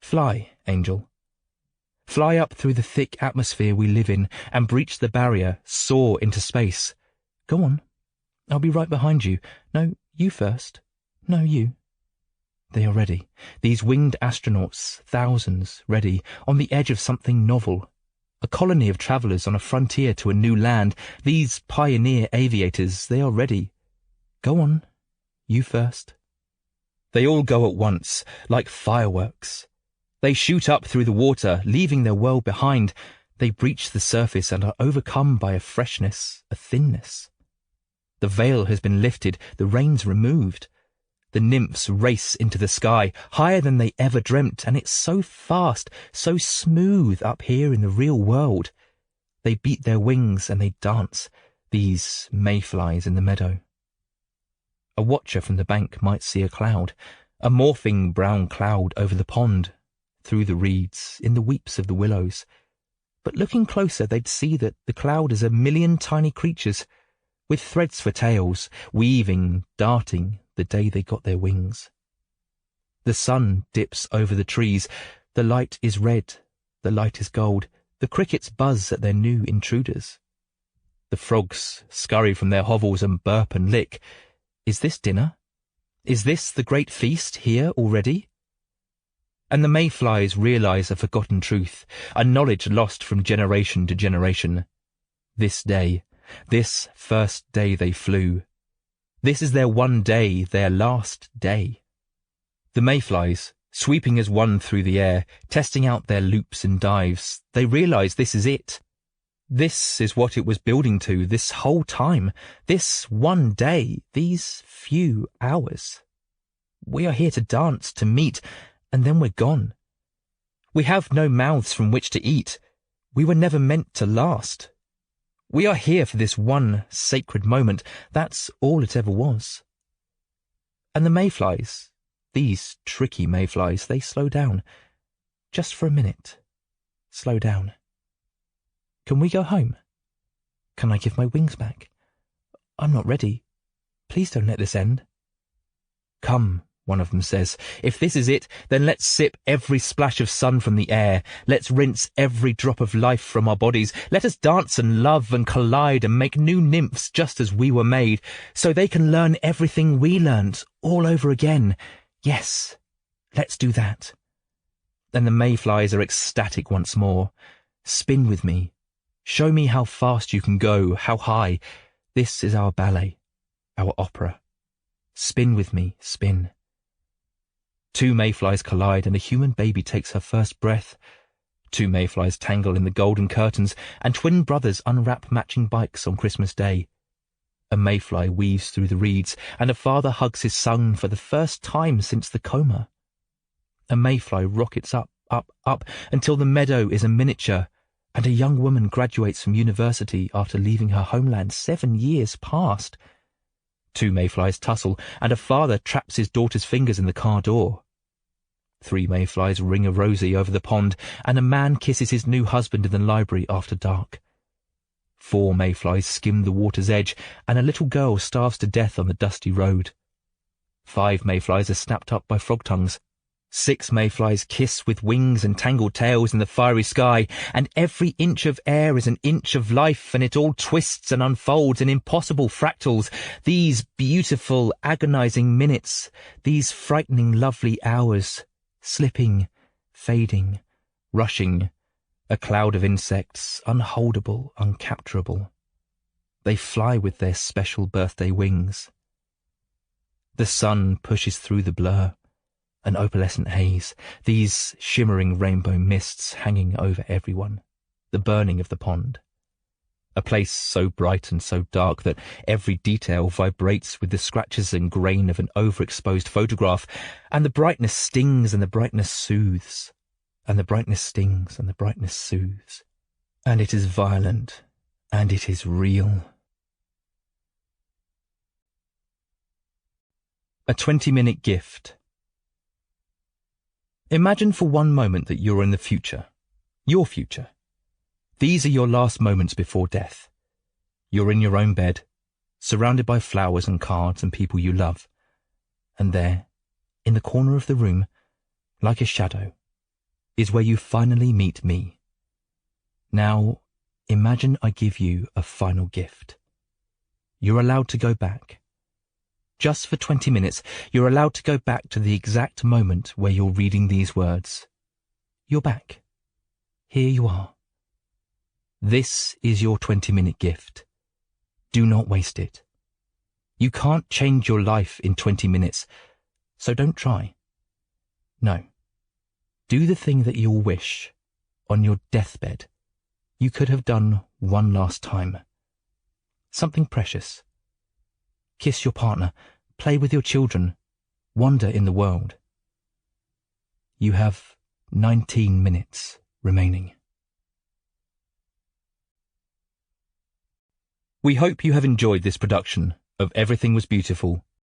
[SPEAKER 1] Fly, Angel. Fly up through the thick atmosphere we live in and breach the barrier, soar into space. Go on. I'll be right behind you. No, you first. No, you. They are ready. These winged astronauts, thousands, ready, on the edge of something novel. A colony of travellers on a frontier to a new land. These pioneer aviators, they are ready. Go on. You first. They all go at once, like fireworks. They shoot up through the water, leaving their world behind. They breach the surface and are overcome by a freshness, a thinness. The veil has been lifted, the reins removed. The nymphs race into the sky, higher than they ever dreamt, and it's so fast, so smooth up here in the real world. They beat their wings and they dance, these mayflies in the meadow. A watcher from the bank might see a cloud, a morphing brown cloud over the pond, through the reeds, in the weeps of the willows. But looking closer, they'd see that the cloud is 1,000,000 tiny creatures, with threads for tails, weaving, darting, the day they got their wings. The sun dips over the trees. The light is red, the light is gold. The crickets buzz at their new intruders. The frogs scurry from their hovels and burp and lick. Is this dinner? Is this the great feast here already? And the mayflies realize a forgotten truth, a knowledge lost from generation to generation. This day, this first day they flew. This is their one day, their last day. The mayflies, sweeping as one through the air, testing out their loops and dives, they realize this is it. This is what it was building to this whole time, this one day, these few hours. We are here to dance, to meet, and then we're gone. We have no mouths from which to eat. We were never meant to last. We are here for this one sacred moment. That's all it ever was. And the mayflies, these tricky mayflies, they slow down. Just for a minute. Slow down. Can we go home? Can I give my wings back? I'm not ready. Please don't let this end. Come, one of them says. If this is it, then let's sip every splash of sun from the air. Let's rinse every drop of life from our bodies. Let us dance and love and collide and make new nymphs just as we were made, so they can learn everything we learnt all over again. Yes, let's do that. And the mayflies are ecstatic once more. Spin with me. Show me how fast you can go, how high. This is our ballet, our opera. Spin with me, spin. 2 mayflies collide and a human baby takes her first breath. 2 mayflies tangle in the golden curtains and twin brothers unwrap matching bikes on Christmas Day. A mayfly weaves through the reeds and a father hugs his son for the first time since the coma. A mayfly rockets up, up, up until the meadow is a miniature, and a young woman graduates from university after leaving her homeland 7 years past. 2 mayflies tussle, and a father traps his daughter's fingers in the car door. 3 mayflies ring a rosy over the pond, and a man kisses his new husband in the library after dark. 4 mayflies skim the water's edge, and a little girl starves to death on the dusty road. 5 mayflies are snapped up by frog tongues. 6 mayflies kiss with wings and tangled tails in the fiery sky, and every inch of air is an inch of life, and it all twists and unfolds in impossible fractals. These beautiful, agonizing minutes, these frightening, lovely hours, slipping, fading, rushing, a cloud of insects, unholdable, uncapturable. They fly with their special birthday wings. The sun pushes through the blur, an opalescent haze, these shimmering rainbow mists hanging over everyone, the burning of the pond. A place so bright and so dark that every detail vibrates with the scratches and grain of an overexposed photograph, and the brightness stings and the brightness soothes, and the brightness stings and the brightness soothes, and it is violent, and it is real. A 20-minute gift. Imagine for one moment that you're in the future, your future. These are your last moments before death. You're in your own bed, surrounded by flowers and cards and people you love. And there, in the corner of the room, like a shadow, is where you finally meet me. Now, imagine I give you a final gift. You're allowed to go back. Just for 20 minutes, you're allowed to go back to the exact moment where you're reading these words. You're back. Here you are. This is your 20-minute gift. Do not waste it. You can't change your life in 20 minutes, so don't try. No. Do the thing that you'll wish, on your deathbed, you could have done one last time. Something precious. Kiss your partner, play with your children, wander in the world. You have 19 minutes remaining. We hope you have enjoyed this production of Everything Was Beautiful